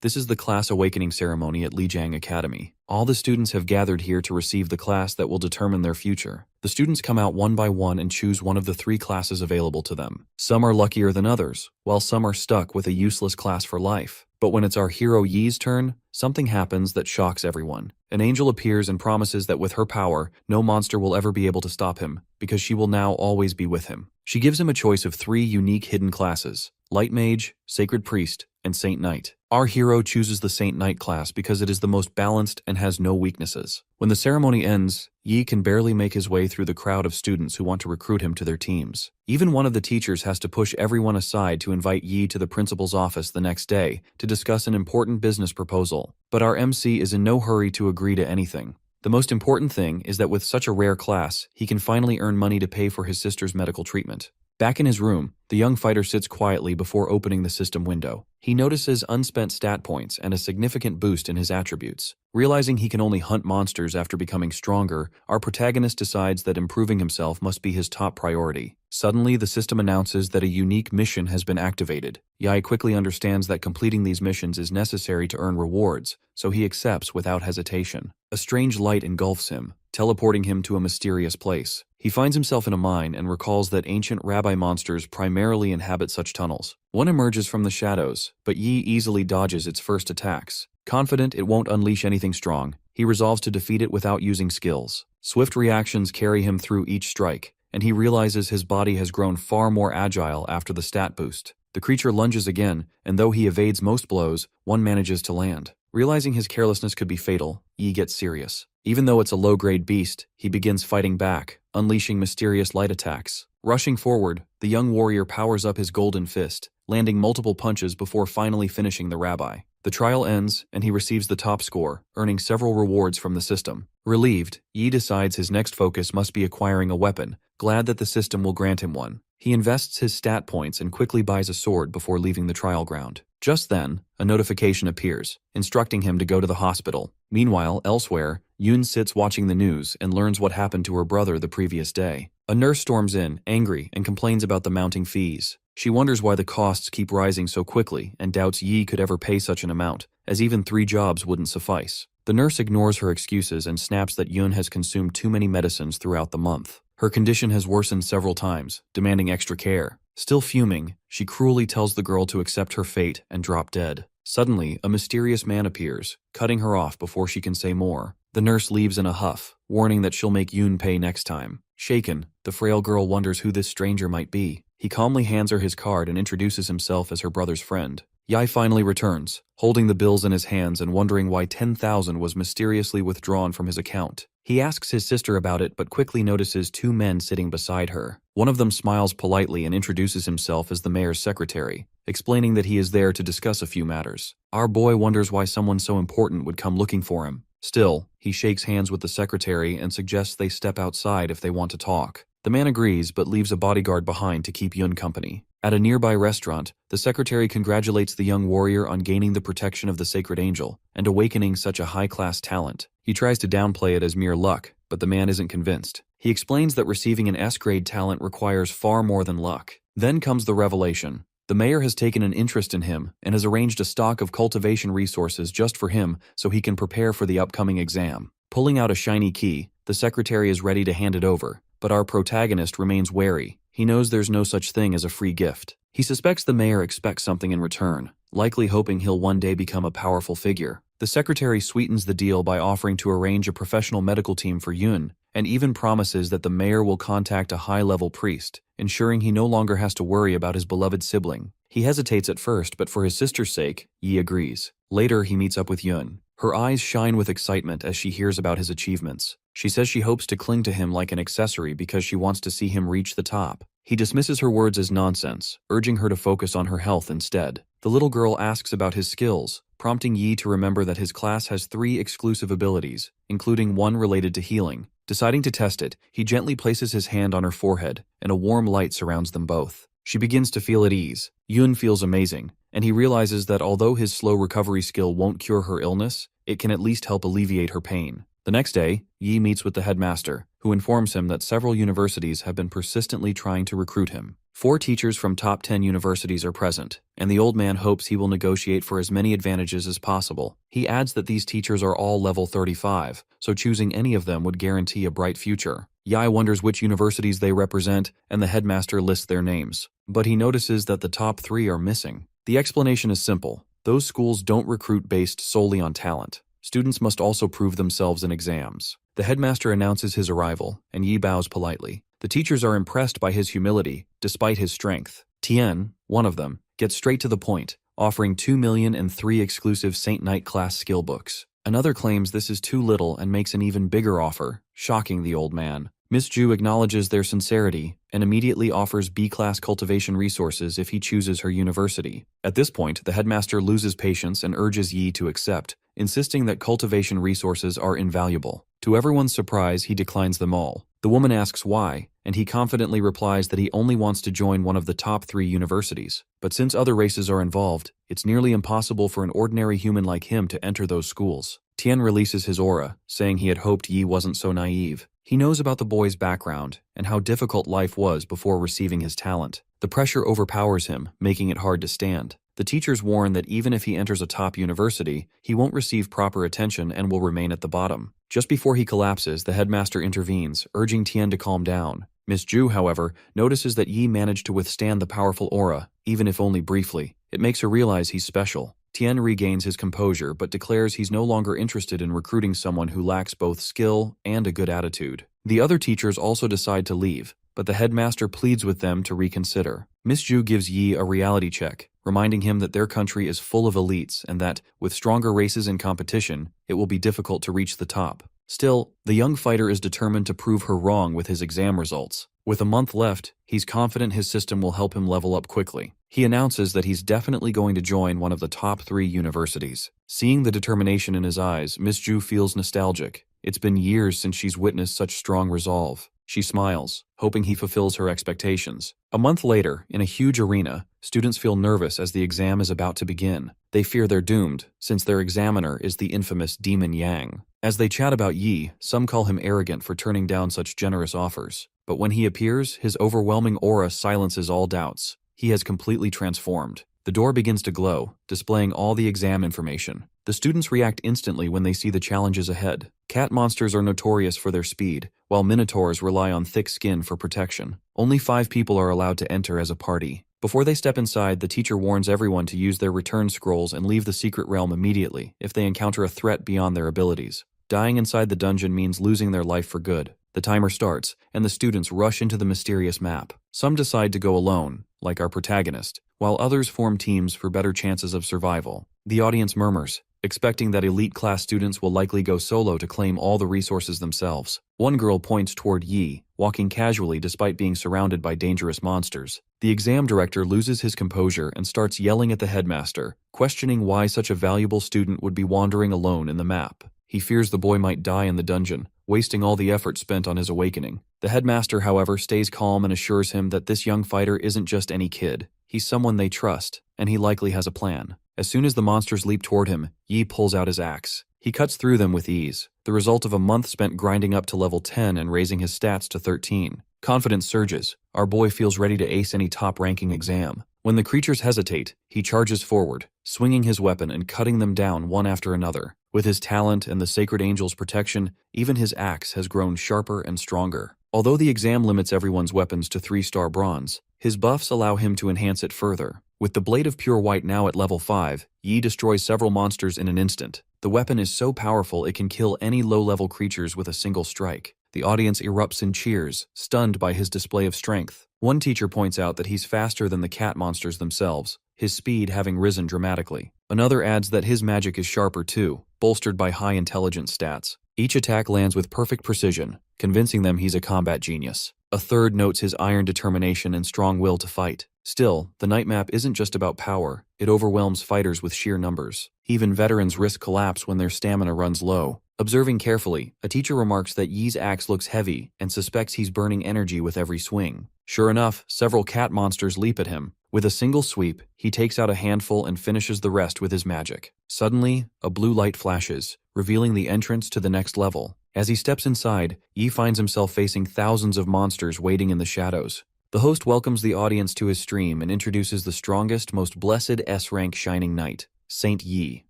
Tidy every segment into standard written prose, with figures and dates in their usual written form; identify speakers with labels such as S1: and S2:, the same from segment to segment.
S1: This is the class awakening ceremony at Lijiang Academy. All the students have gathered here to receive the class that will determine their future. The students come out one by one and choose one of the 3 classes available to them. Some are luckier than others, while some are stuck with a useless class for life. But when it's our hero Yi's turn, something happens that shocks everyone. An angel appears and promises that with her power, no monster will ever be able to stop him, because she will now always be with him. She gives him a choice of 3 unique hidden classes: Light Mage, Sacred Priest, and Saint Knight. Our hero chooses the Saint Knight class because it is the most balanced and has no weaknesses. When the ceremony ends, Yi can barely make his way through the crowd of students who want to recruit him to their teams. Even one of the teachers has to push everyone aside to invite Yi to the principal's office the next day to discuss an important business proposal. But our MC is in no hurry to agree to anything. The most important thing is that with such a rare class, he can finally earn money to pay for his sister's medical treatment. Back in his room, the young fighter sits quietly before opening the system window. He notices unspent stat points and a significant boost in his attributes. Realizing he can only hunt monsters after becoming stronger, our protagonist decides that improving himself must be his top priority. Suddenly, the system announces that a unique mission has been activated. Yi quickly understands that completing these missions is necessary to earn rewards, so he accepts without hesitation. A strange light engulfs him, teleporting him to a mysterious place. He finds himself in a mine and recalls that ancient rabbi monsters primarily inhabit such tunnels. One emerges from the shadows, but Yi easily dodges its first attacks. Confident it won't unleash anything strong, he resolves to defeat it without using skills. Swift reactions carry him through each strike, and he realizes his body has grown far more agile after the stat boost. The creature lunges again, and though he evades most blows, one manages to land. Realizing his carelessness could be fatal, Yi gets serious. Even though it's a low-grade beast, he begins fighting back, unleashing mysterious light attacks. Rushing forward, the young warrior powers up his golden fist, landing multiple punches before finally finishing the rabbi. The trial ends, and he receives the top score, earning several rewards from the system. Relieved, Yi decides his next focus must be acquiring a weapon, glad that the system will grant him one. He invests his stat points and quickly buys a sword before leaving the trial ground. Just then, a notification appears, instructing him to go to the hospital. Meanwhile, elsewhere, Yoon sits watching the news and learns what happened to her brother the previous day. A nurse storms in, angry, and complains about the mounting fees. She wonders why the costs keep rising so quickly and doubts Yi could ever pay such an amount, as even 3 jobs wouldn't suffice. The nurse ignores her excuses and snaps that Yoon has consumed too many medicines throughout the month. Her condition has worsened several times, demanding extra care. Still fuming, she cruelly tells the girl to accept her fate and drop dead. Suddenly, a mysterious man appears, cutting her off before she can say more. The nurse leaves in a huff, warning that she'll make Yoon pay next time. Shaken, the frail girl wonders who this stranger might be. He calmly hands her his card and introduces himself as her brother's friend. Yi finally returns, holding the bills in his hands and wondering why 10,000 was mysteriously withdrawn from his account. He asks his sister about it but quickly notices 2 men sitting beside her. One of them smiles politely and introduces himself as the mayor's secretary, explaining that he is there to discuss a few matters. Our boy wonders why someone so important would come looking for him. Still, he shakes hands with the secretary and suggests they step outside if they want to talk. The man agrees but leaves a bodyguard behind to keep Yun company. At a nearby restaurant, the secretary congratulates the young warrior on gaining the protection of the sacred angel and awakening such a high-class talent. He tries to downplay it as mere luck, but the man isn't convinced. He explains that receiving an S-grade talent requires far more than luck. Then comes the revelation. The mayor has taken an interest in him and has arranged a stock of cultivation resources just for him so he can prepare for the upcoming exam. Pulling out a shiny key, the secretary is ready to hand it over, but our protagonist remains wary. He knows there's no such thing as a free gift. He suspects the mayor expects something in return, likely hoping he'll one day become a powerful figure. The secretary sweetens the deal by offering to arrange a professional medical team for Yun, and even promises that the mayor will contact a high-level priest, ensuring he no longer has to worry about his beloved sibling. He hesitates at first, but for his sister's sake, Yi agrees. Later, he meets up with Yun. Her eyes shine with excitement as she hears about his achievements. She says she hopes to cling to him like an accessory because she wants to see him reach the top. He dismisses her words as nonsense, urging her to focus on her health instead. The little girl asks about his skills, prompting Yi to remember that his class has 3 exclusive abilities, including one related to healing. Deciding to test it, he gently places his hand on her forehead, and a warm light surrounds them both. She begins to feel at ease. Yun feels amazing, and he realizes that although his slow recovery skill won't cure her illness, it can at least help alleviate her pain. The next day, Yi meets with the headmaster, who informs him that several universities have been persistently trying to recruit him. 4 teachers from top 10 universities are present, and the old man hopes he will negotiate for as many advantages as possible. He adds that these teachers are all level 35, so choosing any of them would guarantee a bright future. Yi wonders which universities they represent, and the headmaster lists their names. But he notices that the top 3 are missing. The explanation is simple. Those schools don't recruit based solely on talent. Students must also prove themselves in exams. The headmaster announces his arrival, and Yi bows politely. The teachers are impressed by his humility, despite his strength. Tian, one of them, gets straight to the point, offering 2 million and 3 exclusive Saint Knight class skill books. Another claims this is too little and makes an even bigger offer, shocking the old man. Miss Ju acknowledges their sincerity and immediately offers B-class cultivation resources if he chooses her university. At this point, the headmaster loses patience and urges Yi to accept, insisting that cultivation resources are invaluable. To everyone's surprise, he declines them all. The woman asks why, and he confidently replies that he only wants to join one of the top 3 universities. But since other races are involved, it's nearly impossible for an ordinary human like him to enter those schools. Tian releases his aura, saying he had hoped Yi wasn't so naive. He knows about the boy's background and how difficult life was before receiving his talent. The pressure overpowers him, making it hard to stand. The teachers warn that even if he enters a top university, he won't receive proper attention and will remain at the bottom. Just before he collapses, the headmaster intervenes, urging Tian to calm down. Miss Ju, however, notices that Yi managed to withstand the powerful aura, even if only briefly. It makes her realize he's special. Tian regains his composure but declares he's no longer interested in recruiting someone who lacks both skill and a good attitude. The other teachers also decide to leave, but the headmaster pleads with them to reconsider. Miss Ju gives Yi a reality check, reminding him that their country is full of elites and that, with stronger races in competition, it will be difficult to reach the top. Still, the young fighter is determined to prove her wrong with his exam results. With a month left, he's confident his system will help him level up quickly. He announces that he's definitely going to join one of the top 3 universities. Seeing the determination in his eyes, Miss Ju feels nostalgic. It's been years since she's witnessed such strong resolve. She smiles, hoping he fulfills her expectations. A month later, in a huge arena, students feel nervous as the exam is about to begin. They fear they're doomed, since their examiner is the infamous Demon Yang. As they chat about Yi, some call him arrogant for turning down such generous offers. But when he appears, his overwhelming aura silences all doubts. He has completely transformed. The door begins to glow, displaying all the exam information. The students react instantly when they see the challenges ahead. Cat monsters are notorious for their speed, while minotaurs rely on thick skin for protection. Only 5 people are allowed to enter as a party. Before they step inside, the teacher warns everyone to use their return scrolls and leave the secret realm immediately if they encounter a threat beyond their abilities. Dying inside the dungeon means losing their life for good. The timer starts, and the students rush into the mysterious map. Some decide to go alone, like our protagonist, while others form teams for better chances of survival. The audience murmurs, expecting that elite-class students will likely go solo to claim all the resources themselves. One girl points toward Yi, walking casually despite being surrounded by dangerous monsters. The exam director loses his composure and starts yelling at the headmaster, questioning why such a valuable student would be wandering alone in the map. He fears the boy might die in the dungeon, wasting all the effort spent on his awakening. The headmaster, however, stays calm and assures him that this young fighter isn't just any kid. He's someone they trust, and he likely has a plan. As soon as the monsters leap toward him, Yi pulls out his axe. He cuts through them with ease, the result of a month spent grinding up to level 10 and raising his stats to 13. Confidence surges. Our boy feels ready to ace any top-ranking exam. When the creatures hesitate, he charges forward, swinging his weapon and cutting them down one after another. With his talent and the Sacred Angel's protection, even his axe has grown sharper and stronger. Although the exam limits everyone's weapons to 3-star bronze, his buffs allow him to enhance it further. With the Blade of Pure White now at level 5, Yi destroys several monsters in an instant. The weapon is so powerful it can kill any low-level creatures with a single strike. The audience erupts in cheers, stunned by his display of strength. One teacher points out that he's faster than the cat monsters themselves, his speed having risen dramatically. Another adds that his magic is sharper too, bolstered by high intelligence stats. Each attack lands with perfect precision, convincing them he's a combat genius. A third notes his iron determination and strong will to fight. Still, the night map isn't just about power, it overwhelms fighters with sheer numbers. Even veterans risk collapse when their stamina runs low. Observing carefully, a teacher remarks that Yi's axe looks heavy and suspects he's burning energy with every swing. Sure enough, several cat monsters leap at him. With a single sweep, he takes out a handful and finishes the rest with his magic. Suddenly, a blue light flashes, revealing the entrance to the next level. As he steps inside, Yi finds himself facing thousands of monsters waiting in the shadows. The host welcomes the audience to his stream and introduces the strongest, most blessed S-rank Shining Knight, Saint Yi.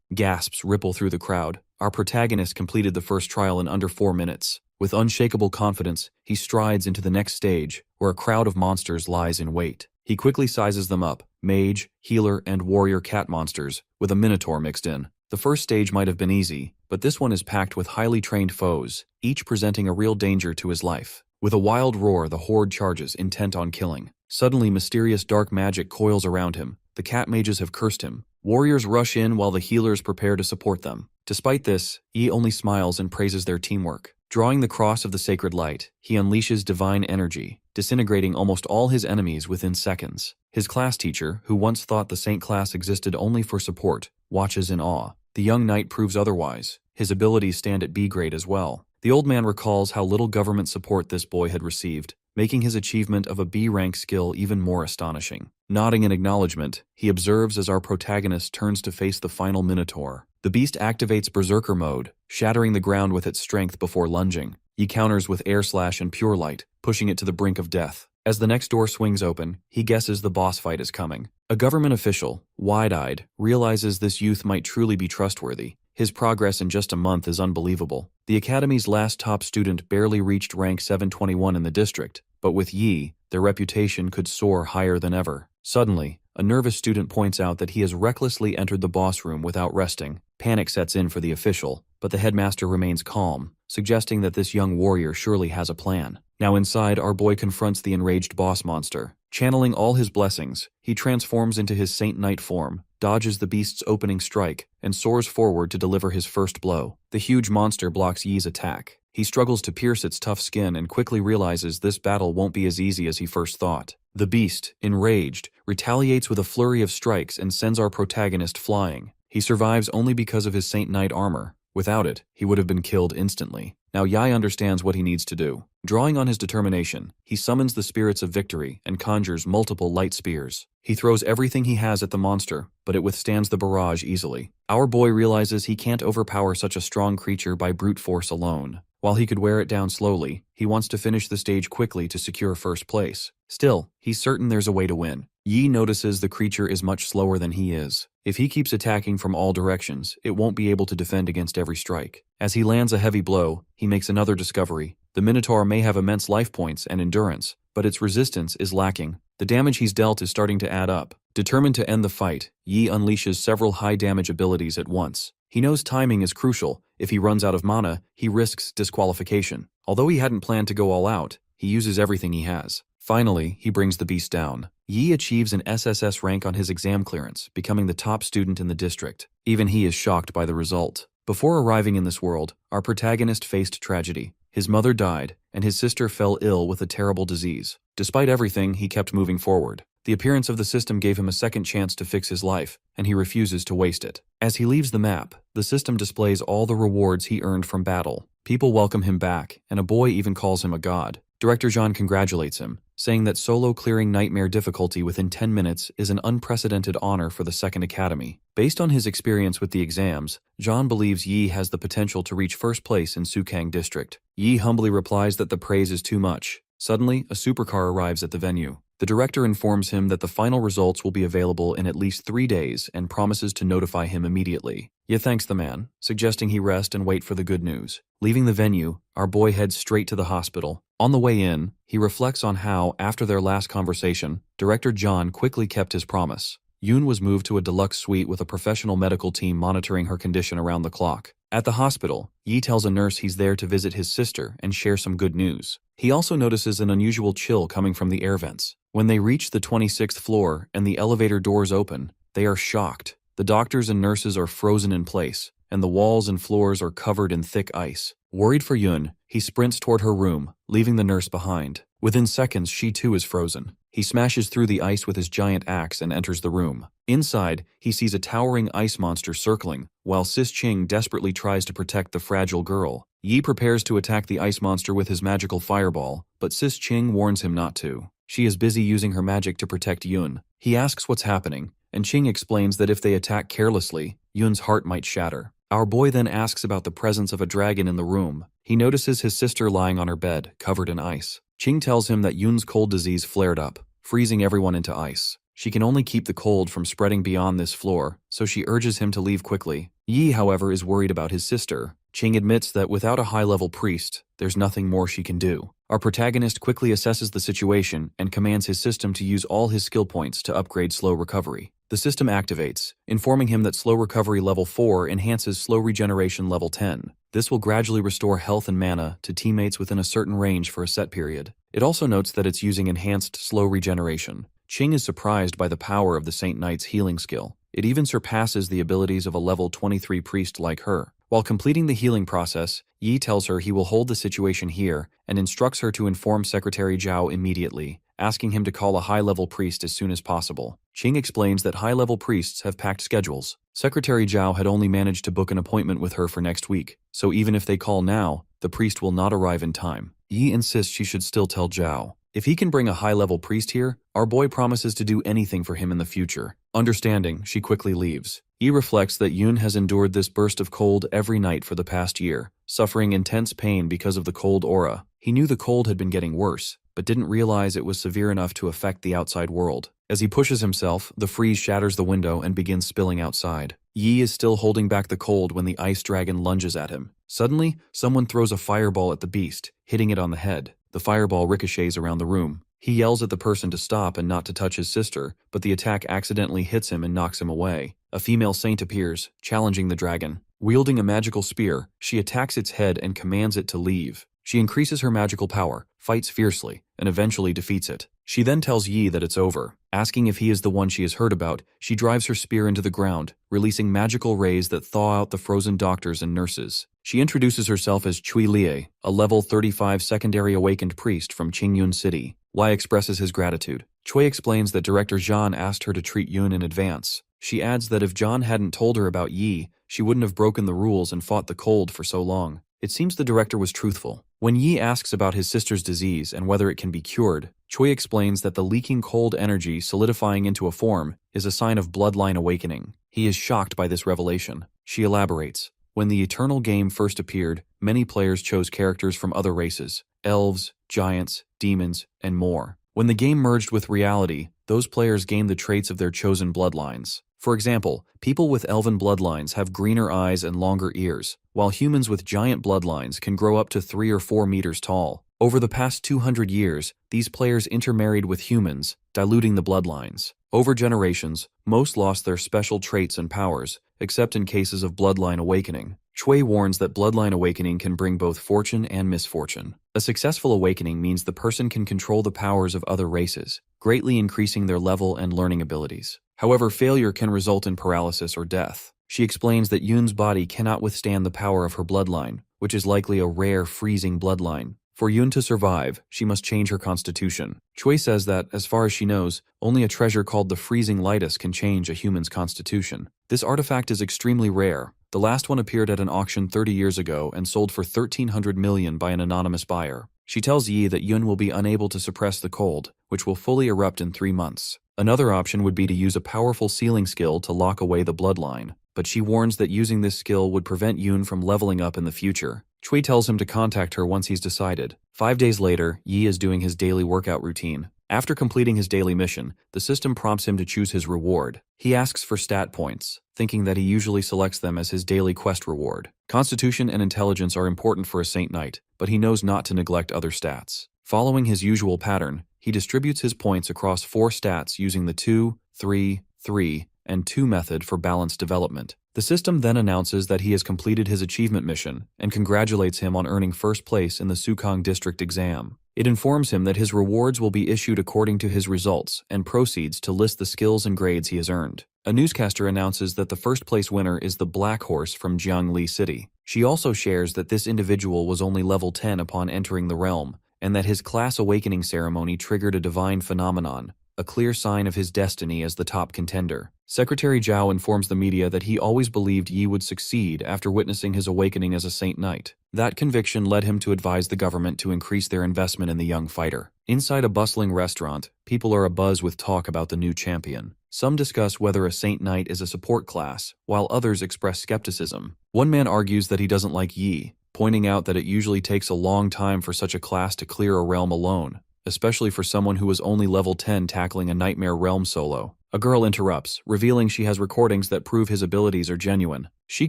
S1: Gasps ripple through the crowd. Our protagonist completed the first trial in under 4 minutes. With unshakable confidence, he strides into the next stage, where a crowd of monsters lies in wait. He quickly sizes them up: mage, healer, and warrior cat monsters, with a minotaur mixed in. The first stage might have been easy, but this one is packed with highly trained foes, each presenting a real danger to his life. With a wild roar, the horde charges, intent on killing. Suddenly, mysterious dark magic coils around him. The cat mages have cursed him. Warriors rush in while the healers prepare to support them. Despite this, Yi only smiles and praises their teamwork. Drawing the cross of the sacred light, he unleashes divine energy, disintegrating almost all his enemies within seconds. His class teacher, who once thought the Saint class existed only for support, watches in awe. The young knight proves otherwise. His abilities stand at B grade as well. The old man recalls how little government support this boy had received, making his achievement of a B-rank skill even more astonishing. Nodding in acknowledgement, he observes as our protagonist turns to face the final Minotaur. The beast activates Berserker mode, shattering the ground with its strength before lunging. He counters with Air Slash and Pure Light, pushing it to the brink of death. As the next door swings open, he guesses the boss fight is coming. A government official, wide-eyed, realizes this youth might truly be trustworthy. His progress in just a month is unbelievable. The Academy's last top student barely reached rank 721 in the district, but with Yi, their reputation could soar higher than ever. Suddenly, a nervous student points out that he has recklessly entered the boss room without resting. Panic sets in for the official, but the headmaster remains calm, suggesting that this young warrior surely has a plan. Now inside, our boy confronts the enraged boss monster. Channeling all his blessings, he transforms into his Saint Knight form, dodges the beast's opening strike, and soars forward to deliver his first blow. The huge monster blocks Yi's attack. He struggles to pierce its tough skin and quickly realizes this battle won't be as easy as he first thought. The beast, enraged, retaliates with a flurry of strikes and sends our protagonist flying. He survives only because of his Saint Knight armor. Without it, he would have been killed instantly. Now Yi understands what he needs to do. Drawing on his determination, he summons the spirits of victory and conjures multiple light spears. He throws everything he has at the monster, but it withstands the barrage easily. Our boy realizes he can't overpower such a strong creature by brute force alone. While he could wear it down slowly, he wants to finish the stage quickly to secure first place. Still, he's certain there's a way to win. Yi notices the creature is much slower than he is. If he keeps attacking from all directions, it won't be able to defend against every strike. As he lands a heavy blow, he makes another discovery. The Minotaur may have immense life points and endurance, but its resistance is lacking. The damage he's dealt is starting to add up. Determined to end the fight, Yi unleashes several high-damage abilities at once. He knows timing is crucial. If he runs out of mana, he risks disqualification. Although he hadn't planned to go all out, he uses everything he has. Finally, he brings the beast down. Yi achieves an SSS rank on his exam clearance, becoming the top student in the district. Even he is shocked by the result. Before arriving in this world, our protagonist faced tragedy. His mother died, and his sister fell ill with a terrible disease. Despite everything, he kept moving forward. The appearance of the system gave him a second chance to fix his life, and he refuses to waste it. As he leaves the map, the system displays all the rewards he earned from battle. People welcome him back, and a boy even calls him a god. Director Jean congratulates him, saying that solo clearing nightmare difficulty within 10 minutes is an unprecedented honor for the Second Academy. Based on his experience with the exams, Jean believes Yi has the potential to reach first place in Sukang District. Yi humbly replies that the praise is too much. Suddenly, a supercar arrives at the venue. The director informs him that the final results will be available in at least 3 days and promises to notify him immediately. Yi thanks the man, suggesting he rest and wait for the good news. Leaving the venue, our boy heads straight to the hospital. On the way in, he reflects on how, after their last conversation, Director John quickly kept his promise. Yoon was moved to a deluxe suite with a professional medical team monitoring her condition around the clock. At the hospital, Yi tells a nurse he's there to visit his sister and share some good news. He also notices an unusual chill coming from the air vents. When they reach the 26th floor and the elevator doors open, they are shocked. The doctors and nurses are frozen in place, and the walls and floors are covered in thick ice. Worried for Yoon, he sprints toward her room, leaving the nurse behind. Within seconds, she too is frozen. He smashes through the ice with his giant axe and enters the room. Inside, he sees a towering ice monster circling, while Sis Ching desperately tries to protect the fragile girl. Yi prepares to attack the ice monster with his magical fireball, but Sis Ching warns him not to. She is busy using her magic to protect Yun. He asks what's happening, and Qing explains that if they attack carelessly, Yun's heart might shatter. Our boy then asks about the presence of a dragon in the room. He notices his sister lying on her bed, covered in ice. Qing tells him that Yun's cold disease flared up, freezing everyone into ice. She can only keep the cold from spreading beyond this floor, so she urges him to leave quickly. Yi, however, is worried about his sister. Qing admits that without a high-level priest, there's nothing more she can do. Our protagonist quickly assesses the situation and commands his system to use all his skill points to upgrade slow recovery. The system activates, informing him that slow recovery level 4 enhances slow regeneration level 10. This will gradually restore health and mana to teammates within a certain range for a set period. It also notes that it's using enhanced slow regeneration. Qing is surprised by the power of the Saint Knight's healing skill. It even surpasses the abilities of a level 23 priest like her. While completing the healing process, Yi tells her he will hold the situation here and instructs her to inform Secretary Zhao immediately, asking him to call a high-level priest as soon as possible. Qing explains that high-level priests have packed schedules. Secretary Zhao had only managed to book an appointment with her for next week, so even if they call now, the priest will not arrive in time. Yi insists she should still tell Zhao. If he can bring a high-level priest here, our boy promises to do anything for him in the future. Understanding, she quickly leaves. Yi reflects that Yun has endured this burst of cold every night for the past year, suffering intense pain because of the cold aura. He knew the cold had been getting worse, but didn't realize it was severe enough to affect the outside world. As he pushes himself, the freeze shatters the window and begins spilling outside. Yi is still holding back the cold when the ice dragon lunges at him. Suddenly, someone throws a fireball at the beast, hitting it on the head. The fireball ricochets around the room. He yells at the person to stop and not to touch his sister, but the attack accidentally hits him and knocks him away. A female saint appears, challenging the dragon. Wielding a magical spear, she attacks its head and commands it to leave. She increases her magical power, fights fiercely, and eventually defeats it. She then tells Yi that it's over. Asking if he is the one she has heard about, she drives her spear into the ground, releasing magical rays that thaw out the frozen doctors and nurses. She introduces herself as Cui Lie, a level 35 secondary awakened priest from Qingyun City. Lai expresses his gratitude. Cui explains that Director Zhan asked her to treat Yun in advance. She adds that if Zhan hadn't told her about Yi, she wouldn't have broken the rules and fought the cold for so long. It seems the director was truthful. When Yi asks about his sister's disease and whether it can be cured, Cui explains that the leaking cold energy solidifying into a form is a sign of bloodline awakening. He is shocked by this revelation. She elaborates. When the Eternal game first appeared, many players chose characters from other races, elves, giants, demons, and more. When the game merged with reality, those players gained the traits of their chosen bloodlines. For example, people with elven bloodlines have greener eyes and longer ears, while humans with giant bloodlines can grow up to 3 or 4 meters tall. Over the past 200 years, these players intermarried with humans, diluting the bloodlines. Over generations, most lost their special traits and powers, except in cases of bloodline awakening. Cui warns that bloodline awakening can bring both fortune and misfortune. A successful awakening means the person can control the powers of other races, greatly increasing their level and learning abilities. However, failure can result in paralysis or death. She explains that Yun's body cannot withstand the power of her bloodline, which is likely a rare freezing bloodline. For Yun to survive, she must change her constitution. Cui says that, as far as she knows, only a treasure called the Freezing Lightus can change a human's constitution. This artifact is extremely rare. The last one appeared at an auction 30 years ago and sold for 1,300 million by an anonymous buyer. She tells Yi that Yun will be unable to suppress the cold, which will fully erupt in 3 months. Another option would be to use a powerful sealing skill to lock away the bloodline, but she warns that using this skill would prevent Yun from leveling up in the future. Cui tells him to contact her once he's decided. 5 days later, Yi is doing his daily workout routine. After completing his daily mission, the system prompts him to choose his reward. He asks for stat points, thinking that he usually selects them as his daily quest reward. Constitution and intelligence are important for a Saint Knight, but he knows not to neglect other stats. Following his usual pattern, he distributes his points across 4 stats using the 2, 3, 3, and 2 method for balanced development. The system then announces that he has completed his achievement mission and congratulates him on earning first place in the Sukong District exam. It informs him that his rewards will be issued according to his results and proceeds to list the skills and grades he has earned. A newscaster announces that the first place winner is the Black Horse from Jiangli City. She also shares that this individual was only level 10 upon entering the realm, and that his class awakening ceremony triggered a divine phenomenon, a clear sign of his destiny as the top contender. Secretary Zhao informs the media that he always believed Yi would succeed after witnessing his awakening as a Saint Knight. That conviction led him to advise the government to increase their investment in the young fighter. Inside a bustling restaurant, people are abuzz with talk about the new champion. Some discuss whether a Saint Knight is a support class, while others express skepticism. One man argues that he doesn't like Yi, pointing out that it usually takes a long time for such a class to clear a realm alone, especially for someone who was only level 10 tackling a Nightmare Realm solo. A girl interrupts, revealing she has recordings that prove his abilities are genuine. She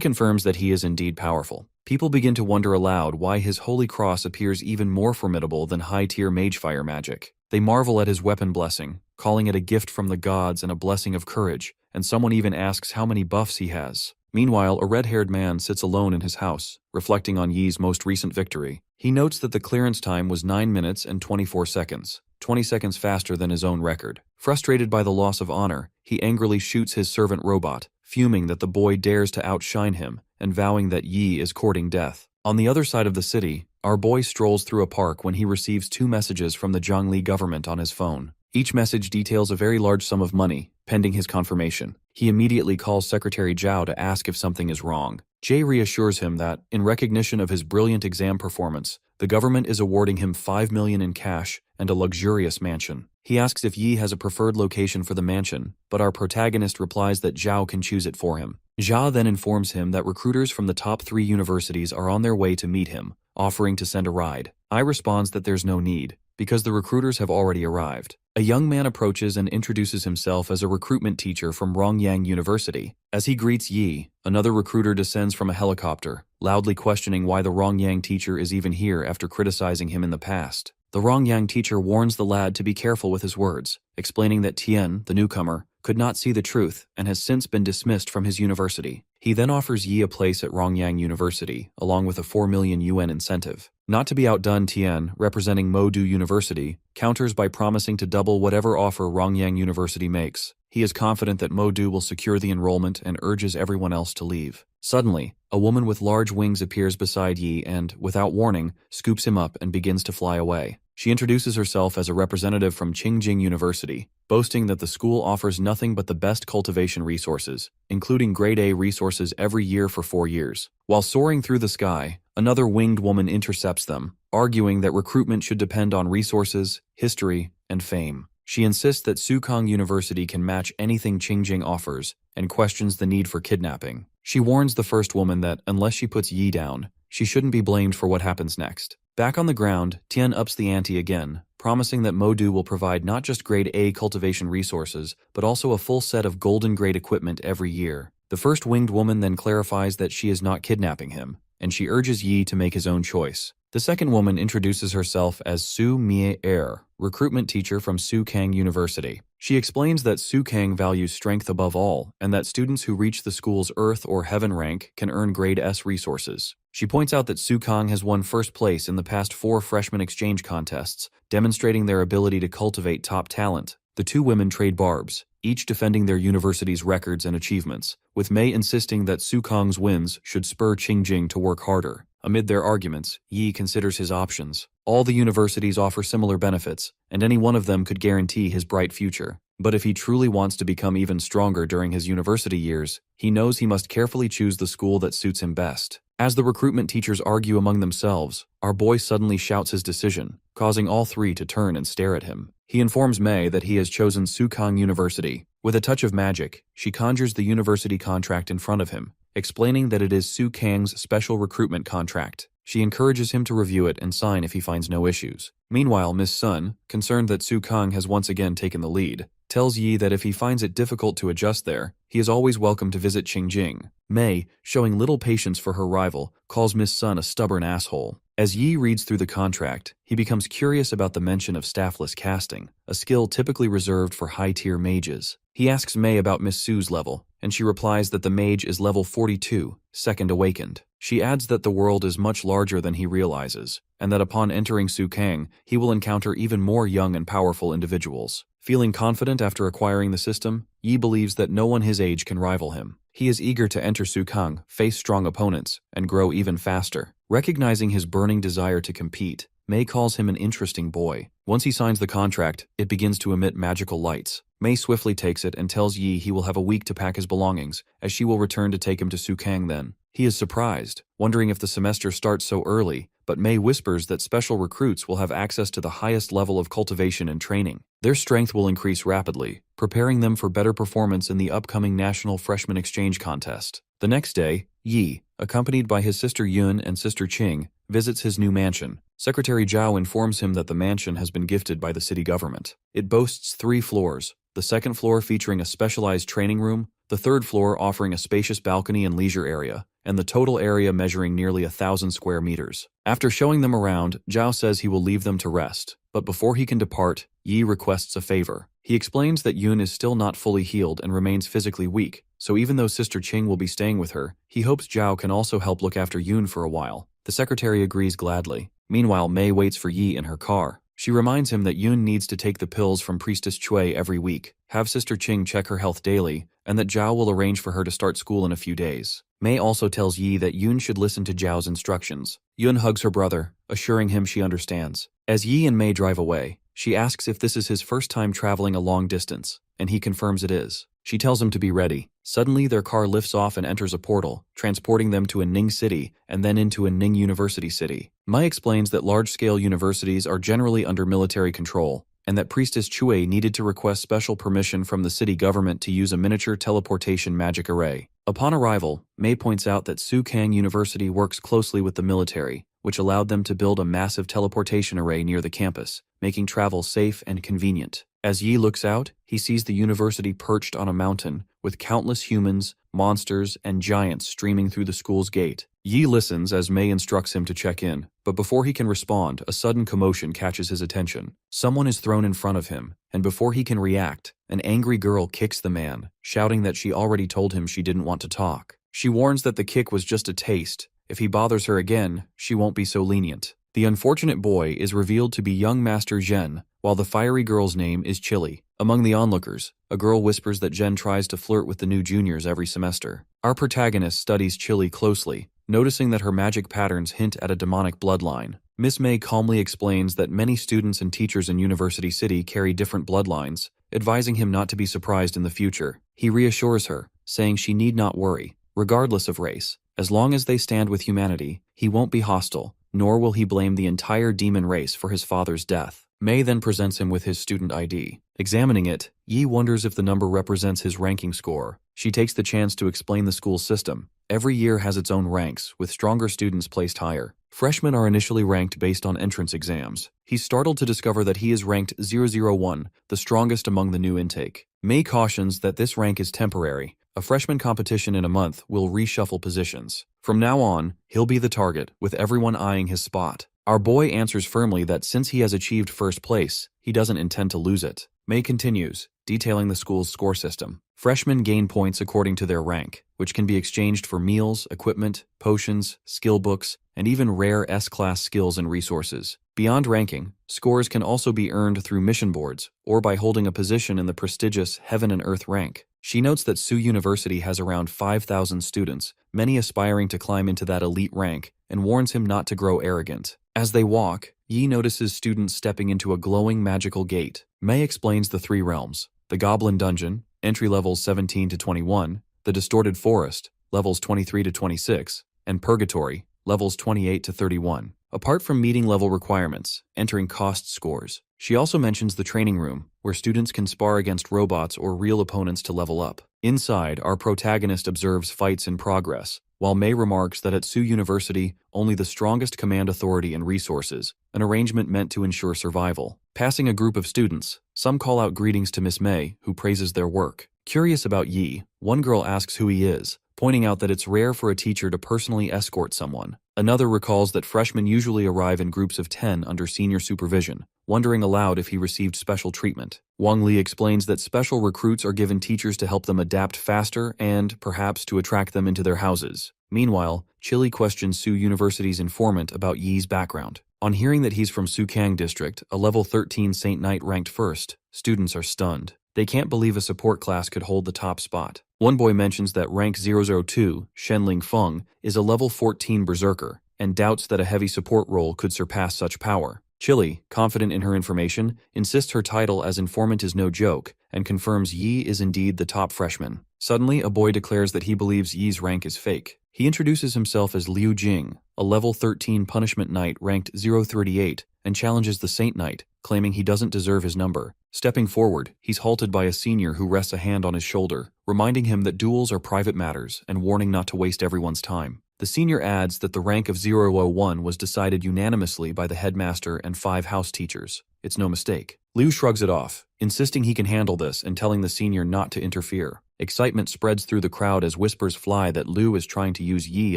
S1: confirms that he is indeed powerful. People begin to wonder aloud why his holy cross appears even more formidable than high-tier magefire magic. They marvel at his weapon blessing, calling it a gift from the gods and a blessing of courage, and someone even asks how many buffs he has. Meanwhile, a red-haired man sits alone in his house, reflecting on Yi's most recent victory. He notes that the clearance time was 9 minutes and 24 seconds, 20 seconds faster than his own record. Frustrated by the loss of honor, he angrily shoots his servant robot, fuming that the boy dares to outshine him, and vowing that Yi is courting death. On the other side of the city, our boy strolls through a park when he receives 2 messages from the Zhongli government on his phone. Each message details a very large sum of money, pending his confirmation. He immediately calls Secretary Zhao to ask if something is wrong. Jay reassures him that, in recognition of his brilliant exam performance, the government is awarding him 5 million in cash and a luxurious mansion. He asks if Yi has a preferred location for the mansion, but our protagonist replies that Zhao can choose it for him. Zhao then informs him that recruiters from the top 3 universities are on their way to meet him, offering to send a ride. I responds that there's no need, because the recruiters have already arrived. A young man approaches and introduces himself as a recruitment teacher from Rongyang University. As he greets Yi, another recruiter descends from a helicopter, loudly questioning why the Rongyang teacher is even here after criticizing him in the past. The Rongyang teacher warns the lad to be careful with his words, explaining that Tian, the newcomer, could not see the truth and has since been dismissed from his university. He then offers Yi a place at Rongyang University, along with a 4 million yuan incentive. Not to be outdone, Tian, representing Modu University, counters by promising to double whatever offer Rongyang University makes. He is confident that Modu will secure the enrollment and urges everyone else to leave. Suddenly, a woman with large wings appears beside Yi and, without warning, scoops him up and begins to fly away. She introduces herself as a representative from Qingjing University, boasting that the school offers nothing but the best cultivation resources, including grade A resources every year for 4 years. While soaring through the sky, another winged woman intercepts them, arguing that recruitment should depend on resources, history, and fame. She insists that Sukong University can match anything Qingjing offers, and questions the need for kidnapping. She warns the first woman that, unless she puts Yi down, she shouldn't be blamed for what happens next. Back on the ground, Tian ups the ante again, promising that Modu will provide not just grade A cultivation resources, but also a full set of golden grade equipment every year. The first winged woman then clarifies that she is not kidnapping him, and she urges Yi to make his own choice. The second woman introduces herself as Su Mie Er, recruitment teacher from Sukang University. She explains that Sukang values strength above all, and that students who reach the school's Earth or Heaven rank can earn grade S resources. She points out that Sukang has won first place in the past 4 freshman exchange contests, demonstrating their ability to cultivate top talent. The 2 women trade barbs, each defending their university's records and achievements, with Mei insisting that Sukang's wins should spur Qingjing to work harder. Amid their arguments, Yi considers his options. All the universities offer similar benefits, and any one of them could guarantee his bright future. But if he truly wants to become even stronger during his university years, he knows he must carefully choose the school that suits him best. As the recruitment teachers argue among themselves, our boy suddenly shouts his decision, causing all 3 to turn and stare at him. He informs Mei that he has chosen Sukang University. With a touch of magic, she conjures the university contract in front of him, explaining that it is Sukang's special recruitment contract. She encourages him to review it and sign if he finds no issues. Meanwhile, Miss Sun, concerned that Sukang has once again taken the lead, tells Yi that if he finds it difficult to adjust there, he is always welcome to visit Qingjing. Mei, showing little patience for her rival, calls Miss Sun a stubborn asshole. As Yi reads through the contract, he becomes curious about the mention of staffless casting, a skill typically reserved for high-tier mages. He asks Mei about Miss Su's level, and she replies that the mage is level 42, second awakened. She adds that the world is much larger than he realizes, and that upon entering Sukang, he will encounter even more young and powerful individuals. Feeling confident after acquiring the system, Yi believes that no one his age can rival him. He is eager to enter Sukang, face strong opponents, and grow even faster. Recognizing his burning desire to compete, Mei calls him an interesting boy. Once he signs the contract, it begins to emit magical lights. Mei swiftly takes it and tells Yi he will have a week to pack his belongings, as she will return to take him to Sukang then. He is surprised, wondering if the semester starts so early, but Mei whispers that special recruits will have access to the highest level of cultivation and training. Their strength will increase rapidly, preparing them for better performance in the upcoming National Freshman Exchange Contest. The next day, Yi, accompanied by his sister Yun and sister Qing, visits his new mansion. Secretary Zhao informs him that the mansion has been gifted by the city government. It boasts 3 floors, the second floor featuring a specialized training room, the third floor offering a spacious balcony and leisure area, and the total area measuring nearly 1,000 square meters. After showing them around, Zhao says he will leave them to rest, but before he can depart, Yi requests a favor. He explains that Yun is still not fully healed and remains physically weak, so even though Sister Qing will be staying with her, he hopes Zhao can also help look after Yun for a while. The secretary agrees gladly. Meanwhile, Mei waits for Yi in her car. She reminds him that Yun needs to take the pills from Priestess Cui every week, have Sister Qing check her health daily, and that Zhao will arrange for her to start school in a few days. Mei also tells Yi that Yun should listen to Zhao's instructions. Yun hugs her brother, assuring him she understands. As Yi and Mei drive away, she asks if this is his first time traveling a long distance, and he confirms it is. She tells him to be ready. Suddenly, their car lifts off and enters a portal, transporting them to a Ning city and then into a Ning University city. Mei explains that large-scale universities are generally under military control, and that Priestess Chui needed to request special permission from the city government to use a miniature teleportation magic array. Upon arrival, Mei points out that Sukang University works closely with the military, which allowed them to build a massive teleportation array near the campus, making travel safe and convenient. As Yi looks out, he sees the university perched on a mountain, with countless humans, monsters, and giants streaming through the school's gate. Yi listens as Mei instructs him to check in, but before he can respond, a sudden commotion catches his attention. Someone is thrown in front of him, and before he can react, an angry girl kicks the man, shouting that she already told him she didn't want to talk. She warns that the kick was just a taste. If he bothers her again, she won't be so lenient. The unfortunate boy is revealed to be young Master Zhen, while the fiery girl's name is Chili. Among the onlookers, a girl whispers that Zhen tries to flirt with the new juniors every semester. Our protagonist studies Chili closely, noticing that her magic patterns hint at a demonic bloodline. Miss Mei calmly explains that many students and teachers in University City carry different bloodlines, advising him not to be surprised in the future. He reassures her, saying she need not worry, regardless of race. As long as they stand with humanity, he won't be hostile, nor will he blame the entire demon race for his father's death. Mei then presents him with his student ID. Examining it, Yi wonders if the number represents his ranking score. She takes the chance to explain the school's system. Every year has its own ranks, with stronger students placed higher. Freshmen are initially ranked based on entrance exams. He's startled to discover that he is ranked 001, the strongest among the new intake. Mei cautions that this rank is temporary. A freshman competition in a month will reshuffle positions. From now on, he'll be the target, with everyone eyeing his spot. Our boy answers firmly that since he has achieved first place, he doesn't intend to lose it. Mei continues, detailing the school's score system. Freshmen gain points according to their rank, which can be exchanged for meals, equipment, potions, skill books, and even rare S-class skills and resources. Beyond ranking, scores can also be earned through mission boards, or by holding a position in the prestigious Heaven and Earth rank. She notes that Su University has around 5,000 students, many aspiring to climb into that elite rank, and warns him not to grow arrogant. As they walk, Yi notices students stepping into a glowing magical gate. Mei explains the 3 realms: the Goblin Dungeon, entry levels 17 to 21, the Distorted Forest, levels 23 to 26, and Purgatory, levels 28 to 31. Apart from meeting level requirements, entering cost scores. She also mentions the training room, where students can spar against robots or real opponents to level up. Inside, our protagonist observes fights in progress, while Mei remarks that at Su University, only the strongest command authority and resources, an arrangement meant to ensure survival. Passing a group of students, some call out greetings to Miss Mei, who praises their work. Curious about Yi, one girl asks who he is, pointing out that it's rare for a teacher to personally escort someone. Another recalls that freshmen usually arrive in groups of 10 under senior supervision, wondering aloud if he received special treatment. Wang Li explains that special recruits are given teachers to help them adapt faster and, perhaps, to attract them into their houses. Meanwhile, Chili questions Su University's informant about Yi's background. On hearing that he's from Sukang District, a level 13 Saint Knight ranked first, students are stunned. They can't believe a support class could hold the top spot. One boy mentions that rank 002, Shenling Feng, is a level 14 berserker, and doubts that a heavy support role could surpass such power. Chili, confident in her information, insists her title as informant is no joke, and confirms Yi is indeed the top freshman. Suddenly, a boy declares that he believes Yi's rank is fake. He introduces himself as Liu Jing, a level 13 punishment knight ranked 038, and challenges the Saint Knight, claiming he doesn't deserve his number. Stepping forward, he's halted by a senior who rests a hand on his shoulder, reminding him that duels are private matters and warning not to waste everyone's time. The senior adds that the rank of 001 was decided unanimously by the headmaster and 5 house teachers. It's no mistake. Liu shrugs it off, insisting he can handle this and telling the senior not to interfere. Excitement spreads through the crowd as whispers fly that Liu is trying to use Yi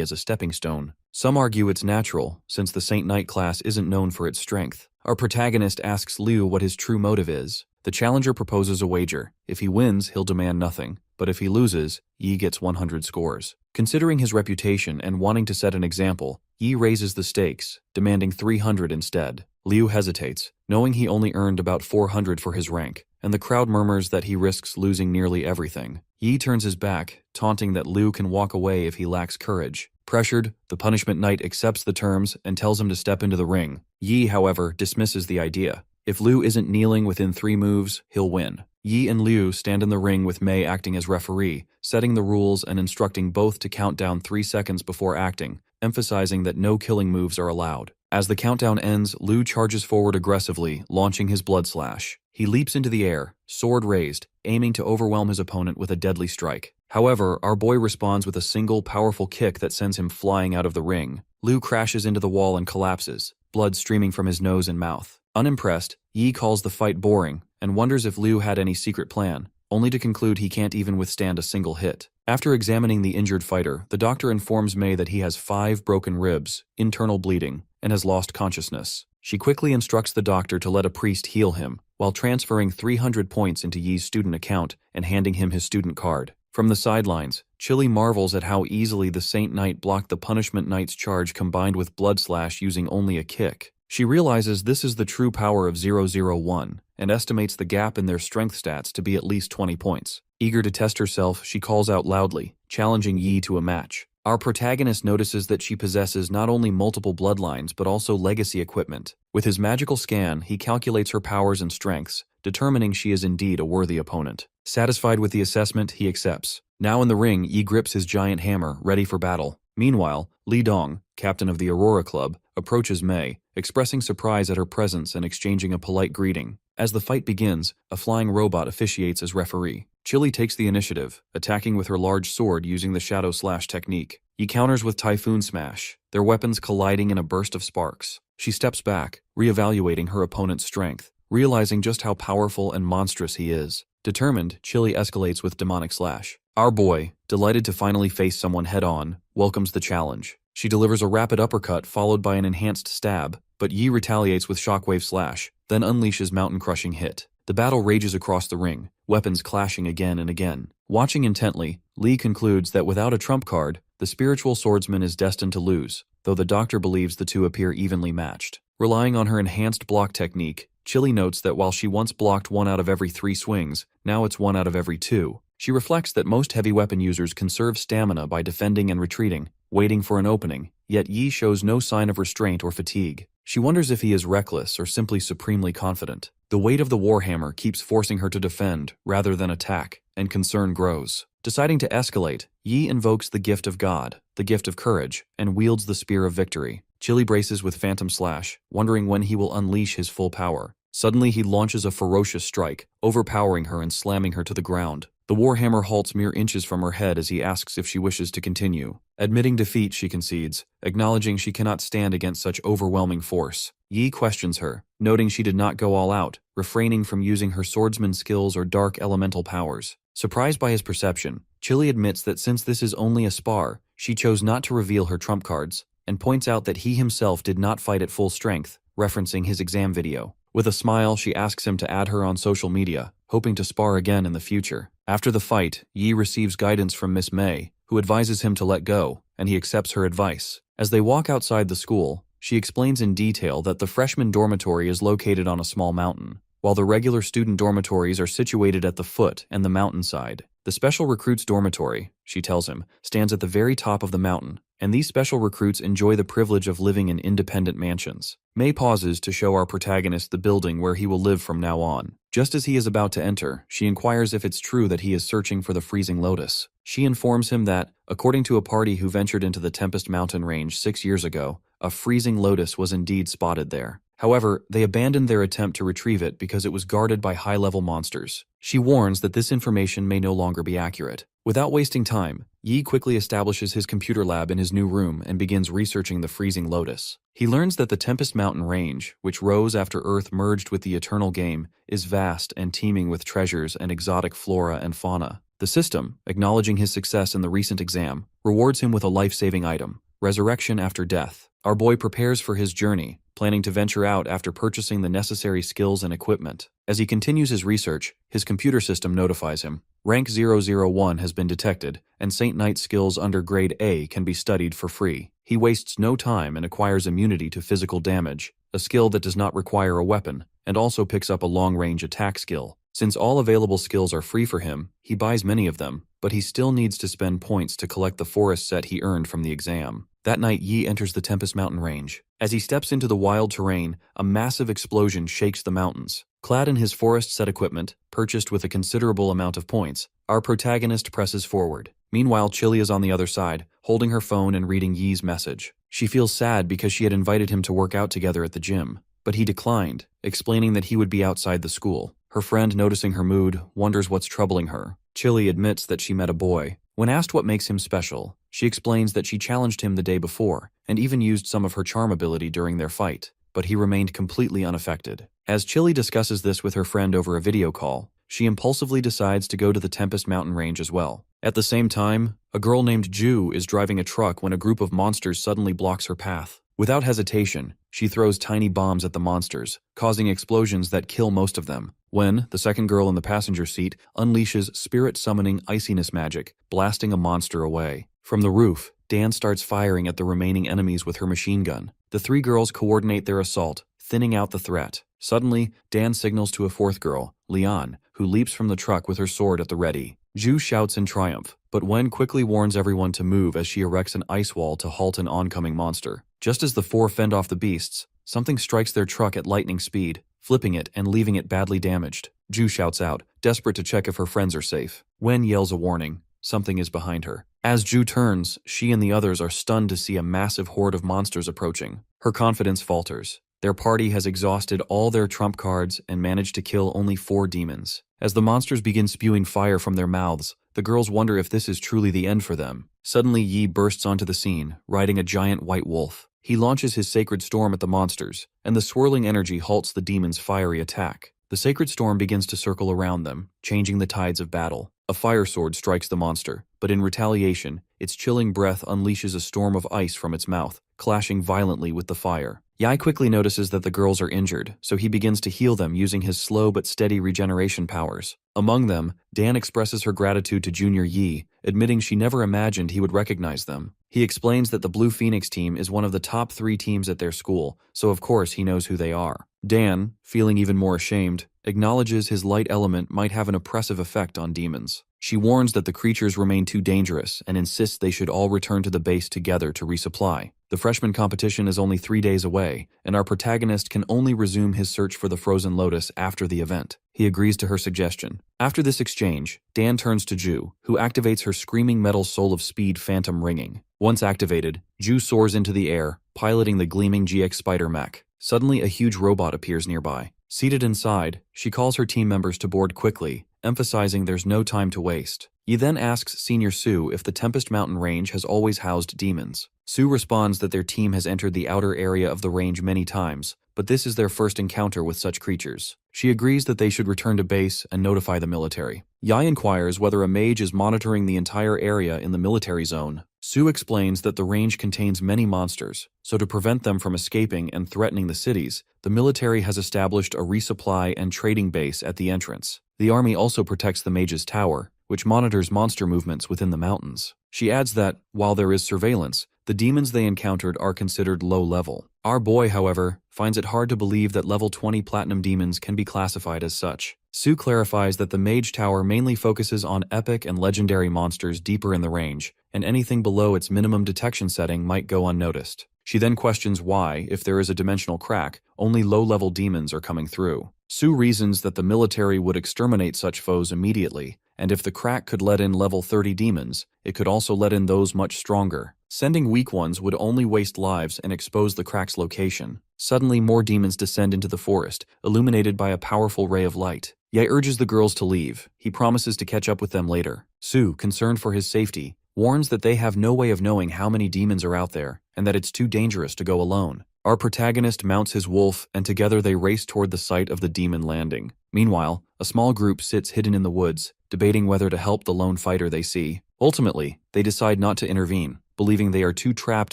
S1: as a stepping stone. Some argue it's natural, since the Saint Knight class isn't known for its strength. Our protagonist asks Liu what his true motive is. The challenger proposes a wager. If he wins, he'll demand nothing, but if he loses, Yi gets 100 scores. Considering his reputation and wanting to set an example, Yi raises the stakes, demanding 300 instead. Liu hesitates, knowing he only earned about 400 for his rank, and the crowd murmurs that he risks losing nearly everything. Yi turns his back, taunting that Liu can walk away if he lacks courage. Pressured, the punishment knight accepts the terms and tells him to step into the ring. Yi, however, dismisses the idea. If Liu isn't kneeling within 3 moves, he'll win. Yi and Liu stand in the ring with Mei acting as referee, setting the rules and instructing both to count down 3 seconds before acting, emphasizing that no killing moves are allowed. As the countdown ends, Liu charges forward aggressively, launching his blood slash. He leaps into the air, sword raised, aiming to overwhelm his opponent with a deadly strike. However, our boy responds with a single, powerful kick that sends him flying out of the ring. Liu crashes into the wall and collapses, blood streaming from his nose and mouth. Unimpressed, Yi calls the fight boring and wonders if Liu had any secret plan, only to conclude he can't even withstand a single hit. After examining the injured fighter, the doctor informs Mei that he has 5 broken ribs, internal bleeding, and has lost consciousness. She quickly instructs the doctor to let a priest heal him, while transferring 300 points into Yi's student account and handing him his student card. From the sidelines, Chili marvels at how easily the Saint Knight blocked the punishment knight's charge combined with blood slash using only a kick. She realizes this is the true power of 001 and estimates the gap in their strength stats to be at least 20 points. Eager to test herself, she calls out loudly, challenging Yi to a match. Our protagonist notices that she possesses not only multiple bloodlines but also legacy equipment. With his magical scan, he calculates her powers and strengths, determining she is indeed a worthy opponent. Satisfied with the assessment, he accepts. Now in the ring, Yi grips his giant hammer, ready for battle. Meanwhile, Li Dong, captain of the Aurora Club, approaches Mei, expressing surprise at her presence and exchanging a polite greeting. As the fight begins, a flying robot officiates as referee. Chili takes the initiative, attacking with her large sword using the Shadow Slash technique. He counters with Typhoon Smash, their weapons colliding in a burst of sparks. She steps back, reevaluating her opponent's strength, realizing just how powerful and monstrous he is. Determined, Chili escalates with Demonic Slash. Our boy, delighted to finally face someone head-on, welcomes the challenge. She delivers a rapid uppercut followed by an enhanced stab, but Yi retaliates with Shockwave Slash, then unleashes Mountain-Crushing Hit. The battle rages across the ring, weapons clashing again and again. Watching intently, Li concludes that without a trump card, the spiritual swordsman is destined to lose, though the doctor believes the two appear evenly matched. Relying on her enhanced block technique, Chili notes that while she once blocked 1 out of every 3 swings, now it's 1 out of every 2. She reflects that most heavy weapon users conserve stamina by defending and retreating, waiting for an opening, yet Yi shows no sign of restraint or fatigue. She wonders if he is reckless or simply supremely confident. The weight of the warhammer keeps forcing her to defend rather than attack, and concern grows. Deciding to escalate, Yi invokes the gift of God, the gift of courage, and wields the spear of victory. Chili braces with Phantom Slash, wondering when he will unleash his full power. Suddenly he launches a ferocious strike, overpowering her and slamming her to the ground. The warhammer halts mere inches from her head as he asks if she wishes to continue. Admitting defeat, she concedes, acknowledging she cannot stand against such overwhelming force. Yi questions her, noting she did not go all out, refraining from using her swordsman skills or dark elemental powers. Surprised by his perception, Chili admits that since this is only a spar, she chose not to reveal her trump cards, and points out that he himself did not fight at full strength, referencing his exam video. With a smile, she asks him to add her on social media, hoping to spar again in the future. After the fight, Yi receives guidance from Miss Mei, who advises him to let go, and he accepts her advice. As they walk outside the school, she explains in detail that the freshman dormitory is located on a small mountain, while the regular student dormitories are situated at the foot and the mountainside. The special recruits dormitory, she tells him, stands at the very top of the mountain, and these special recruits enjoy the privilege of living in independent mansions. May pauses to show our protagonist the building where he will live from now on. Just as he is about to enter, she inquires if it's true that he is searching for the freezing lotus. She informs him that, according to a party who ventured into the Tempest Mountain range 6 years ago, a freezing lotus was indeed spotted there. However, they abandoned their attempt to retrieve it because it was guarded by high-level monsters. She warns that this information may no longer be accurate. Without wasting time, Yi quickly establishes his computer lab in his new room and begins researching the freezing lotus. He learns that the Tempest Mountain range, which rose after Earth merged with the Eternal Game, is vast and teeming with treasures and exotic flora and fauna. The system, acknowledging his success in the recent exam, rewards him with a life-saving item, resurrection after death. Our boy prepares for his journey, planning to venture out after purchasing the necessary skills and equipment. As he continues his research, his computer system notifies him. Rank 001 has been detected, and Saint Knight skills under Grade A can be studied for free. He wastes no time and acquires immunity to physical damage, a skill that does not require a weapon, and also picks up a long-range attack skill. Since all available skills are free for him, he buys many of them, but he still needs to spend points to collect the forest set he earned from the exam. That night, Yi enters the Tempest Mountain range. As he steps into the wild terrain, a massive explosion shakes the mountains. Clad in his forest set equipment, purchased with a considerable amount of points, our protagonist presses forward. Meanwhile, Chili is on the other side, holding her phone and reading Yi's message. She feels sad because she had invited him to work out together at the gym, but he declined, explaining that he would be outside the school. Her friend, noticing her mood, wonders what's troubling her. Chili admits that she met a boy. When asked what makes him special, she explains that she challenged him the day before, and even used some of her charm ability during their fight, but he remained completely unaffected. As Chili discusses this with her friend over a video call, she impulsively decides to go to the Tempest Mountain range as well. At the same time, a girl named Ju is driving a truck when a group of monsters suddenly blocks her path. Without hesitation, she throws tiny bombs at the monsters, causing explosions that kill most of them. When, the second girl in the passenger seat unleashes spirit-summoning iciness magic, blasting a monster away. From the roof, Dan starts firing at the remaining enemies with her machine gun. The three girls coordinate their assault, thinning out the threat. Suddenly, Dan signals to a fourth girl, Leon, who leaps from the truck with her sword at the ready. Ju shouts in triumph, but Wen quickly warns everyone to move as she erects an ice wall to halt an oncoming monster. Just as the four fend off the beasts, something strikes their truck at lightning speed, flipping it and leaving it badly damaged. Ju shouts out, desperate to check if her friends are safe. Wen yells a warning. Something is behind her. As Ju turns, she and the others are stunned to see a massive horde of monsters approaching. Her confidence falters. Their party has exhausted all their trump cards and managed to kill only 4 demons. As the monsters begin spewing fire from their mouths, the girls wonder if this is truly the end for them. Suddenly, Yi bursts onto the scene, riding a giant white wolf. He launches his sacred storm at the monsters, and the swirling energy halts the demons' fiery attack. The sacred storm begins to circle around them, changing the tides of battle. A fire sword strikes the monster, but in retaliation, its chilling breath unleashes a storm of ice from its mouth, clashing violently with the fire. Yi quickly notices that the girls are injured, so he begins to heal them using his slow but steady regeneration powers. Among them, Dan expresses her gratitude to Junior Yi, admitting she never imagined he would recognize them. He explains that the Blue Phoenix team is one of the top 3 teams at their school, so of course he knows who they are. Dan, feeling even more ashamed, acknowledges his light element might have an oppressive effect on demons. She warns that the creatures remain too dangerous and insists they should all return to the base together to resupply. The freshman competition is only 3 days away, and our protagonist can only resume his search for the frozen lotus after the event. He agrees to her suggestion. After this exchange, Dan turns to Ju, who activates her screaming metal soul of speed phantom ringing. Once activated, Ju soars into the air, piloting the gleaming GX Spider mech. Suddenly, a huge robot appears nearby. Seated inside, she calls her team members to board quickly, emphasizing there's no time to waste. He then asks Senior Sue if the Tempest Mountain range has always housed demons. Sue responds that their team has entered the outer area of the range many times, but this is their first encounter with such creatures. She agrees that they should return to base and notify the military. Yai inquires whether a mage is monitoring the entire area in the military zone. Sue explains that the range contains many monsters, so to prevent them from escaping and threatening the cities, the military has established a resupply and trading base at the entrance. The army also protects the mage's tower, which monitors monster movements within the mountains. She adds that, while there is surveillance, the demons they encountered are considered low level. Our boy, however, finds it hard to believe that level 20 platinum demons can be classified as such. Sue clarifies that the Mage Tower mainly focuses on epic and legendary monsters deeper in the range, and anything below its minimum detection setting might go unnoticed. She then questions why, if there is a dimensional crack, only low-level demons are coming through. Sue reasons that the military would exterminate such foes immediately, and if the crack could let in level 30 demons, it could also let in those much stronger. Sending weak ones would only waste lives and expose the crack's location. Suddenly, more demons descend into the forest, illuminated by a powerful ray of light. Ye urges the girls to leave. He promises to catch up with them later. Sue, concerned for his safety, warns that they have no way of knowing how many demons are out there, and that it's too dangerous to go alone. Our protagonist mounts his wolf, and together they race toward the site of the demon landing. Meanwhile, a small group sits hidden in the woods, debating whether to help the lone fighter they see. Ultimately, they decide not to intervene, believing they are too trapped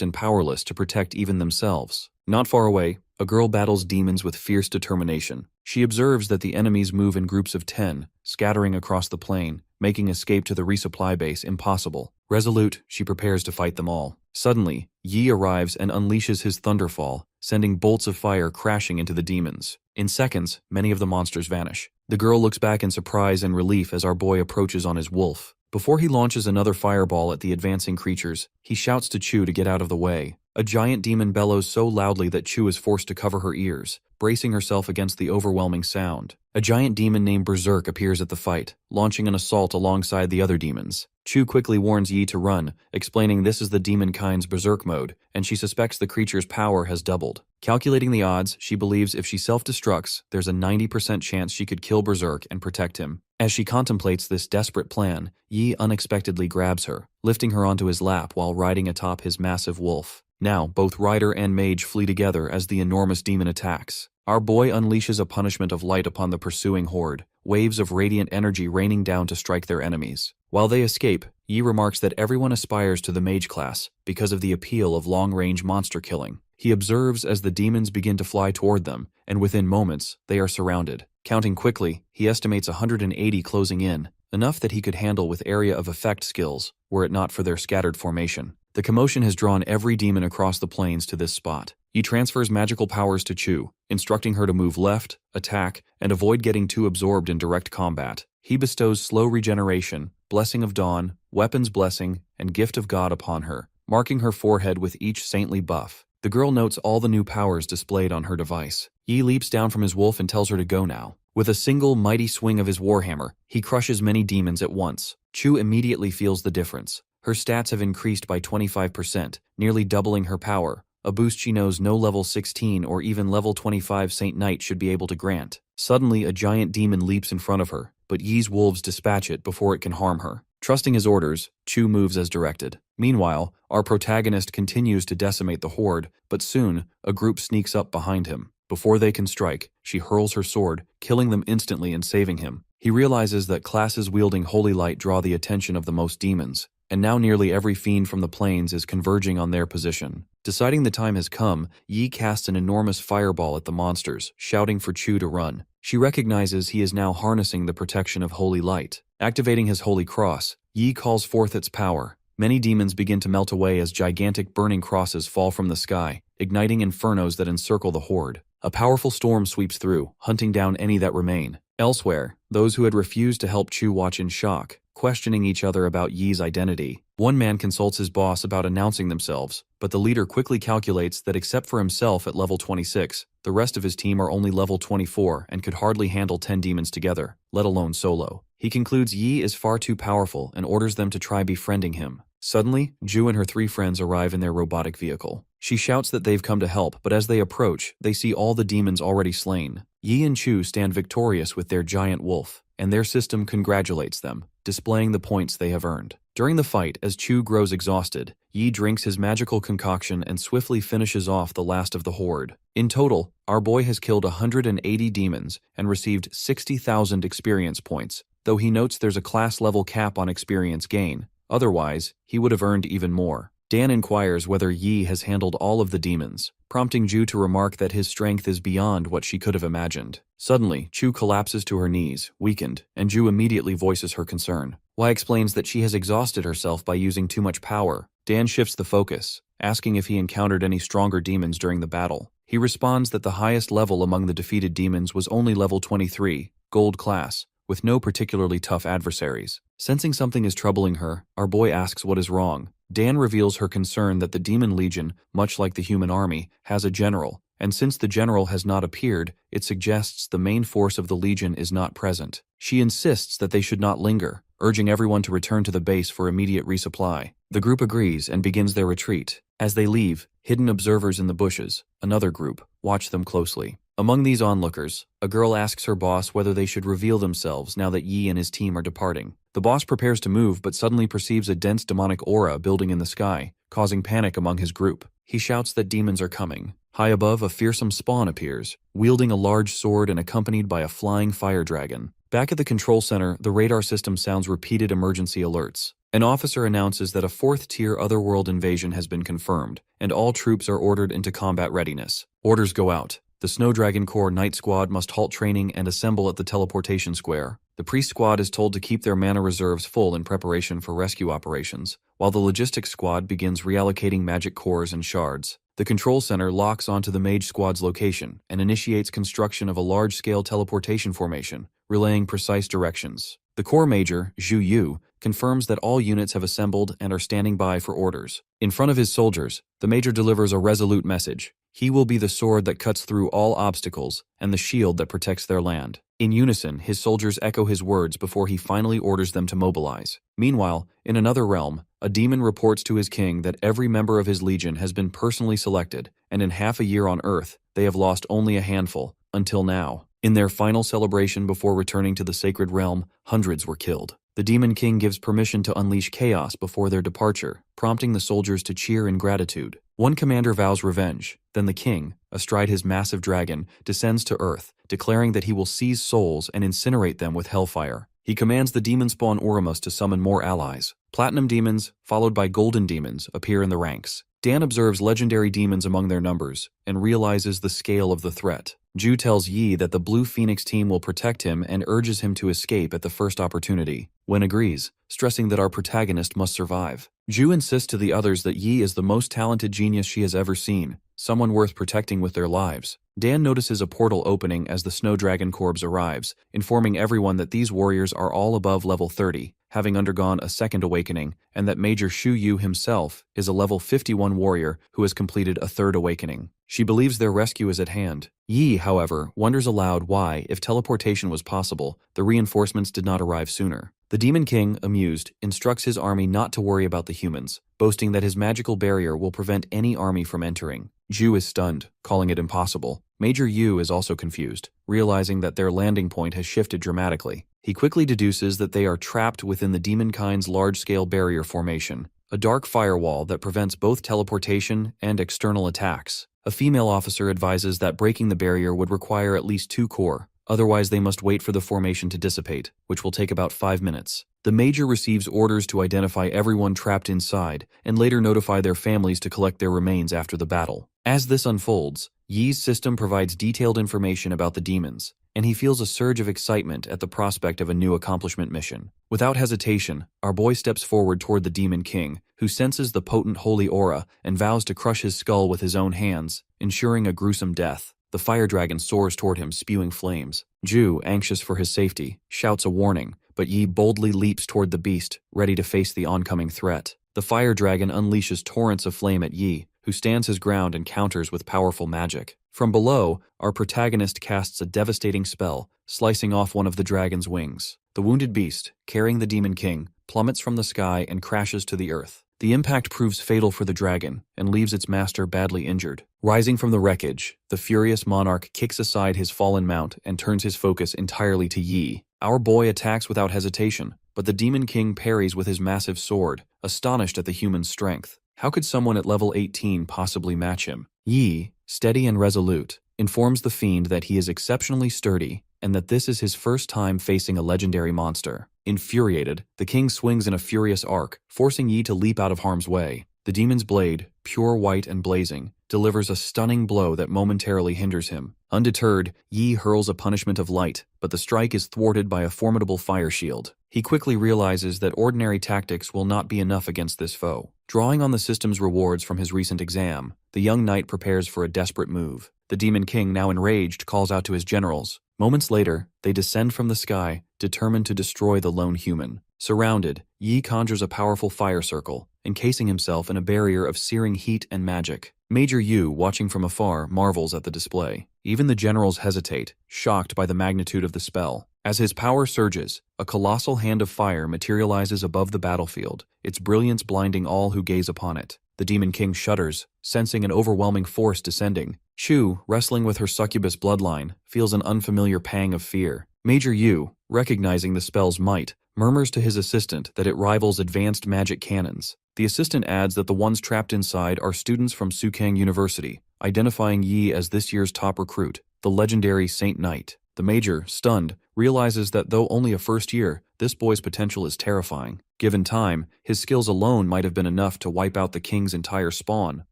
S1: and powerless to protect even themselves. Not far away, a girl battles demons with fierce determination. She observes that the enemies move in groups of 10, scattering across the plain, making escape to the resupply base impossible. Resolute, she prepares to fight them all. Suddenly, Yi arrives and unleashes his thunderfall, sending bolts of fire crashing into the demons. In seconds, many of the monsters vanish. The girl looks back in surprise and relief as our boy approaches on his wolf. Before he launches another fireball at the advancing creatures, he shouts to Chu to get out of the way. A giant demon bellows so loudly that Chu is forced to cover her ears, bracing herself against the overwhelming sound. A giant demon named Berserk appears at the fight, launching an assault alongside the other demons. Chu quickly warns Yi to run, explaining this is the demon kind's Berserk mode, and she suspects the creature's power has doubled. Calculating the odds, she believes if she self-destructs, there's a 90% chance she could kill Berserk and protect him. As she contemplates this desperate plan, Yi unexpectedly grabs her, lifting her onto his lap while riding atop his massive wolf. Now, both rider and mage flee together as the enormous demon attacks. Our boy unleashes a punishment of light upon the pursuing horde, waves of radiant energy raining down to strike their enemies. While they escape, Yi remarks that everyone aspires to the mage class because of the appeal of long-range monster killing. He observes as the demons begin to fly toward them, and within moments, they are surrounded. Counting quickly, he estimates 180 closing in, enough that he could handle with area of effect skills, were it not for their scattered formation. The commotion has drawn every demon across the plains to this spot. He transfers magical powers to Chu, instructing her to move left, attack, and avoid getting too absorbed in direct combat. He bestows slow regeneration, Blessing of Dawn, Weapon's Blessing, and Gift of God upon her, marking her forehead with each saintly buff. The girl notes all the new powers displayed on her device. Yi leaps down from his wolf and tells her to go now. With a single mighty swing of his warhammer, he crushes many demons at once. Chu immediately feels the difference. Her stats have increased by 25%, nearly doubling her power, a boost she knows no level 16 or even level 25 Saint Knight should be able to grant. Suddenly, a giant demon leaps in front of her, but Yi's wolves dispatch it before it can harm her. Trusting his orders, Chu moves as directed. Meanwhile, our protagonist continues to decimate the horde, but soon, a group sneaks up behind him. Before they can strike, she hurls her sword, killing them instantly and saving him. He realizes that classes wielding holy light draw the attention of the most demons, and now nearly every fiend from the plains is converging on their position. Deciding the time has come, Yi casts an enormous fireball at the monsters, shouting for Chu to run. She recognizes he is now harnessing the protection of holy light. Activating his holy cross, Yi calls forth its power. Many demons begin to melt away as gigantic burning crosses fall from the sky, igniting infernos that encircle the horde. A powerful storm sweeps through, hunting down any that remain. Elsewhere, those who had refused to help Chu watch in shock, questioning each other about Yi's identity. One man consults his boss about announcing themselves, but the leader quickly calculates that except for himself at level 26, the rest of his team are only level 24 and could hardly handle 10 demons together, let alone solo. He concludes Yi is far too powerful and orders them to try befriending him. Suddenly, Ju and her 3 friends arrive in their robotic vehicle. She shouts that they've come to help, but as they approach, they see all the demons already slain. Yi and Chu stand victorious with their giant wolf, and their system congratulates them, displaying the points they have earned. During the fight, as Chu grows exhausted, Yi drinks his magical concoction and swiftly finishes off the last of the horde. In total, our boy has killed 180 demons and received 60,000 experience points, though he notes there's a class level cap on experience gain. Otherwise, he would have earned even more. Dan inquires whether Yi has handled all of the demons, prompting Ju to remark that his strength is beyond what she could have imagined. Suddenly, Chu collapses to her knees, weakened, and Ju immediately voices her concern. Wai explains that she has exhausted herself by using too much power. Dan shifts the focus. asking if he encountered any stronger demons during the battle. He responds that the highest level among the defeated demons was only level 23, gold class, with no particularly tough adversaries. Sensing something is troubling her, our boy asks what is wrong. Dan reveals her concern that the Demon Legion, much like the human army, has a general, and since the general has not appeared, it suggests the main force of the Legion is not present. She insists that they should not linger, urging everyone to return to the base for immediate resupply. The group agrees and begins their retreat. As they leave, hidden observers in the bushes, another group, watch them closely. Among these onlookers, a girl asks her boss whether they should reveal themselves now that Yi and his team are departing. The boss prepares to move but suddenly perceives a dense demonic aura building in the sky, causing panic among his group. He shouts that demons are coming. High above, a fearsome spawn appears, wielding a large sword and accompanied by a flying fire dragon. Back at the control center, the radar system sounds repeated emergency alerts. An officer announces that a fourth-tier otherworld invasion has been confirmed, and all troops are ordered into combat readiness. Orders go out. The Snow Dragon Corps Night Squad must halt training and assemble at the teleportation square. The Priest Squad is told to keep their mana reserves full in preparation for rescue operations, while the Logistics Squad begins reallocating magic cores and shards. The Control Center locks onto the Mage Squad's location and initiates construction of a large-scale teleportation formation, relaying precise directions. The Corps Major, Zhu Yu, confirms that all units have assembled and are standing by for orders. In front of his soldiers, the Major delivers a resolute message. He will be the sword that cuts through all obstacles and the shield that protects their land. In unison, his soldiers echo his words before he finally orders them to mobilize. Meanwhile, in another realm, a demon reports to his king that every member of his legion has been personally selected, and in half a year on Earth, they have lost only a handful, until now. In their final celebration before returning to the sacred realm, hundreds were killed. The Demon King gives permission to unleash chaos before their departure, prompting the soldiers to cheer in gratitude. One commander vows revenge, then the king, astride his massive dragon, descends to Earth, declaring that he will seize souls and incinerate them with hellfire. He commands the demon spawn Uramus to summon more allies. Platinum demons, followed by golden demons, appear in the ranks. Dan observes legendary demons among their numbers and realizes the scale of the threat. Ju tells Yi that the Blue Phoenix team will protect him and urges him to escape at the first opportunity. Wen agrees, stressing that our protagonist must survive. Ju insists to the others that Yi is the most talented genius she has ever seen, someone worth protecting with their lives. Dan notices a portal opening as the Snow Dragon Corps arrives, informing everyone that these warriors are all above level 30, having undergone a second awakening, and that Major Shu Yu himself is a level 51 warrior who has completed a third awakening. She believes their rescue is at hand. Yi, however, wonders aloud why, if teleportation was possible, the reinforcements did not arrive sooner. The Demon King, amused, instructs his army not to worry about the humans, boasting that his magical barrier will prevent any army from entering. Ju is stunned, calling it impossible. Major Yu is also confused, realizing that their landing point has shifted dramatically. He quickly deduces that they are trapped within the Demonkind's large-scale barrier formation, a dark firewall that prevents both teleportation and external attacks. A female officer advises that breaking the barrier would require at least 2 core, otherwise they must wait for the formation to dissipate, which will take about 5 minutes. The Major receives orders to identify everyone trapped inside and later notify their families to collect their remains after the battle. As this unfolds, Yi's system provides detailed information about the demons, and he feels a surge of excitement at the prospect of a new accomplishment mission. Without hesitation, our boy steps forward toward the Demon King, who senses the potent holy aura and vows to crush his skull with his own hands, ensuring a gruesome death. The fire dragon soars toward him, spewing flames. Ju, anxious for his safety, shouts a warning, but Yi boldly leaps toward the beast, ready to face the oncoming threat. The fire dragon unleashes torrents of flame at Yi, who stands his ground and counters with powerful magic. From below, our protagonist casts a devastating spell, slicing off one of the dragon's wings. The wounded beast, carrying the Demon King, plummets from the sky and crashes to the earth. The impact proves fatal for the dragon and leaves its master badly injured. Rising from the wreckage, the furious monarch kicks aside his fallen mount and turns his focus entirely to Yi. Our boy attacks without hesitation, but the Demon King parries with his massive sword, astonished at the human's strength. How could someone at level 18 possibly match him? Yi, steady and resolute, informs the fiend that he is exceptionally sturdy and that this is his first time facing a legendary monster. Infuriated, the king swings in a furious arc, forcing Yi to leap out of harm's way. The demon's blade, pure white and blazing, delivers a stunning blow that momentarily hinders him. Undeterred, Yi hurls a punishment of light, but the strike is thwarted by a formidable fire shield. He quickly realizes that ordinary tactics will not be enough against this foe. Drawing on the system's rewards from his recent exam, the young knight prepares for a desperate move. The Demon King, now enraged, calls out to his generals. Moments later, they descend from the sky, determined to destroy the lone human. Surrounded, Yi conjures a powerful fire circle, encasing himself in a barrier of searing heat and magic. Major Yu, watching from afar, marvels at the display. Even the generals hesitate, shocked by the magnitude of the spell. As his power surges, a colossal hand of fire materializes above the battlefield, its brilliance blinding all who gaze upon it. The Demon King shudders, sensing an overwhelming force descending. Shu, wrestling with her succubus bloodline, feels an unfamiliar pang of fear. Major Yu, recognizing the spell's might, murmurs to his assistant that it rivals advanced magic cannons. The assistant adds that the ones trapped inside are students from Sukang University, identifying Yi as this year's top recruit, the legendary Saint Knight. The major, stunned, realizes that though only a first year, this boy's potential is terrifying. Given time, his skills alone might have been enough to wipe out the king's entire spawn.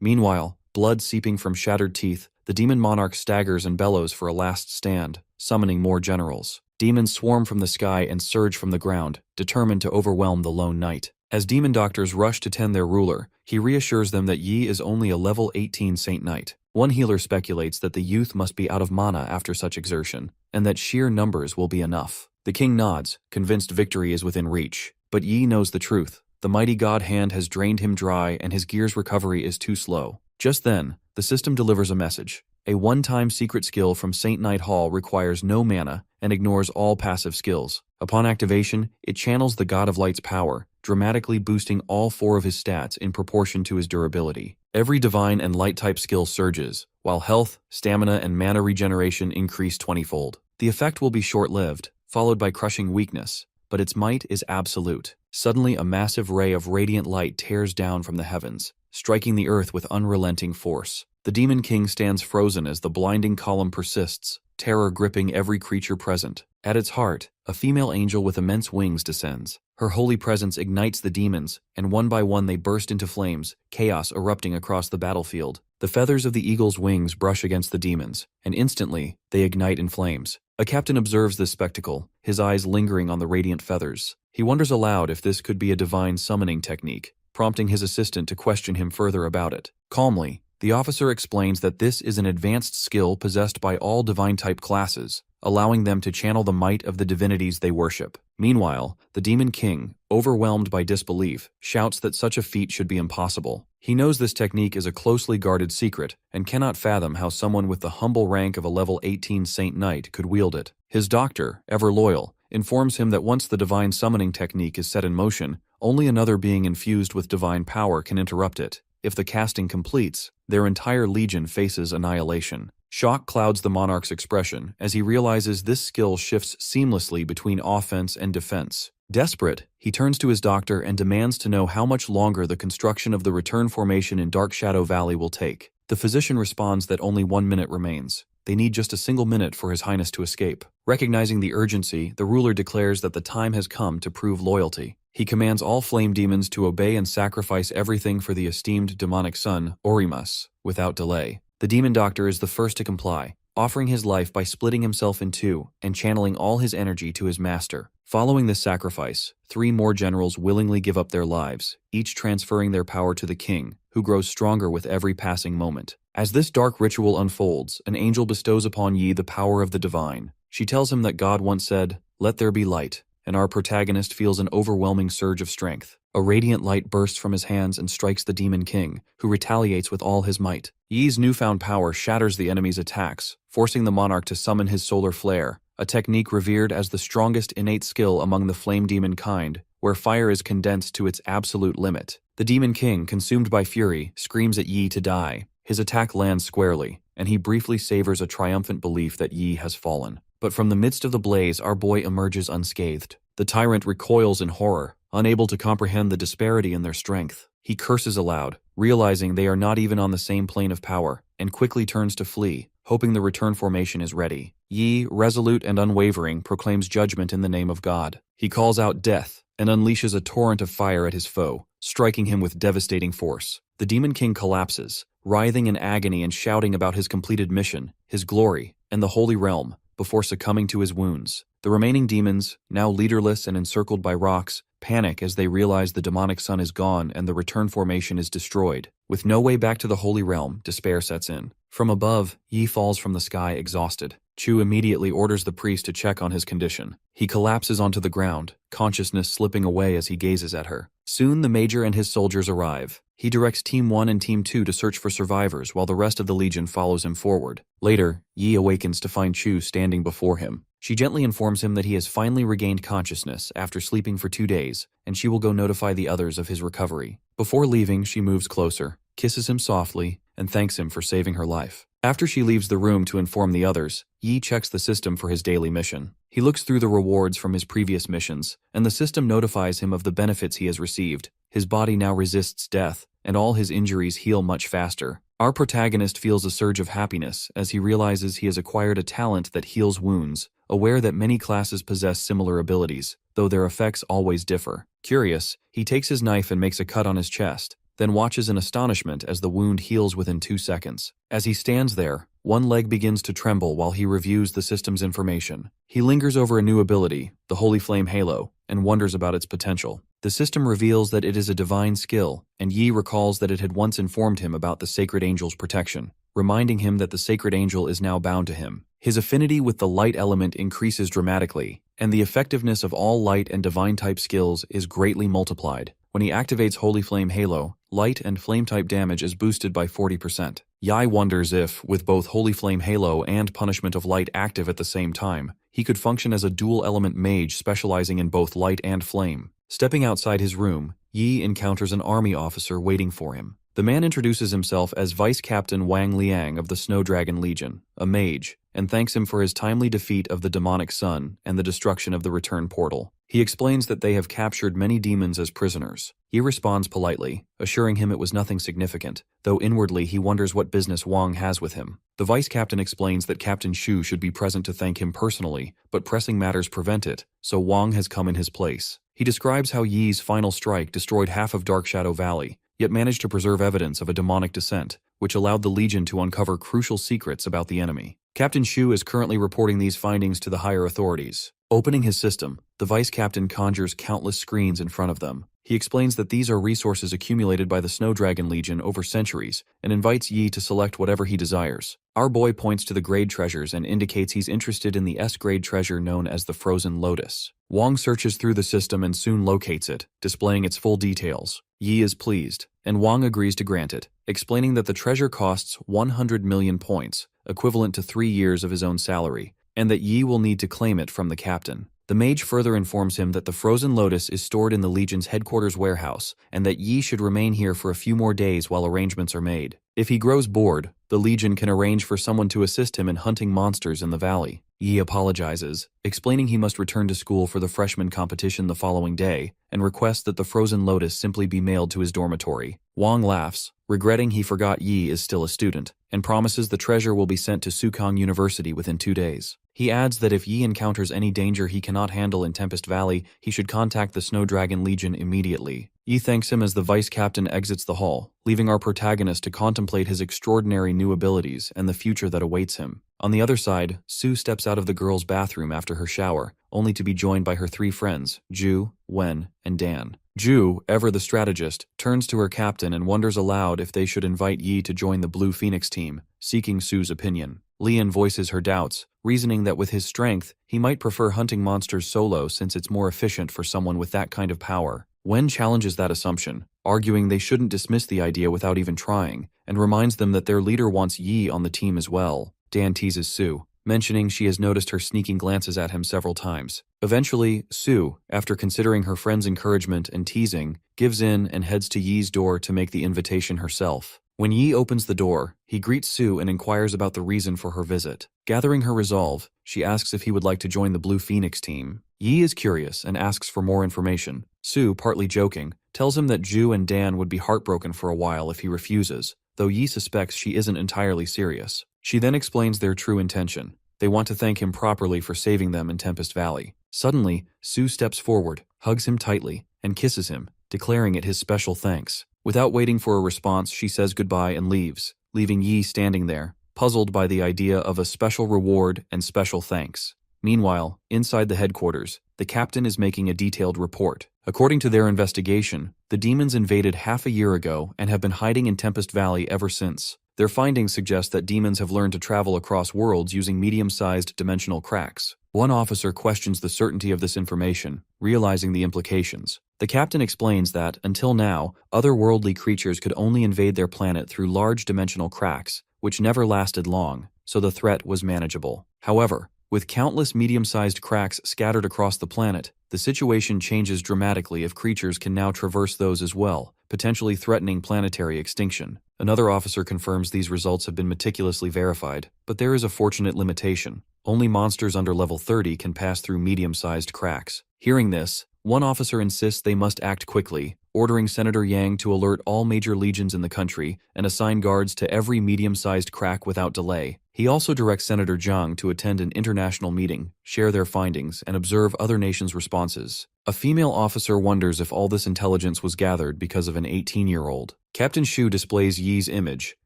S1: Meanwhile, blood seeping from shattered teeth, the demon monarch staggers and bellows for a last stand, summoning more generals. Demons swarm from the sky and surge from the ground, determined to overwhelm the lone knight. As demon doctors rush to tend their ruler, he reassures them that Yi is only a level 18 Saint Knight. One healer speculates that the youth must be out of mana after such exertion, and that sheer numbers will be enough. The king nods, convinced victory is within reach. But Yi knows the truth. The mighty god hand has drained him dry and his gear's recovery is too slow. Just then, the system delivers a message. A one-time secret skill from Saint Knight Hall requires no mana and ignores all passive skills. Upon activation, it channels the God of Light's power, dramatically boosting all 4 of his stats in proportion to his durability. Every divine and light-type skill surges, while health, stamina, and mana regeneration increase 20-fold. The effect will be short-lived, followed by crushing weakness, but its might is absolute. Suddenly, a massive ray of radiant light tears down from the heavens, striking the earth with unrelenting force. The Demon King stands frozen as the blinding column persists, terror gripping every creature present. At its heart, a female angel with immense wings descends. Her holy presence ignites the demons, and one by one they burst into flames, chaos erupting across the battlefield. The feathers of the eagle's wings brush against the demons, and instantly, they ignite in flames. A captain observes this spectacle, his eyes lingering on the radiant feathers. He wonders aloud if this could be a divine summoning technique, prompting his assistant to question him further about it. Calmly, the officer explains that this is an advanced skill possessed by all divine-type classes, allowing them to channel the might of the divinities they worship. Meanwhile, the Demon King, overwhelmed by disbelief, shouts that such a feat should be impossible. He knows this technique is a closely guarded secret and cannot fathom how someone with the humble rank of a level 18 Saint Knight could wield it. His doctor, ever loyal, informs him that once the divine summoning technique is set in motion, only another being infused with divine power can interrupt it. If the casting completes, their entire legion faces annihilation. Shock clouds the monarch's expression as he realizes this skill shifts seamlessly between offense and defense. Desperate, he turns to his doctor and demands to know how much longer the construction of the return formation in Dark Shadow Valley will take. The physician responds that only 1 minute remains. They need just a single minute for His Highness to escape. Recognizing the urgency, the ruler declares that the time has come to prove loyalty. He commands all flame demons to obey and sacrifice everything for the esteemed demonic son, Orimus, without delay. The demon doctor is the first to comply, offering his life by splitting himself in two and channeling all his energy to his master. Following this sacrifice, 3 more generals willingly give up their lives, each transferring their power to the king, who grows stronger with every passing moment. As this dark ritual unfolds, an angel bestows upon Yi the power of the divine. She tells him that God once said, "Let there be light," and our protagonist feels an overwhelming surge of strength. A radiant light bursts from his hands and strikes the Demon King, who retaliates with all his might. Yi's newfound power shatters the enemy's attacks, forcing the monarch to summon his solar flare, a technique revered as the strongest innate skill among the flame demon kind, where fire is condensed to its absolute limit. The Demon King, consumed by fury, screams at Yi to die. His attack lands squarely, and he briefly savors a triumphant belief that Yi has fallen. But from the midst of the blaze, our boy emerges unscathed. The tyrant recoils in horror, unable to comprehend the disparity in their strength. He curses aloud, realizing they are not even on the same plane of power, and quickly turns to flee, hoping the return formation is ready. Yi, resolute and unwavering, proclaims judgment in the name of God. He calls out death, and unleashes a torrent of fire at his foe, striking him with devastating force. The Demon King collapses, writhing in agony and shouting about his completed mission, his glory, and the Holy Realm, before succumbing to his wounds. The remaining demons, now leaderless and encircled by rocks, panic as they realize the demonic sun is gone and the return formation is destroyed. With no way back to the Holy Realm, despair sets in. From above, Yi falls from the sky exhausted. Chu immediately orders the priest to check on his condition. He collapses onto the ground, consciousness slipping away as he gazes at her. Soon the Major and his soldiers arrive. He directs Team 1 and Team 2 to search for survivors while the rest of the Legion follows him forward. Later, Yi awakens to find Chu standing before him. She gently informs him that he has finally regained consciousness after sleeping for 2 days, and she will go notify the others of his recovery. Before leaving, she moves closer, kisses him softly, and thanks him for saving her life. After she leaves the room to inform the others, Yi checks the system for his daily mission. He looks through the rewards from his previous missions, and the system notifies him of the benefits he has received. His body now resists death, and all his injuries heal much faster. Our protagonist feels a surge of happiness as he realizes he has acquired a talent that heals wounds, aware that many classes possess similar abilities, though their effects always differ. Curious, he takes his knife and makes a cut on his chest, then watches in astonishment as the wound heals within 2 seconds. As he stands there, one leg begins to tremble while he reviews the system's information. He lingers over a new ability, the Holy Flame Halo, and wonders about its potential. The system reveals that it is a divine skill, and Yi recalls that it had once informed him about the Sacred Angel's protection, reminding him that the Sacred Angel is now bound to him. His affinity with the light element increases dramatically, and the effectiveness of all light and divine-type skills is greatly multiplied. When he activates Holy Flame Halo, light and flame-type damage is boosted by 40%. Yi wonders if, with both Holy Flame Halo and Punishment of Light active at the same time, he could function as a dual-element mage specializing in both light and flame. Stepping outside his room, Yi encounters an army officer waiting for him. The man introduces himself as Vice Captain Wang Liang of the Snow Dragon Legion, a mage, and thanks him for his timely defeat of the demonic sun and the destruction of the return portal. He explains that they have captured many demons as prisoners. He responds politely, assuring him it was nothing significant, though inwardly he wonders what business Wang has with him. The vice captain explains that Captain Shu should be present to thank him personally, but pressing matters prevent it, so Wang has come in his place. He describes how Yi's final strike destroyed half of Dark Shadow Valley, yet managed to preserve evidence of a demonic descent, which allowed the Legion to uncover crucial secrets about the enemy. Captain Shu is currently reporting these findings to the higher authorities. Opening his system, the vice captain conjures countless screens in front of them. He explains that these are resources accumulated by the Snow Dragon Legion over centuries and invites Yi to select whatever he desires. Our boy points to the grade treasures and indicates he's interested in the S-grade treasure known as the Frozen Lotus. Wang searches through the system and soon locates it, displaying its full details. Yi is pleased, and Wang agrees to grant it, explaining that the treasure costs 100 million points, equivalent to 3 years of his own salary, and that Yi will need to claim it from the captain. The mage further informs him that the Frozen Lotus is stored in the Legion's headquarters warehouse, and that Yi should remain here for a few more days while arrangements are made. If he grows bored, the Legion can arrange for someone to assist him in hunting monsters in the valley. Yi apologizes, explaining he must return to school for the freshman competition the following day, and requests that the Frozen Lotus simply be mailed to his dormitory. Wang laughs, regretting he forgot Yi is still a student, and promises the treasure will be sent to Sukong University within 2 days. He adds that if Yi encounters any danger he cannot handle in Tempest Valley, he should contact the Snow Dragon Legion immediately. Yi thanks him as the vice captain exits the hall, leaving our protagonist to contemplate his extraordinary new abilities and the future that awaits him. On the other side, Sue steps out of the girls' bathroom after her shower, only to be joined by her 3 friends, Ju, Wen, and Dan. Ju, ever the strategist, turns to her captain and wonders aloud if they should invite Yi to join the Blue Phoenix team, seeking Sue's opinion. Lian voices her doubts, reasoning that with his strength, he might prefer hunting monsters solo since it's more efficient for someone with that kind of power. Wen challenges that assumption, arguing they shouldn't dismiss the idea without even trying, and reminds them that their leader wants Yi on the team as well. Dan teases Sue, mentioning she has noticed her sneaking glances at him several times. Eventually, Sue, after considering her friend's encouragement and teasing, gives in and heads to Yi's door to make the invitation herself. When Yi opens the door, he greets Sue and inquires about the reason for her visit. Gathering her resolve, she asks if he would like to join the Blue Phoenix team. Yi is curious and asks for more information. Sue, partly joking, tells him that Ju and Dan would be heartbroken for a while if he refuses, though Yi suspects she isn't entirely serious. She then explains their true intention. They want to thank him properly for saving them in Tempest Valley. Suddenly, Su steps forward, hugs him tightly, and kisses him, declaring it his special thanks. Without waiting for a response, she says goodbye and leaves, leaving Yi standing there, puzzled by the idea of a special reward and special thanks. Meanwhile, inside the headquarters, the captain is making a detailed report. According to their investigation, the demons invaded half a year ago and have been hiding in Tempest Valley ever since. Their findings suggest that demons have learned to travel across worlds using medium-sized dimensional cracks. One officer questions the certainty of this information, realizing the implications. The captain explains that, until now, otherworldly creatures could only invade their planet through large dimensional cracks, which never lasted long, so the threat was manageable. However, with countless medium-sized cracks scattered across the planet, the situation changes dramatically if creatures can now traverse those as well, potentially threatening planetary extinction. Another officer confirms these results have been meticulously verified, but there is a fortunate limitation. Only monsters under level 30 can pass through medium-sized cracks. Hearing this, one officer insists they must act quickly, ordering Senator Yang to alert all major legions in the country and assign guards to every medium-sized crack without delay. He also directs Senator Zhang to attend an international meeting, share their findings, and observe other nations' responses. A female officer wonders if all this intelligence was gathered because of an 18-year-old. Captain Shu displays Yi's image,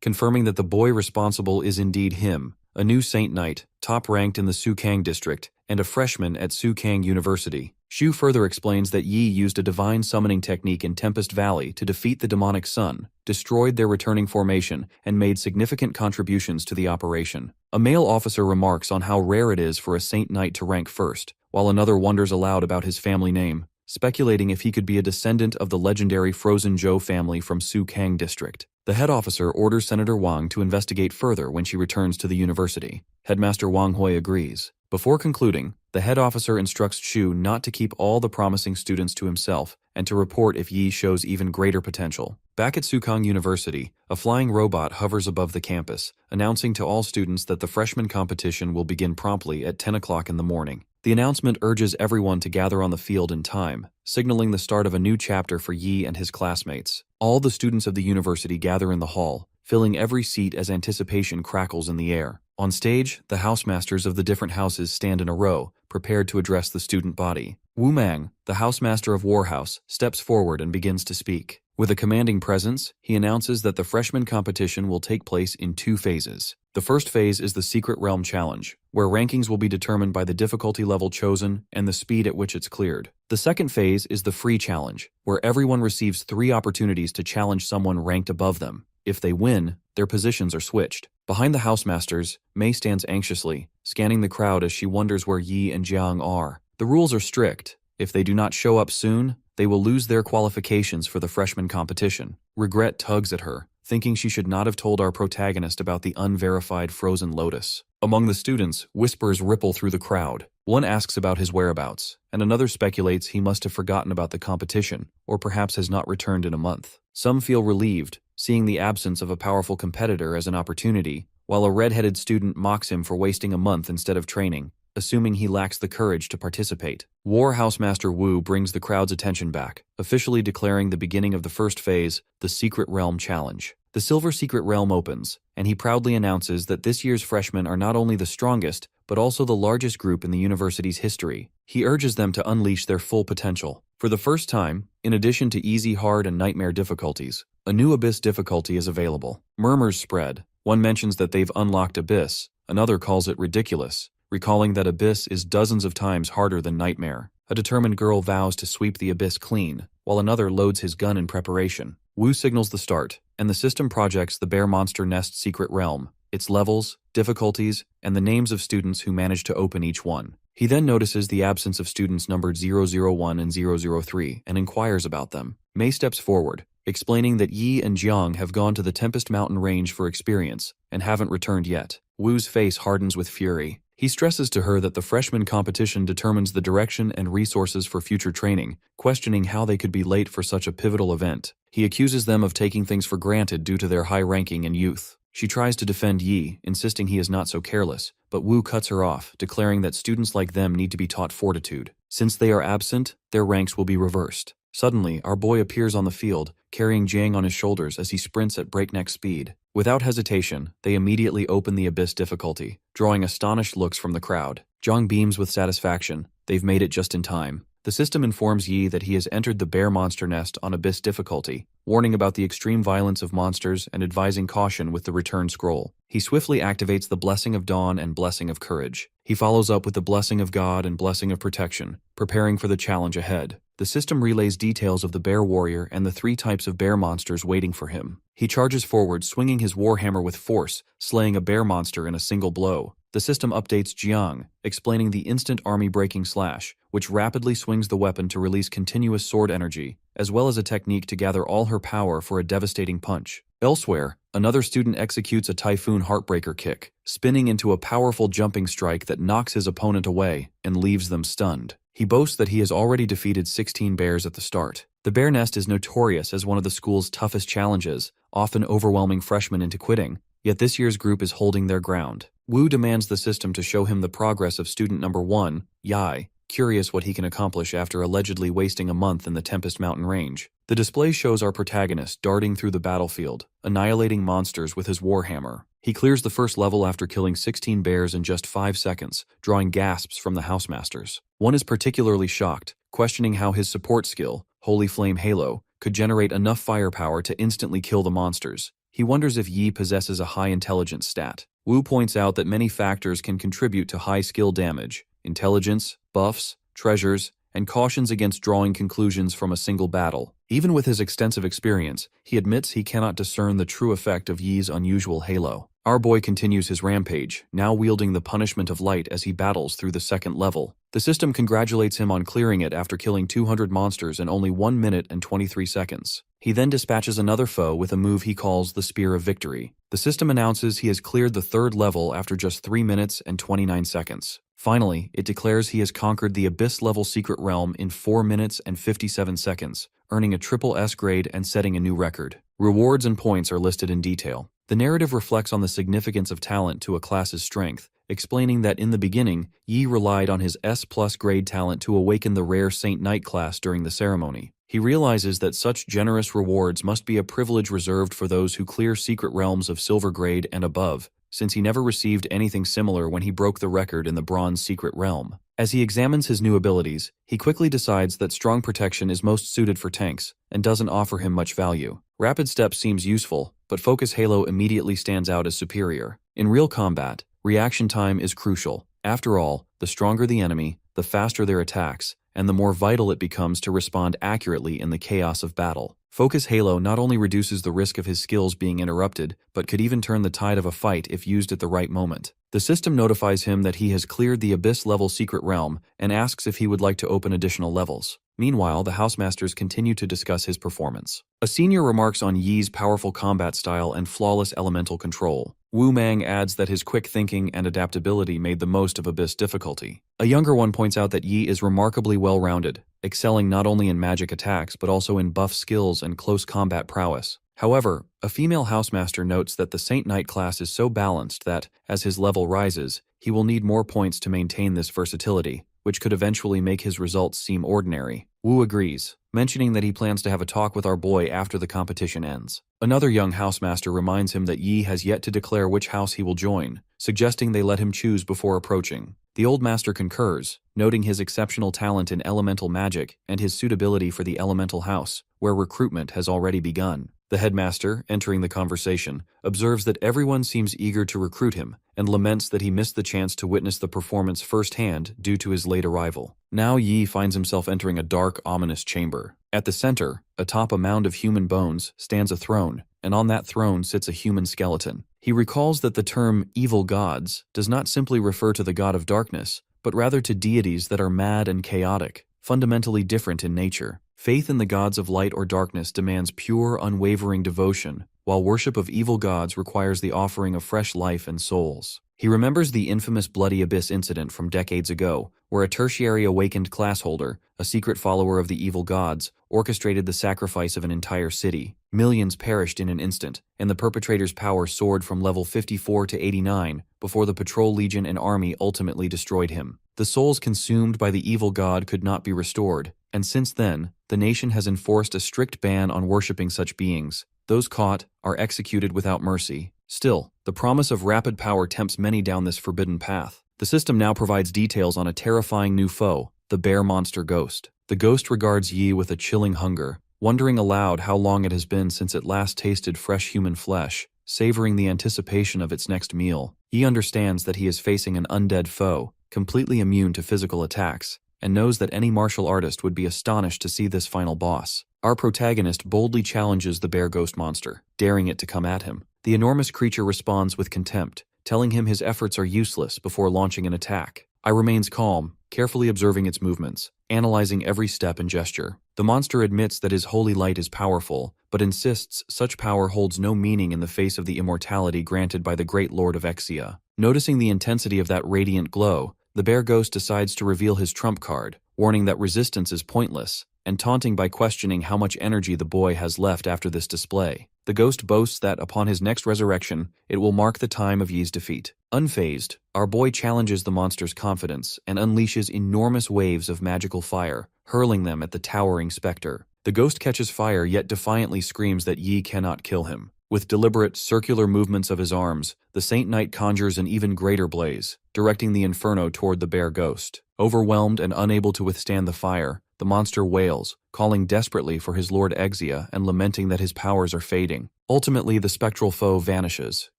S1: confirming that the boy responsible is indeed him, a new Saint Knight, top-ranked in the Sukang district, and a freshman at Sukang University. Shu further explains that Yi used a divine summoning technique in Tempest Valley to defeat the demonic sun, destroyed their returning formation, and made significant contributions to the operation. A male officer remarks on how rare it is for a Saint Knight to rank first, while another wonders aloud about his family name, speculating if he could be a descendant of the legendary Frozen Zhou family from Sukang district. The head officer orders Senator Wang to investigate further when she returns to the university. Headmaster Wang Hui agrees. Before concluding, the head officer instructs Shu not to keep all the promising students to himself and to report if Yi shows even greater potential. Back at Sukang University, a flying robot hovers above the campus, announcing to all students that the freshman competition will begin promptly at 10 o'clock in the morning. The announcement urges everyone to gather on the field in time, signaling the start of a new chapter for Yi and his classmates. All the students of the university gather in the hall, filling every seat as anticipation crackles in the air. On stage, the housemasters of the different houses stand in a row, prepared to address the student body. Wu Mang, the housemaster of Warhouse, steps forward and begins to speak. With a commanding presence, he announces that the freshman competition will take place in 2 phases. The first phase is the Secret Realm Challenge, where rankings will be determined by the difficulty level chosen and the speed at which it's cleared. The second phase is the Free Challenge, where everyone receives 3 opportunities to challenge someone ranked above them. If they win, their positions are switched. Behind the housemasters, Mei stands anxiously, scanning the crowd as she wonders where Yi and Jiang are. The rules are strict. If they do not show up soon, they will lose their qualifications for the freshman competition. Regret tugs at her, thinking she should not have told our protagonist about the unverified frozen lotus. Among the students, whispers ripple through the crowd. One asks about his whereabouts, and another speculates he must have forgotten about the competition, or perhaps has not returned in a month. Some feel relieved, seeing the absence of a powerful competitor as an opportunity, while a red-headed student mocks him for wasting a month instead of training, assuming he lacks the courage to participate. War Housemaster Wu brings the crowd's attention back, officially declaring the beginning of the first phase, the Secret Realm Challenge. The Silver Secret Realm opens, and he proudly announces that this year's freshmen are not only the strongest, but also the largest group in the university's history. He urges them to unleash their full potential. For the first time, in addition to easy, hard, and nightmare difficulties, a new Abyss difficulty is available. Murmurs spread. One mentions that they've unlocked Abyss, another calls it ridiculous, recalling that Abyss is dozens of times harder than Nightmare. A determined girl vows to sweep the Abyss clean, while another loads his gun in preparation. Wu signals the start, and the system projects the Bear Monster Nest Secret Realm, its levels, difficulties, and the names of students who manage to open each one. He then notices the absence of students numbered 001 and 003 and inquires about them. Mei steps forward, explaining that Yi and Jiang have gone to the Tempest Mountain Range for experience and haven't returned yet. Wu's face hardens with fury. He stresses to her that the freshman competition determines the direction and resources for future training, questioning how they could be late for such a pivotal event. He accuses them of taking things for granted due to their high ranking and youth. She tries to defend Yi, insisting he is not so careless, but Wu cuts her off, declaring that students like them need to be taught fortitude. Since they are absent, their ranks will be reversed. Suddenly, our boy appears on the field, carrying Jiang on his shoulders as he sprints at breakneck speed. Without hesitation, they immediately open the Abyss difficulty, drawing astonished looks from the crowd. Zhang beams with satisfaction. They've made it just in time. The system informs Yi that he has entered the bear monster nest on abyss difficulty, warning about the extreme violence of monsters and advising caution with the return scroll. He swiftly activates the Blessing of Dawn and Blessing of Courage. He follows up with the Blessing of God and Blessing of Protection, preparing for the challenge ahead. The system relays details of the bear warrior and the 3 types of bear monsters waiting for him. He charges forward, swinging his warhammer with force, slaying a bear monster in a single blow. The system updates Jiang, explaining the instant army-breaking slash, which rapidly swings the weapon to release continuous sword energy, as well as a technique to gather all her power for a devastating punch. Elsewhere, another student executes a typhoon heartbreaker kick, spinning into a powerful jumping strike that knocks his opponent away and leaves them stunned. He boasts that he has already defeated 16 bears at the start. The bear nest is notorious as one of the school's toughest challenges, often overwhelming freshmen into quitting, yet this year's group is holding their ground. Wu demands the system to show him the progress of student number 1, Yai, curious what he can accomplish after allegedly wasting a month in the Tempest Mountain range. The display shows our protagonist darting through the battlefield, annihilating monsters with his warhammer. He clears the first level after killing 16 bears in just 5 seconds, drawing gasps from the housemasters. One is particularly shocked, questioning how his support skill, Holy Flame Halo, could generate enough firepower to instantly kill the monsters. He wonders if Yi possesses a high intelligence stat. Wu points out that many factors can contribute to high skill damage: intelligence, buffs, treasures, and cautions against drawing conclusions from a single battle. Even with his extensive experience, he admits he cannot discern the true effect of Yi's unusual halo. Our boy continues his rampage, now wielding the punishment of light as he battles through the second level. The system congratulates him on clearing it after killing 200 monsters in only 1 minute and 23 seconds. He then dispatches another foe with a move he calls the Spear of Victory. The system announces he has cleared the 3rd level after just 3 minutes and 29 seconds. Finally, it declares he has conquered the Abyss-level secret realm in 4 minutes and 57 seconds, earning a triple S grade and setting a new record. Rewards and points are listed in detail. The narrative reflects on the significance of talent to a class's strength, explaining that in the beginning, Yi relied on his S+ grade talent to awaken the rare Saint Knight class during the ceremony. He realizes that such generous rewards must be a privilege reserved for those who clear secret realms of silver grade and above, since he never received anything similar when he broke the record in the bronze secret realm. As he examines his new abilities, he quickly decides that strong protection is most suited for tanks and doesn't offer him much value. Rapid step seems useful, but focus halo immediately stands out as superior. In real combat, reaction time is crucial. After all, the stronger the enemy, the faster their attacks, and the more vital it becomes to respond accurately in the chaos of battle. Focus Halo not only reduces the risk of his skills being interrupted, but could even turn the tide of a fight if used at the right moment. The system notifies him that he has cleared the Abyss-level secret realm and asks if he would like to open additional levels. Meanwhile, the housemasters continue to discuss his performance. A senior remarks on Yi's powerful combat style and flawless elemental control. Wu Mang adds that his quick thinking and adaptability made the most of Abyss difficulty. A younger one points out that Yi is remarkably well-rounded, excelling not only in magic attacks but also in buff skills and close combat prowess. However, a female housemaster notes that the Saint Knight class is so balanced that, as his level rises, he will need more points to maintain this versatility, which could eventually make his results seem ordinary. Wu agrees, mentioning that he plans to have a talk with our boy after the competition ends. Another young housemaster reminds him that Yi has yet to declare which house he will join, suggesting they let him choose before approaching. The old master concurs, noting his exceptional talent in elemental magic and his suitability for the elemental house, where recruitment has already begun. The headmaster, entering the conversation, observes that everyone seems eager to recruit him and laments that he missed the chance to witness the performance firsthand due to his late arrival. Now Yi finds himself entering a dark, ominous chamber. At the center, atop a mound of human bones, stands a throne, and on that throne sits a human skeleton. He recalls that the term evil gods does not simply refer to the god of darkness, but rather to deities that are mad and chaotic, fundamentally different in nature. Faith in the gods of light or darkness demands pure, unwavering devotion, while worship of evil gods requires the offering of fresh life and souls. He remembers the infamous Bloody Abyss incident from decades ago, where a tertiary awakened classholder, a secret follower of the evil gods, orchestrated the sacrifice of an entire city. Millions perished in an instant, and the perpetrator's power soared from level 54 to 89 before the patrol legion and army ultimately destroyed him. The souls consumed by the evil god could not be restored, and since then, the nation has enforced a strict ban on worshipping such beings. Those caught are executed without mercy. Still, the promise of rapid power tempts many down this forbidden path. The system now provides details on a terrifying new foe, the bear monster ghost. The ghost regards Yi with a chilling hunger, wondering aloud how long it has been since it last tasted fresh human flesh, savoring the anticipation of its next meal. Yi understands that he is facing an undead foe, completely immune to physical attacks, and knows that any martial artist would be astonished to see this final boss. Our protagonist boldly challenges the bear ghost monster, daring it to come at him. The enormous creature responds with contempt, telling him his efforts are useless before launching an attack. I remains calm, carefully observing its movements, analyzing every step and gesture. The monster admits that his holy light is powerful, but insists such power holds no meaning in the face of the immortality granted by the great Lord of Exia. Noticing the intensity of that radiant glow, the bear ghost decides to reveal his trump card, warning that resistance is pointless, and taunting by questioning how much energy the boy has left after this display. The ghost boasts that upon his next resurrection, it will mark the time of Yi's defeat. Unfazed, our boy challenges the monster's confidence and unleashes enormous waves of magical fire, hurling them at the towering specter. The ghost catches fire yet defiantly screams that Yi cannot kill him. With deliberate, circular movements of his arms, the Saint Knight conjures an even greater blaze, directing the inferno toward the bear ghost. Overwhelmed and unable to withstand the fire, the monster wails, calling desperately for his Lord Exia and lamenting that his powers are fading. Ultimately, the spectral foe vanishes,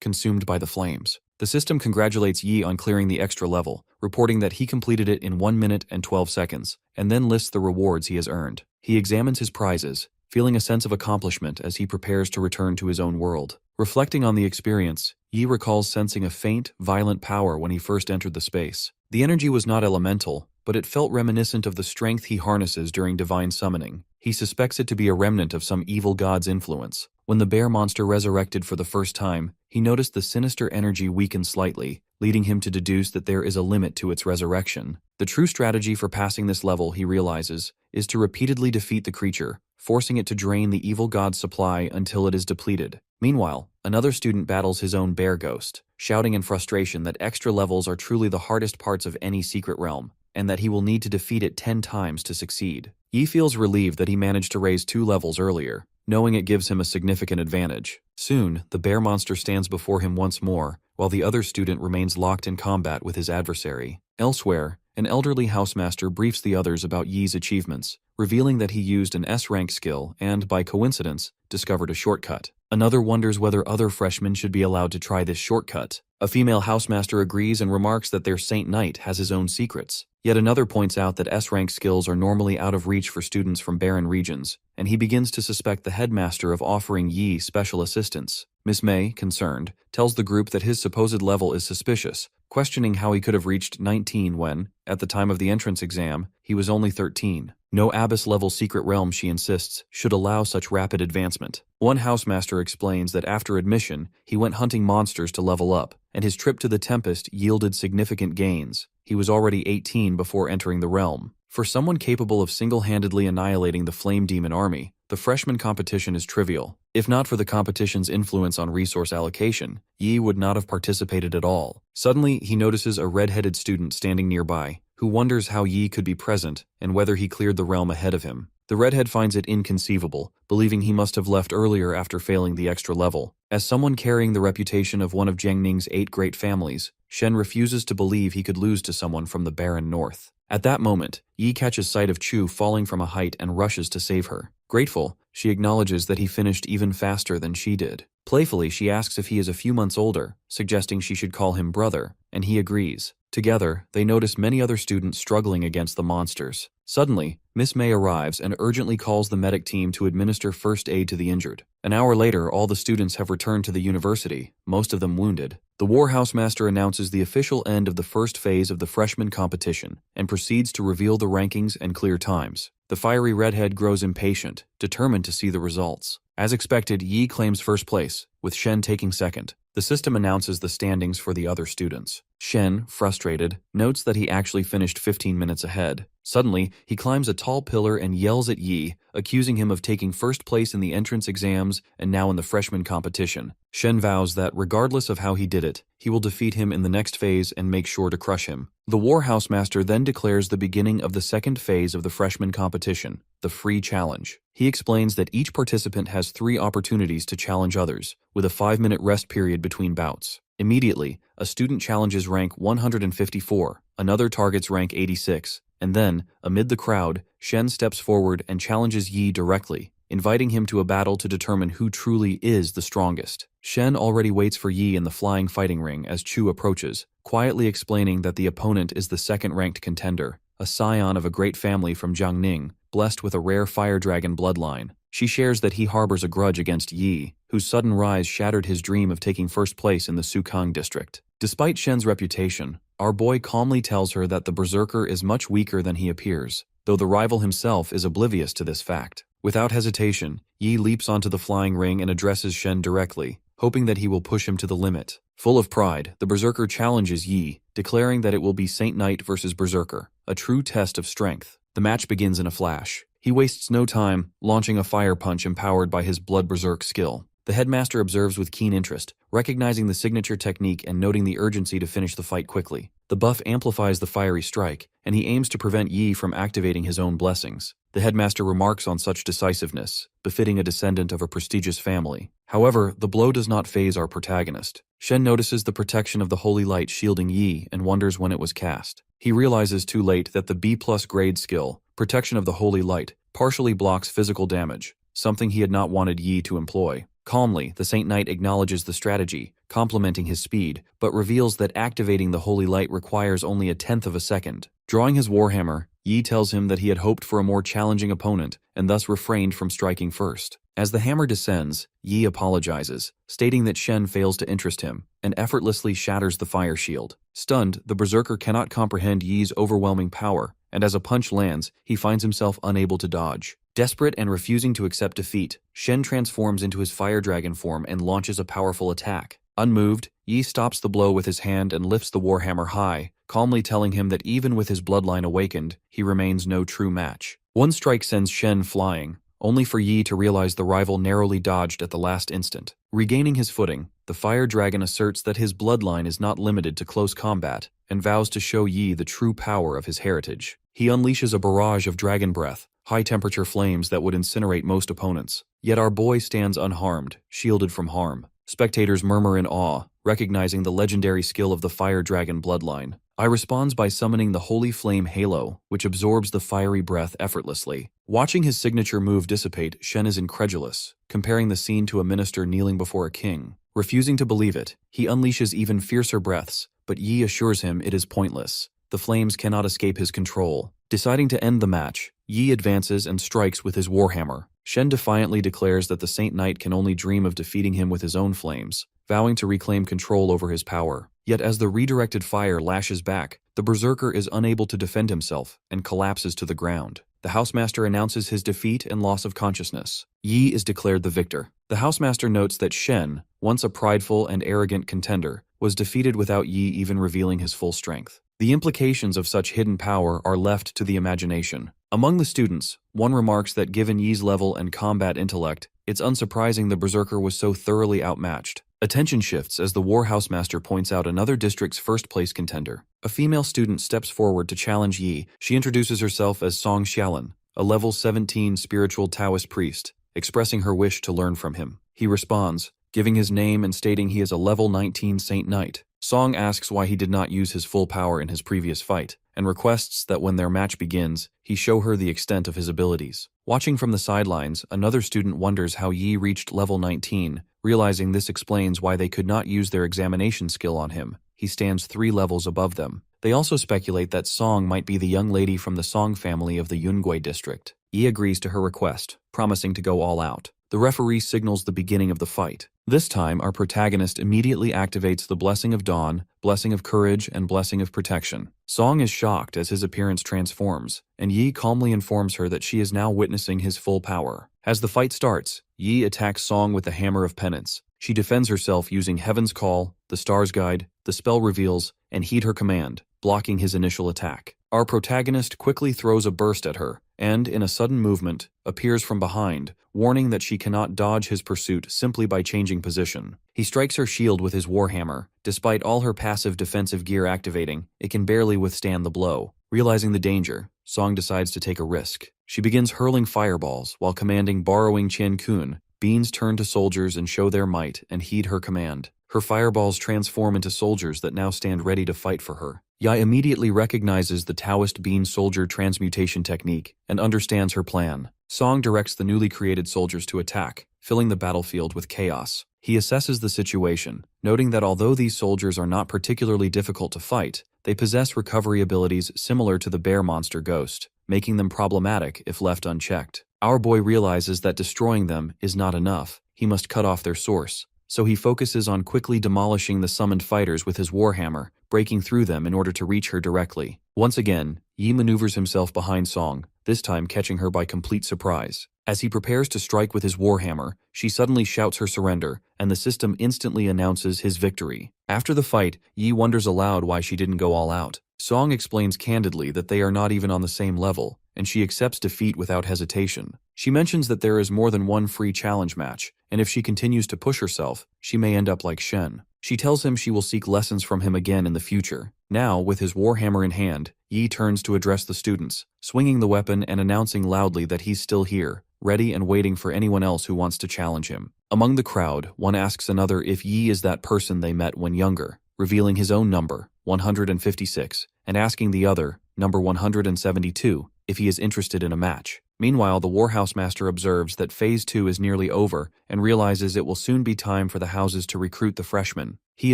S1: consumed by the flames. The system congratulates Yi on clearing the extra level, reporting that he completed it in 1 minute and 12 seconds, and then lists the rewards he has earned. He examines his prizes, feeling a sense of accomplishment as he prepares to return to his own world. Reflecting on the experience, Yi recalls sensing a faint, violent power when he first entered the space. The energy was not elemental, but it felt reminiscent of the strength he harnesses during divine summoning. He suspects it to be a remnant of some evil god's influence. When the bear monster resurrected for the first time, he noticed the sinister energy weaken slightly, leading him to deduce that there is a limit to its resurrection. The true strategy for passing this level, he realizes, is to repeatedly defeat the creature, forcing it to drain the evil god's supply until it is depleted. Meanwhile, another student battles his own bear ghost, shouting in frustration that extra levels are truly the hardest parts of any secret realm, and that he will need to defeat it 10 times to succeed. Yi feels relieved that he managed to raise 2 levels earlier, knowing it gives him a significant advantage. Soon, the bear monster stands before him once more, while the other student remains locked in combat with his adversary. Elsewhere, an elderly housemaster briefs the others about Yi's achievements, revealing that he used an S-rank skill and, by coincidence, discovered a shortcut. Another wonders whether other freshmen should be allowed to try this shortcut. A female housemaster agrees and remarks that their Saint Knight has his own secrets. Yet another points out that S-rank skills are normally out of reach for students from barren regions, and he begins to suspect the headmaster of offering Yi special assistance. Miss May, concerned, tells the group that his supposed level is suspicious, questioning how he could have reached 19 when, at the time of the entrance exam, he was only 13. No Abyss-level secret realm, she insists, should allow such rapid advancement. One housemaster explains that after admission, he went hunting monsters to level up, and his trip to the Tempest yielded significant gains. He was already 18 before entering the realm. For someone capable of single-handedly annihilating the Flame Demon army, the freshman competition is trivial. If not for the competition's influence on resource allocation, Yi would not have participated at all. Suddenly, he notices a red-headed student standing nearby, who wonders how Yi could be present and whether he cleared the realm ahead of him. The redhead finds it inconceivable, believing he must have left earlier after failing the extra level. As someone carrying the reputation of one of Jiangning's 8 great families, Shen refuses to believe he could lose to someone from the barren north. At that moment, Yi catches sight of Chu falling from a height and rushes to save her. Grateful, she acknowledges that he finished even faster than she did. Playfully, she asks if he is a few months older, suggesting she should call him brother, and he agrees. Together, they notice many other students struggling against the monsters. Suddenly, Miss May arrives and urgently calls the medic team to administer first aid to the injured. An hour later, all the students have returned to the university, most of them wounded. The War Housemaster announces the official end of the first phase of the freshman competition and proceeds to reveal the rankings and clear times. The fiery redhead grows impatient, determined to see the results. As expected, Yi claims first place, with Shen taking second. The system announces the standings for the other students. Shen, frustrated, notes that he actually finished 15 minutes ahead. Suddenly, he climbs a tall pillar and yells at Yi, accusing him of taking first place in the entrance exams and now in the freshman competition. Shen vows that, regardless of how he did it, he will defeat him in the next phase and make sure to crush him. The War Housemaster then declares the beginning of the second phase of the freshman competition, the free challenge. He explains that each participant has 3 opportunities to challenge others, with a 5-minute rest period between bouts. Immediately, a student challenges rank 154, another targets rank 86, and then, amid the crowd, Shen steps forward and challenges Yi directly, inviting him to a battle to determine who truly is the strongest. Shen already waits for Yi in the flying fighting ring as Chu approaches, quietly explaining that the opponent is the second-ranked contender, a scion of a great family from Jiangning, blessed with a rare fire dragon bloodline. She shares that he harbors a grudge against Yi, whose sudden rise shattered his dream of taking first place in the Sukang district. Despite Shen's reputation, our boy calmly tells her that the berserker is much weaker than he appears, though the rival himself is oblivious to this fact. Without hesitation, Yi leaps onto the flying ring and addresses Shen directly, hoping that he will push him to the limit. Full of pride, the berserker challenges Yi, declaring that it will be Saint Knight versus berserker, a true test of strength. The match begins in a flash. He wastes no time, launching a fire punch empowered by his blood berserk skill. The headmaster observes with keen interest, recognizing the signature technique and noting the urgency to finish the fight quickly. The buff amplifies the fiery strike, and he aims to prevent Yi from activating his own blessings. The headmaster remarks on such decisiveness, befitting a descendant of a prestigious family. However, the blow does not faze our protagonist. Shen notices the protection of the holy light shielding Yi and wonders when it was cast. He realizes too late that the B+ grade skill, Protection of the Holy Light, partially blocks physical damage, something he had not wanted Yi to employ. Calmly, the Saint Knight acknowledges the strategy, complimenting his speed, but reveals that activating the Holy Light requires only a tenth of a second. Drawing his warhammer, Yi tells him that he had hoped for a more challenging opponent, and thus refrained from striking first. As the hammer descends, Yi apologizes, stating that Shen fails to interest him, and effortlessly shatters the fire shield. Stunned, the berserker cannot comprehend Yi's overwhelming power, and as a punch lands, he finds himself unable to dodge. Desperate and refusing to accept defeat, Shen transforms into his fire dragon form and launches a powerful attack. Unmoved, Yi stops the blow with his hand and lifts the warhammer high, calmly telling him that even with his bloodline awakened, he remains no true match. One strike sends Shen flying, only for Yi to realize the rival narrowly dodged at the last instant. Regaining his footing, the fire dragon asserts that his bloodline is not limited to close combat, and vows to show Yi the true power of his heritage. He unleashes a barrage of dragon breath, high-temperature flames that would incinerate most opponents. Yet our boy stands unharmed, shielded from harm. Spectators murmur in awe, recognizing the legendary skill of the fire dragon bloodline. I responds by summoning the Holy Flame Halo, which absorbs the fiery breath effortlessly. Watching his signature move dissipate, Shen is incredulous, comparing the scene to a minister kneeling before a king. Refusing to believe it, he unleashes even fiercer breaths, but Yi assures him it is pointless. The flames cannot escape his control. Deciding to end the match, Yi advances and strikes with his warhammer. Shen defiantly declares that the Saint Knight can only dream of defeating him with his own flames, vowing to reclaim control over his power. Yet as the redirected fire lashes back, the berserker is unable to defend himself and collapses to the ground. The housemaster announces his defeat and loss of consciousness. Yi is declared the victor. The housemaster notes that Shen, once a prideful and arrogant contender, was defeated without Yi even revealing his full strength. The implications of such hidden power are left to the imagination. Among the students, one remarks that given Yi's level and combat intellect, it's unsurprising the berserker was so thoroughly outmatched. Attention shifts as the war housemaster points out another district's first-place contender. A female student steps forward to challenge Yi. She introduces herself as Song Xiaolin, a level 17 spiritual Taoist priest, expressing her wish to learn from him. He responds, giving his name and stating he is a level 19 Saint Knight. Song asks why he did not use his full power in his previous fight, and requests that when their match begins, he show her the extent of his abilities. Watching from the sidelines, another student wonders how Yi reached level 19, realizing this explains why they could not use their examination skill on him. He stands 3 levels above them. They also speculate that Song might be the young lady from the Song family of the Yungui district. Yi agrees to her request, promising to go all out. The referee signals the beginning of the fight. This time, our protagonist immediately activates the Blessing of Dawn, Blessing of Courage, and Blessing of Protection. Song is shocked as his appearance transforms, and Yi calmly informs her that she is now witnessing his full power. As the fight starts, Yi attacks Song with the Hammer of Penance. She defends herself using Heaven's Call, the Star's Guide, the Spell Reveals, and Heed Her Command, blocking his initial attack. Our protagonist quickly throws a burst at her, and, in a sudden movement, appears from behind, warning that she cannot dodge his pursuit simply by changing position. He strikes her shield with his warhammer. Despite all her passive defensive gear activating, it can barely withstand the blow. Realizing the danger, Song decides to take a risk. She begins hurling fireballs while commanding Borrowing Qian Kun. Beans turn to soldiers and show their might and heed her command. Her fireballs transform into soldiers that now stand ready to fight for her. Yi immediately recognizes the Taoist bean soldier transmutation technique and understands her plan. Song directs the newly created soldiers to attack, filling the battlefield with chaos. He assesses the situation, noting that although these soldiers are not particularly difficult to fight, they possess recovery abilities similar to the bear monster Ghost, making them problematic if left unchecked. Our boy realizes that destroying them is not enough. He must cut off their source. So he focuses on quickly demolishing the summoned fighters with his warhammer, breaking through them in order to reach her directly. Once again, Yi maneuvers himself behind Song, this time catching her by complete surprise. As he prepares to strike with his warhammer, she suddenly shouts her surrender, and the system instantly announces his victory. After the fight, Yi wonders aloud why she didn't go all out. Song explains candidly that they are not even on the same level, and she accepts defeat without hesitation. She mentions that there is more than one free challenge match, and if she continues to push herself, she may end up like Shen. She tells him she will seek lessons from him again in the future. Now, with his warhammer in hand, Yi turns to address the students, swinging the weapon and announcing loudly that he's still here, ready and waiting for anyone else who wants to challenge him. Among the crowd, one asks another if Yi is that person they met when younger, revealing his own number, 156, and asking the other, number 172, if he is interested in a match. Meanwhile, the Warhouse Master observes that Phase 2 is nearly over and realizes it will soon be time for the houses to recruit the freshmen. He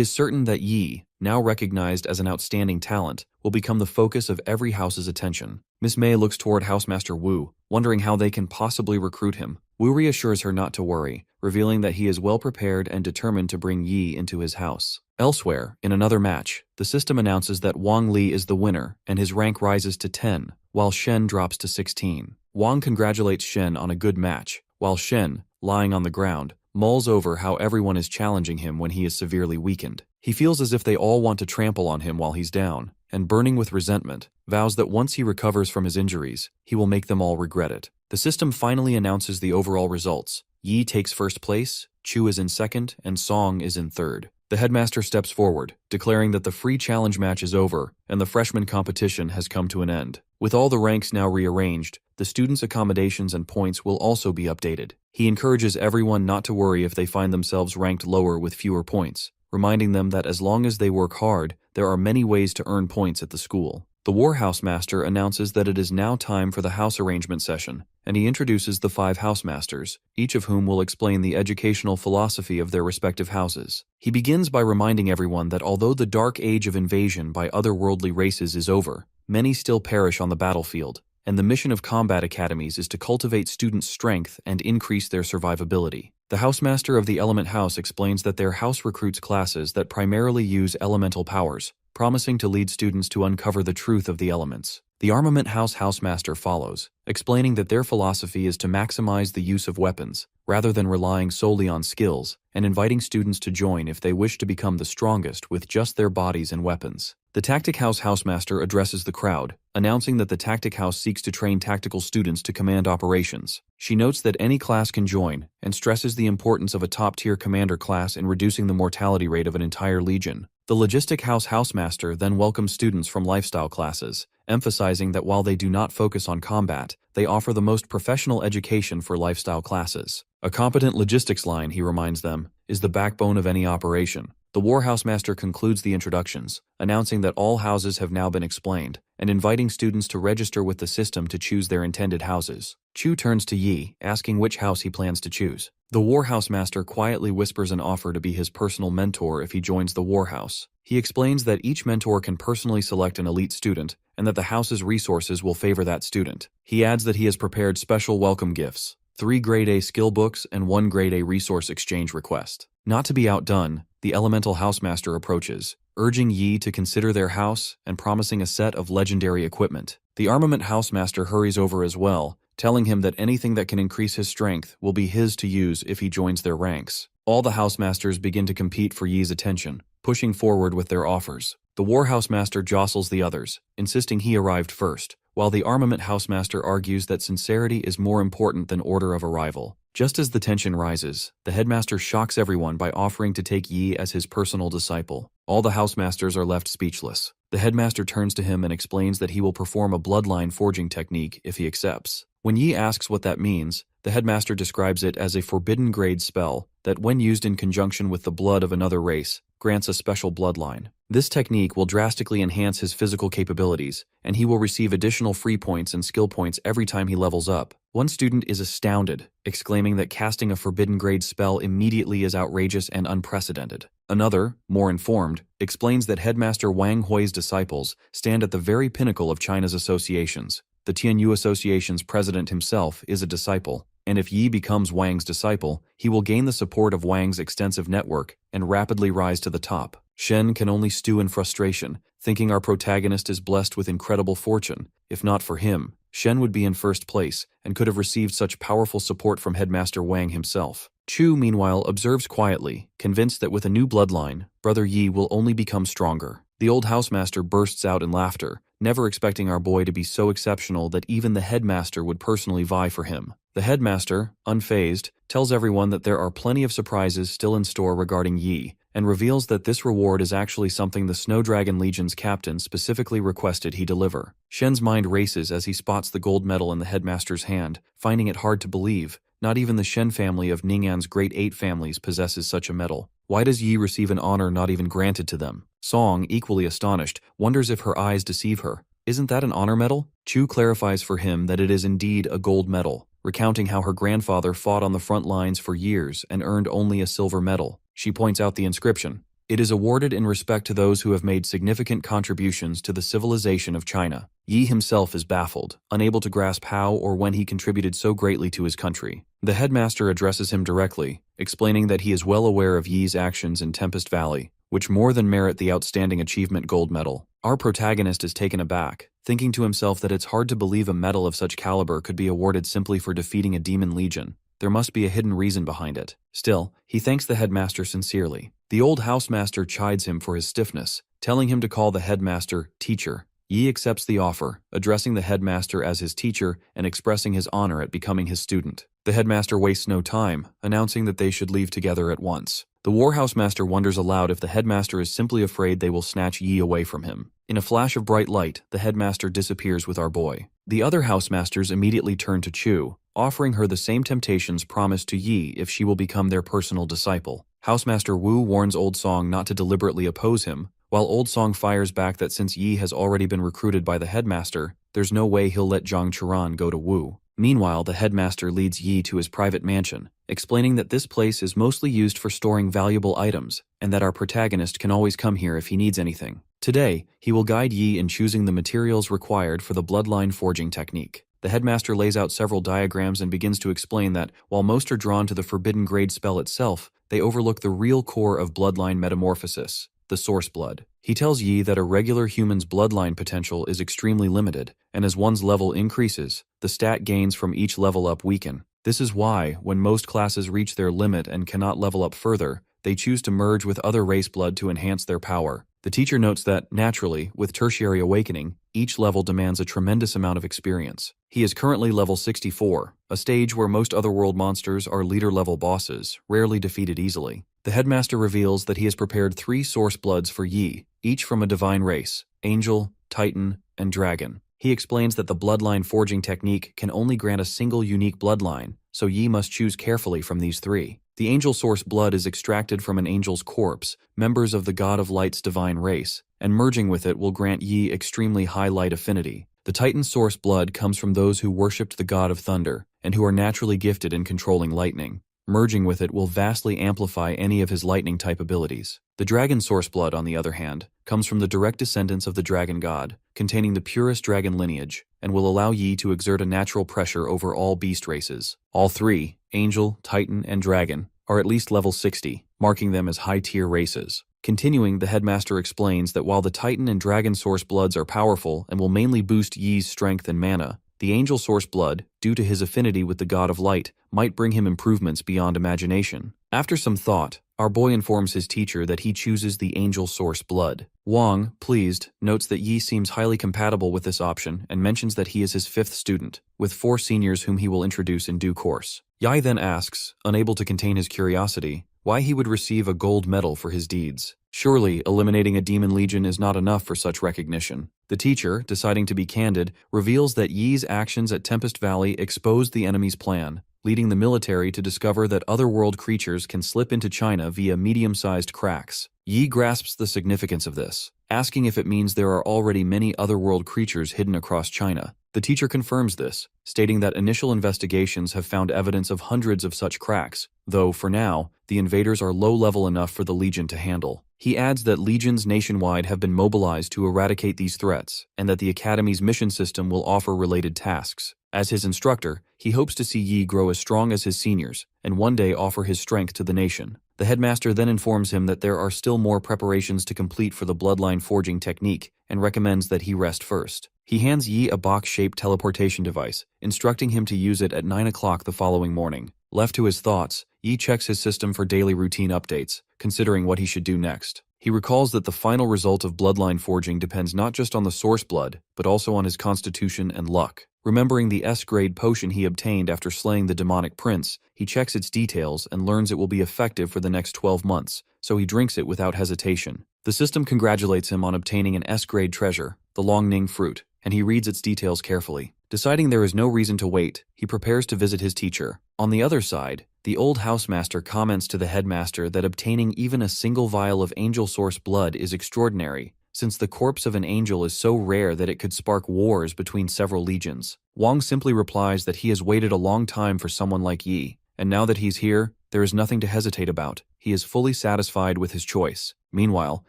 S1: is certain that Yi, now recognized as an outstanding talent, will become the focus of every house's attention. Miss May looks toward Housemaster Wu, wondering how they can possibly recruit him. Wu reassures her not to worry, revealing that he is well prepared and determined to bring Yi into his house. Elsewhere, in another match, the system announces that Wang Li is the winner and his rank rises to 10, while Shen drops to 16. Wang congratulates Shen on a good match, while Shen, lying on the ground, mulls over how everyone is challenging him when he is severely weakened. He feels as if they all want to trample on him while he's down, and burning with resentment, vows that once he recovers from his injuries, he will make them all regret it. The system finally announces the overall results. Yi takes first place, Chu is in second, and Song is in third. The headmaster steps forward, declaring that the free challenge match is over and the freshman competition has come to an end. With all the ranks now rearranged, the students' accommodations and points will also be updated. He encourages everyone not to worry if they find themselves ranked lower with fewer points, reminding them that as long as they work hard, there are many ways to earn points at the school. The Warhouse Master announces that it is now time for the house arrangement session, and he introduces the 5 house masters, each of whom will explain the educational philosophy of their respective houses. He begins by reminding everyone that although the dark age of invasion by otherworldly races is over, many still perish on the battlefield, and the mission of combat academies is to cultivate students' strength and increase their survivability. The housemaster of the Element House explains that their house recruits classes that primarily use elemental powers, promising to lead students to uncover the truth of the elements. The Armament House housemaster follows, explaining that their philosophy is to maximize the use of weapons, rather than relying solely on skills, and inviting students to join if they wish to become the strongest with just their bodies and weapons. The Tactic House housemaster addresses the crowd, announcing that the Tactic House seeks to train tactical students to command operations. She notes that any class can join, and stresses the importance of a top-tier commander class in reducing the mortality rate of an entire legion. The Logistic House housemaster then welcomes students from lifestyle classes, emphasizing that while they do not focus on combat, they offer the most professional education for lifestyle classes. A competent logistics line, he reminds them, is the backbone of any operation. The Warhouse Master concludes the introductions, announcing that all houses have now been explained, and inviting students to register with the system to choose their intended houses. Chu turns to Yi, asking which house he plans to choose. The Warhouse Master quietly whispers an offer to be his personal mentor if he joins the Warhouse. He explains that each mentor can personally select an elite student, and that the house's resources will favor that student. He adds that he has prepared special welcome gifts, 3 Grade A skill books and 1 Grade A resource exchange request. Not to be outdone, the Elemental Housemaster approaches, urging Yi to consider their house and promising a set of legendary equipment. The Armament Housemaster hurries over as well, telling him that anything that can increase his strength will be his to use if he joins their ranks. All the Housemasters begin to compete for Yi's attention, pushing forward with their offers. The Warhouse Master jostles the others, insisting he arrived first, while the Armament Housemaster argues that sincerity is more important than order of arrival. Just as the tension rises, the headmaster shocks everyone by offering to take Yi as his personal disciple. All the housemasters are left speechless. The headmaster turns to him and explains that he will perform a bloodline forging technique if he accepts. When Yi asks what that means, the headmaster describes it as a forbidden grade spell that, when used in conjunction with the blood of another race, grants a special bloodline. This technique will drastically enhance his physical capabilities, and he will receive additional free points and skill points every time he levels up. One student is astounded, exclaiming that casting a forbidden grade spell immediately is outrageous and unprecedented. Another, more informed, explains that Headmaster Wang Hui's disciples stand at the very pinnacle of China's associations. The Tianyu Association's president himself is a disciple, and if Yi becomes Wang's disciple, he will gain the support of Wang's extensive network and rapidly rise to the top. Shen can only stew in frustration, thinking our protagonist is blessed with incredible fortune. If not for him, Shen would be in first place and could have received such powerful support from Headmaster Wang himself. Chu, meanwhile, observes quietly, convinced that with a new bloodline, Brother Yi will only become stronger. The old housemaster bursts out in laughter, never expecting our boy to be so exceptional that even the headmaster would personally vie for him. The headmaster, unfazed, tells everyone that there are plenty of surprises still in store regarding Yi, and reveals that this reward is actually something the Snow Dragon Legion's captain specifically requested he deliver. Shen's mind races as he spots the gold medal in the headmaster's hand, finding it hard to believe. Not even the Shen family of Ning'an's great 8 families possesses such a medal. Why does Yi receive an honor not even granted to them? Song, equally astonished, wonders if her eyes deceive her. Isn't that an honor medal? Chu clarifies for him that it is indeed a gold medal, recounting how her grandfather fought on the front lines for years and earned only a silver medal. She points out the inscription. It is awarded in respect to those who have made significant contributions to the civilization of China. Yi himself is baffled, unable to grasp how or when he contributed so greatly to his country. The headmaster addresses him directly, explaining that he is well aware of Yi's actions in Tempest Valley, which more than merit the Outstanding Achievement Gold Medal. Our protagonist is taken aback, thinking to himself that it's hard to believe a medal of such caliber could be awarded simply for defeating a demon legion. There must be a hidden reason behind it. Still, he thanks the headmaster sincerely. The old housemaster chides him for his stiffness, telling him to call the headmaster teacher. Yi accepts the offer, addressing the headmaster as his teacher and expressing his honor at becoming his student. The headmaster wastes no time, announcing that they should leave together at once. The war housemaster wonders aloud if the headmaster is simply afraid they will snatch Yi away from him. In a flash of bright light, the headmaster disappears with our boy. The other housemasters immediately turn to Chu, offering her the same temptations promised to Yi if she will become their personal disciple. Housemaster Wu warns Old Song not to deliberately oppose him, while Old Song fires back that since Yi has already been recruited by the headmaster, there's no way he'll let Zhang Churan go to Wu. Meanwhile, the headmaster leads Yi to his private mansion, explaining that this place is mostly used for storing valuable items, and that our protagonist can always come here if he needs anything. Today, he will guide Yi in choosing the materials required for the bloodline forging technique. The headmaster lays out several diagrams and begins to explain that, while most are drawn to the forbidden grade spell itself, they overlook the real core of bloodline metamorphosis, the source blood. He tells Yi that a regular human's bloodline potential is extremely limited, and as one's level increases, the stat gains from each level up weaken. This is why, when most classes reach their limit and cannot level up further, they choose to merge with other race blood to enhance their power. The teacher notes that, naturally, with tertiary awakening, each level demands a tremendous amount of experience. He is currently level 64, a stage where most otherworld monsters are leader-level bosses, rarely defeated easily. The headmaster reveals that he has prepared 3 source bloods for Yi, each from a divine race: Angel, Titan, and Dragon. He explains that the bloodline forging technique can only grant a single unique bloodline, so Yi must choose carefully from these 3. The angel source blood is extracted from an angel's corpse, members of the God of Light's divine race, and merging with it will grant Yi extremely high light affinity. The Titan source blood comes from those who worshipped the God of Thunder, and who are naturally gifted in controlling lightning. Merging with it will vastly amplify any of his lightning-type abilities. The dragon source blood, on the other hand, comes from the direct descendants of the dragon god, containing the purest dragon lineage, and will allow Yi to exert a natural pressure over all beast races. All 3, Angel, Titan, and Dragon, are at least level 60, marking them as high-tier races. Continuing, the headmaster explains that while the Titan and Dragon source bloods are powerful and will mainly boost Yi's strength and mana, the Angel source blood, due to his affinity with the God of Light, might bring him improvements beyond imagination. After some thought, our boy informs his teacher that he chooses the Angel source blood. Wang, pleased, notes that Yi seems highly compatible with this option and mentions that he is his 5th student, with 4 seniors whom he will introduce in due course. Yi then asks, unable to contain his curiosity, why he would receive a gold medal for his deeds. Surely, eliminating a demon legion is not enough for such recognition. The teacher, deciding to be candid, reveals that Yi's actions at Tempest Valley exposed the enemy's plan, leading the military to discover that otherworld creatures can slip into China via medium-sized cracks. Yi grasps the significance of this, asking if it means there are already many otherworld creatures hidden across China. The teacher confirms this, stating that initial investigations have found evidence of hundreds of such cracks, though, for now, the invaders are low-level enough for the Legion to handle. He adds that legions nationwide have been mobilized to eradicate these threats, and that the Academy's mission system will offer related tasks. As his instructor, he hopes to see Yi grow as strong as his seniors, and one day offer his strength to the nation. The headmaster then informs him that there are still more preparations to complete for the bloodline forging technique, and recommends that he rest first. He hands Yi a box-shaped teleportation device, instructing him to use it at 9 o'clock the following morning. Left to his thoughts, Yi checks his system for daily routine updates, considering what he should do next. He recalls that the final result of bloodline forging depends not just on the source blood, but also on his constitution and luck. Remembering the S-grade potion he obtained after slaying the demonic prince, he checks its details and learns it will be effective for the next 12 months, so he drinks it without hesitation. The system congratulates him on obtaining an S-grade treasure, the Longning fruit, and he reads its details carefully. Deciding there is no reason to wait, he prepares to visit his teacher. On the other side, the old housemaster comments to the headmaster that obtaining even a single vial of angel source blood is extraordinary, since the corpse of an angel is so rare that it could spark wars between several legions. Wang simply replies that he has waited a long time for someone like Yi, and now that he's here, there is nothing to hesitate about. He is fully satisfied with his choice. Meanwhile,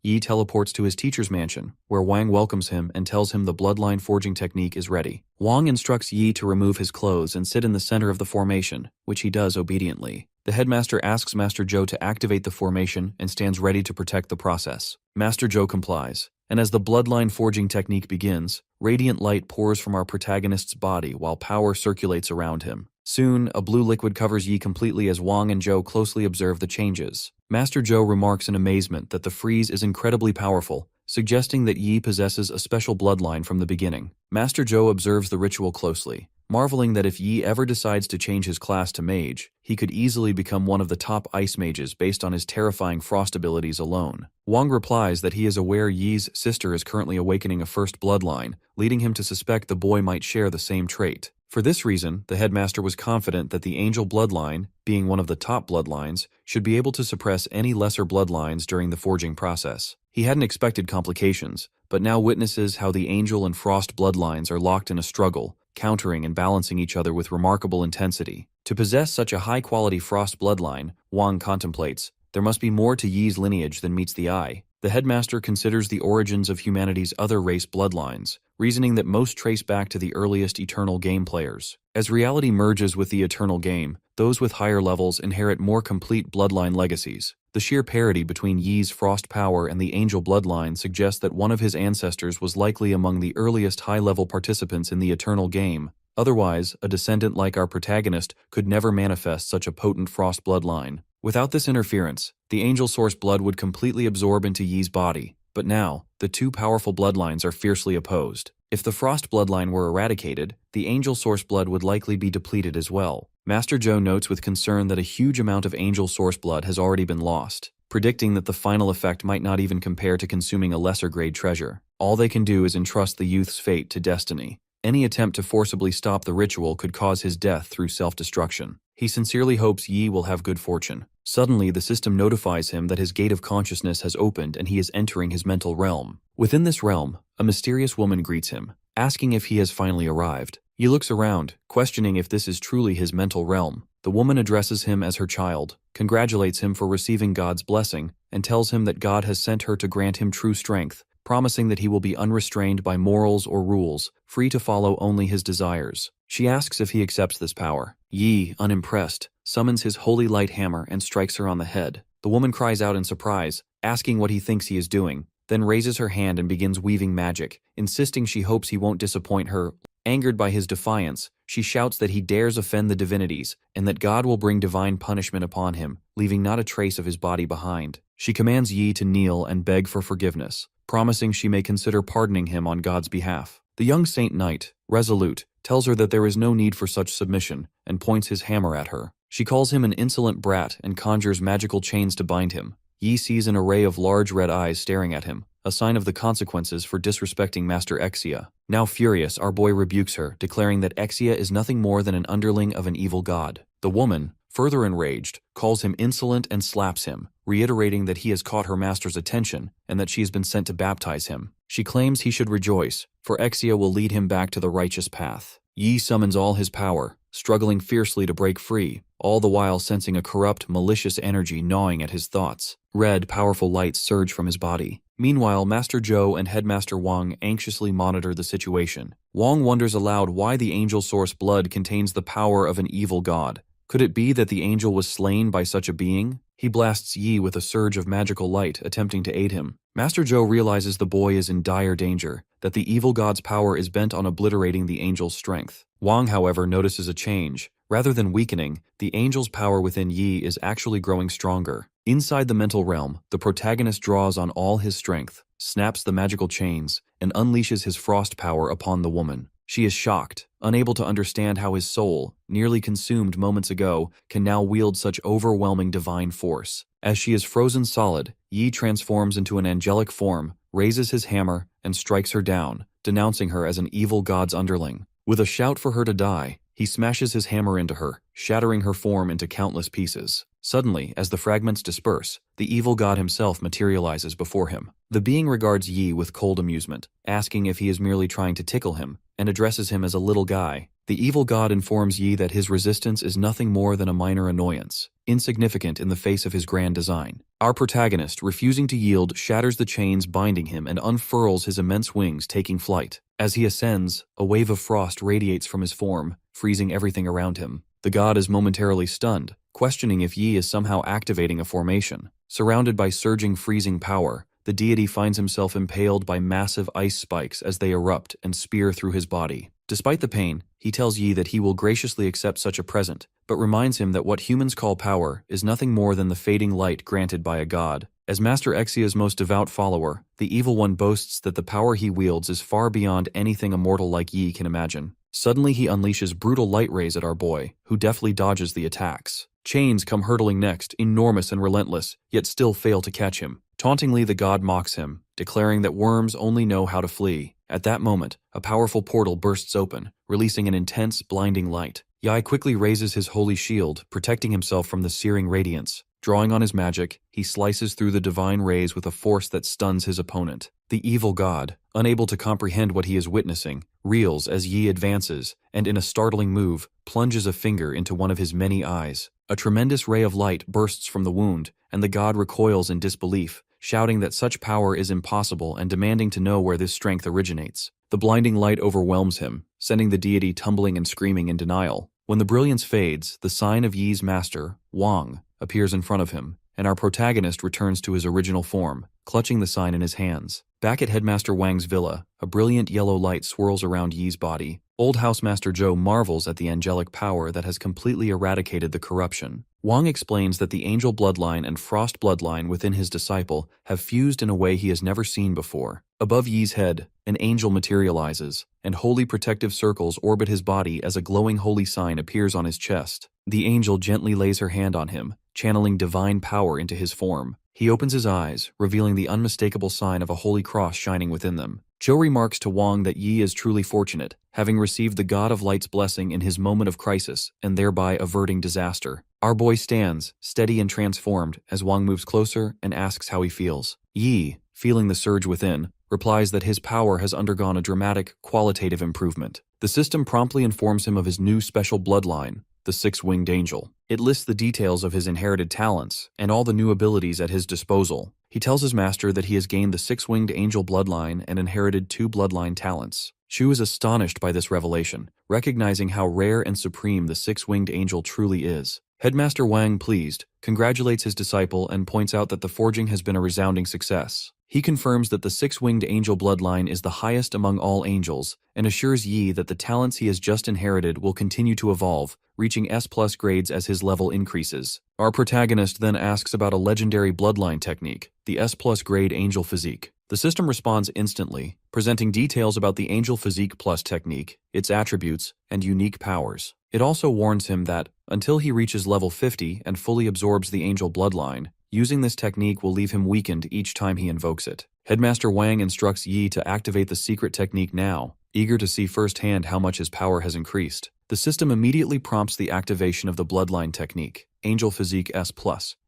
S1: Yi teleports to his teacher's mansion, where Wang welcomes him and tells him the bloodline forging technique is ready. Wang instructs Yi to remove his clothes and sit in the center of the formation, which he does obediently. The headmaster asks Master Zhou to activate the formation and stands ready to protect the process. Master Zhou complies, and as the bloodline forging technique begins, radiant light pours from our protagonist's body while power circulates around him. Soon, a blue liquid covers Yi completely as Wang and Zhou closely observe the changes. Master Zhou remarks in amazement that the freeze is incredibly powerful, suggesting that Yi possesses a special bloodline from the beginning. Master Zhou observes the ritual closely, marveling that if Yi ever decides to change his class to mage, he could easily become one of the top ice mages based on his terrifying frost abilities alone. Wang replies that he is aware Yi's sister is currently awakening a first bloodline, leading him to suspect the boy might share the same trait. For this reason, the headmaster was confident that the angel bloodline, being one of the top bloodlines, should be able to suppress any lesser bloodlines during the forging process. He hadn't expected complications, but now witnesses how the angel and frost bloodlines are locked in a struggle, countering and balancing each other with remarkable intensity. To possess such a high-quality frost bloodline, Wang contemplates, there must be more to Yi's lineage than meets the eye. The headmaster considers the origins of humanity's other race bloodlines, reasoning that most trace back to the earliest Eternal Game players. As reality merges with the Eternal Game, those with higher levels inherit more complete bloodline legacies. The sheer parity between Yi's frost power and the angel bloodline suggests that one of his ancestors was likely among the earliest high-level participants in the Eternal Game. Otherwise, a descendant like our protagonist could never manifest such a potent frost bloodline. Without this interference, the angel source blood would completely absorb into Yi's body. But now, the two powerful bloodlines are fiercely opposed. If the frost bloodline were eradicated, the angel source blood would likely be depleted as well. Master Zhou notes with concern that a huge amount of angel source blood has already been lost, predicting that the final effect might not even compare to consuming a lesser-grade treasure. All they can do is entrust the youth's fate to destiny. Any attempt to forcibly stop the ritual could cause his death through self-destruction. He sincerely hopes Yi will have good fortune. Suddenly, the system notifies him that his gate of consciousness has opened and he is entering his mental realm. Within this realm, a mysterious woman greets him, asking if he has finally arrived. He looks around, questioning if this is truly his mental realm. The woman addresses him as her child, congratulates him for receiving God's blessing, and tells him that God has sent her to grant him true strength, promising that he will be unrestrained by morals or rules, free to follow only his desires. She asks if he accepts this power. Yi, unimpressed, summons his holy light hammer and strikes her on the head. The woman cries out in surprise, asking what he thinks he is doing, then raises her hand and begins weaving magic, insisting she hopes he won't disappoint her. Angered by his defiance, she shouts that he dares offend the divinities, and that God will bring divine punishment upon him, leaving not a trace of his body behind. She commands Yi to kneel and beg for forgiveness, promising she may consider pardoning him on God's behalf. The young saint knight, resolute, tells her that there is no need for such submission, and points his hammer at her. She calls him an insolent brat and conjures magical chains to bind him. Yi sees an array of large red eyes staring at him, a sign of the consequences for disrespecting Master Exia. Now furious, our boy rebukes her, declaring that Exia is nothing more than an underling of an evil god. The woman, further enraged, calls him insolent and slaps him, reiterating that he has caught her master's attention and that she has been sent to baptize him. She claims he should rejoice, for Exia will lead him back to the righteous path. Yi summons all his power, struggling fiercely to break free, all the while sensing a corrupt, malicious energy gnawing at his thoughts. Red, powerful lights surge from his body. Meanwhile, Master Zhou and Headmaster Wang anxiously monitor the situation. Wang wonders aloud why the angel source blood contains the power of an evil god. Could it be that the angel was slain by such a being? He blasts Yi with a surge of magical light, attempting to aid him. Master Zhou realizes the boy is in dire danger, that the evil god's power is bent on obliterating the angel's strength. Wang, however, notices a change. Rather than weakening, the angel's power within Yi is actually growing stronger. Inside the mental realm, the protagonist draws on all his strength, snaps the magical chains, and unleashes his frost power upon the woman. She is shocked, unable to understand how his soul, nearly consumed moments ago, can now wield such overwhelming divine force. As she is frozen solid, Yi transforms into an angelic form, raises his hammer, and strikes her down, denouncing her as an evil god's underling. With a shout for her to die, he smashes his hammer into her, shattering her form into countless pieces. Suddenly, as the fragments disperse, the evil god himself materializes before him. The being regards Yi with cold amusement, asking if he is merely trying to tickle him, and addresses him as a little guy. The evil god informs Yi that his resistance is nothing more than a minor annoyance, insignificant in the face of his grand design. Our protagonist, refusing to yield, shatters the chains binding him and unfurls his immense wings, taking flight. As he ascends, a wave of frost radiates from his form, freezing everything around him. The god is momentarily stunned, questioning if Yi is somehow activating a formation. Surrounded by surging freezing power, the deity finds himself impaled by massive ice spikes as they erupt and spear through his body. Despite the pain, he tells Yi that he will graciously accept such a present, but reminds him that what humans call power is nothing more than the fading light granted by a god. As Master Exia's most devout follower, the evil one boasts that the power he wields is far beyond anything a mortal like Yi can imagine. Suddenly he unleashes brutal light rays at our boy, who deftly dodges the attacks. Chains come hurtling next, enormous and relentless, yet still fail to catch him. Tauntingly, the god mocks him, declaring that worms only know how to flee. At that moment, a powerful portal bursts open, releasing an intense, blinding light. Yi quickly raises his holy shield, protecting himself from the searing radiance. Drawing on his magic, he slices through the divine rays with a force that stuns his opponent. The evil god, unable to comprehend what he is witnessing, reels as Yi advances, and in a startling move, plunges a finger into one of his many eyes. A tremendous ray of light bursts from the wound, and the god recoils in disbelief, shouting that such power is impossible and demanding to know where this strength originates. The blinding light overwhelms him, sending the deity tumbling and screaming in denial. When the brilliance fades, the sign of Yi's master, Wang, appears in front of him, and our protagonist returns to his original form, clutching the sign in his hands. Back at Headmaster Wang's villa, a brilliant yellow light swirls around Yi's body. Old Housemaster Zhou marvels at the angelic power that has completely eradicated the corruption. Wang explains that the angel bloodline and frost bloodline within his disciple have fused in a way he has never seen before. Above Yi's head, an angel materializes, and holy protective circles orbit his body as a glowing holy sign appears on his chest. The angel gently lays her hand on him, channeling divine power into his form. He opens his eyes, revealing the unmistakable sign of a holy cross shining within them. Zhou remarks to Wang that Yi is truly fortunate, having received the God of Light's blessing in his moment of crisis, and thereby averting disaster. Our boy stands, steady and transformed, as Wang moves closer and asks how he feels. Yi, feeling the surge within, replies that his power has undergone a dramatic, qualitative improvement. The system promptly informs him of his new special bloodline, the six-winged angel. It lists the details of his inherited talents and all the new abilities at his disposal. He tells his master that he has gained the six-winged angel bloodline and inherited 2 bloodline talents. Shu is astonished by this revelation, recognizing how rare and supreme the six-winged angel truly is. Headmaster Wang, pleased, congratulates his disciple and points out that the forging has been a resounding success. He confirms that the six-winged angel bloodline is the highest among all angels, and assures Yi that the talents he has just inherited will continue to evolve, reaching S+ grades as his level increases. Our protagonist then asks about a legendary bloodline technique, the S+ grade angel physique. The system responds instantly, presenting details about the angel physique plus technique, its attributes, and unique powers. It also warns him that, until he reaches level 50 and fully absorbs the angel bloodline, using this technique will leave him weakened each time he invokes it. Headmaster Wang instructs Yi to activate the secret technique now, eager to see firsthand how much his power has increased. The system immediately prompts the activation of the bloodline technique, Angel Physique S+,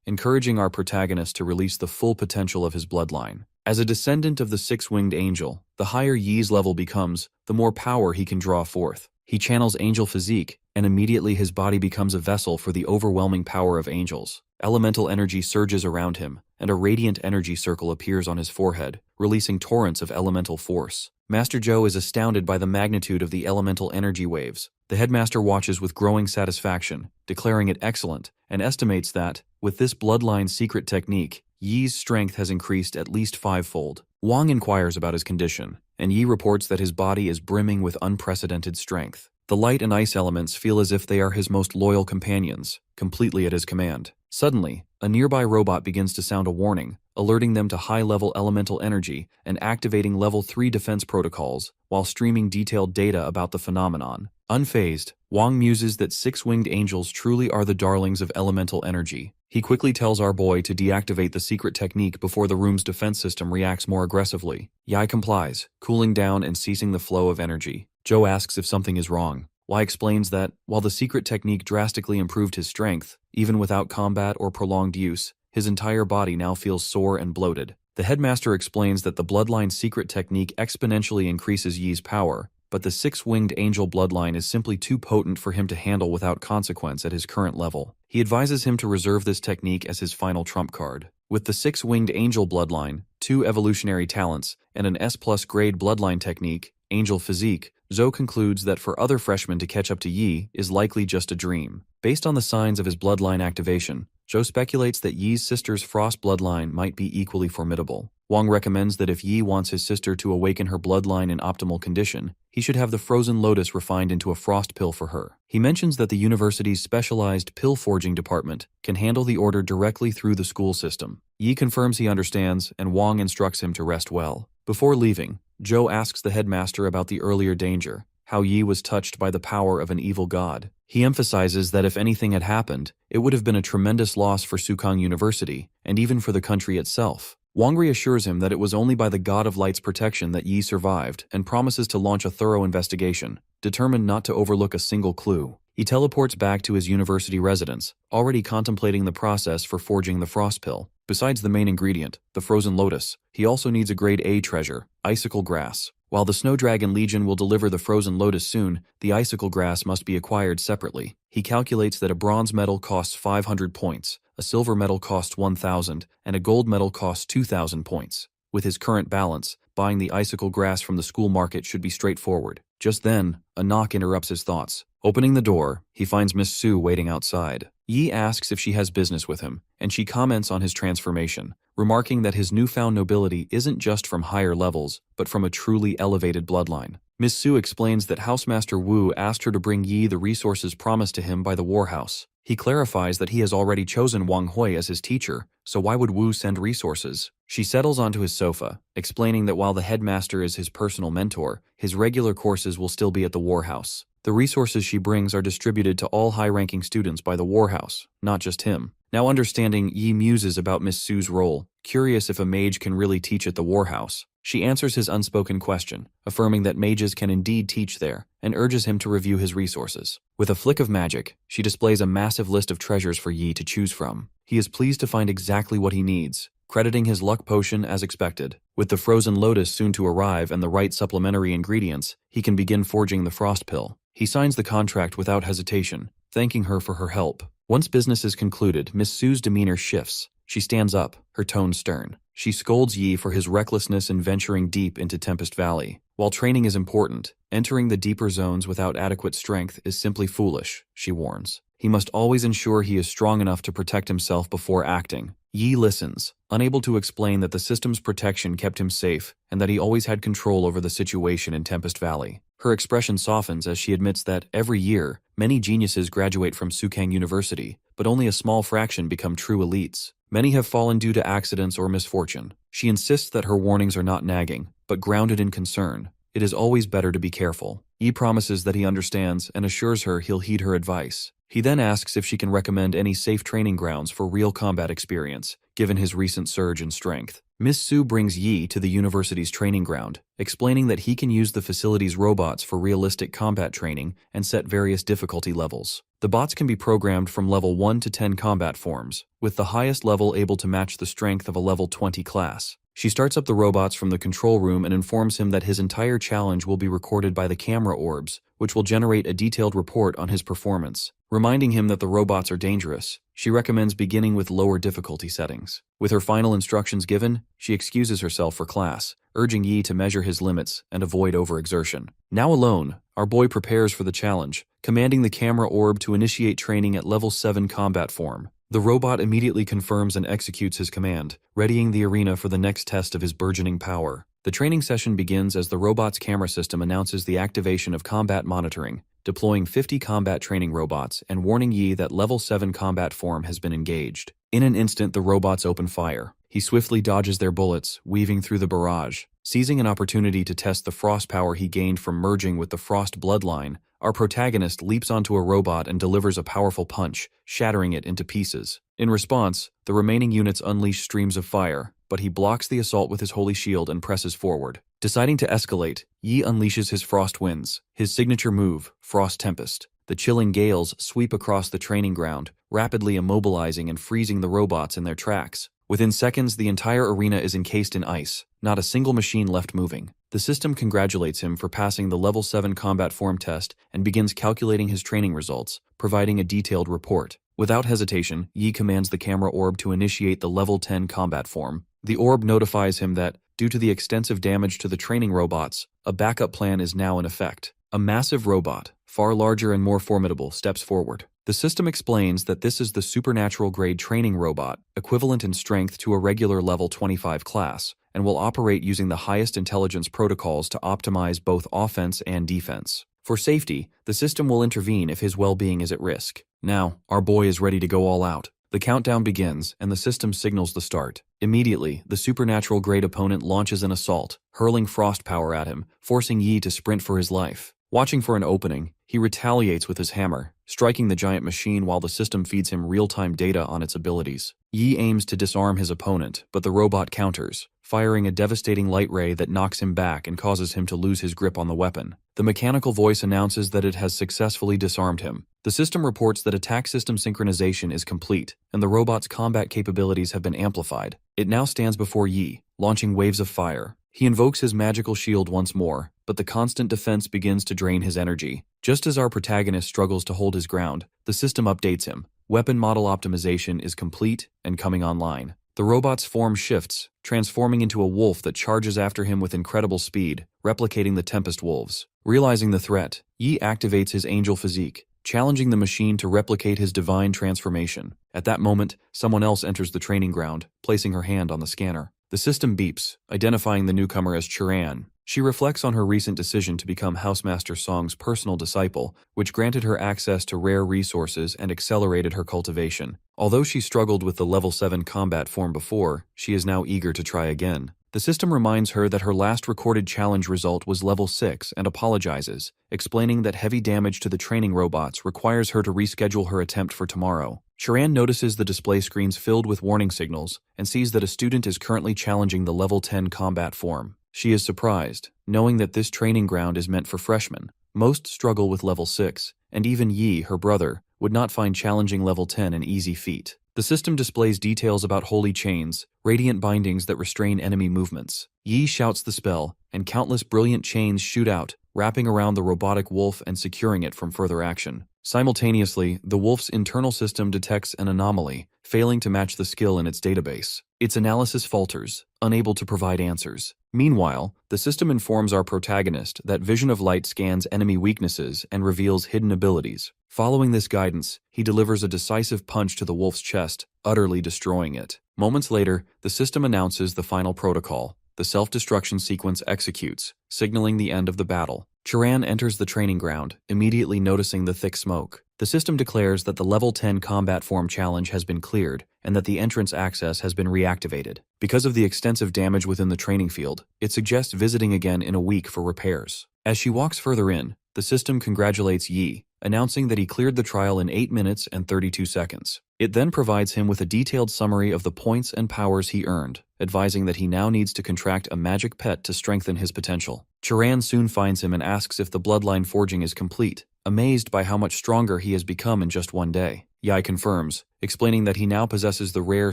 S1: encouraging our protagonist to release the full potential of his bloodline. As a descendant of the six-winged angel, the higher Yi's level becomes, the more power he can draw forth. He channels Angel Physique, and immediately his body becomes a vessel for the overwhelming power of angels. Elemental energy surges around him, and a radiant energy circle appears on his forehead, releasing torrents of elemental force. Master Zhou is astounded by the magnitude of the elemental energy waves. The headmaster watches with growing satisfaction, declaring it excellent, and estimates that, with this bloodline secret technique, Yi's strength has increased at least 5-fold. Wang inquires about his condition, and Yi reports that his body is brimming with unprecedented strength. The light and ice elements feel as if they are his most loyal companions, completely at his command. Suddenly, a nearby robot begins to sound a warning, alerting them to high-level elemental energy and activating level 3 defense protocols while streaming detailed data about the phenomenon. Unfazed, Wang muses that six-winged angels truly are the darlings of elemental energy. He quickly tells our boy to deactivate the secret technique before the room's defense system reacts more aggressively. Yi complies, cooling down and ceasing the flow of energy. Zhou asks if something is wrong. Yi explains that, while the secret technique drastically improved his strength, even without combat or prolonged use, his entire body now feels sore and bloated. The headmaster explains that the bloodline secret technique exponentially increases Yi's power, but the six-winged angel bloodline is simply too potent for him to handle without consequence at his current level. He advises him to reserve this technique as his final trump card. With the six-winged angel bloodline, 2 evolutionary talents, and an S+ grade bloodline technique, Angel Physique, Zhou concludes that for other freshmen to catch up to Yi is likely just a dream. Based on the signs of his bloodline activation, Zhou speculates that Yi's sister's frost bloodline might be equally formidable. Wang recommends that if Yi wants his sister to awaken her bloodline in optimal condition, he should have the frozen lotus refined into a frost pill for her. He mentions that the university's specialized pill forging department can handle the order directly through the school system. Yi confirms he understands, and Wang instructs him to rest well. Before leaving, Zhou asks the headmaster about the earlier danger, how Yi was touched by the power of an evil god. He emphasizes that if anything had happened, it would have been a tremendous loss for Sukang University, and even for the country itself. Wang reassures him that it was only by the God of Light's protection that Yi survived, and promises to launch a thorough investigation, determined not to overlook a single clue. He teleports back to his university residence, already contemplating the process for forging the frost pill. Besides the main ingredient, the frozen lotus, he also needs a grade A treasure, icicle grass. While the Snow Dragon Legion will deliver the frozen lotus soon, the icicle grass must be acquired separately. He calculates that a bronze medal costs 500 points, a silver medal costs 1,000, and a gold medal costs 2,000 points. With his current balance, buying the icicle grass from the school market should be straightforward. Just then, a knock interrupts his thoughts. Opening the door, he finds Miss Su waiting outside. Yi asks if she has business with him, and she comments on his transformation, remarking that his newfound nobility isn't just from higher levels, but from a truly elevated bloodline. Miss Su explains that Housemaster Wu asked her to bring Yi the resources promised to him by the War House. He clarifies that he has already chosen Wang Hui as his teacher, so why would Wu send resources? She settles onto his sofa, explaining that while the headmaster is his personal mentor, his regular courses will still be at the War House. The resources she brings are distributed to all high-ranking students by the War House, not just him. Now understanding, Yi muses about Miss Su's role, curious if a mage can really teach at the War House. She answers his unspoken question, affirming that mages can indeed teach there, and urges him to review his resources. With a flick of magic, she displays a massive list of treasures for Yi to choose from. He is pleased to find exactly what he needs, crediting his luck potion as expected. With the frozen lotus soon to arrive and the right supplementary ingredients, he can begin forging the frost pill. He signs the contract without hesitation, thanking her for her help. Once business is concluded, Miss Su's demeanor shifts. She stands up, her tone stern. She scolds Yi for his recklessness in venturing deep into Tempest Valley. While training is important, entering the deeper zones without adequate strength is simply foolish, she warns. He must always ensure he is strong enough to protect himself before acting. Yi listens, unable to explain that the system's protection kept him safe and that he always had control over the situation in Tempest Valley. Her expression softens as she admits that, every year, many geniuses graduate from Sukang University, but only a small fraction become true elites. Many have fallen due to accidents or misfortune. She insists that her warnings are not nagging, but grounded in concern. It is always better to be careful. Yi promises that he understands and assures her he'll heed her advice. He then asks if she can recommend any safe training grounds for real combat experience, given his recent surge in strength. Miss Su brings Yi to the university's training ground, explaining that he can use the facility's robots for realistic combat training and set various difficulty levels. The bots can be programmed from level 1 to 10 combat forms, with the highest level able to match the strength of a level 20 class. She starts up the robots from the control room and informs him that his entire challenge will be recorded by the camera orbs, which will generate a detailed report on his performance. Reminding him that the robots are dangerous, she recommends beginning with lower difficulty settings. With her final instructions given, she excuses herself for class, urging Yi to measure his limits and avoid overexertion. Now alone, our boy prepares for the challenge, commanding the camera orb to initiate training at level 7 combat form. The robot immediately confirms and executes his command, readying the arena for the next test of his burgeoning power. The training session begins as the robot's camera system announces the activation of combat monitoring, deploying 50 combat training robots and warning Yi that level 7 combat form has been engaged. In an instant, the robots open fire. He swiftly dodges their bullets, weaving through the barrage. Seizing an opportunity to test the frost power he gained from merging with the frost bloodline, our protagonist leaps onto a robot and delivers a powerful punch, shattering it into pieces. In response, the remaining units unleash streams of fire, but he blocks the assault with his holy shield and presses forward. Deciding to escalate, Yi unleashes his Frost Winds, his signature move, Frost Tempest. The chilling gales sweep across the training ground, rapidly immobilizing and freezing the robots in their tracks. Within seconds, the entire arena is encased in ice, not a single machine left moving. The system congratulates him for passing the level 7 combat form test and begins calculating his training results, providing a detailed report. Without hesitation, Yi commands the camera orb to initiate the level 10 combat form. The orb notifies him that, due to the extensive damage to the training robots, a backup plan is now in effect. A massive robot, far larger and more formidable, steps forward. The system explains that this is the supernatural-grade training robot, equivalent in strength to a regular level 25 class, and will operate using the highest intelligence protocols to optimize both offense and defense. For safety, the system will intervene if his well-being is at risk. Now, our boy is ready to go all out. The countdown begins, and the system signals the start. Immediately, the supernatural-grade opponent launches an assault, hurling frost power at him, forcing Yi to sprint for his life. Watching for an opening, he retaliates with his hammer, striking the giant machine while the system feeds him real-time data on its abilities. Yi aims to disarm his opponent, but the robot counters, firing a devastating light ray that knocks him back and causes him to lose his grip on the weapon. The mechanical voice announces that it has successfully disarmed him. The system reports that attack system synchronization is complete, and the robot's combat capabilities have been amplified. It now stands before Yi, launching waves of fire. He invokes his magical shield once more, but the constant defense begins to drain his energy. Just as our protagonist struggles to hold his ground, the system updates him. Weapon model optimization is complete and coming online. The robot's form shifts, transforming into a wolf that charges after him with incredible speed, replicating the Tempest Wolves. Realizing the threat, Yi activates his angel physique, challenging the machine to replicate his divine transformation. At that moment, someone else enters the training ground, placing her hand on the scanner. The system beeps, identifying the newcomer as Chiran. She reflects on her recent decision to become Housemaster Song's personal disciple, which granted her access to rare resources and accelerated her cultivation. Although she struggled with the level 7 combat form before, she is now eager to try again. The system reminds her that her last recorded challenge result was level 6 and apologizes, explaining that heavy damage to the training robots requires her to reschedule her attempt for tomorrow. Chiran notices the display screens filled with warning signals and sees that a student is currently challenging the level 10 combat form. She is surprised, knowing that this training ground is meant for freshmen. Most struggle with level 6, and even Yi, her brother, would not find challenging level 10 an easy feat. The system displays details about holy chains, radiant bindings that restrain enemy movements. Yi shouts the spell, and countless brilliant chains shoot out, wrapping around the robotic wolf and securing it from further action. Simultaneously, the wolf's internal system detects an anomaly, failing to match the skill in its database. Its analysis falters, unable to provide answers. Meanwhile, the system informs our protagonist that Vision of Light scans enemy weaknesses and reveals hidden abilities. Following this guidance, he delivers a decisive punch to the wolf's chest, utterly destroying it. Moments later, the system announces the final protocol. The self-destruction sequence executes, signaling the end of the battle. Chiran enters the training ground, immediately noticing the thick smoke. The system declares that the level 10 combat form challenge has been cleared, and that the entrance access has been reactivated. Because of the extensive damage within the training field, it suggests visiting again in a week for repairs. As she walks further in, the system congratulates Yi, announcing that he cleared the trial in 8 minutes and 32 seconds. It then provides him with a detailed summary of the points and powers he earned, advising that he now needs to contract a magic pet to strengthen his potential. Chiran soon finds him and asks if the bloodline forging is complete, amazed by how much stronger he has become in just one day. Yi confirms, explaining that he now possesses the rare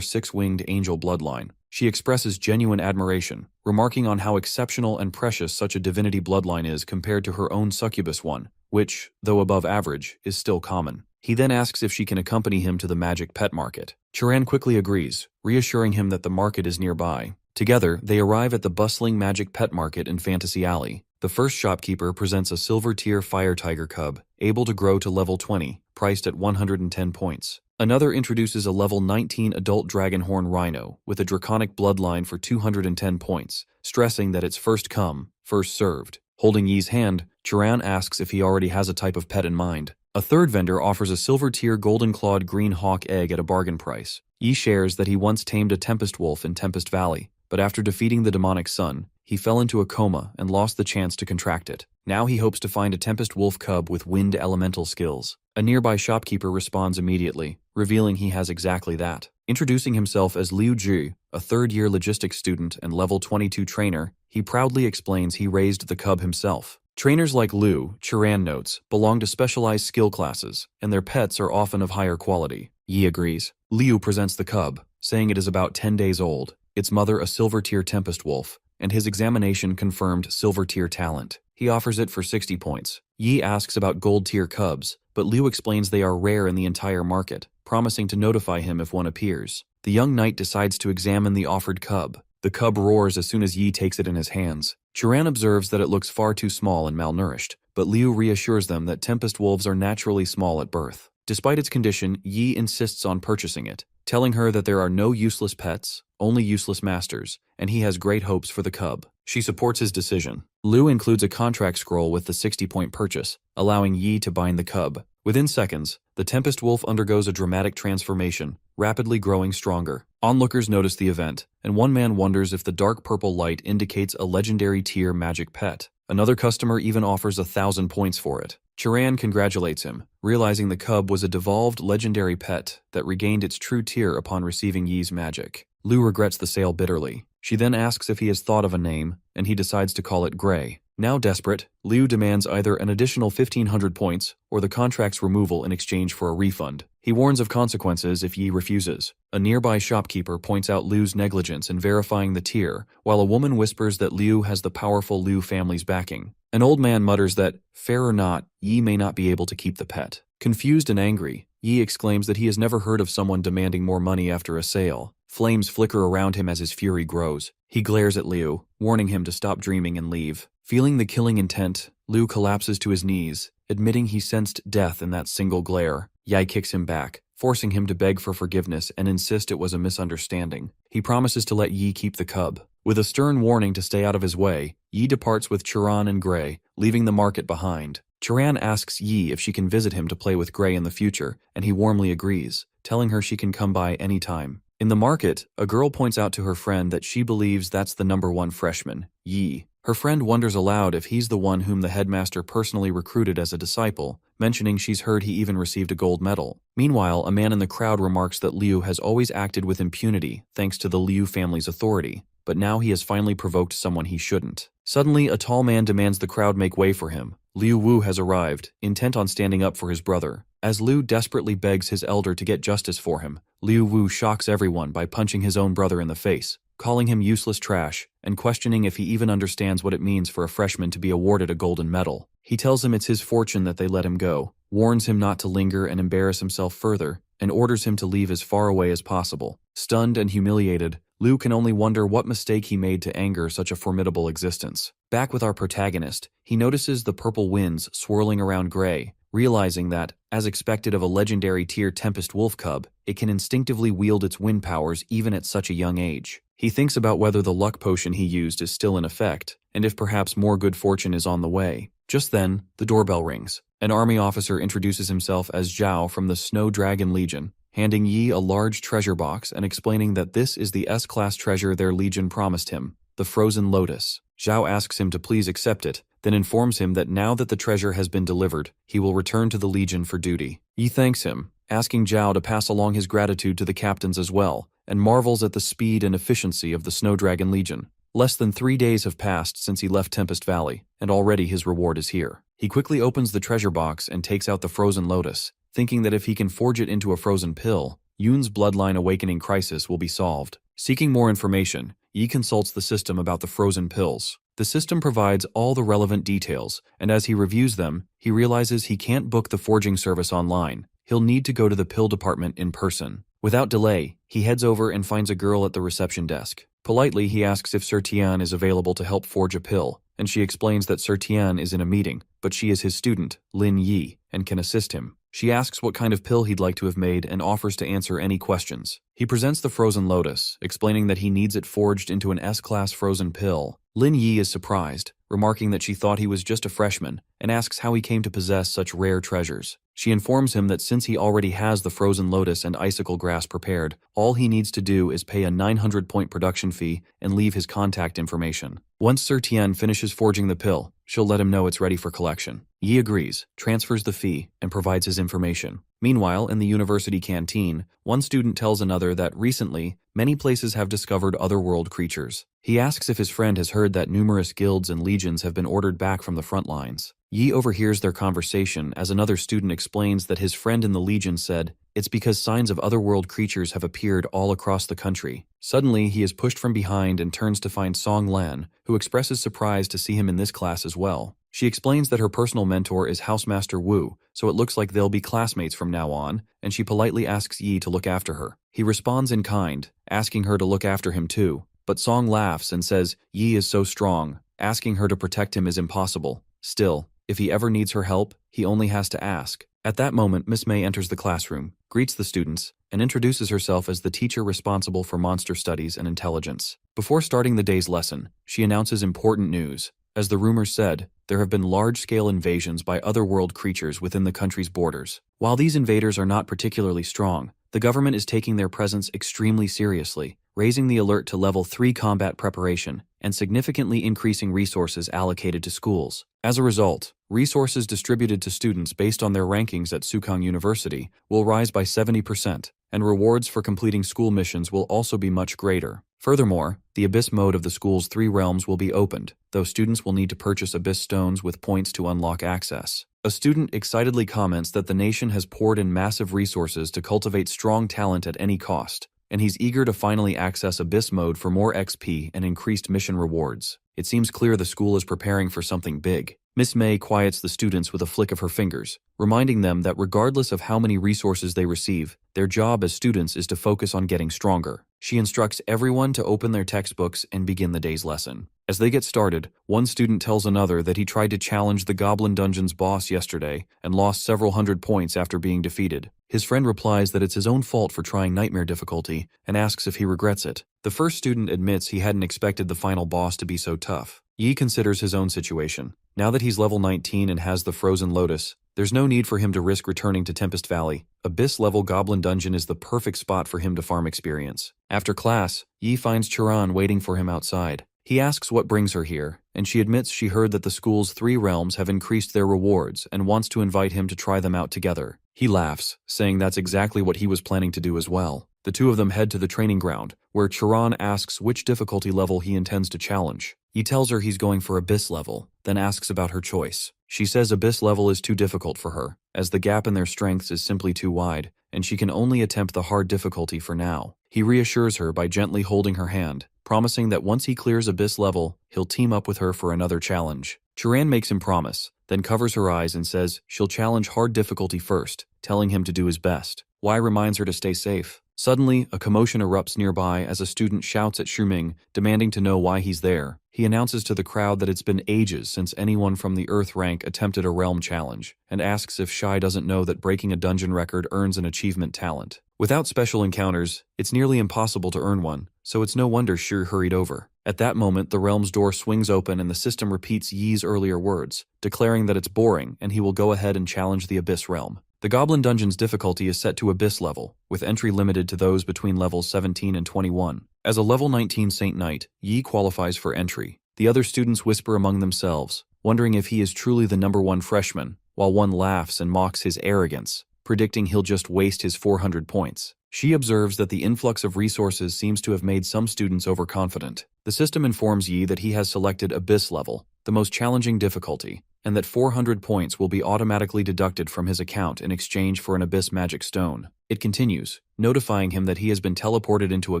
S1: 6-winged angel bloodline. She expresses genuine admiration, remarking on how exceptional and precious such a divinity bloodline is compared to her own succubus one, which, though above average, is still common. He then asks if she can accompany him to the magic pet market. Chiran quickly agrees, reassuring him that the market is nearby. Together, they arrive at the bustling magic pet market in Fantasy Alley. The first shopkeeper presents a silver tier fire tiger cub, able to grow to level 20, priced at 110 points. Another introduces a level 19 adult dragonhorn rhino with a draconic bloodline for 210 points, stressing that it's first come, first served. Holding Yi's hand, Chiran asks if he already has a type of pet in mind. A third vendor offers a silver tier golden-clawed green hawk egg at a bargain price. Yi shares that he once tamed a tempest wolf in Tempest Valley, but after defeating the demonic sun, he fell into a coma and lost the chance to contract it. Now he hopes to find a tempest wolf cub with wind elemental skills. A nearby shopkeeper responds immediately, revealing he has exactly that. Introducing himself as Liu Zhu, a third-year logistics student and level 22 trainer, he proudly explains he raised the cub himself. Trainers like Liu, Chiran notes, belong to specialized skill classes, and their pets are often of higher quality. Yi agrees. Liu presents the cub, saying it is about 10 days old, its mother a silver-tier tempest wolf, and his examination confirmed silver-tier talent. He offers it for 60 points. Yi asks about gold-tier cubs, but Liu explains they are rare in the entire market, promising to notify him if one appears. The young knight decides to examine the offered cub. The cub roars as soon as Yi takes it in his hands. Chiran observes that it looks far too small and malnourished, but Liu reassures them that tempest wolves are naturally small at birth. Despite its condition, Yi insists on purchasing it, telling her that there are no useless pets, only useless masters, and he has great hopes for the cub. She supports his decision. Liu includes a contract scroll with the 60-point purchase, allowing Yi to bind the cub. Within seconds, the tempest wolf undergoes a dramatic transformation, rapidly growing stronger. Onlookers notice the event, and one man wonders if the dark purple light indicates a legendary tier magic pet. Another customer even offers 1,000 points for it. Chiran congratulates him, realizing the cub was a devolved legendary pet that regained its true tier upon receiving Yi's magic. Liu regrets the sale bitterly. She then asks if he has thought of a name, and he decides to call it Gray. Now desperate, Liu demands either an additional 1,500 points or the contract's removal in exchange for a refund. He warns of consequences if Yi refuses. A nearby shopkeeper points out Liu's negligence in verifying the tier, while a woman whispers that Liu has the powerful Liu family's backing. An old man mutters that, fair or not, Yi may not be able to keep the pet. Confused and angry, Yi exclaims that he has never heard of someone demanding more money after a sale. Flames flicker around him as his fury grows. He glares at Liu, warning him to stop dreaming and leave. Feeling the killing intent, Liu collapses to his knees, admitting he sensed death in that single glare. Yi kicks him back, forcing him to beg for forgiveness and insist it was a misunderstanding. He promises to let Yi keep the cub. With a stern warning to stay out of his way, Yi departs with Chiran and Gray, leaving the market behind. Chiran asks Yi if she can visit him to play with Gray in the future, and he warmly agrees, telling her she can come by any time. In the market, a girl points out to her friend that she believes that's the #1 freshman, Yi. Her friend wonders aloud if he's the one whom the headmaster personally recruited as a disciple, mentioning she's heard he even received a gold medal. Meanwhile, a man in the crowd remarks that Liu has always acted with impunity thanks to the Liu family's authority, but now he has finally provoked someone he shouldn't. Suddenly, a tall man demands the crowd make way for him. Liu Wu has arrived, intent on standing up for his brother. As Liu desperately begs his elder to get justice for him, Liu Wu shocks everyone by punching his own brother in the face, calling him useless trash, and questioning if he even understands what it means for a freshman to be awarded a golden medal. He tells him it's his fortune that they let him go, warns him not to linger and embarrass himself further, and orders him to leave as far away as possible. Stunned and humiliated, Liu can only wonder what mistake he made to anger such a formidable existence. Back with our protagonist, he notices the purple winds swirling around Gray, realizing that, as expected of a legendary tier Tempest Wolf Cub, it can instinctively wield its wind powers even at such a young age. He thinks about whether the luck potion he used is still in effect, and if perhaps more good fortune is on the way. Just then, the doorbell rings. An army officer introduces himself as Zhao from the Snow Dragon Legion, handing Yi a large treasure box and explaining that this is the S-class treasure their legion promised him, the Frozen Lotus. Zhao asks him to please accept it, then informs him that now that the treasure has been delivered, he will return to the Legion for duty. Yi thanks him, asking Zhao to pass along his gratitude to the captains as well, and marvels at the speed and efficiency of the Snowdragon Legion. Less than 3 days have passed since he left Tempest Valley, and already his reward is here. He quickly opens the treasure box and takes out the frozen lotus, thinking that if he can forge it into a frozen pill, Yoon's bloodline awakening crisis will be solved. Seeking more information, Yi consults the system about the frozen pills. The system provides all the relevant details, and as he reviews them, he realizes he can't book the forging service online. He'll need to go to the pill department in person. Without delay, he heads over and finds a girl at the reception desk. Politely, he asks if Sir Tian is available to help forge a pill, and she explains that Sir Tian is in a meeting, but she is his student, Lin Yi, and can assist him. She asks what kind of pill he'd like to have made and offers to answer any questions. He presents the frozen lotus, explaining that he needs it forged into an S-class frozen pill. Lin Yi is surprised, remarking that she thought he was just a freshman, and asks how he came to possess such rare treasures. She informs him that since he already has the frozen lotus and icicle grass prepared, all he needs to do is pay a 900-point production fee and leave his contact information. Once Sir Tian finishes forging the pill, she'll let him know it's ready for collection. Yi agrees, transfers the fee, and provides his information. Meanwhile, in the university canteen, one student tells another that recently, many places have discovered otherworld creatures. He asks if his friend has heard that numerous guilds and legions have been ordered back from the front lines. Yi overhears their conversation as another student explains that his friend in the Legion said, "It's because signs of otherworld creatures have appeared all across the country." Suddenly, he is pushed from behind and turns to find Song Lan, who expresses surprise to see him in this class as well. She explains that her personal mentor is Housemaster Wu, so it looks like they'll be classmates from now on, and she politely asks Yi to look after her. He responds in kind, asking her to look after him too, but Song laughs and says Yi is so strong, asking her to protect him is impossible. Still, if he ever needs her help, he only has to ask. At that moment, Miss May enters the classroom, greets the students, and introduces herself as the teacher responsible for monster studies and intelligence. Before starting the day's lesson, she announces important news. As the rumors said, there have been large-scale invasions by otherworld creatures within the country's borders. While these invaders are not particularly strong, the government is taking their presence extremely seriously, raising the alert to level 3 combat preparation, and significantly increasing resources allocated to schools. As a result, resources distributed to students based on their rankings at Sukang University will rise by 70%, and rewards for completing school missions will also be much greater. Furthermore, the Abyss mode of the school's 3 realms will be opened, though students will need to purchase Abyss stones with points to unlock access. A student excitedly comments that the nation has poured in massive resources to cultivate strong talent at any cost, and he's eager to finally access Abyss mode for more XP and increased mission rewards. It seems clear the school is preparing for something big. Miss May quiets the students with a flick of her fingers, reminding them that regardless of how many resources they receive, their job as students is to focus on getting stronger. She instructs everyone to open their textbooks and begin the day's lesson. As they get started, one student tells another that he tried to challenge the Goblin Dungeon's boss yesterday and lost several hundred points after being defeated. His friend replies that it's his own fault for trying nightmare difficulty and asks if he regrets it. The first student admits he hadn't expected the final boss to be so tough. Yi considers his own situation. Now that he's level 19 and has the Frozen Lotus, there's no need for him to risk returning to Tempest Valley. Abyss-level Goblin Dungeon is the perfect spot for him to farm experience. After class, Yi finds Charan waiting for him outside. He asks what brings her here, and she admits she heard that the school's 3 realms have increased their rewards and wants to invite him to try them out together. He laughs, saying that's exactly what he was planning to do as well. The two of them head to the training ground, where Charan asks which difficulty level he intends to challenge. He tells her he's going for Abyss level, then asks about her choice. She says Abyss level is too difficult for her, as the gap in their strengths is simply too wide, and she can only attempt the hard difficulty for now. He reassures her by gently holding her hand, promising that once he clears Abyss level, he'll team up with her for another challenge. Charan makes him promise, then covers her eyes and says she'll challenge hard difficulty first, telling him to do his best. Wai reminds her to stay safe. Suddenly, a commotion erupts nearby as a student shouts at Shuming, demanding to know why he's there. He announces to the crowd that it's been ages since anyone from the Earth rank attempted a realm challenge, and asks if Shai doesn't know that breaking a dungeon record earns an achievement talent. Without special encounters, it's nearly impossible to earn one, so it's no wonder Shi hurried over. At that moment, the realm's door swings open and the system repeats Yi's earlier words, declaring that it's boring and he will go ahead and challenge the Abyss realm. The Goblin Dungeon's difficulty is set to Abyss level, with entry limited to those between levels 17 and 21. As a level 19 Saint Knight, Yi qualifies for entry. The other students whisper among themselves, wondering if he is truly the #1 freshman, while one laughs and mocks his arrogance, predicting he'll just waste his 400 points. She observes that the influx of resources seems to have made some students overconfident. The system informs Yi that he has selected Abyss level, the most challenging difficulty, and that 400 points will be automatically deducted from his account in exchange for an Abyss magic stone. It continues, notifying him that he has been teleported into a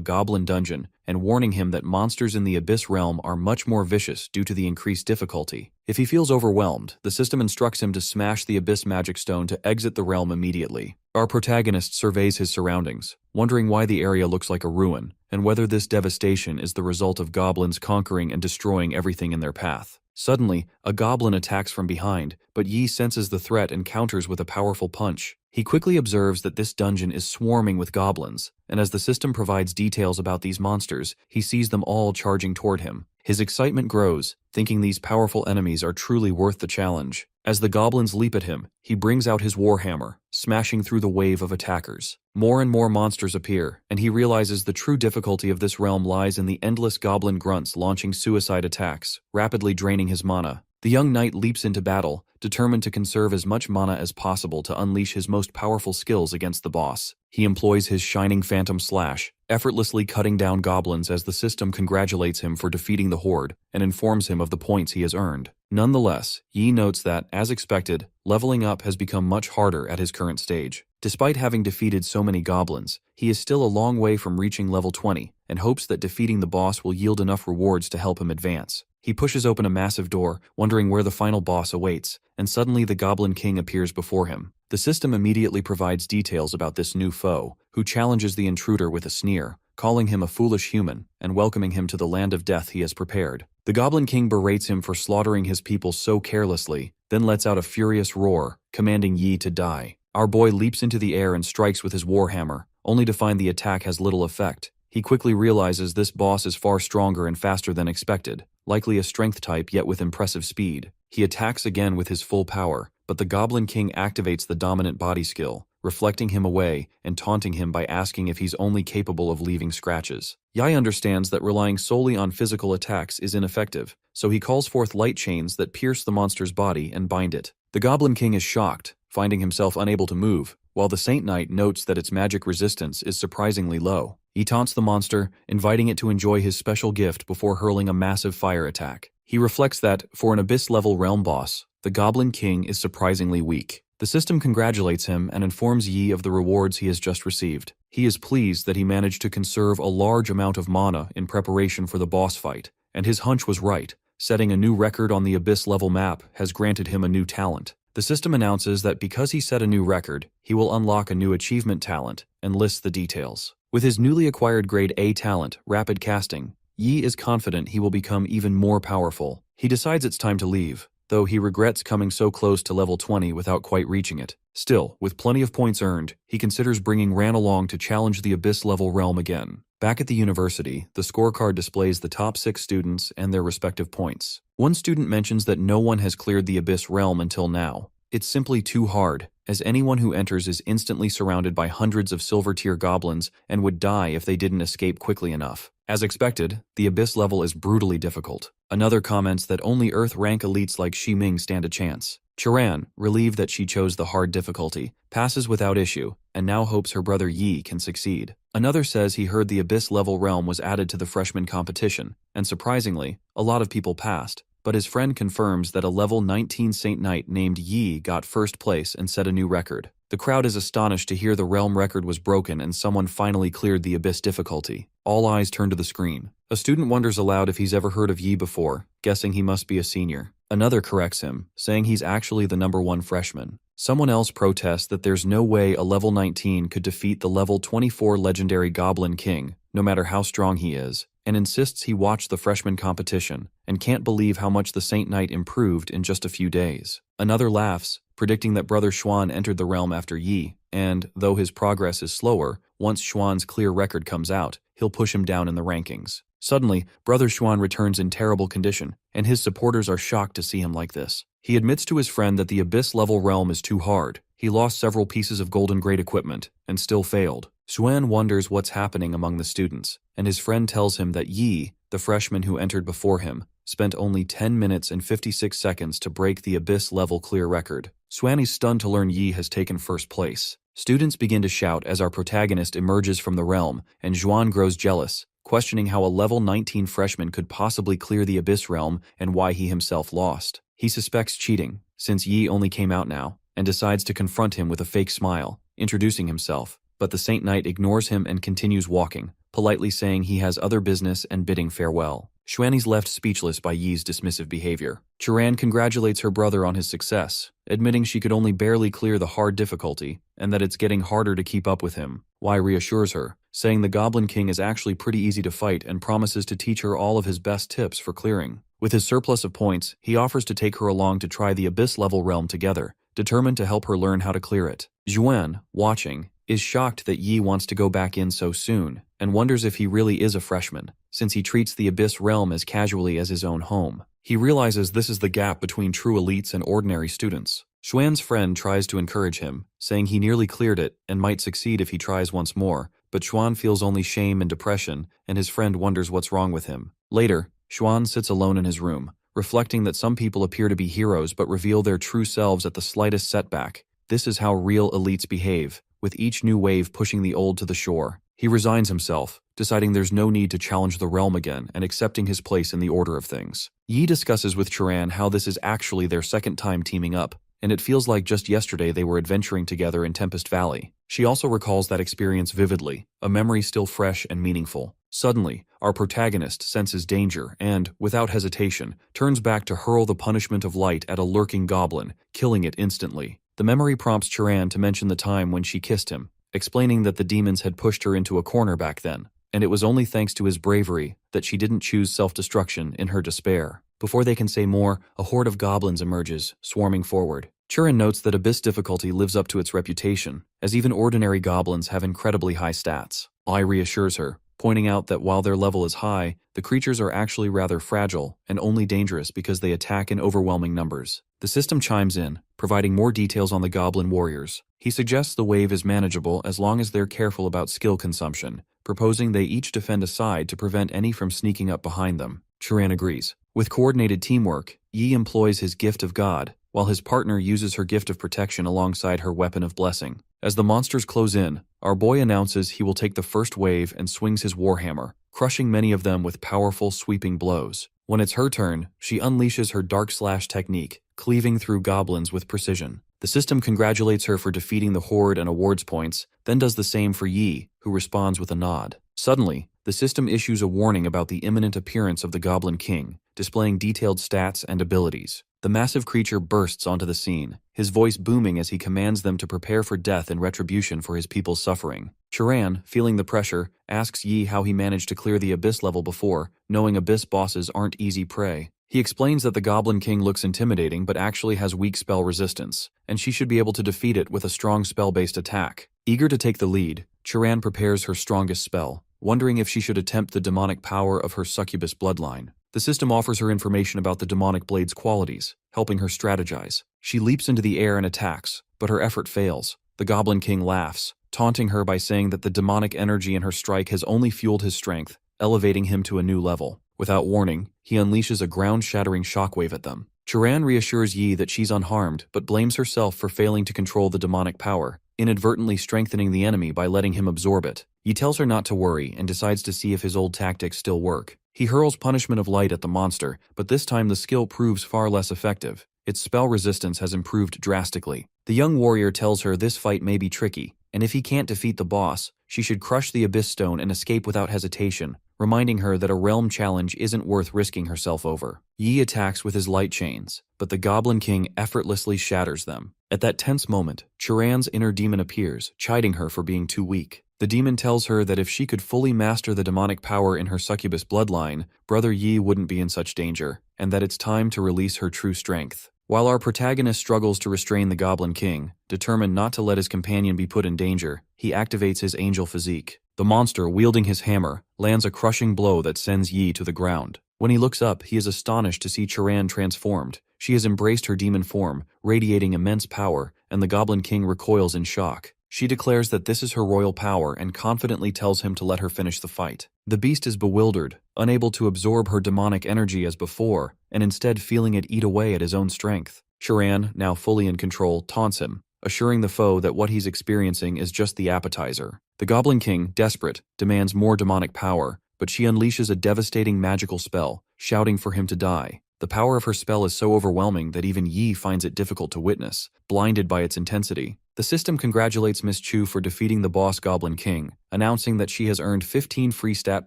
S1: goblin dungeon and warning him that monsters in the Abyss realm are much more vicious due to the increased difficulty. If he feels overwhelmed, the system instructs him to smash the Abyss magic stone to exit the realm immediately. Our protagonist surveys his surroundings, wondering why the area looks like a ruin, and whether this devastation is the result of goblins conquering and destroying everything in their path. Suddenly, a goblin attacks from behind, but Yi senses the threat and counters with a powerful punch. He quickly observes that this dungeon is swarming with goblins, and as the system provides details about these monsters, he sees them all charging toward him. His excitement grows, thinking these powerful enemies are truly worth the challenge. As the goblins leap at him, he brings out his warhammer, smashing through the wave of attackers. More and more monsters appear, and he realizes the true difficulty of this realm lies in the endless goblin grunts launching suicide attacks, rapidly draining his mana. The young knight leaps into battle, determined to conserve as much mana as possible to unleash his most powerful skills against the boss. He employs his shining phantom slash, effortlessly cutting down goblins as the system congratulates him for defeating the horde and informs him of the points he has earned. Nonetheless, Yi notes that, as expected, leveling up has become much harder at his current stage. Despite having defeated so many goblins, he is still a long way from reaching level 20 and hopes that defeating the boss will yield enough rewards to help him advance. He pushes open a massive door, wondering where the final boss awaits, and suddenly the Goblin King appears before him. The system immediately provides details about this new foe, who challenges the intruder with a sneer, calling him a foolish human and welcoming him to the land of death he has prepared. The Goblin King berates him for slaughtering his people so carelessly, then lets out a furious roar, commanding Yi to die. Our boy leaps into the air and strikes with his warhammer, only to find the attack has little effect. He quickly realizes this boss is far stronger and faster than expected, likely a strength type yet with impressive speed. He attacks again with his full power, but the Goblin King activates the dominant body skill, reflecting him away and taunting him by asking if he's only capable of leaving scratches. Yi understands that relying solely on physical attacks is ineffective, so he calls forth light chains that pierce the monster's body and bind it. The Goblin King is shocked, finding himself unable to move, while the Saint Knight notes that its magic resistance is surprisingly low. He taunts the monster, inviting it to enjoy his special gift before hurling a massive fire attack. He reflects that, for an Abyss-level realm boss, the Goblin King is surprisingly weak. The system congratulates him and informs Yi of the rewards he has just received. He is pleased that he managed to conserve a large amount of mana in preparation for the boss fight, and his hunch was right. Setting a new record on the Abyss-level map has granted him a new talent. The system announces that because he set a new record, he will unlock a new achievement talent and lists the details. With his newly acquired grade A talent, Rapid Casting, Yi is confident he will become even more powerful. He decides it's time to leave, though he regrets coming so close to level 20 without quite reaching it. Still, with plenty of points earned, he considers bringing Ran along to challenge the Abyss-level realm again. Back at the university, the scorecard displays the top 6 students and their respective points. One student mentions that no one has cleared the Abyss realm until now. It's simply too hard, as anyone who enters is instantly surrounded by hundreds of silver-tier goblins and would die if they didn't escape quickly enough. As expected, the Abyss level is brutally difficult. Another comments that only Earth rank elites like Ximing stand a chance. Chiran, relieved that she chose the hard difficulty, passes without issue, and now hopes her brother Yi can succeed. Another says he heard the Abyss-level realm was added to the freshman competition, and surprisingly, a lot of people passed. But his friend confirms that a level 19 Saint Knight named Yi got first place and set a new record. The crowd is astonished to hear the realm record was broken and someone finally cleared the Abyss difficulty. All eyes turn to the screen. A student wonders aloud if he's ever heard of Yi before, guessing he must be a senior. Another corrects him, saying he's actually the #1 freshman. Someone else protests that there's no way a level 19 could defeat the level 24 legendary Goblin King, no matter how strong he is, and insists he watched the freshman competition and can't believe how much the Saint Knight improved in just a few days. Another laughs, predicting that Brother Xuan entered the realm after Yi, and, though his progress is slower, once Xuan's clear record comes out, he'll push him down in the rankings. Suddenly, Brother Xuan returns in terrible condition, and his supporters are shocked to see him like this. He admits to his friend that the Abyss-level realm is too hard. He lost several pieces of golden-grade equipment, and still failed. Xuan wonders what's happening among the students, and his friend tells him that Yi, the freshman who entered before him, spent only 10 minutes and 56 seconds to break the Abyss level clear record. Xuani's stunned to learn Yi has taken first place. Students begin to shout as our protagonist emerges from the realm, and Xuan grows jealous, questioning how a level 19 freshman could possibly clear the Abyss realm and why he himself lost. He suspects cheating, since Yi only came out now, and decides to confront him with a fake smile, introducing himself, but the Saint Knight ignores him and continues walking, politely saying he has other business and bidding farewell. Xuani's left speechless by Yi's dismissive behavior. Chiran congratulates her brother on his success, admitting she could only barely clear the hard difficulty, and that it's getting harder to keep up with him. Wei reassures her, saying the Goblin King is actually pretty easy to fight and promises to teach her all of his best tips for clearing. With his surplus of points, he offers to take her along to try the Abyss-level realm together, determined to help her learn how to clear it. Xuan, watching, is shocked that Yi wants to go back in so soon, and wonders if he really is a freshman, since he treats the Abyss realm as casually as his own home. He realizes this is the gap between true elites and ordinary students. Xuan's friend tries to encourage him, saying he nearly cleared it and might succeed if he tries once more, but Xuan feels only shame and depression, and his friend wonders what's wrong with him. Later, Xuan sits alone in his room, reflecting that some people appear to be heroes but reveal their true selves at the slightest setback. This is how real elites behave, with each new wave pushing the old to the shore. He resigns himself, deciding there's no need to challenge the realm again and accepting his place in the order of things. Yi discusses with Chiran how this is actually their second time teaming up, and it feels like just yesterday they were adventuring together in Tempest Valley. She also recalls that experience vividly, a memory still fresh and meaningful. Suddenly, our protagonist senses danger and, without hesitation, turns back to hurl the punishment of light at a lurking goblin, killing it instantly. The memory prompts Chiran to mention the time when she kissed him, explaining that the demons had pushed her into a corner back then, and it was only thanks to his bravery that she didn't choose self-destruction in her despair. Before they can say more, a horde of goblins emerges, swarming forward. Chiran notes that Abyss difficulty lives up to its reputation, as even ordinary goblins have incredibly high stats. Ai reassures her, pointing out that while their level is high, the creatures are actually rather fragile and only dangerous because they attack in overwhelming numbers. The system chimes in, providing more details on the goblin warriors. He suggests the wave is manageable as long as they're careful about skill consumption, proposing they each defend a side to prevent any from sneaking up behind them. Chiran agrees. With coordinated teamwork, Yi employs his gift of God, while his partner uses her gift of protection alongside her weapon of blessing. As the monsters close in, our boy announces he will take the first wave and swings his warhammer, crushing many of them with powerful sweeping blows. When it's her turn, she unleashes her dark slash technique, cleaving through goblins with precision. The system congratulates her for defeating the horde and awards points, then does the same for Yi, who responds with a nod. Suddenly, the system issues a warning about the imminent appearance of the Goblin King, displaying detailed stats and abilities. The massive creature bursts onto the scene, his voice booming as he commands them to prepare for death and retribution for his people's suffering. Chiran, feeling the pressure, asks Yi how he managed to clear the Abyss level before, knowing Abyss bosses aren't easy prey. He explains that the Goblin King looks intimidating but actually has weak spell resistance, and she should be able to defeat it with a strong spell-based attack. Eager to take the lead, Chiran prepares her strongest spell, wondering if she should attempt the demonic power of her succubus bloodline. The system offers her information about the demonic blade's qualities, helping her strategize. She leaps into the air and attacks, but her effort fails. The Goblin King laughs, taunting her by saying that the demonic energy in her strike has only fueled his strength, elevating him to a new level. Without warning, he unleashes a ground-shattering shockwave at them. Chiran reassures Yi that she's unharmed, but blames herself for failing to control the demonic power, inadvertently strengthening the enemy by letting him absorb it. Yi tells her not to worry and decides to see if his old tactics still work. He hurls Punishment of Light at the monster, but this time the skill proves far less effective. Its spell resistance has improved drastically. The young warrior tells her this fight may be tricky, and if he can't defeat the boss, she should crush the Abyss Stone and escape without hesitation, reminding her that a realm challenge isn't worth risking herself over. Yi attacks with his light chains, but the Goblin King effortlessly shatters them. At that tense moment, Chiran's inner demon appears, chiding her for being too weak. The demon tells her that if she could fully master the demonic power in her succubus bloodline, Brother Yi wouldn't be in such danger, and that it's time to release her true strength. While our protagonist struggles to restrain the Goblin King, determined not to let his companion be put in danger, he activates his angel physique. The monster, wielding his hammer, lands a crushing blow that sends Yi to the ground. When he looks up, he is astonished to see Chiran transformed. She has embraced her demon form, radiating immense power, and the Goblin King recoils in shock. She declares that this is her royal power and confidently tells him to let her finish the fight. The beast is bewildered, unable to absorb her demonic energy as before, and instead feeling it eat away at his own strength. Sharan, now fully in control, taunts him, assuring the foe that what he's experiencing is just the appetizer. The Goblin King, desperate, demands more demonic power, but she unleashes a devastating magical spell, shouting for him to die. The power of her spell is so overwhelming that even Yi finds it difficult to witness, blinded by its intensity. The system congratulates Miss Chu for defeating the boss Goblin King, announcing that she has earned 15 free stat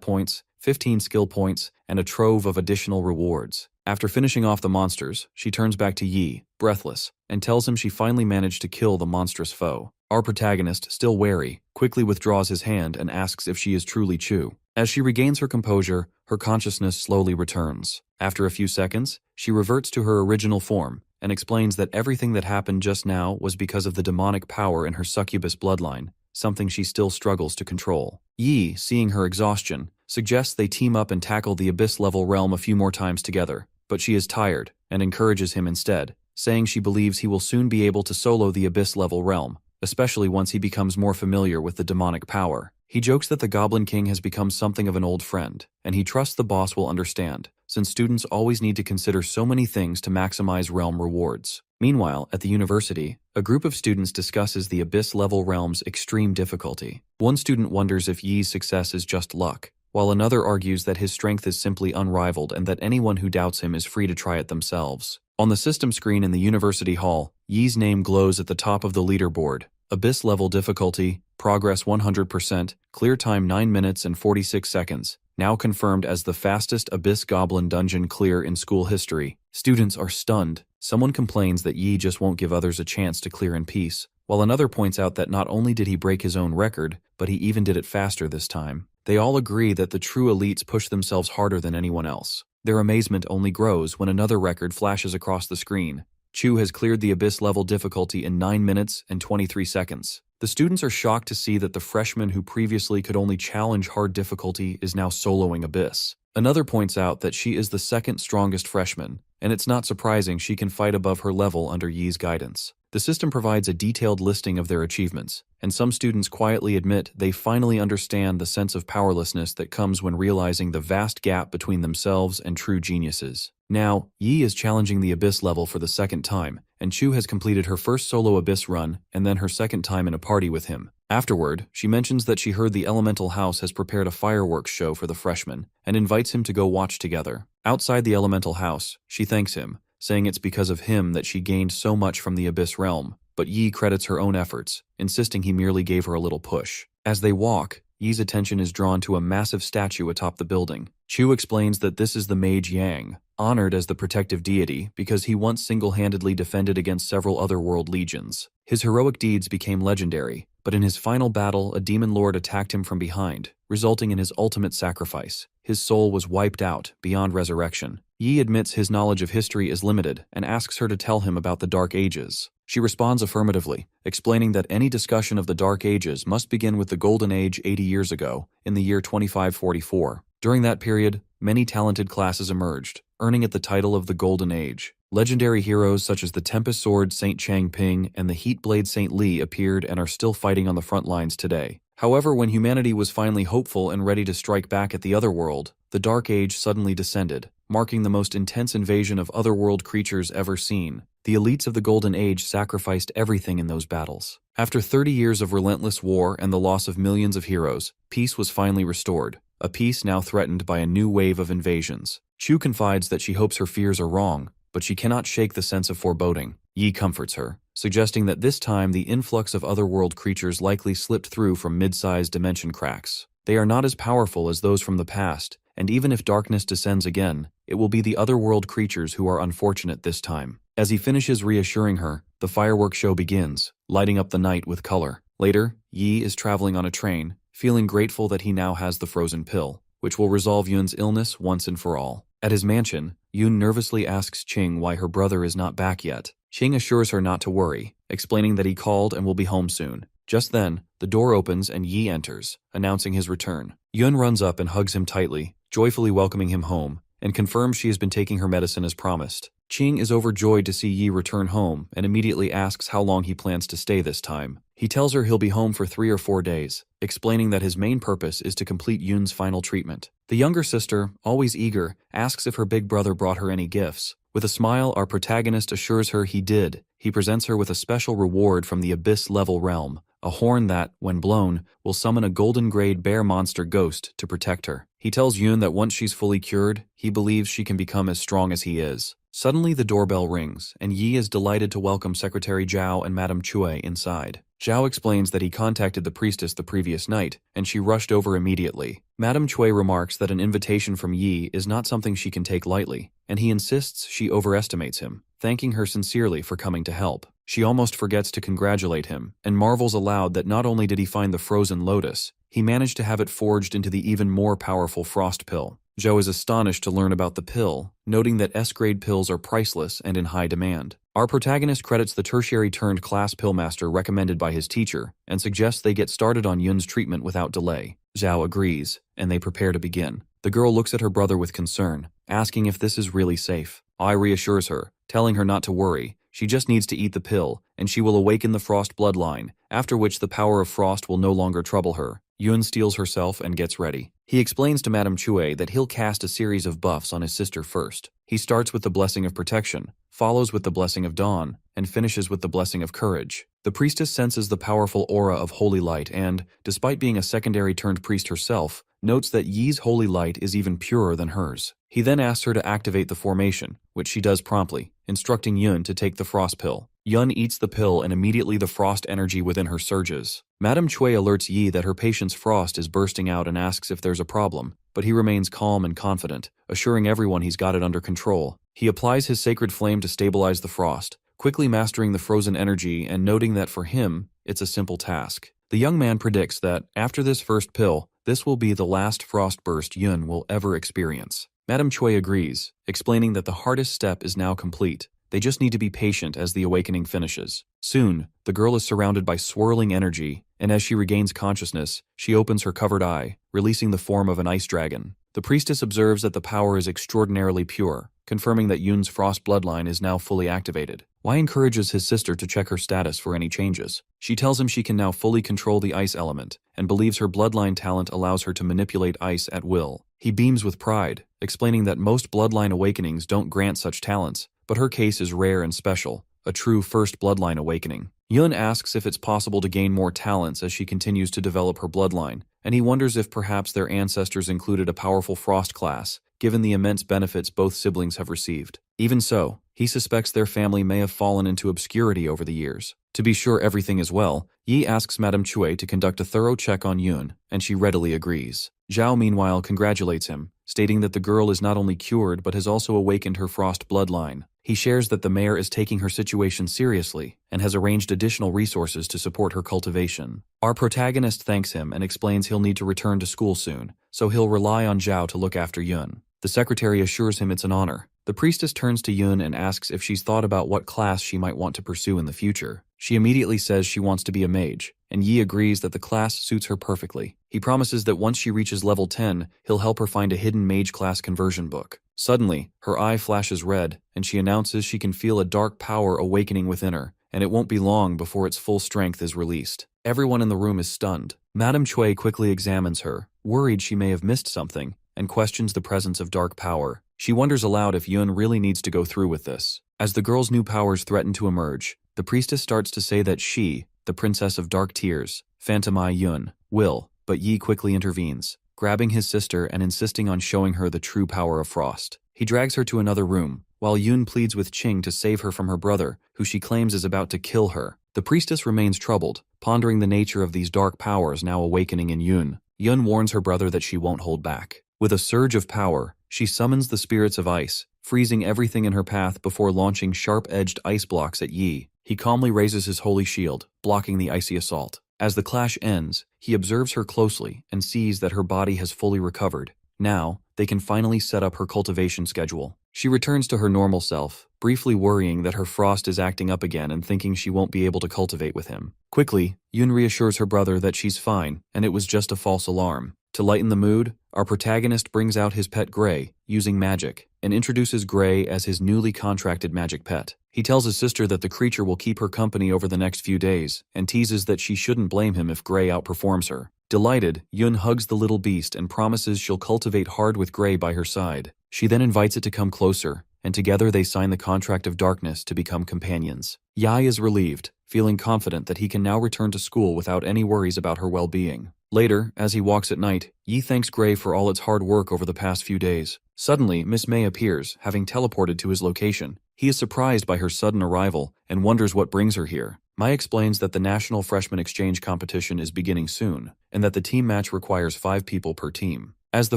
S1: points, 15 skill points, and a trove of additional rewards. After finishing off the monsters, she turns back to Yi, breathless, and tells him she finally managed to kill the monstrous foe. Our protagonist, still wary, quickly withdraws his hand and asks if she is truly Chu. As she regains her composure, her consciousness slowly returns. After a few seconds, she reverts to her original form and explains that everything that happened just now was because of the demonic power in her succubus bloodline, something she still struggles to control. Yi, seeing her exhaustion, suggests they team up and tackle the abyss-level realm a few more times together, but she is tired and encourages him instead, saying she believes he will soon be able to solo the abyss-level realm, especially once he becomes more familiar with the demonic power. He jokes that the Goblin King has become something of an old friend, and he trusts the boss will understand, since students always need to consider so many things to maximize realm rewards. Meanwhile, at the university, a group of students discusses the abyss-level realm's extreme difficulty. One student wonders if Yi's success is just luck, while another argues that his strength is simply unrivaled and that anyone who doubts him is free to try it themselves. On the system screen in the university hall, Yi's name glows at the top of the leaderboard. Abyss level difficulty, progress 100%, clear time 9 minutes and 46 seconds, now confirmed as the fastest Abyss Goblin dungeon clear in school history. Students are stunned. Someone complains that Yi just won't give others a chance to clear in peace, while another points out that not only did he break his own record, but he even did it faster this time. They all agree that the true elites push themselves harder than anyone else. Their amazement only grows when another record flashes across the screen. Chu has cleared the Abyss level difficulty in 9 minutes and 23 seconds. The students are shocked to see that the freshman who previously could only challenge hard difficulty is now soloing Abyss. Another points out that she is the second strongest freshman, and it's not surprising she can fight above her level under Yi's guidance. The system provides a detailed listing of their achievements, and some students quietly admit they finally understand the sense of powerlessness that comes when realizing the vast gap between themselves and true geniuses. Now, Yi is challenging the Abyss level for the second time, and Chu has completed her first solo Abyss run and then her second time in a party with him. Afterward, she mentions that she heard the Elemental House has prepared a fireworks show for the freshmen and invites him to go watch together. Outside the Elemental House, she thanks him, saying it's because of him that she gained so much from the Abyss realm, but Yi credits her own efforts, insisting he merely gave her a little push. As they walk, Yi's attention is drawn to a massive statue atop the building. Chu explains that this is the Mage Yang, honored as the protective deity because he once single-handedly defended against several otherworld legions. His heroic deeds became legendary, but in his final battle, a demon lord attacked him from behind, resulting in his ultimate sacrifice. His soul was wiped out, beyond resurrection. Yi admits his knowledge of history is limited and asks her to tell him about the Dark Ages. She responds affirmatively, explaining that any discussion of the Dark Ages must begin with the Golden Age 80 years ago, in the year 2544. During that period, many talented classes emerged, earning it the title of the Golden Age. Legendary heroes such as the Tempest Sword Saint Chang Ping and the Heat Blade Saint Li appeared and are still fighting on the front lines today. However, when humanity was finally hopeful and ready to strike back at the Otherworld, the Dark Age suddenly descended, marking the most intense invasion of otherworld creatures ever seen. The elites of the Golden Age sacrificed everything in those battles. After 30 years of relentless war and the loss of millions of heroes, peace was finally restored, a peace now threatened by a new wave of invasions. Chu confides that she hopes her fears are wrong, but she cannot shake the sense of foreboding. Yi comforts her, suggesting that this time the influx of otherworld creatures likely slipped through from mid-sized dimension cracks. They are not as powerful as those from the past, and even if darkness descends again, it will be the otherworld creatures who are unfortunate this time. As he finishes reassuring her, the fireworks show begins, lighting up the night with color. Later, Yi is traveling on a train, feeling grateful that he now has the frozen pill, which will resolve Yun's illness once and for all. At his mansion, Yun nervously asks Qing why her brother is not back yet. Qing assures her not to worry, explaining that he called and will be home soon. Just then, the door opens and Yi enters, announcing his return. Yun runs up and hugs him tightly, joyfully welcoming him home, and confirms she has been taking her medicine as promised. Qing is overjoyed to see Yi return home and immediately asks how long he plans to stay this time. He tells her he'll be home for 3 or 4 days, explaining that his main purpose is to complete Yun's final treatment. The younger sister, always eager, asks if her big brother brought her any gifts. With a smile, our protagonist assures her he did. He presents her with a special reward from the Abyss-level realm, a horn that, when blown, will summon a golden-grade bear monster ghost to protect her. He tells Yun that once she's fully cured, he believes she can become as strong as he is. Suddenly the doorbell rings, and Yi is delighted to welcome Secretary Zhao and Madame Cui inside. Zhao explains that he contacted the priestess the previous night, and she rushed over immediately. Madame Cui remarks that an invitation from Yi is not something she can take lightly, and he insists she overestimates him, thanking her sincerely for coming to help. She almost forgets to congratulate him, and marvels aloud that not only did he find the frozen lotus, he managed to have it forged into the even more powerful frost pill. Zhou is astonished to learn about the pill, noting that S-grade pills are priceless and in high demand. Our protagonist credits the tertiary-turned-class pillmaster recommended by his teacher and suggests they get started on Yun's treatment without delay. Zhao agrees, and they prepare to begin. The girl looks at her brother with concern, asking if this is really safe. Ai reassures her, telling her not to worry. She just needs to eat the pill, and she will awaken the frost bloodline, after which the power of frost will no longer trouble her. Yun steels herself and gets ready. He explains to Madame Cui that he'll cast a series of buffs on his sister first. He starts with the blessing of protection, follows with the blessing of dawn, and finishes with the blessing of courage. The priestess senses the powerful aura of holy light and, despite being a secondary-turned priest herself, notes that Yi's holy light is even purer than hers. He then asks her to activate the formation, which she does promptly, instructing Yun to take the frost pill. Yun eats the pill and immediately the frost energy within her surges. Madame Cui alerts Yi that her patient's frost is bursting out and asks if there's a problem, but he remains calm and confident, assuring everyone he's got it under control. He applies his sacred flame to stabilize the frost, quickly mastering the frozen energy and noting that for him, it's a simple task. The young man predicts that, after this first pill, this will be the last frost burst Yun will ever experience. Madame Cui agrees, explaining that the hardest step is now complete. They just need to be patient as the awakening finishes. Soon, the girl is surrounded by swirling energy, and as she regains consciousness, she opens her covered eye, releasing the form of an ice dragon. The priestess observes that the power is extraordinarily pure, confirming that Yun's frost bloodline is now fully activated. Wei encourages his sister to check her status for any changes. She tells him she can now fully control the ice element, and believes her bloodline talent allows her to manipulate ice at will. He beams with pride, explaining that most bloodline awakenings don't grant such talents, but her case is rare and special, a true first bloodline awakening. Yun asks if it's possible to gain more talents as she continues to develop her bloodline, and he wonders if perhaps their ancestors included a powerful frost class, given the immense benefits both siblings have received. Even so, he suspects their family may have fallen into obscurity over the years. To be sure everything is well, Yi asks Madame Cui to conduct a thorough check on Yun, and she readily agrees. Zhao meanwhile congratulates him, stating that the girl is not only cured but has also awakened her frost bloodline. He shares that the mayor is taking her situation seriously and has arranged additional resources to support her cultivation. Our protagonist thanks him and explains he'll need to return to school soon, so he'll rely on Zhao to look after Yun. The secretary assures him it's an honor. The priestess turns to Yun and asks if she's thought about what class she might want to pursue in the future. She immediately says she wants to be a mage, and Yi agrees that the class suits her perfectly. He promises that once she reaches level 10, he'll help her find a hidden mage class conversion book. Suddenly, her eye flashes red, and she announces she can feel a dark power awakening within her, and it won't be long before its full strength is released. Everyone in the room is stunned. Madame Cui quickly examines her, worried she may have missed something, and questions the presence of dark power. She wonders aloud if Yun really needs to go through with this. As the girl's new powers threaten to emerge, the priestess starts to say that she, the Princess of Dark Tears, Phantomai Yun, will, but Yi quickly intervenes, grabbing his sister and insisting on showing her the true power of frost. He drags her to another room, while Yun pleads with Qing to save her from her brother, who she claims is about to kill her. The priestess remains troubled, pondering the nature of these dark powers now awakening in Yun. Yun warns her brother that she won't hold back. With a surge of power, she summons the spirits of ice, freezing everything in her path before launching sharp-edged ice blocks at Yi. He calmly raises his holy shield, blocking the icy assault. As the clash ends, he observes her closely and sees that her body has fully recovered. Now, they can finally set up her cultivation schedule. She returns to her normal self, briefly worrying that her frost is acting up again and thinking she won't be able to cultivate with him. Quickly, Yun reassures her brother that she's fine and it was just a false alarm. To lighten the mood, our protagonist brings out his pet Gray, using magic, and introduces Gray as his newly contracted magic pet. He tells his sister that the creature will keep her company over the next few days, and teases that she shouldn't blame him if Gray outperforms her. Delighted, Yun hugs the little beast and promises she'll cultivate hard with Gray by her side. She then invites it to come closer, and together they sign the contract of darkness to become companions. Yai is relieved, feeling confident that he can now return to school without any worries about her well-being. Later, as he walks at night, Yi thanks Gray for all its hard work over the past few days. Suddenly, Miss May appears, having teleported to his location. He is surprised by her sudden arrival and wonders what brings her here. Mai explains that the National Freshman Exchange competition is beginning soon, and that the team match requires 5 people per team. As the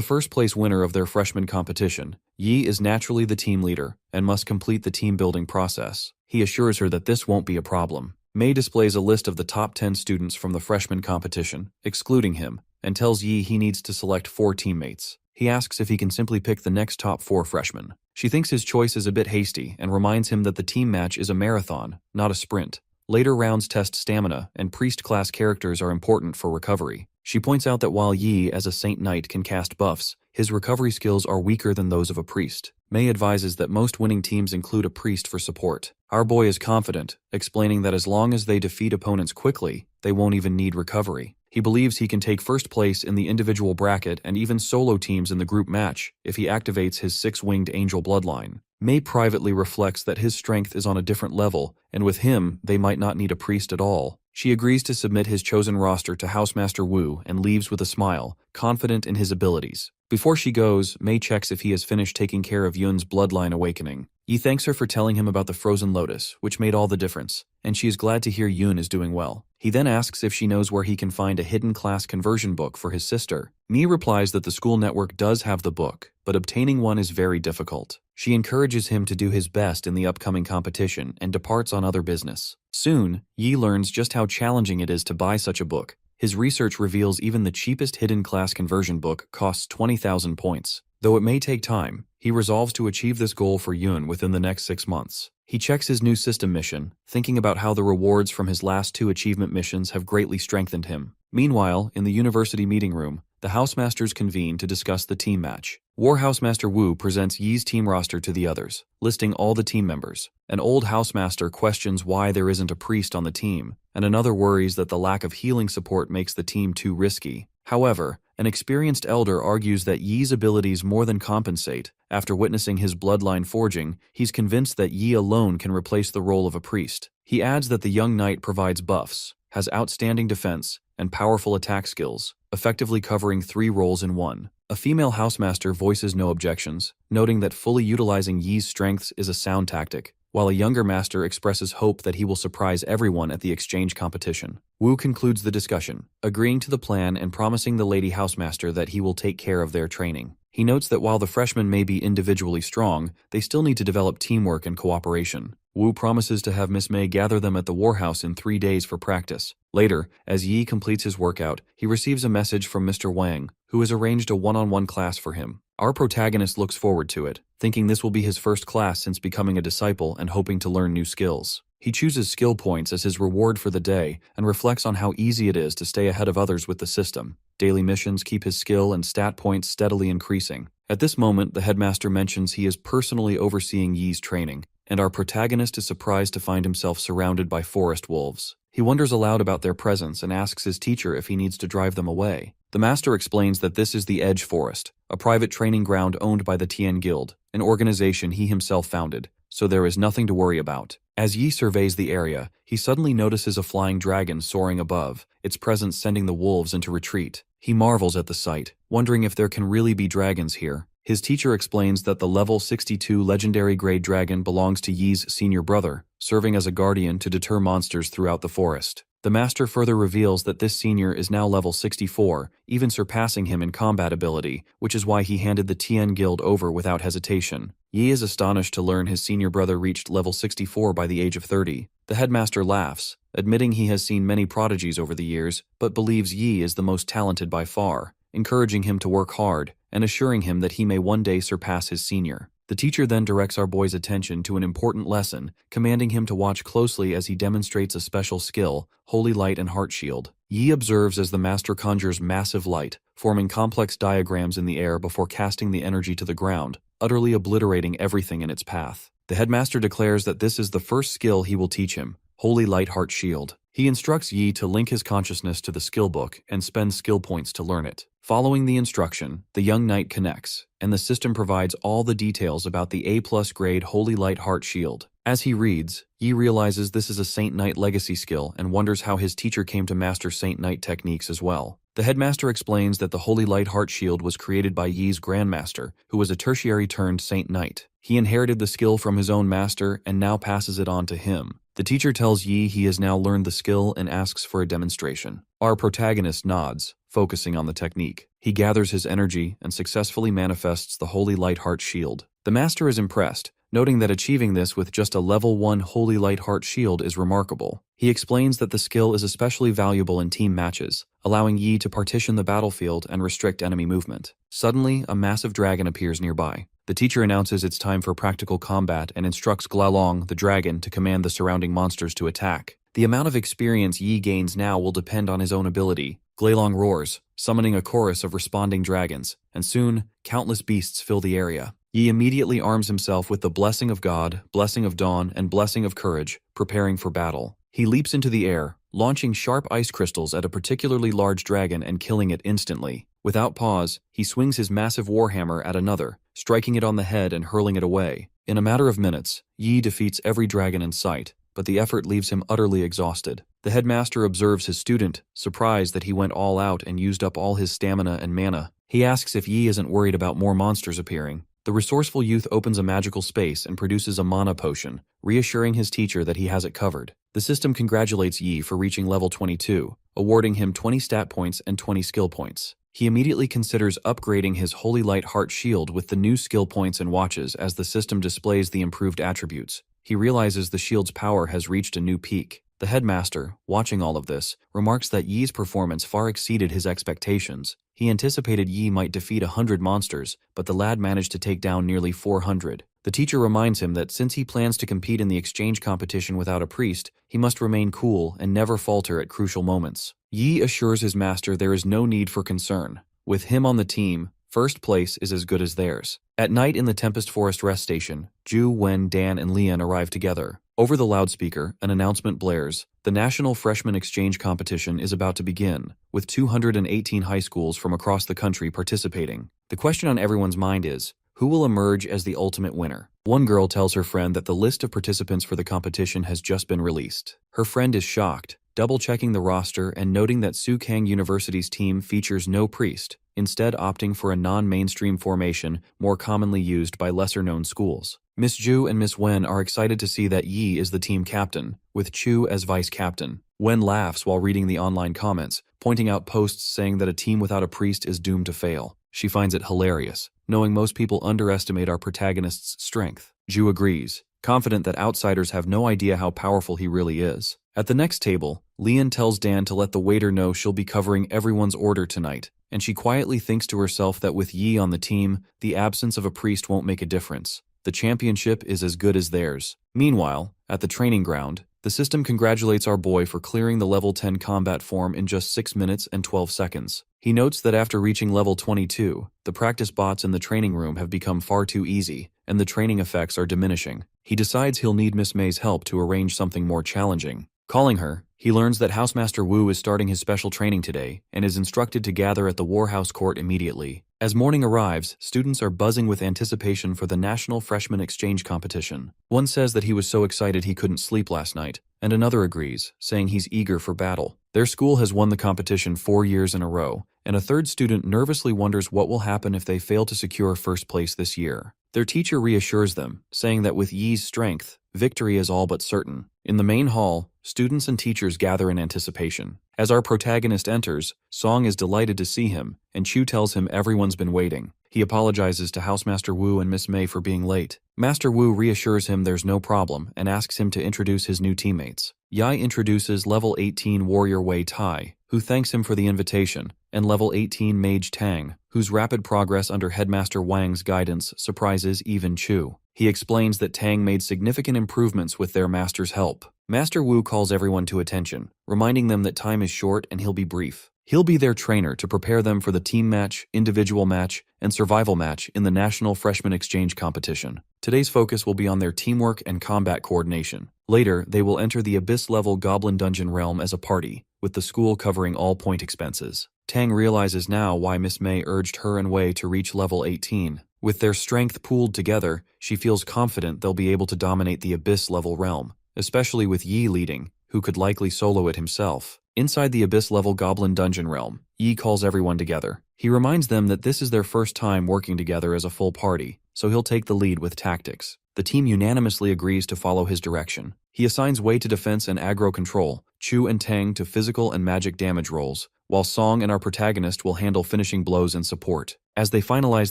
S1: first-place winner of their freshman competition, Yi is naturally the team leader and must complete the team-building process. He assures her that this won't be a problem. May displays a list of the top 10 students from the freshman competition, excluding him, and tells Yi he needs to select 4 teammates. He asks if he can simply pick the next top 4 freshmen. She thinks his choice is a bit hasty and reminds him that the team match is a marathon, not a sprint. Later rounds test stamina, and priest-class characters are important for recovery. She points out that while Yi, as a Saint Knight, can cast buffs, his recovery skills are weaker than those of a priest. May advises that most winning teams include a priest for support. Our boy is confident, explaining that as long as they defeat opponents quickly, they won't even need recovery. He believes he can take first place in the individual bracket and even solo teams in the group match if he activates his 6-winged angel bloodline. May privately reflects that his strength is on a different level, and with him, they might not need a priest at all. She agrees to submit his chosen roster to Housemaster Wu and leaves with a smile, confident in his abilities. Before she goes, May checks if he has finished taking care of Yun's bloodline awakening. Yi thanks her for telling him about the frozen lotus, which made all the difference, and she is glad to hear Yun is doing well. He then asks if she knows where he can find a hidden class conversion book for his sister. Mi replies that the school network does have the book, but obtaining one is very difficult. She encourages him to do his best in the upcoming competition and departs on other business. Soon, Yi learns just how challenging it is to buy such a book. His research reveals even the cheapest hidden class conversion book costs 20,000 points. Though it may take time, he resolves to achieve this goal for Yun within the next 6 months. He checks his new system mission, thinking about how the rewards from his last 2 achievement missions have greatly strengthened him. Meanwhile, in the university meeting room, the Housemasters convene to discuss the team match. War Housemaster Wu presents Yi's team roster to the others, listing all the team members. An old housemaster questions why there isn't a priest on the team, and another worries that the lack of healing support makes the team too risky. However, an experienced elder argues that Yi's abilities more than compensate. After witnessing his bloodline forging, he's convinced that Yi alone can replace the role of a priest. He adds that the young knight provides buffs, has outstanding defense, and powerful attack skills, effectively covering 3 roles in one. A female housemaster voices no objections, noting that fully utilizing Yi's strengths is a sound tactic, while a younger master expresses hope that he will surprise everyone at the exchange competition. Wu concludes the discussion, agreeing to the plan and promising the lady housemaster that he will take care of their training. He notes that while the freshmen may be individually strong, they still need to develop teamwork and cooperation. Wu promises to have Miss May gather them at the warhouse in 3 days for practice. Later, as Yi completes his workout, he receives a message from Mr. Wang, who has arranged a one-on-one class for him. Our protagonist looks forward to it, thinking this will be his first class since becoming a disciple and hoping to learn new skills. He chooses skill points as his reward for the day and reflects on how easy it is to stay ahead of others with the system. Daily missions keep his skill and stat points steadily increasing. At this moment, the headmaster mentions he is personally overseeing Yi's training, and our protagonist is surprised to find himself surrounded by forest wolves. He wonders aloud about their presence and asks his teacher if he needs to drive them away. The master explains that this is the Edge Forest, a private training ground owned by the Tien Guild, an organization he himself founded, so there is nothing to worry about. As Yi surveys the area, he suddenly notices a flying dragon soaring above, its presence sending the wolves into retreat. He marvels at the sight, wondering if there can really be dragons here. His teacher explains that the level 62 legendary grade dragon belongs to Yi's senior brother, serving as a guardian to deter monsters throughout the forest. The master further reveals that this senior is now level 64, even surpassing him in combat ability, which is why he handed the Tien Guild over without hesitation. Yi is astonished to learn his senior brother reached level 64 by the age of 30. The headmaster laughs, admitting he has seen many prodigies over the years, but believes Yi is the most talented by far, encouraging him to work hard and assuring him that he may one day surpass his senior. The teacher then directs our boy's attention to an important lesson, commanding him to watch closely as he demonstrates a special skill, Holy Light and Heart Shield. Yi observes as the master conjures massive light, forming complex diagrams in the air before casting the energy to the ground, utterly obliterating everything in its path. The headmaster declares that this is the first skill he will teach him, Holy Light Heart Shield. He instructs Yi to link his consciousness to the skill book and spend skill points to learn it. Following the instruction, the young knight connects, and the system provides all the details about the A+ grade Holy Light Heart Shield. As he reads, Yi realizes this is a Saint Knight legacy skill and wonders how his teacher came to master Saint Knight techniques as well. The headmaster explains that the Holy Light Heart Shield was created by Yi's grandmaster, who was a tertiary turned Saint Knight. He inherited the skill from his own master and now passes it on to him. The teacher tells Yi he has now learned the skill and asks for a demonstration. Our protagonist nods, focusing on the technique. He gathers his energy and successfully manifests the Holy Light Heart Shield. The master is impressed, noting that achieving this with just a level 1 Holy Light Heart Shield is remarkable. He explains that the skill is especially valuable in team matches, allowing Yi to partition the battlefield and restrict enemy movement. Suddenly, a massive dragon appears nearby. The teacher announces it's time for practical combat and instructs Glalong, the dragon, to command the surrounding monsters to attack. The amount of experience Yi gains now will depend on his own ability. Glalong roars, summoning a chorus of responding dragons, and soon, countless beasts fill the area. Yi immediately arms himself with the Blessing of God, Blessing of Dawn, and Blessing of Courage, preparing for battle. He leaps into the air, launching sharp ice crystals at a particularly large dragon and killing it instantly. Without pause, he swings his massive warhammer at another, striking it on the head and hurling it away. In a matter of minutes, Yi defeats every dragon in sight, but the effort leaves him utterly exhausted. The headmaster observes his student, surprised that he went all out and used up all his stamina and mana. He asks if Yi isn't worried about more monsters appearing. The resourceful youth opens a magical space and produces a mana potion, reassuring his teacher that he has it covered. The system congratulates Yi for reaching level 22, awarding him 20 stat points and 20 skill points. He immediately considers upgrading his Holy Light Heart Shield with the new skill points and watches as the system displays the improved attributes. He realizes the shield's power has reached a new peak. The headmaster, watching all of this, remarks that Yi's performance far exceeded his expectations. He anticipated Yi might defeat 100 monsters, but the lad managed to take down nearly 400. The teacher reminds him that since he plans to compete in the exchange competition without a priest, he must remain cool and never falter at crucial moments. Yi assures his master there is no need for concern. With him on the team, first place is as good as theirs. At night in the Tempest Forest rest station, Ju, Wen, Dan, and Lian arrive together. Over the loudspeaker, an announcement blares. The National Freshman Exchange Competition is about to begin, with 218 high schools from across the country participating. The question on everyone's mind is, who will emerge as the ultimate winner? One girl tells her friend that the list of participants for the competition has just been released. Her friend is shocked, double-checking the roster and noting that Sukang University's team features no priest, instead opting for a non-mainstream formation more commonly used by lesser-known schools. Miss Ju and Miss Wen are excited to see that Yi is the team captain, with Chu as vice-captain. Wen laughs while reading the online comments, pointing out posts saying that a team without a priest is doomed to fail. She finds it hilarious, knowing most people underestimate our protagonist's strength. Ju agrees, confident that outsiders have no idea how powerful he really is. At the next table, Lian tells Dan to let the waiter know she'll be covering everyone's order tonight, and she quietly thinks to herself that with Yi on the team, the absence of a priest won't make a difference. The championship is as good as theirs. Meanwhile, at the training ground, the system congratulates our boy for clearing the level 10 combat form in just 6 minutes and 12 seconds. He notes that after reaching level 22, the practice bots in the training room have become far too easy, and the training effects are diminishing. He decides he'll need Miss May's help to arrange something more challenging. Calling her, he learns that Housemaster Wu is starting his special training today and is instructed to gather at the Warhouse Court immediately. As morning arrives, students are buzzing with anticipation for the National Freshman Exchange Competition. One says that he was so excited he couldn't sleep last night, and another agrees, saying he's eager for battle. Their school has won the competition 4 years in a row, and a third student nervously wonders what will happen if they fail to secure first place this year. Their teacher reassures them, saying that with Yi's strength, victory is all but certain. In the main hall, students and teachers gather in anticipation. As our protagonist enters, Song is delighted to see him, and Chu tells him everyone's been waiting. He apologizes to Housemaster Wu and Miss May for being late. Master Wu reassures him there's no problem and asks him to introduce his new teammates. Yai introduces level 18 warrior Wei Tai, who thanks him for the invitation, and level 18 mage Tang, whose rapid progress under Headmaster Wang's guidance surprises even Chu. He explains that Tang made significant improvements with their master's help. Master Wu calls everyone to attention, reminding them that time is short and he'll be brief. He'll be their trainer to prepare them for the team match, individual match, and survival match in the National Freshman Exchange Competition. Today's focus will be on their teamwork and combat coordination. Later, they will enter the Abyss-level Goblin Dungeon realm as a party, with the school covering all point expenses. Tang realizes now why Miss May urged her and Wei to reach level 18. With their strength pooled together, she feels confident they'll be able to dominate the Abyss-level realm, especially with Yi leading, who could likely solo it himself. Inside the Abyss-level Goblin Dungeon realm, Yi calls everyone together. He reminds them that this is their first time working together as a full party, so he'll take the lead with tactics. The team unanimously agrees to follow his direction. He assigns Wei to defense and aggro control, Chu and Tang to physical and magic damage rolls, while Song and our protagonist will handle finishing blows and support. As they finalize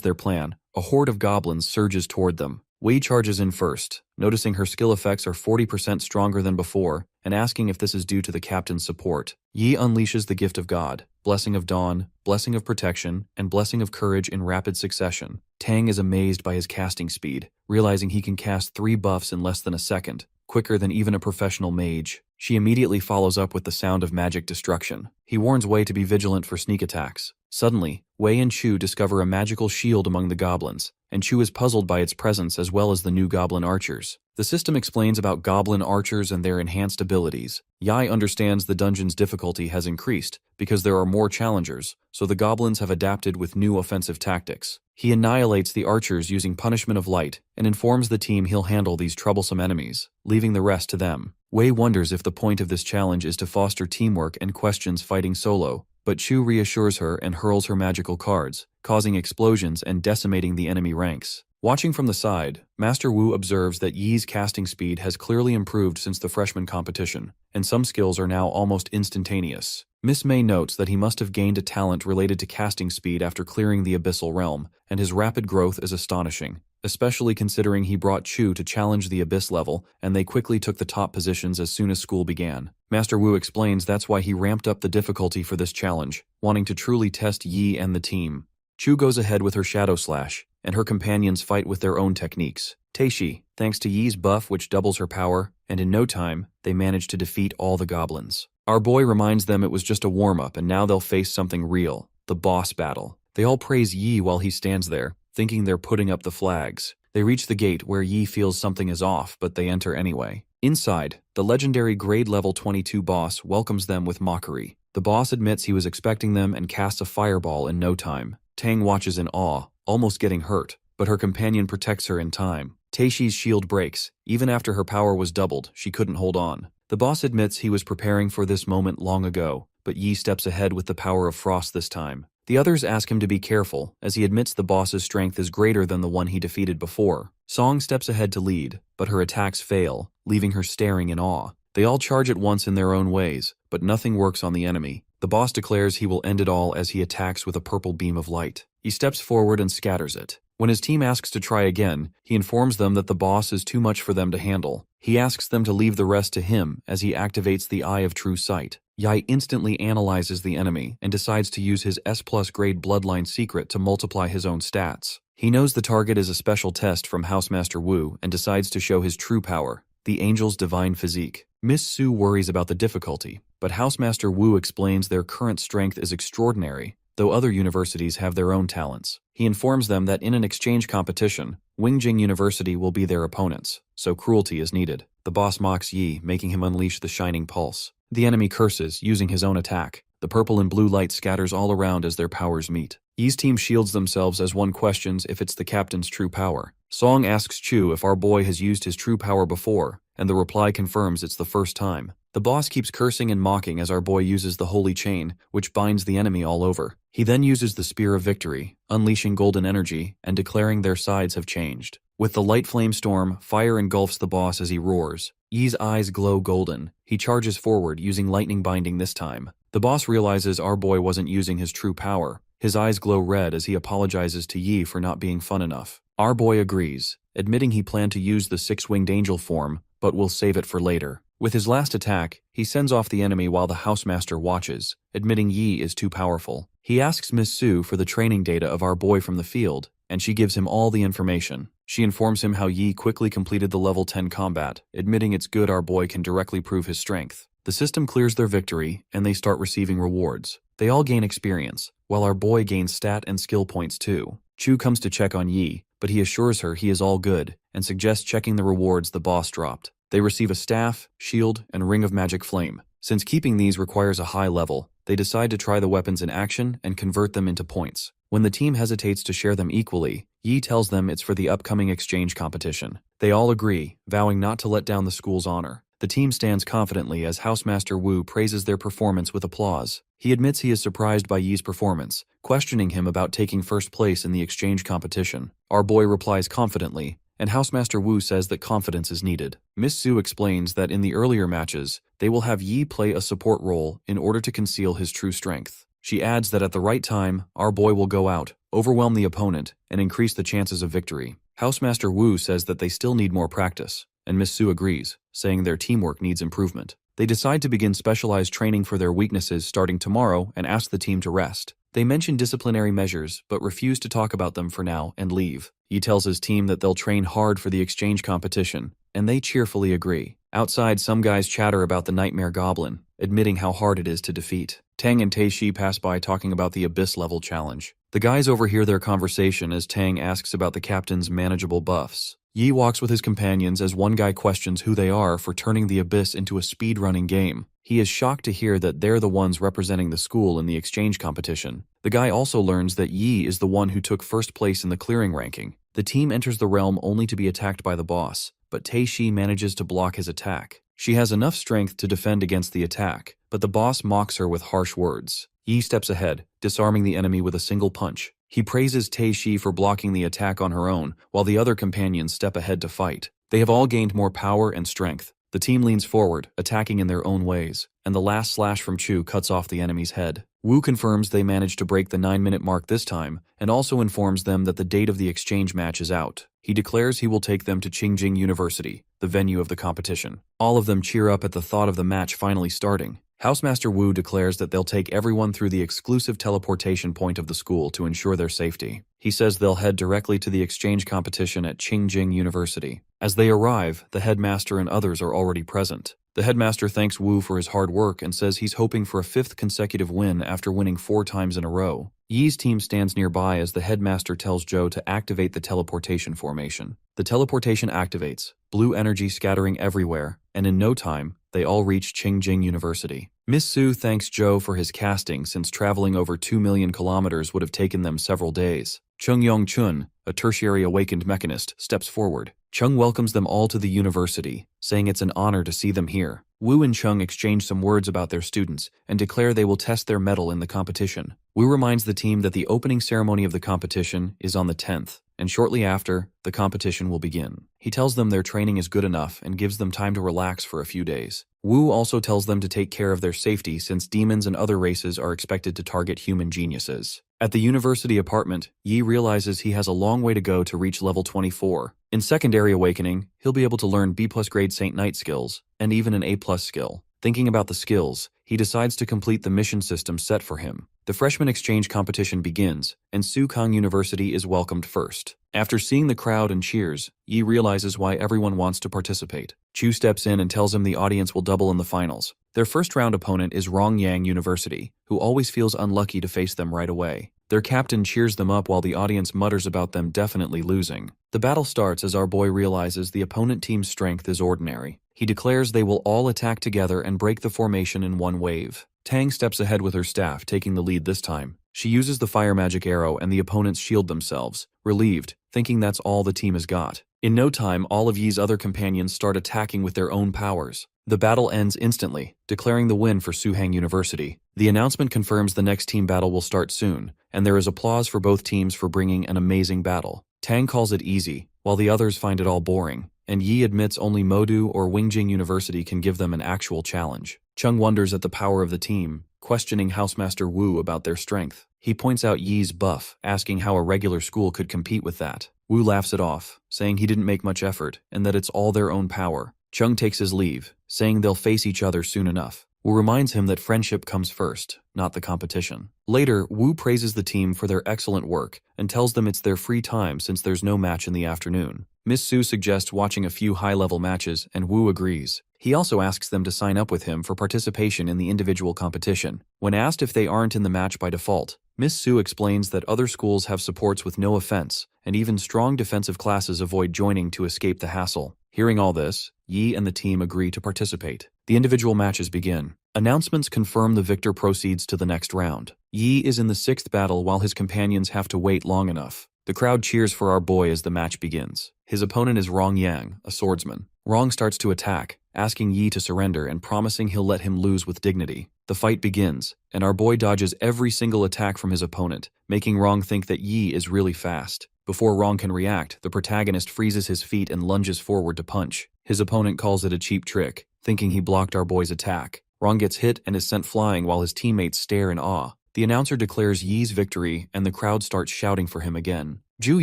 S1: their plan, a horde of goblins surges toward them. Wei charges in first, noticing her skill effects are 40% stronger than before, and asking if this is due to the captain's support. Yi unleashes the gift of God, Blessing of Dawn, Blessing of Protection, and Blessing of Courage in rapid succession. Tang is amazed by his casting speed, realizing he can cast 3 buffs in less than a second, quicker than even a professional mage. She immediately follows up with the sound of magic destruction. He warns Wei to be vigilant for sneak attacks. Suddenly, Wei and Chu discover a magical shield among the goblins, and Chu is puzzled by its presence as well as the new goblin archers. The system explains about goblin archers and their enhanced abilities. Yi understands the dungeon's difficulty has increased because there are more challengers, so the goblins have adapted with new offensive tactics. He annihilates the archers using punishment of light and informs the team he'll handle these troublesome enemies, leaving the rest to them. Wei wonders if the point of this challenge is to foster teamwork and questions fighting solo, but Chu reassures her and hurls her magical cards, causing explosions and decimating the enemy ranks. Watching from the side, Master Wu observes that Yi's casting speed has clearly improved since the freshman competition, and some skills are now almost instantaneous. Miss May notes that he must have gained a talent related to casting speed after clearing the abyssal realm, and his rapid growth is astonishing, especially considering he brought Chu to challenge the abyss level, and they quickly took the top positions as soon as school began. Master Wu explains that's why he ramped up the difficulty for this challenge, wanting to truly test Yi and the team. Chu goes ahead with her Shadow Slash, and her companions fight with their own techniques. Teishi, thanks to Yi's buff which doubles her power, and in no time, they manage to defeat all the goblins. Our boy reminds them it was just a warm-up and now they'll face something real, the boss battle. They all praise Yi while he stands there, thinking they're putting up the flags. They reach the gate where Yi feels something is off, but they enter anyway. Inside, the legendary grade level 22 boss welcomes them with mockery. The boss admits he was expecting them and casts a fireball in no time. Tang watches in awe, almost getting hurt, but her companion protects her in time. Teishi's shield breaks. Even after her power was doubled, she couldn't hold on. The boss admits he was preparing for this moment long ago, but Yi steps ahead with the power of frost this time. The others ask him to be careful, as he admits the boss's strength is greater than the one he defeated before. Song steps ahead to lead, but her attacks fail, leaving her staring in awe. They all charge at once in their own ways, but nothing works on the enemy. The boss declares he will end it all as he attacks with a purple beam of light. He steps forward and scatters it. When his team asks to try again, he informs them that the boss is too much for them to handle. He asks them to leave the rest to him as he activates the Eye of True Sight. Yi instantly analyzes the enemy and decides to use his S+ grade bloodline secret to multiply his own stats. He knows the target is a special test from Housemaster Wu and decides to show his true power, the Angel's Divine Physique. Miss Su worries about the difficulty, but Housemaster Wu explains their current strength is extraordinary, though other universities have their own talents. He informs them that in an exchange competition, Wingjing University will be their opponents, so cruelty is needed. The boss mocks Yi, making him unleash the Shining Pulse. The enemy curses, using his own attack. The purple and blue light scatters all around as their powers meet. Yi's team shields themselves as one questions if it's the captain's true power. Song asks Chu if our boy has used his true power before, and the reply confirms it's the first time. The boss keeps cursing and mocking as our boy uses the holy chain, which binds the enemy all over. He then uses the Spear of Victory, unleashing golden energy and declaring their sides have changed. With the light flame storm, fire engulfs the boss as he roars. Yi's eyes glow golden. He charges forward, using lightning binding this time. The boss realizes our boy wasn't using his true power. His eyes glow red as he apologizes to Yi for not being fun enough. Our boy agrees, admitting he planned to use the six-winged angel form, but will save it for later. With his last attack, he sends off the enemy while the Housemaster watches, admitting Yi is too powerful. He asks Miss Su for the training data of our boy from the field, and she gives him all the information. She informs him how Yi quickly completed the level 10 combat, admitting it's good our boy can directly prove his strength. The system clears their victory, and they start receiving rewards. They all gain experience, while our boy gains stat and skill points too. Chu comes to check on Yi, but he assures her he is all good, and suggests checking the rewards the boss dropped. They receive a staff, shield, and ring of magic flame. Since keeping these requires a high level, they decide to try the weapons in action and convert them into points. When the team hesitates to share them equally, Yi tells them it's for the upcoming exchange competition. They all agree, vowing not to let down the school's honor. The team stands confidently as Housemaster Wu praises their performance with applause. He admits he is surprised by Yi's performance, questioning him about taking first place in the exchange competition. Our boy replies confidently, and Housemaster Wu says that confidence is needed. Miss Su explains that in the earlier matches, they will have Yi play a support role in order to conceal his true strength. She adds that at the right time, our boy will go out, overwhelm the opponent, and increase the chances of victory. Housemaster Wu says that they still need more practice, and Miss Su agrees, saying their teamwork needs improvement. They decide to begin specialized training for their weaknesses starting tomorrow and ask the team to rest. They mention disciplinary measures, but refuse to talk about them for now and leave. He tells his team that they'll train hard for the exchange competition, and they cheerfully agree. Outside, some guys chatter about the Nightmare Goblin, admitting how hard it is to defeat. Tang and Taishi pass by talking about the Abyss level challenge. The guys overhear their conversation as Tang asks about the captain's manageable buffs. Yi walks with his companions as one guy questions who they are for turning the Abyss into a speedrunning game. He is shocked to hear that they're the ones representing the school in the exchange competition. The guy also learns that Yi is the one who took first place in the clearing ranking. The team enters the realm only to be attacked by the boss, but Taishi manages to block his attack. She has enough strength to defend against the attack, but the boss mocks her with harsh words. Yi steps ahead, disarming the enemy with a single punch. He praises Taishi for blocking the attack on her own, while the other companions step ahead to fight. They have all gained more power and strength. The team leans forward, attacking in their own ways, and the last slash from Chu cuts off the enemy's head. Wu confirms they managed to break the 9-minute mark this time, and also informs them that the date of the exchange match is out. He declares he will take them to Qingjing University, the venue of the competition. All of them cheer up at the thought of the match finally starting. Housemaster Wu declares that they'll take everyone through the exclusive teleportation point of the school to ensure their safety. He says they'll head directly to the exchange competition at Qingjing University. As they arrive, the headmaster and others are already present. The headmaster thanks Wu for his hard work and says he's hoping for a 5th consecutive win after winning 4 times in a row. Yi's team stands nearby as the headmaster tells Zhou to activate the teleportation formation. The teleportation activates, blue energy scattering everywhere, and in no time, they all reach Qingjing University. Miss Su thanks Zhou for his casting since traveling over 2 million kilometers would have taken them several days. Chung Yong-chun, a tertiary awakened mechanist, steps forward. Chung welcomes them all to the university, saying it's an honor to see them here. Wu and Chung exchange some words about their students and declare they will test their mettle in the competition. Wu reminds the team that the opening ceremony of the competition is on the 10th, and shortly after, the competition will begin. He tells them their training is good enough and gives them time to relax for a few days. Wu also tells them to take care of their safety since demons and other races are expected to target human geniuses. At the university apartment, Yi realizes he has a long way to go to reach level 24. In Secondary Awakening, he'll be able to learn B+ grade Saint Knight skills, and even an A+ skill. Thinking about the skills, he decides to complete the mission system set for him. The freshman exchange competition begins, and Sukang University is welcomed first. After seeing the crowd and cheers, Yi realizes why everyone wants to participate. Chu steps in and tells him the audience will double in the finals. Their first-round opponent is Rongyang University, who always feels unlucky to face them right away. Their captain cheers them up while the audience mutters about them definitely losing. The battle starts as our boy realizes the opponent team's strength is ordinary. He declares they will all attack together and break the formation in one wave. Tang steps ahead with her staff, taking the lead this time. She uses the fire magic arrow and the opponents shield themselves, relieved, thinking that's all the team has got. In no time, all of Yi's other companions start attacking with their own powers. The battle ends instantly, declaring the win for Suhang University. The announcement confirms the next team battle will start soon, and there is applause for both teams for bringing an amazing battle. Tang calls it easy, while the others find it all boring, and Yi admits only Modu or Wingjing University can give them an actual challenge. Chung wonders at the power of the team, questioning Housemaster Wu about their strength. He points out Yi's buff, asking how a regular school could compete with that. Wu laughs it off, saying he didn't make much effort and that it's all their own power. Chung takes his leave, saying they'll face each other soon enough. Wu reminds him that friendship comes first, not the competition. Later, Wu praises the team for their excellent work and tells them it's their free time since there's no match in the afternoon. Miss Su suggests watching a few high-level matches, and Wu agrees. He also asks them to sign up with him for participation in the individual competition. When asked if they aren't in the match by default, Miss Su explains that other schools have supports with no offense, and even strong defensive classes avoid joining to escape the hassle. Hearing all this, Yi and the team agree to participate. The individual matches begin. Announcements confirm the victor proceeds to the next round. Yi is in the 6th battle while his companions have to wait long enough. The crowd cheers for our boy as the match begins. His opponent is Rong Yang, a swordsman. Rong starts to attack, asking Yi to surrender and promising he'll let him lose with dignity. The fight begins, and our boy dodges every single attack from his opponent, making Rong think that Yi is really fast. Before Rong can react, the protagonist freezes his feet and lunges forward to punch. His opponent calls it a cheap trick, thinking he blocked our boy's attack. Rong gets hit and is sent flying while his teammates stare in awe. The announcer declares Yi's victory, and the crowd starts shouting for him again. Zhu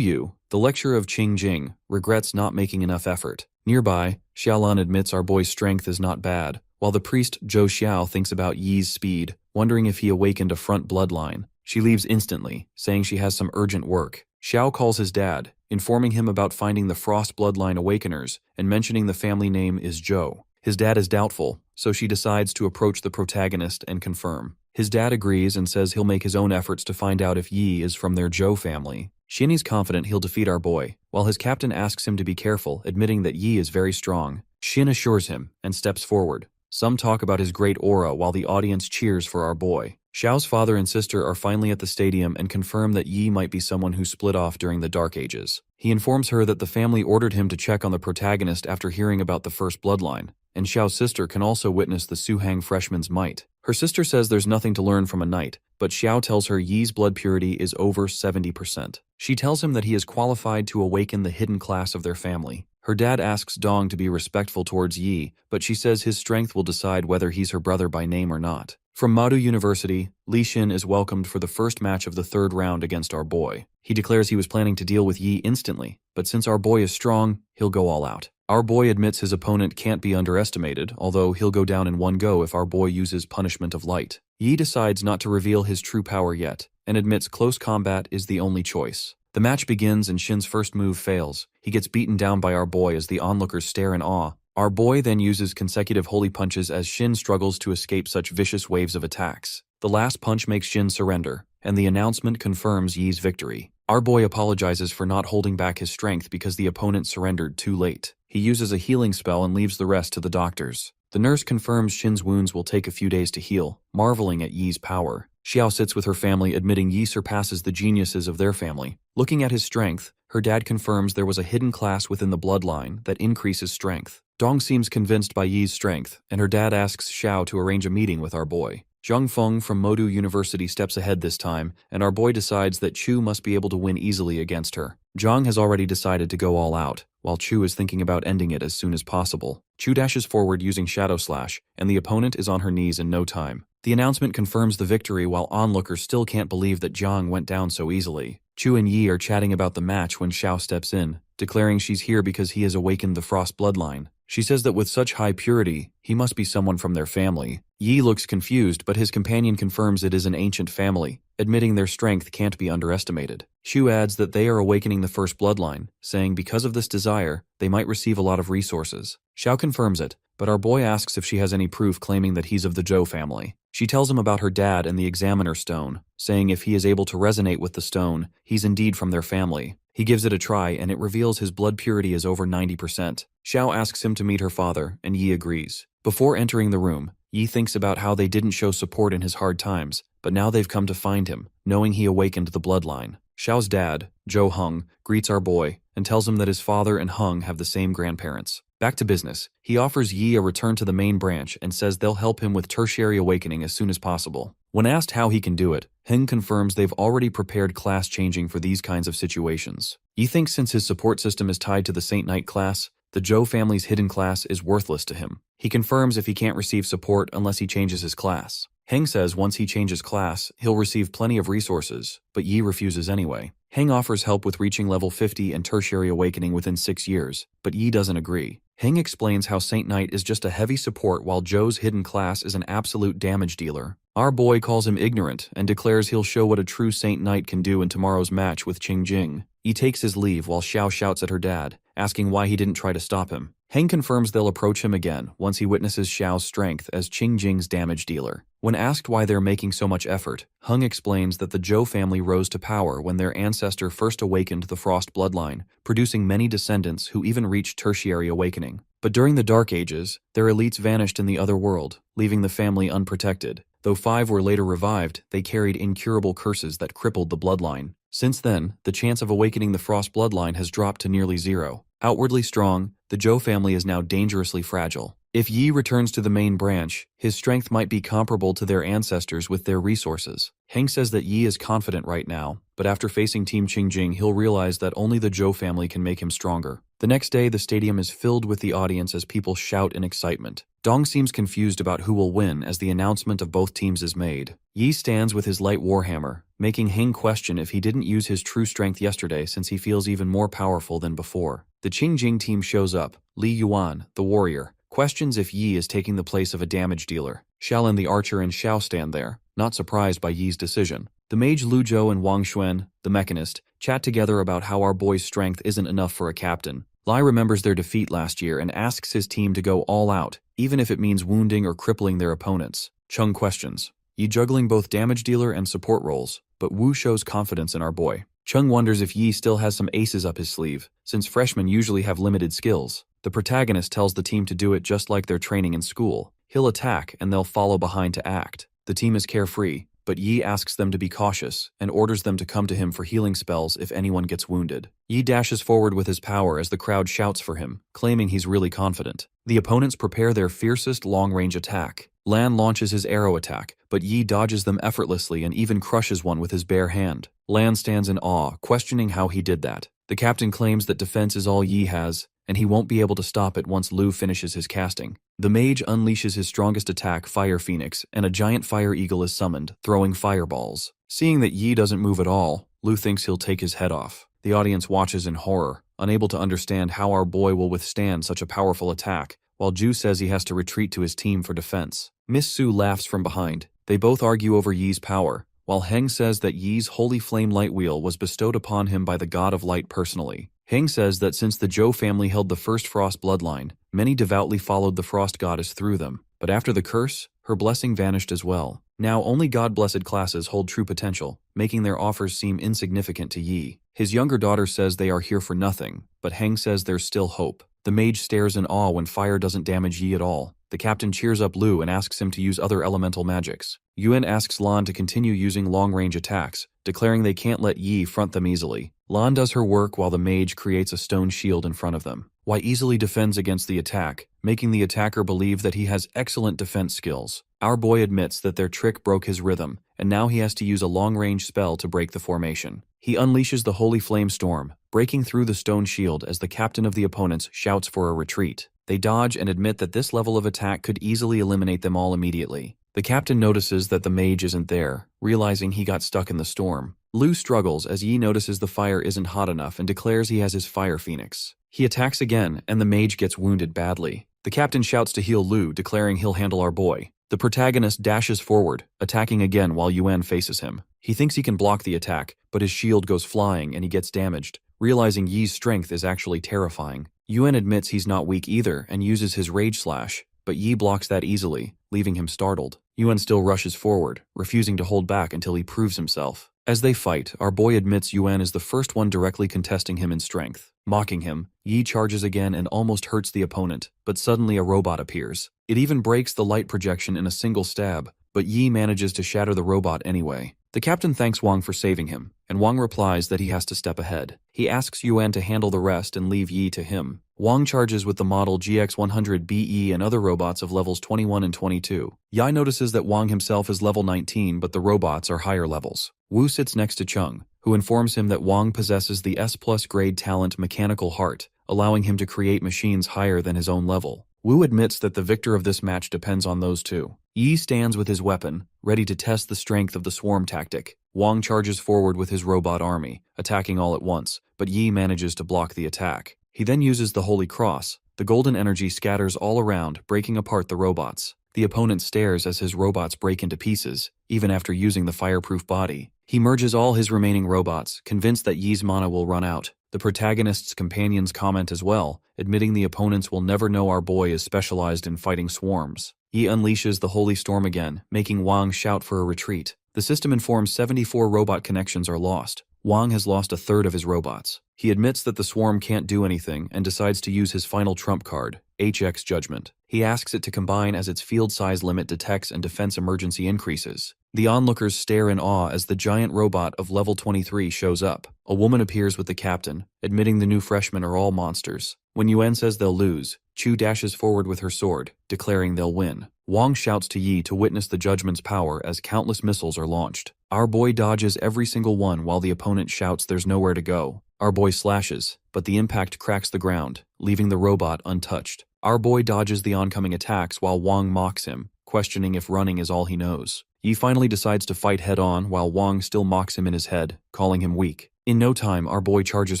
S1: Yu, the lecturer of Qingjing, regrets not making enough effort. Nearby, Xiaolan admits our boy's strength is not bad, while the priest Zhou Xiao thinks about Yi's speed, wondering if he awakened a front bloodline. She leaves instantly, saying she has some urgent work. Xiao calls his dad, informing him about finding the Frost bloodline Awakeners and mentioning the family name is Zhou. His dad is doubtful, so she decides to approach the protagonist and confirm. His dad agrees and says he'll make his own efforts to find out if Yi is from their Zhou family. Xin is confident he'll defeat our boy, while his captain asks him to be careful, admitting that Yi is very strong. Xin assures him and steps forward. Some talk about his great aura while the audience cheers for our boy. Xiao's father and sister are finally at the stadium and confirm that Yi might be someone who split off during the Dark Ages. He informs her that the family ordered him to check on the protagonist after hearing about the first bloodline, and Xiao's sister can also witness the Suhang freshman's might. Her sister says there's nothing to learn from a knight, but Xiao tells her Yi's blood purity is over 70%. She tells him that he is qualified to awaken the hidden class of their family. Her dad asks Dong to be respectful towards Yi, but she says his strength will decide whether he's her brother by name or not. From Madu University, Li Xin is welcomed for the first match of the 3rd round against our boy. He declares he was planning to deal with Yi instantly, but since our boy is strong, he'll go all out. Our boy admits his opponent can't be underestimated, although he'll go down in one go if our boy uses punishment of light. Yi decides not to reveal his true power yet, and admits close combat is the only choice. The match begins and Xin's first move fails. He gets beaten down by our boy as the onlookers stare in awe. Our boy then uses consecutive holy punches as Xin struggles to escape such vicious waves of attacks. The last punch makes Xin surrender, and the announcement confirms Yi's victory. Our boy apologizes for not holding back his strength because the opponent surrendered too late. He uses a healing spell and leaves the rest to the doctors. The nurse confirms Xin's wounds will take a few days to heal, marveling at Yi's power. Xiao sits with her family, admitting Yi surpasses the geniuses of their family. Looking at his strength, her dad confirms there was a hidden class within the bloodline that increases strength. Dong seems convinced by Yi's strength, and her dad asks Xiao to arrange a meeting with our boy. Zhang Feng from Modu University steps ahead this time, and our boy decides that Chu must be able to win easily against her. Zhang has already decided to go all out, while Chu is thinking about ending it as soon as possible. Chu dashes forward using Shadow Slash, and the opponent is on her knees in no time. The announcement confirms the victory while onlookers still can't believe that Zhang went down so easily. Chu and Yi are chatting about the match when Xiao steps in, declaring she's here because he has awakened the Frost bloodline. She says that with such high purity, he must be someone from their family. Yi looks confused, but his companion confirms it is an ancient family, admitting their strength can't be underestimated. Shu adds that they are awakening the first bloodline, saying because of this desire, they might receive a lot of resources. Xiao confirms it, but our boy asks if she has any proof claiming that he's of the Zhou family. She tells him about her dad and the Examiner Stone, saying if he is able to resonate with the stone, he's indeed from their family. He gives it a try and it reveals his blood purity is over 90%. Xiao asks him to meet her father, and Yi agrees. Before entering the room, Yi thinks about how they didn't show support in his hard times, but now they've come to find him, knowing he awakened the bloodline. Xiao's dad, Zhou Heng, greets our boy and tells him that his father and Heng have the same grandparents. Back to business, he offers Yi a return to the main branch and says they'll help him with tertiary awakening as soon as possible. When asked how he can do it, Heng confirms they've already prepared class changing for these kinds of situations. Yi thinks since his support system is tied to the Saint Knight class, the Zhou family's hidden class is worthless to him. He confirms if he can't receive support unless he changes his class. Heng says once he changes class, he'll receive plenty of resources, but Yi refuses anyway. Heng offers help with reaching level 50 and tertiary awakening within 6 years, but Yi doesn't agree. Heng explains how Saint Knight is just a heavy support while Zhou's hidden class is an absolute damage dealer. Our boy calls him ignorant and declares he'll show what a true Saint Knight can do in tomorrow's match with Qingjing. Yi takes his leave while Xiao shouts at her dad, asking why he didn't try to stop him. Heng confirms they'll approach him again once he witnesses Xiao's strength as Qingjing's damage dealer. When asked why they're making so much effort, Heng explains that the Zhou family rose to power when their ancestor first awakened the Frost bloodline, producing many descendants who even reached tertiary awakening. But during the Dark Ages, their elites vanished in the other world, leaving the family unprotected. Though 5 were later revived, they carried incurable curses that crippled the bloodline. Since then, the chance of awakening the Frost bloodline has dropped to nearly zero. Outwardly strong, the Zhou family is now dangerously fragile. If Yi returns to the main branch, his strength might be comparable to their ancestors with their resources. Heng says that Yi is confident right now, but after facing Team Qingjing he'll realize that only the Zhou family can make him stronger. The next day, the stadium is filled with the audience as people shout in excitement. Dong seems confused about who will win as the announcement of both teams is made. Yi stands with his light warhammer, making Heng question if he didn't use his true strength yesterday since he feels even more powerful than before. The Qingjing team shows up. Li Yuan, the warrior, questions if Yi is taking the place of a damage dealer. Xiaolin the archer and Xiao stand there, not surprised by Yi's decision. The mage Lu Zhou and Wang Xuan, the mechanist, chat together about how our boy's strength isn't enough for a captain. Lai remembers their defeat last year and asks his team to go all out, even if it means wounding or crippling their opponents. Chung questions Yi juggling both damage dealer and support roles, but Wu shows confidence in our boy. Chung wonders if Yi still has some aces up his sleeve, since freshmen usually have limited skills. The protagonist tells the team to do it just like their training in school. He'll attack and they'll follow behind to act. The team is carefree, but Yi asks them to be cautious and orders them to come to him for healing spells if anyone gets wounded. Yi dashes forward with his power as the crowd shouts for him, claiming he's really confident. The opponents prepare their fiercest long-range attack. Lan launches his arrow attack, but Yi dodges them effortlessly and even crushes one with his bare hand. Lan stands in awe, questioning how he did that. The captain claims that defense is all Yi has, and he won't be able to stop it once Lu finishes his casting. The mage unleashes his strongest attack, Fire Phoenix, and a giant fire eagle is summoned, throwing fireballs. Seeing that Yi doesn't move at all, Lu thinks he'll take his head off. The audience watches in horror, unable to understand how our boy will withstand such a powerful attack, while Ju says he has to retreat to his team for defense. Miss Su laughs from behind. They both argue over Yi's power, while Heng says that Yi's holy flame light wheel was bestowed upon him by the god of light personally. Heng says that since the Zhou family held the first Frost bloodline, many devoutly followed the Frost goddess through them, but after the curse, her blessing vanished as well. Now only God-blessed classes hold true potential, making their offers seem insignificant to Yi. His younger daughter says they are here for nothing, but Heng says there's still hope. The mage stares in awe when fire doesn't damage Yi at all. The captain cheers up Lu and asks him to use other elemental magics. Yuan asks Lan to continue using long-range attacks, declaring they can't let Yi front them easily. Lan does her work while the mage creates a stone shield in front of them. Wei easily defends against the attack, making the attacker believe that he has excellent defense skills. Our boy admits that their trick broke his rhythm, and now he has to use a long-range spell to break the formation. He unleashes the Holy Flame Storm, breaking through the stone shield as the captain of the opponents shouts for a retreat. They dodge and admit that this level of attack could easily eliminate them all immediately. The captain notices that the mage isn't there, realizing he got stuck in the storm. Lu struggles as Yi notices the fire isn't hot enough and declares he has his Fire Phoenix. He attacks again, and the mage gets wounded badly. The captain shouts to heal Lu, declaring he'll handle our boy. The protagonist dashes forward, attacking again while Yuan faces him. He thinks he can block the attack, but his shield goes flying and he gets damaged. Realizing Yi's strength is actually terrifying, Yuan admits he's not weak either and uses his Rage Slash, but Yi blocks that easily, leaving him startled. Yuan still rushes forward, refusing to hold back until he proves himself. As they fight, our boy admits Yuan is the first one directly contesting him in strength. Mocking him, Yi charges again and almost hurts the opponent, but suddenly a robot appears. It even breaks the light projection in a single stab, but Yi manages to shatter the robot anyway. The captain thanks Wang for saving him, and Wang replies that he has to step ahead. He asks Yuan to handle the rest and leave Yi to him. Wang charges with the model GX100BE and other robots of levels 21 and 22. Yi notices that Wang himself is level 19, but the robots are higher levels. Wu sits next to Chung, who informs him that Wang possesses the S+ grade talent Mechanical Heart, allowing him to create machines higher than his own level. Wu admits that the victor of this match depends on those two. Yi stands with his weapon, ready to test the strength of the swarm tactic. Wang charges forward with his robot army, attacking all at once, but Yi manages to block the attack. He then uses the Holy Cross. The golden energy scatters all around, breaking apart the robots. The opponent stares as his robots break into pieces, even after using the fireproof body. He merges all his remaining robots, convinced that Yi's mana will run out. The protagonist's companions comment as well, admitting the opponents will never know our boy is specialized in fighting swarms. Yi unleashes the Holy Storm again, making Wang shout for a retreat. The system informs 74 robot connections are lost. Wang has lost a third of his robots. He admits that the swarm can't do anything and decides to use his final trump card, HX Judgment. He asks it to combine as its field size limit detects and defense emergency increases. The onlookers stare in awe as the giant robot of level 23 shows up. A woman appears with the captain, admitting the new freshmen are all monsters. When Yuan says they'll lose, Chu dashes forward with her sword, declaring they'll win. Wang shouts to Yi to witness the judgment's power as countless missiles are launched. Our boy dodges every single one while the opponent shouts there's nowhere to go. Our boy slashes, but the impact cracks the ground, leaving the robot untouched. Our boy dodges the oncoming attacks while Wang mocks him, questioning if running is all he knows. Yi finally decides to fight head-on while Wang still mocks him in his head, calling him weak. In no time, our boy charges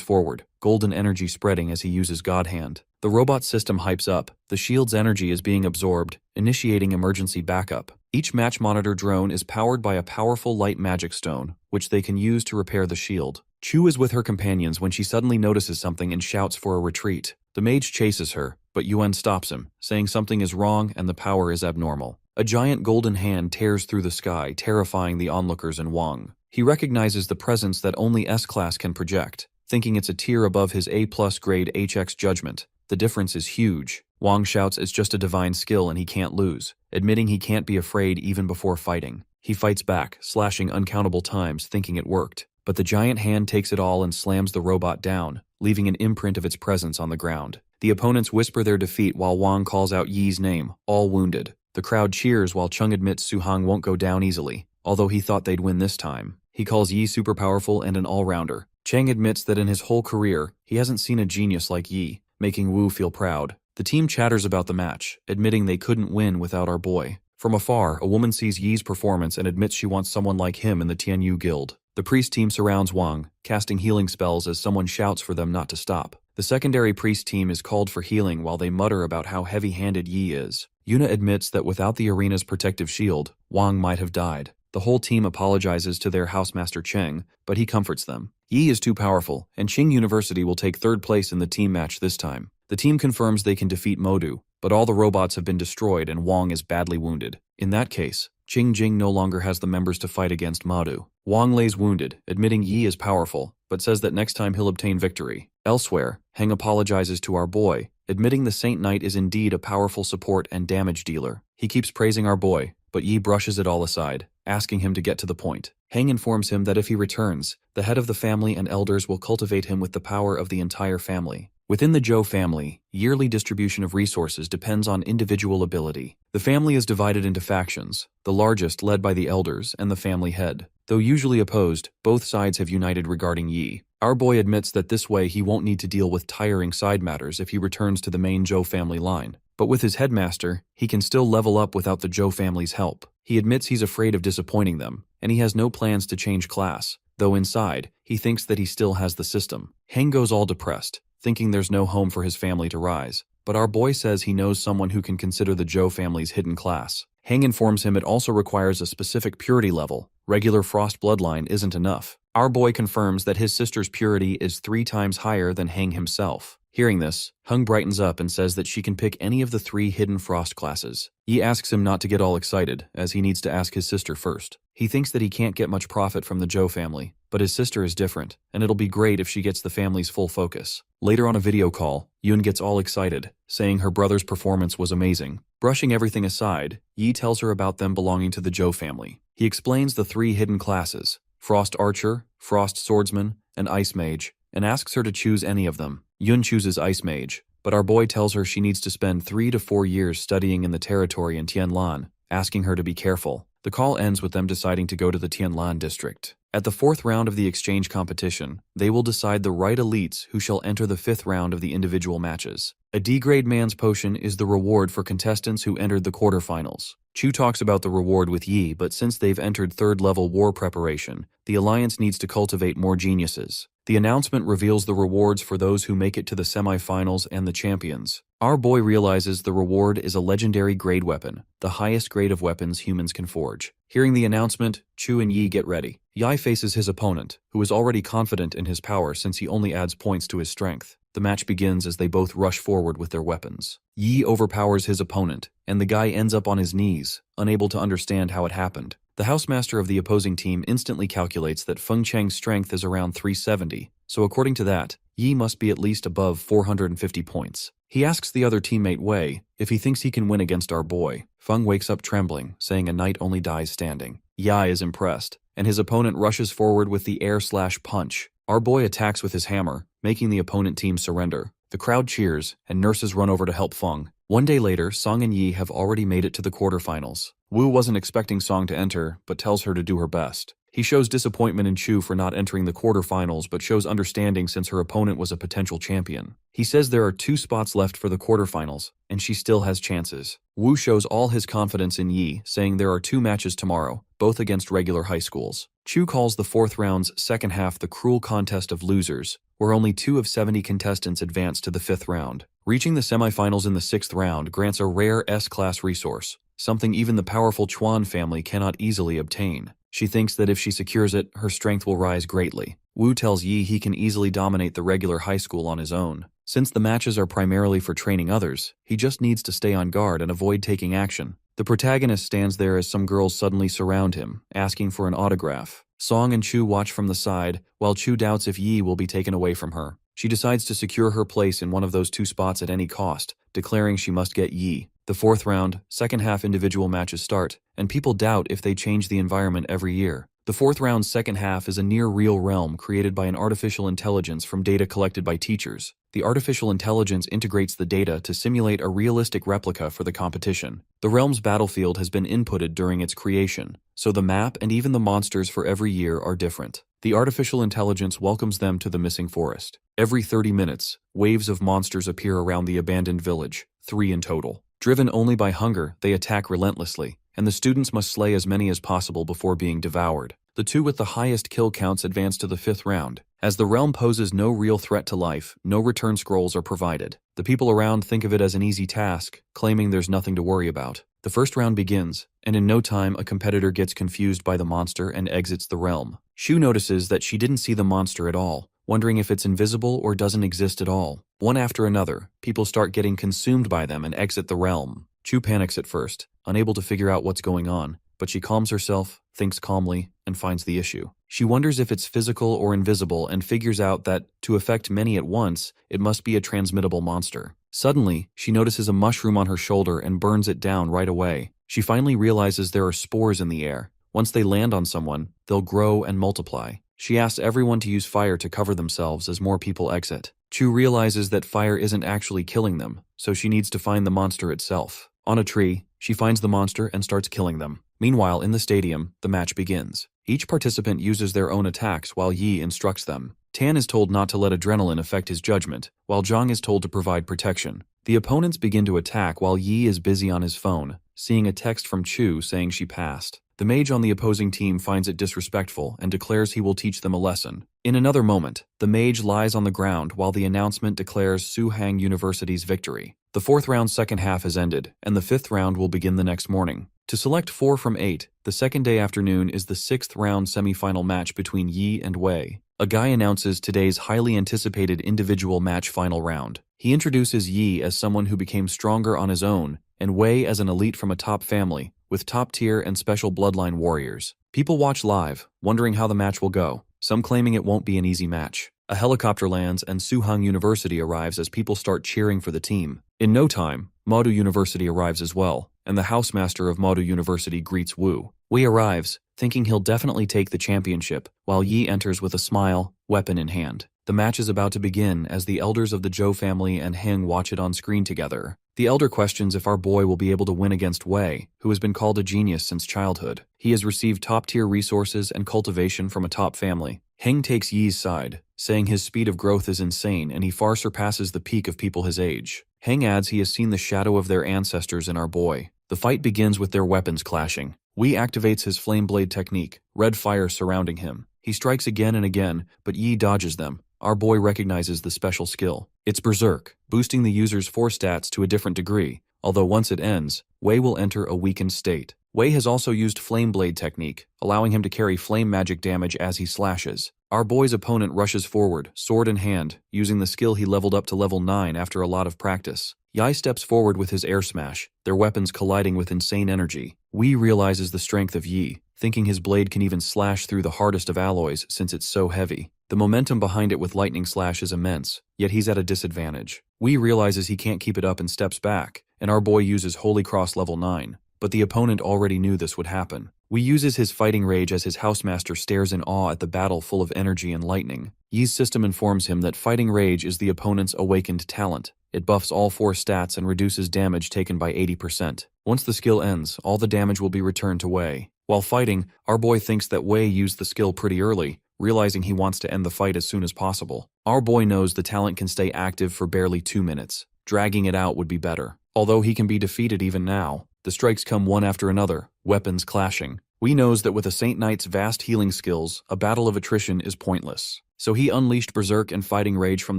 S1: forward, golden energy spreading as he uses God Hand. The robot system hypes up. The shield's energy is being absorbed, initiating emergency backup. Each match monitor drone is powered by a powerful light magic stone, which they can use to repair the shield. Chu is with her companions when she suddenly notices something and shouts for a retreat. The mage chases her, but Yuan stops him, saying something is wrong and the power is abnormal. A giant golden hand tears through the sky, terrifying the onlookers and Wang. He recognizes the presence that only S-Class can project, thinking it's a tier above his A+ grade HX Judgment. The difference is huge. Wang shouts it's just a divine skill and he can't lose, admitting he can't be afraid even before fighting. He fights back, slashing uncountable times, thinking it worked. But the giant hand takes it all and slams the robot down, leaving an imprint of its presence on the ground. The opponents whisper their defeat while Wang calls out Yi's name, all wounded. The crowd cheers while Chung admits Suhang won't go down easily, although he thought they'd win this time. He calls Yi super powerful and an all-rounder. Cheng admits that in his whole career, he hasn't seen a genius like Yi, making Wu feel proud. The team chatters about the match, admitting they couldn't win without our boy. From afar, a woman sees Yi's performance and admits she wants someone like him in the Tianyu Guild. The priest team surrounds Wang, casting healing spells as someone shouts for them not to stop. The secondary priest team is called for healing while they mutter about how heavy-handed Yi is. Yuna admits that without the arena's protective shield, Wang might have died. The whole team apologizes to their housemaster Cheng, but he comforts them. Yi is too powerful, and Qing University will take third place in the team match this time. The team confirms they can defeat Modu, but all the robots have been destroyed and Wang is badly wounded. In that case, Qing Jing no longer has the members to fight against Modu. Wang lays wounded, admitting Yi is powerful, but says that next time he'll obtain victory. Elsewhere, Heng apologizes to our boy, admitting the Saint Knight is indeed a powerful support and damage dealer. He keeps praising our boy, but Yi brushes it all aside, asking him to get to the point. Heng informs him that if he returns, the head of the family and elders will cultivate him with the power of the entire family. Within the Zhou family, yearly distribution of resources depends on individual ability. The family is divided into factions, the largest led by the elders and the family head. Though usually opposed, both sides have united regarding Yi. Our boy admits that this way he won't need to deal with tiring side matters if he returns to the main Zhou family line. But with his headmaster, he can still level up without the Zhou family's help. He admits he's afraid of disappointing them, and he has no plans to change class, though inside, he thinks that he still has the system. Heng goes all depressed, thinking there's no home for his family to rise. But our boy says he knows someone who can consider the Zhou family's hidden class. Heng informs him it also requires a specific purity level. Regular Frost bloodline isn't enough. Our boy confirms that his sister's purity is 3 times higher than Heng himself. Hearing this, Heng brightens up and says that she can pick any of the 3 hidden Frost classes. Yi asks him not to get all excited, as he needs to ask his sister first. He thinks that he can't get much profit from the Zhou family, but his sister is different, and it'll be great if she gets the family's full focus. Later on a video call, Yun gets all excited, saying her brother's performance was amazing. Brushing everything aside, Yi tells her about them belonging to the Zhou family. He explains the 3 hidden classes, Frost Archer, Frost Swordsman, and Ice Mage, and asks her to choose any of them. Yun chooses Ice Mage, but our boy tells her she needs to spend 3 to 4 years studying in the territory in Tianlan, asking her to be careful. The call ends with them deciding to go to the Tianlan district. At the 4th round of the exchange competition, they will decide the right elites who shall enter the 5th round of the individual matches. A D-grade man's potion is the reward for contestants who entered the quarterfinals. Chu talks about the reward with Yi, but since they've entered 3rd-level war preparation, the alliance needs to cultivate more geniuses. The announcement reveals the rewards for those who make it to the semifinals and the champions. Our boy realizes the reward is a legendary grade weapon, the highest grade of weapons humans can forge. Hearing the announcement, Chu and Yi get ready. Yi faces his opponent, who is already confident in his power since he only adds points to his strength. The match begins as they both rush forward with their weapons. Yi overpowers his opponent, and the guy ends up on his knees, unable to understand how it happened. The housemaster of the opposing team instantly calculates that Feng Cheng's strength is around 370, so according to that, Yi must be at least above 450 points. He asks the other teammate Wei if he thinks he can win against our boy. Feng wakes up trembling, saying a knight only dies standing. Yi is impressed, and his opponent rushes forward with the air/punch. Our boy attacks with his hammer, making the opponent team surrender. The crowd cheers, and nurses run over to help Feng. One day later, Song and Yi have already made it to the quarterfinals. Wu wasn't expecting Song to enter, but tells her to do her best. He shows disappointment in Chu for not entering the quarterfinals, but shows understanding since her opponent was a potential champion. He says there are 2 spots left for the quarterfinals, and she still has chances. Wu shows all his confidence in Yi, saying there are 2 matches tomorrow, both against regular high schools. Chu calls the 4th round's second half the cruel contest of losers, where only 2 of 70 contestants advance to the 5th round. Reaching the semifinals in the 6th round grants a rare S-class resource, something even the powerful Chuan family cannot easily obtain. She thinks that if she secures it, her strength will rise greatly. Wu tells Yi he can easily dominate the regular high school on his own. Since the matches are primarily for training others, he just needs to stay on guard and avoid taking action. The protagonist stands there as some girls suddenly surround him, asking for an autograph. Song and Chu watch from the side, while Chu doubts if Yi will be taken away from her. She decides to secure her place in one of those 2 spots at any cost, declaring she must get Yi. The 4th round, second half individual matches start, and people doubt if they change the environment every year. The 4th round's second half is a near-real realm created by an artificial intelligence from data collected by teachers. The artificial intelligence integrates the data to simulate a realistic replica for the competition. The realm's battlefield has been inputted during its creation, so the map and even the monsters for every year are different. The artificial intelligence welcomes them to the missing forest. Every 30 minutes, waves of monsters appear around the abandoned village, 3 in total. Driven only by hunger, they attack relentlessly, and the students must slay as many as possible before being devoured. The 2 with the highest kill counts advance to the 5th round. As the realm poses no real threat to life, no return scrolls are provided. The people around think of it as an easy task, claiming there's nothing to worry about. The 1st round begins, and in no time a competitor gets confused by the monster and exits the realm. Shu notices that she didn't see the monster at all, wondering if it's invisible or doesn't exist at all. One after another, people start getting consumed by them and exit the realm. Chu panics at first, unable to figure out what's going on, but she calms herself, thinks calmly, and finds the issue. She wonders if it's physical or invisible and figures out that, to affect many at once, it must be a transmittable monster. Suddenly, she notices a mushroom on her shoulder and burns it down right away. She finally realizes there are spores in the air. Once they land on someone, they'll grow and multiply. She asks everyone to use fire to cover themselves as more people exit. Chu realizes that fire isn't actually killing them, so she needs to find the monster itself. On a tree, she finds the monster and starts killing them. Meanwhile, in the stadium, the match begins. Each participant uses their own attacks while Yi instructs them. Tan is told not to let adrenaline affect his judgment, while Zhang is told to provide protection. The opponents begin to attack while Yi is busy on his phone, seeing a text from Chu saying she passed. The mage on the opposing team finds it disrespectful and declares he will teach them a lesson. In another moment, the mage lies on the ground while the announcement declares Suhang University's victory. The 4th round's second half has ended, and the 5th round will begin the next morning. To select 4 from 8, the second day afternoon is the 6th round semifinal match between Yi and Wei. A guy announces today's highly anticipated individual match final round. He introduces Yi as someone who became stronger on his own, and Wei as an elite from a top family, with top-tier and special bloodline warriors. People watch live, wondering how the match will go, some claiming it won't be an easy match. A helicopter lands and Suhang University arrives as people start cheering for the team. In no time, Modu University arrives as well, and the housemaster of Modu University greets Wu. Wei arrives, thinking he'll definitely take the championship, while Yi enters with a smile, weapon in hand. The match is about to begin as the elders of the Zhou family and Heng watch it on screen together. The elder questions if our boy will be able to win against Wei, who has been called a genius since childhood. He has received top-tier resources and cultivation from a top family. Heng takes Yi's side, saying his speed of growth is insane and he far surpasses the peak of people his age. Heng adds he has seen the shadow of their ancestors in our boy. The fight begins with their weapons clashing. Wei activates his flame blade technique, red fire surrounding him. He strikes again and again, but Yi dodges them. Our boy recognizes the special skill. It's Berserk, boosting the user's 4 stats to a different degree, although once it ends, Wei will enter a weakened state. Wei has also used Flame Blade technique, allowing him to carry flame magic damage as he slashes. Our boy's opponent rushes forward, sword in hand, using the skill he leveled up to level 9 after a lot of practice. Yi steps forward with his air smash, their weapons colliding with insane energy. Wei realizes the strength of Yi, thinking his blade can even slash through the hardest of alloys since it's so heavy. The momentum behind it with lightning slash is immense, yet he's at a disadvantage. Wei realizes he can't keep it up and steps back, and our boy uses Holy Cross level 9. But the opponent already knew this would happen. Wei uses his fighting rage as his housemaster stares in awe at the battle full of energy and lightning. Yi's system informs him that fighting rage is the opponent's awakened talent. It buffs all 4 stats and reduces damage taken by 80%. Once the skill ends, all the damage will be returned to Wei. While fighting, our boy thinks that Wei used the skill pretty early, realizing he wants to end the fight as soon as possible. Our boy knows the talent can stay active for barely 2 minutes. Dragging it out would be better. Although he can be defeated even now, the strikes come one after another, weapons clashing. Wei knows that with a Saint Knight's vast healing skills, a battle of attrition is pointless. So he unleashed Berserk and fighting rage from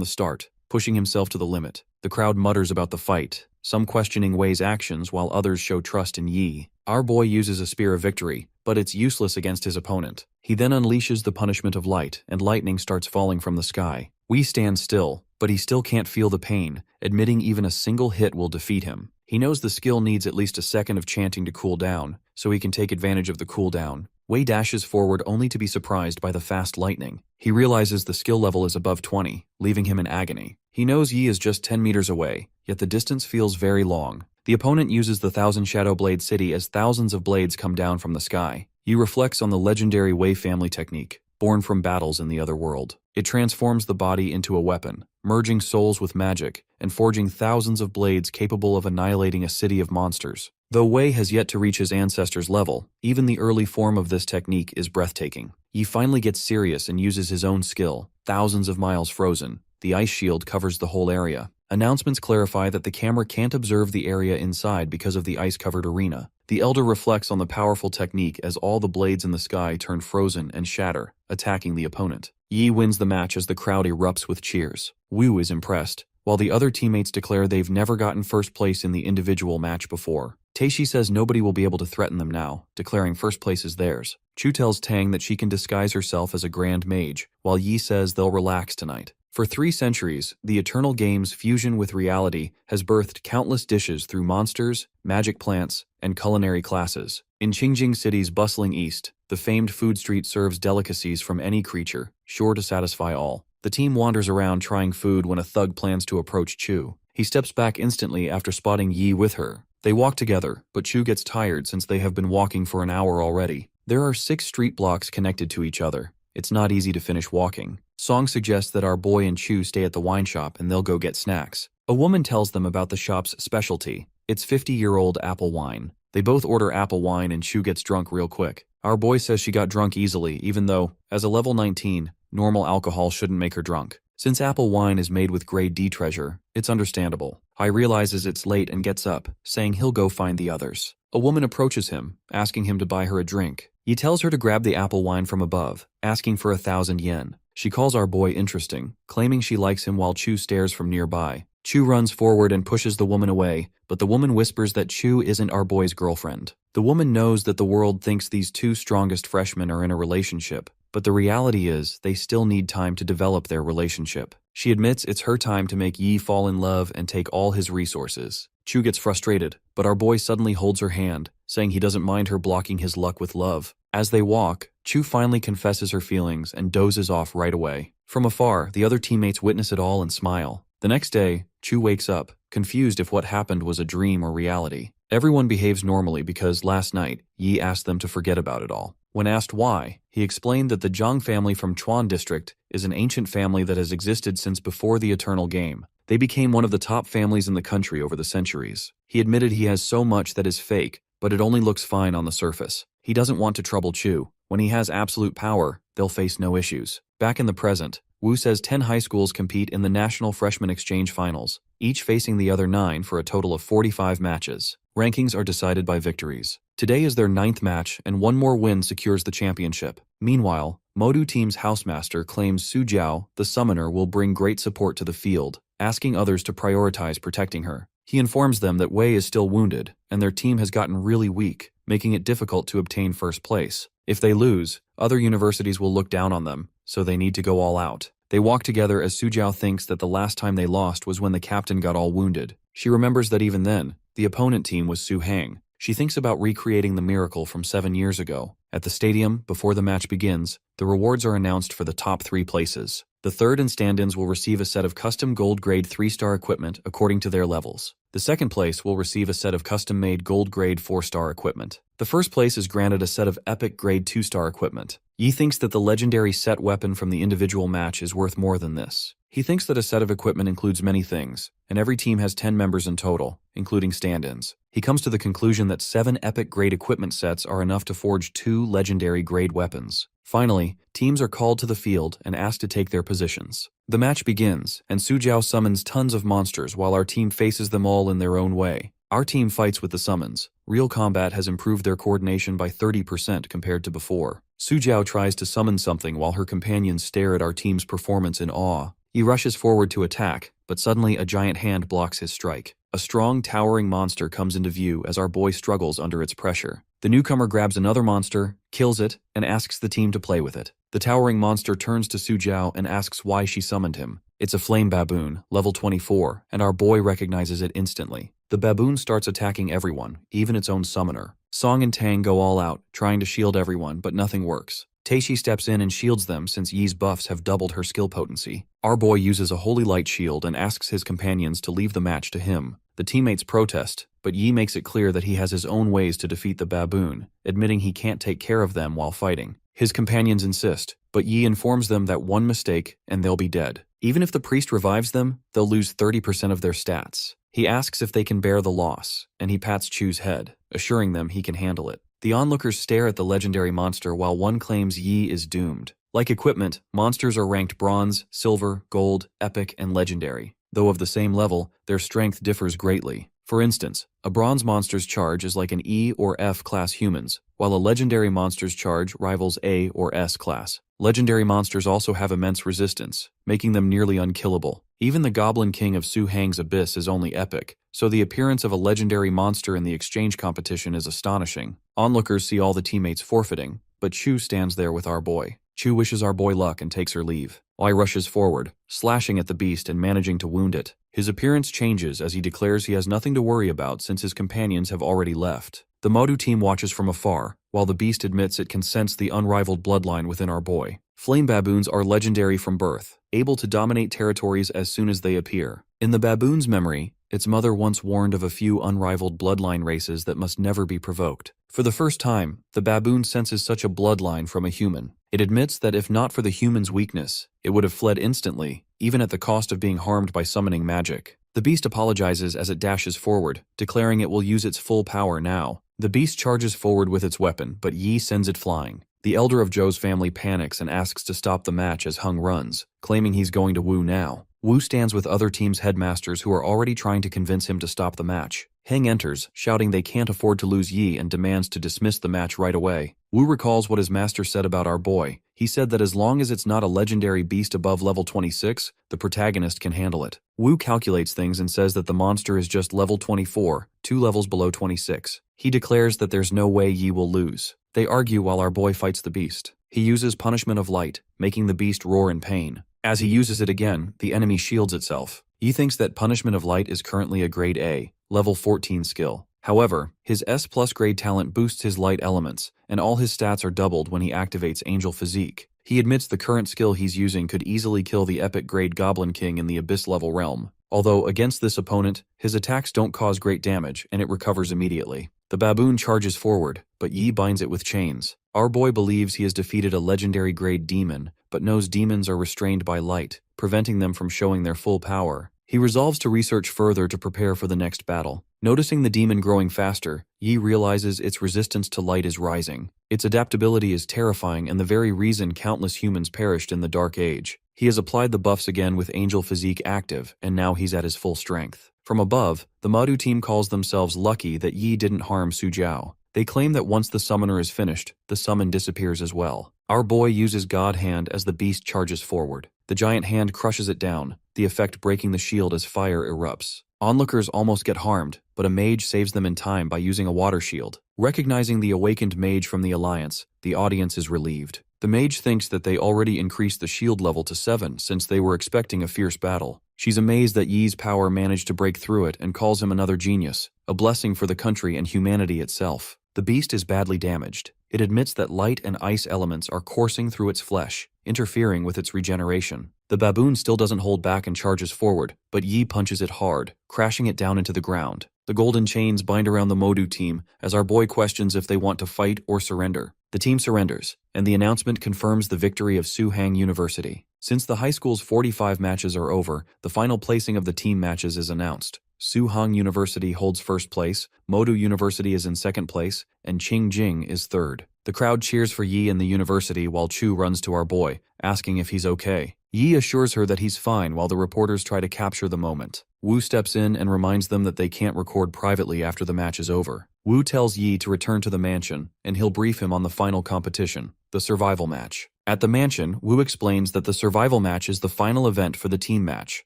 S1: the start, pushing himself to the limit. The crowd mutters about the fight, some questioning Wei's actions while others show trust in Yi. Our boy uses a Spear of Victory, but it's useless against his opponent. He then unleashes the punishment of light, and lightning starts falling from the sky. Wei stands still, but he still can't feel the pain, admitting even a single hit will defeat him. He knows the skill needs at least a second of chanting to cool down, so he can take advantage of the cooldown. Wei dashes forward only to be surprised by the fast lightning. He realizes the skill level is above 20, leaving him in agony. He knows Yi is just 10 meters away, yet the distance feels very long. The opponent uses the Thousand Shadow Blade City as thousands of blades come down from the sky. Yi reflects on the legendary Wei family technique, born from battles in the other world. It transforms the body into a weapon, merging souls with magic, and forging thousands of blades capable of annihilating a city of monsters. Though Wei has yet to reach his ancestors' level, even the early form of this technique is breathtaking. Yi finally gets serious and uses his own skill, thousands of miles frozen. The ice shield covers the whole area. Announcements clarify that the camera can't observe the area inside because of the ice-covered arena. The elder reflects on the powerful technique as all the blades in the sky turn frozen and shatter, attacking the opponent. Yi wins the match as the crowd erupts with cheers. Wu is impressed, while the other teammates declare they've never gotten first place in the individual match before. Taishi says nobody will be able to threaten them now, declaring first place is theirs. Chu tells Tang that she can disguise herself as a grand mage, while Yi says they'll relax tonight. For 3 centuries, the Eternal Game's fusion with reality has birthed countless dishes through monsters, magic plants, and culinary classes. In Qingjing City's bustling east, the famed food street serves delicacies from any creature, sure to satisfy all. The team wanders around trying food when a thug plans to approach Chu. He steps back instantly after spotting Yi with her. They walk together, but Chu gets tired since they have been walking for an hour already. There are 6 street blocks connected to each other. It's not easy to finish walking. Song suggests that our boy and Chu stay at the wine shop and they'll go get snacks. A woman tells them about the shop's specialty. It's 50-year-old apple wine. They both order apple wine and Chu gets drunk real quick. Our boy says she got drunk easily, even though, as a level 19, normal alcohol shouldn't make her drunk. Since apple wine is made with grade D treasure, it's understandable. Hai realizes it's late and gets up, saying he'll go find the others. A woman approaches him, asking him to buy her a drink. He tells her to grab the apple wine from above, asking for 1,000 yen. She calls our boy interesting, claiming she likes him while Chu stares from nearby. Chu runs forward and pushes the woman away, but the woman whispers that Chu isn't our boy's girlfriend. The woman knows that the world thinks these 2 strongest freshmen are in a relationship, but the reality is they still need time to develop their relationship. She admits it's her time to make Yi fall in love and take all his resources. Chu gets frustrated, but our boy suddenly holds her hand, saying he doesn't mind her blocking his luck with love. As they walk, Chu finally confesses her feelings and dozes off right away. From afar, the other teammates witness it all and smile. The next day, Chu wakes up, confused if what happened was a dream or reality. Everyone behaves normally because last night, Yi asked them to forget about it all. When asked why, he explained that the Zhang family from Chuan district is an ancient family that has existed since before the Eternal Game. They became one of the top families in the country over the centuries. He admitted he has so much that is fake, but it only looks fine on the surface. He doesn't want to trouble Chu. When he has absolute power, they'll face no issues. Back in the present, Wu says 10 high schools compete in the National Freshman Exchange Finals, each facing the other 9 for a total of 45 matches. Rankings are decided by victories. Today is their 9th match, and one more win secures the championship. Meanwhile, Modu Team's housemaster claims Su Jiao, the summoner, will bring great support to the field, asking others to prioritize protecting her. He informs them that Wei is still wounded, and their team has gotten really weak, making it difficult to obtain first place. If they lose, other universities will look down on them, so they need to go all out. They walk together as Su Jiao thinks that the last time they lost was when the captain got all wounded. She remembers that even then, the opponent team was Su Hang. She thinks about recreating the miracle from 7 years ago. At the stadium, before the match begins, the rewards are announced for the top 3 places. The third and stand-ins will receive a set of custom gold grade 3-star equipment according to their levels. The second place will receive a set of custom-made gold grade 4-star equipment. The first place is granted a set of epic grade 2-star equipment. Yi thinks that the legendary set weapon from the individual match is worth more than this. He thinks that a set of equipment includes many things, and every team has 10 members in total, including stand-ins. He comes to the conclusion that 7 epic grade equipment sets are enough to forge 2 legendary grade weapons. Finally, teams are called to the field and asked to take their positions. The match begins, and Su Jiao summons tons of monsters while our team faces them all in their own way. Our team fights with the summons. Real combat has improved their coordination by 30% compared to before. Su Jiao tries to summon something while her companions stare at our team's performance in awe. He rushes forward to attack, but suddenly a giant hand blocks his strike. A strong, towering monster comes into view as our boy struggles under its pressure. The newcomer grabs another monster, kills it, and asks the team to play with it. The towering monster turns to Su Jiao and asks why she summoned him. It's a flame baboon, level 24, and our boy recognizes it instantly. The baboon starts attacking everyone, even its own summoner. Song and Tang go all out, trying to shield everyone, but nothing works. Teishi steps in and shields them since Yi's buffs have doubled her skill potency. Our boy uses a holy light shield and asks his companions to leave the match to him. The teammates protest, but Yi makes it clear that he has his own ways to defeat the baboon, admitting he can't take care of them while fighting. His companions insist, but Yi informs them that one mistake and they'll be dead. Even if the priest revives them, they'll lose 30% of their stats. He asks if they can bear the loss, and he pats Chu's head, assuring them he can handle it. The onlookers stare at the legendary monster while one claims Yi is doomed. Like equipment, monsters are ranked bronze, silver, gold, epic, and legendary. Though of the same level, their strength differs greatly. For instance, a bronze monster's charge is like an E or F class humans, while a legendary monster's charge rivals A or S class. Legendary monsters also have immense resistance, making them nearly unkillable. Even the Goblin King of Su Hang's Abyss is only epic, so the appearance of a legendary monster in the exchange competition is astonishing. Onlookers see all the teammates forfeiting, but Chu stands there with our boy. Chu wishes our boy luck and takes her leave. Wei rushes forward, slashing at the beast and managing to wound it. His appearance changes as he declares he has nothing to worry about since his companions have already left. The Modu team watches from afar, while the beast admits it can sense the unrivaled bloodline within our boy. Flame baboons are legendary from birth, able to dominate territories as soon as they appear. In the baboon's memory, its mother once warned of a few unrivaled bloodline races that must never be provoked. For the first time, the baboon senses such a bloodline from a human. It admits that if not for the human's weakness, it would have fled instantly, even at the cost of being harmed by summoning magic. The beast apologizes as it dashes forward, declaring it will use its full power now. The beast charges forward with its weapon, but Yi sends it flying. The elder of Zhou's family panics and asks to stop the match as Hung runs, claiming he's going to Wu now. Wu stands with other teams' headmasters who are already trying to convince him to stop the match. Heng enters, shouting they can't afford to lose Yi and demands to dismiss the match right away. Wu recalls what his master said about our boy. He said that as long as it's not a legendary beast above level 26, the protagonist can handle it. Wu calculates things and says that the monster is just level 24, 2 levels below 26. He declares that there's no way Yi will lose. They argue while our boy fights the beast. He uses Punishment of Light, making the beast roar in pain. As he uses it again, the enemy shields itself. He thinks that Punishment of Light is currently a grade A, level 14 skill. However, his S+ grade talent boosts his light elements, and all his stats are doubled when he activates Angel Physique. He admits the current skill he's using could easily kill the epic grade Goblin King in the Abyss level realm. Although against this opponent, his attacks don't cause great damage and it recovers immediately. The baboon charges forward, but Yi binds it with chains. Our boy believes he has defeated a legendary grade demon, but knows demons are restrained by light, preventing them from showing their full power. He resolves to research further to prepare for the next battle. Noticing the demon growing faster, Yi realizes its resistance to light is rising. Its adaptability is terrifying and the very reason countless humans perished in the Dark Age. He has applied the buffs again with Angel Physique active, and now he's at his full strength. From above, the Madu team calls themselves lucky that Yi didn't harm Su Jiao. They claim that once the summoner is finished, the summon disappears as well. Our boy uses God Hand as the beast charges forward. The giant hand crushes it down, the effect breaking the shield as fire erupts. Onlookers almost get harmed, but a mage saves them in time by using a water shield. Recognizing the awakened mage from the Alliance, the audience is relieved. The mage thinks that they already increased the shield level to 7 since they were expecting a fierce battle. She's amazed that Yi's power managed to break through it and calls him another genius, a blessing for the country and humanity itself. The beast is badly damaged. It admits that light and ice elements are coursing through its flesh, interfering with its regeneration. The baboon still doesn't hold back and charges forward, but Yi punches it hard, crashing it down into the ground. The golden chains bind around the Modu team as our boy questions if they want to fight or surrender. The team surrenders, and the announcement confirms the victory of Suhang University. Since the high school's 45 matches are over, the final placing of the team matches is announced. Suhang University holds first place, Modu University is in second place, and Qingjing is third. The crowd cheers for Yi and the university while Chu runs to our boy, asking if he's okay. Yi assures her that he's fine while the reporters try to capture the moment. Wu steps in and reminds them that they can't record privately after the match is over. Wu tells Yi to return to the mansion, and he'll brief him on the final competition, the survival match. At the mansion, Wu explains that the survival match is the final event for the team match.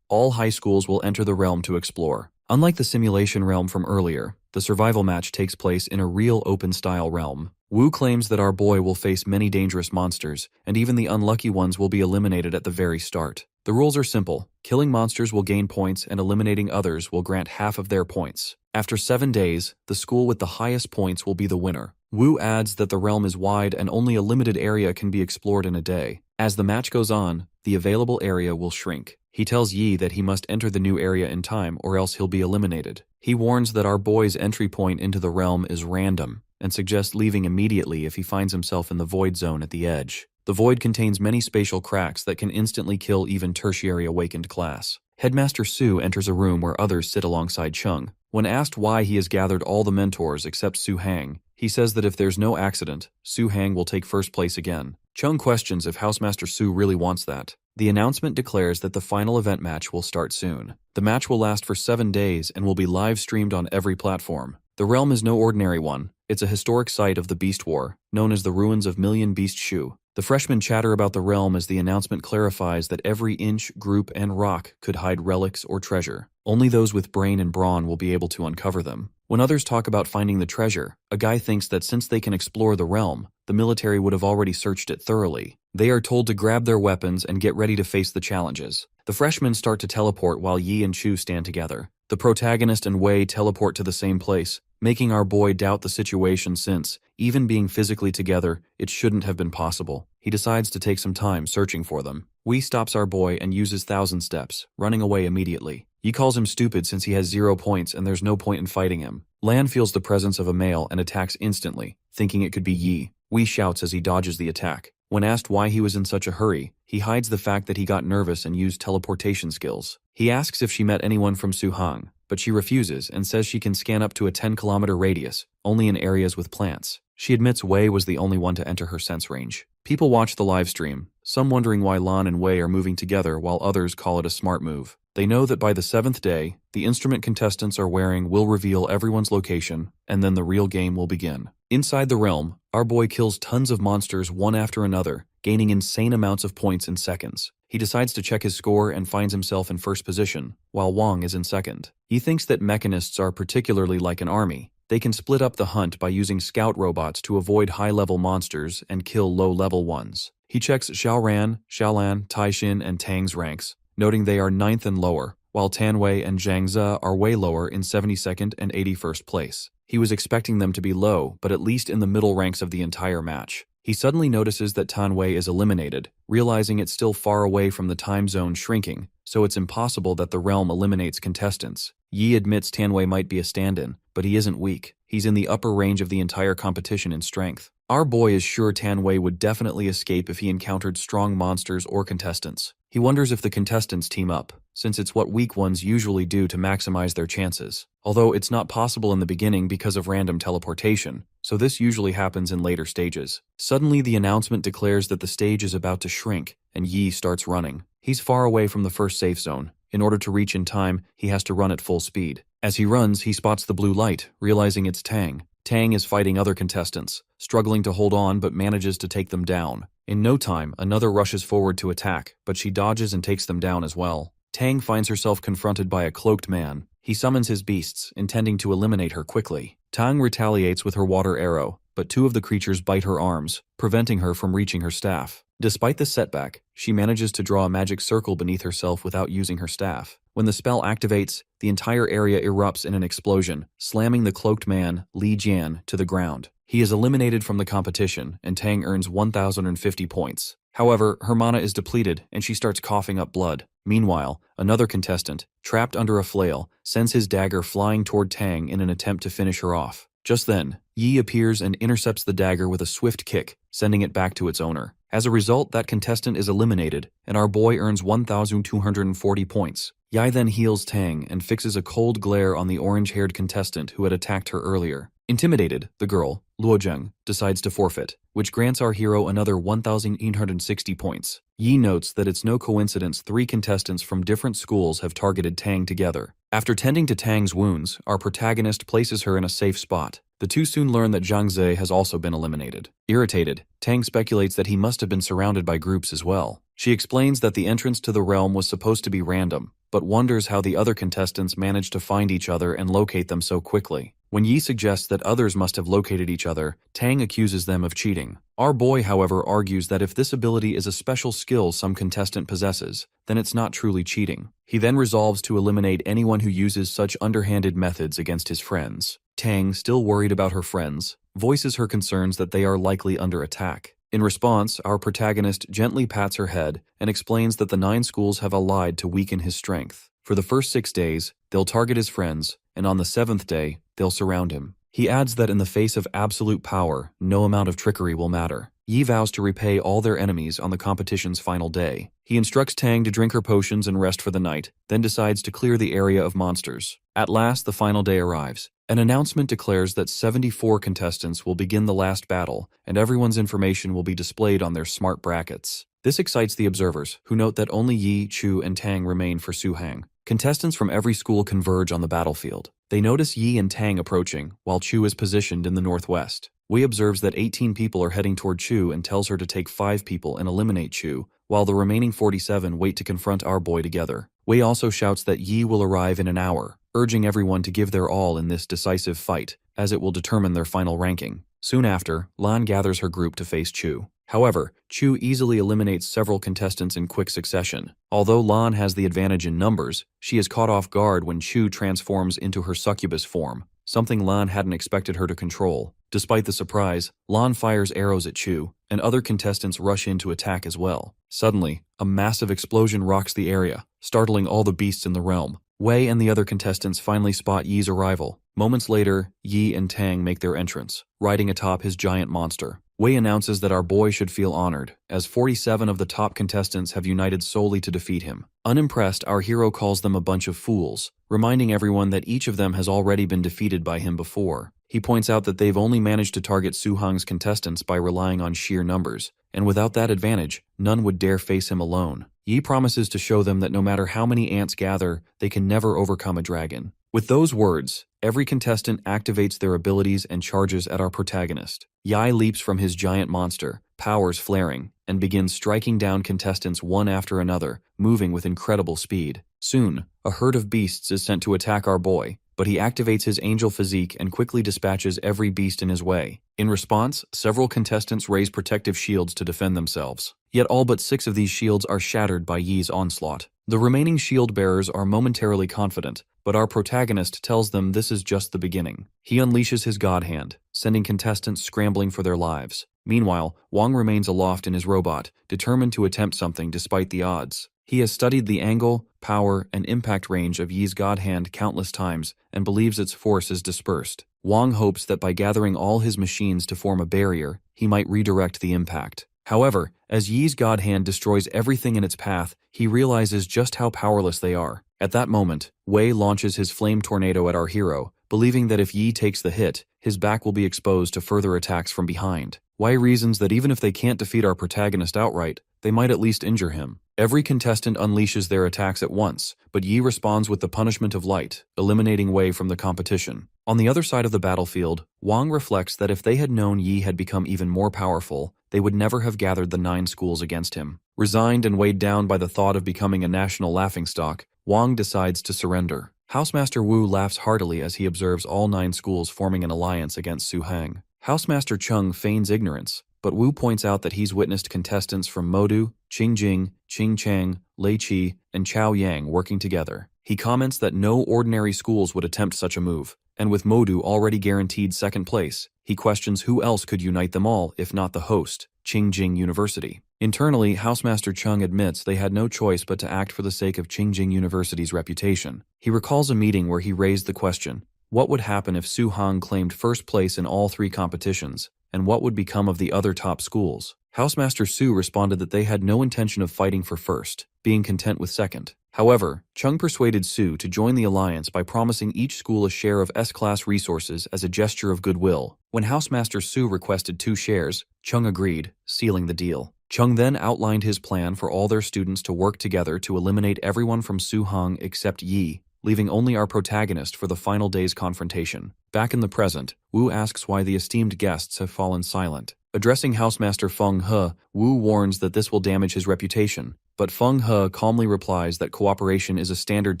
S1: All high schools will enter the realm to explore. Unlike the simulation realm from earlier, the survival match takes place in a real open-style realm. Wu claims that our boy will face many dangerous monsters, and even the unlucky ones will be eliminated at the very start. The rules are simple. Killing monsters will gain points and eliminating others will grant half of their points. After 7 days, the school with the highest points will be the winner. Wu adds that the realm is wide and only a limited area can be explored in a day. As the match goes on, the available area will shrink. He tells Yi that he must enter the new area in time or else he'll be eliminated. He warns that our boy's entry point into the realm is random and suggests leaving immediately if he finds himself in the void zone at the edge. The void contains many spatial cracks that can instantly kill even tertiary awakened class. Headmaster Su enters a room where others sit alongside Chung. When asked why he has gathered all the mentors except Su Hang, he says that if there's no accident, Su Hang will take first place again. Chung questions if Housemaster Su really wants that. The announcement declares that the final event match will start soon. The match will last for 7 days and will be live streamed on every platform. The realm is no ordinary one. It's a historic site of the Beast War, known as the Ruins of Million Beast Shu. The freshmen chatter about the realm as the announcement clarifies that every inch, group, and rock could hide relics or treasure. Only those with brain and brawn will be able to uncover them. When others talk about finding the treasure, a guy thinks that since they can explore the realm, the military would have already searched it thoroughly. They are told to grab their weapons and get ready to face the challenges. The freshmen start to teleport while Yi and Chu stand together. The protagonist and Wei teleport to the same place, making our boy doubt the situation since, even being physically together, it shouldn't have been possible. He decides to take some time searching for them. Wei stops our boy and uses 1,000 steps, running away immediately. Yi calls him stupid since he has 0 points and there's no point in fighting him. Lan feels the presence of a male and attacks instantly, thinking it could be Yi. Wei shouts as he dodges the attack. When asked why he was in such a hurry, he hides the fact that he got nervous and used teleportation skills. He asks if she met anyone from Suhang, but she refuses and says she can scan up to a 10-kilometer radius, only in areas with plants. She admits Wei was the only one to enter her sense range. People watch the live stream, some wondering why Lan and Wei are moving together while others call it a smart move. They know that by the 7th day, the instrument contestants are wearing will reveal everyone's location, and then the real game will begin. Inside the realm, our boy kills tons of monsters one after another, gaining insane amounts of points in seconds. He decides to check his score and finds himself in first position, while Wang is in second. He thinks that mechanists are particularly like an army. They can split up the hunt by using scout robots to avoid high-level monsters and kill low-level ones. He checks Xiaoran, Xiaolan, Taixin, and Tang's ranks, noting they are 9th and lower, while Tanwei and Zhang Ze are way lower in 72nd and 81st place. He was expecting them to be low, but at least in the middle ranks of the entire match. He suddenly notices that Tanwei is eliminated, realizing it's still far away from the time zone shrinking, so it's impossible that the realm eliminates contestants. Yi admits Tanwei might be a stand-in, but he isn't weak. He's in the upper range of the entire competition in strength. Our boy is sure Tan Wei would definitely escape if he encountered strong monsters or contestants. He wonders if the contestants team up, since it's what weak ones usually do to maximize their chances. Although it's not possible in the beginning because of random teleportation, so this usually happens in later stages. Suddenly the announcement declares that the stage is about to shrink, and Yi starts running. He's far away from the first safe zone. In order to reach in time, he has to run at full speed. As he runs, he spots the blue light, realizing it's Tang. Tang is fighting other contestants, struggling to hold on but manages to take them down. In no time, another rushes forward to attack, but she dodges and takes them down as well. Tang finds herself confronted by a cloaked man. He summons his beasts, intending to eliminate her quickly. Tang retaliates with her water arrow, but two of the creatures bite her arms, preventing her from reaching her staff. Despite the setback, she manages to draw a magic circle beneath herself without using her staff. When the spell activates, the entire area erupts in an explosion, slamming the cloaked man, Li Jian, to the ground. He is eliminated from the competition, and Tang earns 1,050 points. However, her mana is depleted, and she starts coughing up blood. Meanwhile, another contestant, trapped under a flail, sends his dagger flying toward Tang in an attempt to finish her off. Just then, Yi appears and intercepts the dagger with a swift kick, sending it back to its owner. As a result, that contestant is eliminated, and our boy earns 1,240 points. Yi then heals Tang and fixes a cold glare on the orange-haired contestant who had attacked her earlier. Intimidated, the girl, Luozheng, decides to forfeit, which grants our hero another 1,860 points. Yi notes that it's no coincidence 3 contestants from different schools have targeted Tang together. After tending to Tang's wounds, our protagonist places her in a safe spot. The two soon learn that Zhang Ze has also been eliminated. Irritated, Tang speculates that he must have been surrounded by groups as well. She explains that the entrance to the realm was supposed to be random, but wonders how the other contestants managed to find each other and locate them so quickly. When Yi suggests that others must have located each other, Tang accuses them of cheating. Our boy, however, argues that if this ability is a special skill some contestant possesses, then it's not truly cheating. He then resolves to eliminate anyone who uses such underhanded methods against his friends. Tang, still worried about her friends, voices her concerns that they are likely under attack. In response, our protagonist gently pats her head and explains that the 9 schools have allied to weaken his strength. For the first 6 days, they'll target his friends, and on the 7th day, they'll surround him. He adds that in the face of absolute power, no amount of trickery will matter. Yi vows to repay all their enemies on the competition's final day. He instructs Tang to drink her potions and rest for the night, then decides to clear the area of monsters. At last, the final day arrives. An announcement declares that 74 contestants will begin the last battle, and everyone's information will be displayed on their smart brackets. This excites the observers, who note that only Yi, Chu, and Tang remain for Suhang. Contestants from every school converge on the battlefield. They notice Yi and Tang approaching, while Chu is positioned in the northwest. Wei observes that 18 people are heading toward Chu and tells her to take 5 people and eliminate Chu, while the remaining 47 wait to confront our boy together. Wei also shouts that Yi will arrive in an hour, urging everyone to give their all in this decisive fight, as it will determine their final ranking. Soon after, Lan gathers her group to face Chu. However, Chu easily eliminates several contestants in quick succession. Although Lan has the advantage in numbers, she is caught off guard when Chu transforms into her succubus form, something Lan hadn't expected her to control. Despite the surprise, Lan fires arrows at Chu, and other contestants rush in to attack as well. Suddenly, a massive explosion rocks the area, startling all the beasts in the realm. Wei and the other contestants finally spot Yi's arrival. Moments later, Yi and Tang make their entrance, riding atop his giant monster. Wei announces that our boy should feel honored, as 47 of the top contestants have united solely to defeat him. Unimpressed, our hero calls them a bunch of fools, reminding everyone that each of them has already been defeated by him before. He points out that they've only managed to target Suhang's contestants by relying on sheer numbers, and without that advantage, none would dare face him alone. Yi promises to show them that no matter how many ants gather, they can never overcome a dragon. With those words, every contestant activates their abilities and charges at our protagonist. Yi leaps from his giant monster, powers flaring, and begins striking down contestants one after another, moving with incredible speed. Soon, a herd of beasts is sent to attack our boy, but he activates his angel physique and quickly dispatches every beast in his way. In response, several contestants raise protective shields to defend themselves. Yet all but 6 of these shields are shattered by Yi's onslaught. The remaining shield bearers are momentarily confident, but our protagonist tells them this is just the beginning. He unleashes his god hand, sending contestants scrambling for their lives. Meanwhile, Wang remains aloft in his robot, determined to attempt something despite the odds. He has studied the angle, power, and impact range of Yi's God Hand countless times and believes its force is dispersed. Wang hopes that by gathering all his machines to form a barrier, he might redirect the impact. However, as Yi's God Hand destroys everything in its path, he realizes just how powerless they are. At that moment, Wei launches his flame tornado at our hero, believing that if Yi takes the hit, his back will be exposed to further attacks from behind. Wei reasons that even if they can't defeat our protagonist outright, they might at least injure him. Every contestant unleashes their attacks at once, but Yi responds with the punishment of light, eliminating Wei from the competition. On the other side of the battlefield, Wang reflects that if they had known Yi had become even more powerful, they would never have gathered the 9 schools against him. Resigned and weighed down by the thought of becoming a national laughingstock, Wang decides to surrender. Housemaster Wu laughs heartily as he observes all 9 schools forming an alliance against Su Hang. Housemaster Chung feigns ignorance, but Wu points out that he's witnessed contestants from Modu, Qingjing, Qingchang, Leiqi, and Chaoyang working together. He comments that no ordinary schools would attempt such a move, and with Modu already guaranteed second place, he questions who else could unite them all if not the host, Qingjing University. Internally, Housemaster Chung admits they had no choice but to act for the sake of Qingjing University's reputation. He recalls a meeting where he raised the question, what would happen if Su Hang claimed first place in all 3 competitions, and what would become of the other top schools? Housemaster Su responded that they had no intention of fighting for first, being content with second. However, Chung persuaded Su to join the alliance by promising each school a share of S-class resources as a gesture of goodwill. When Housemaster Su requested 2 shares, Chung agreed, sealing the deal. Chung then outlined his plan for all their students to work together to eliminate everyone from Su Hang except Yi, leaving only our protagonist for the final day's confrontation. Back in the present, Wu asks why the esteemed guests have fallen silent. Addressing Housemaster Feng He, Wu warns that this will damage his reputation, but Feng He calmly replies that cooperation is a standard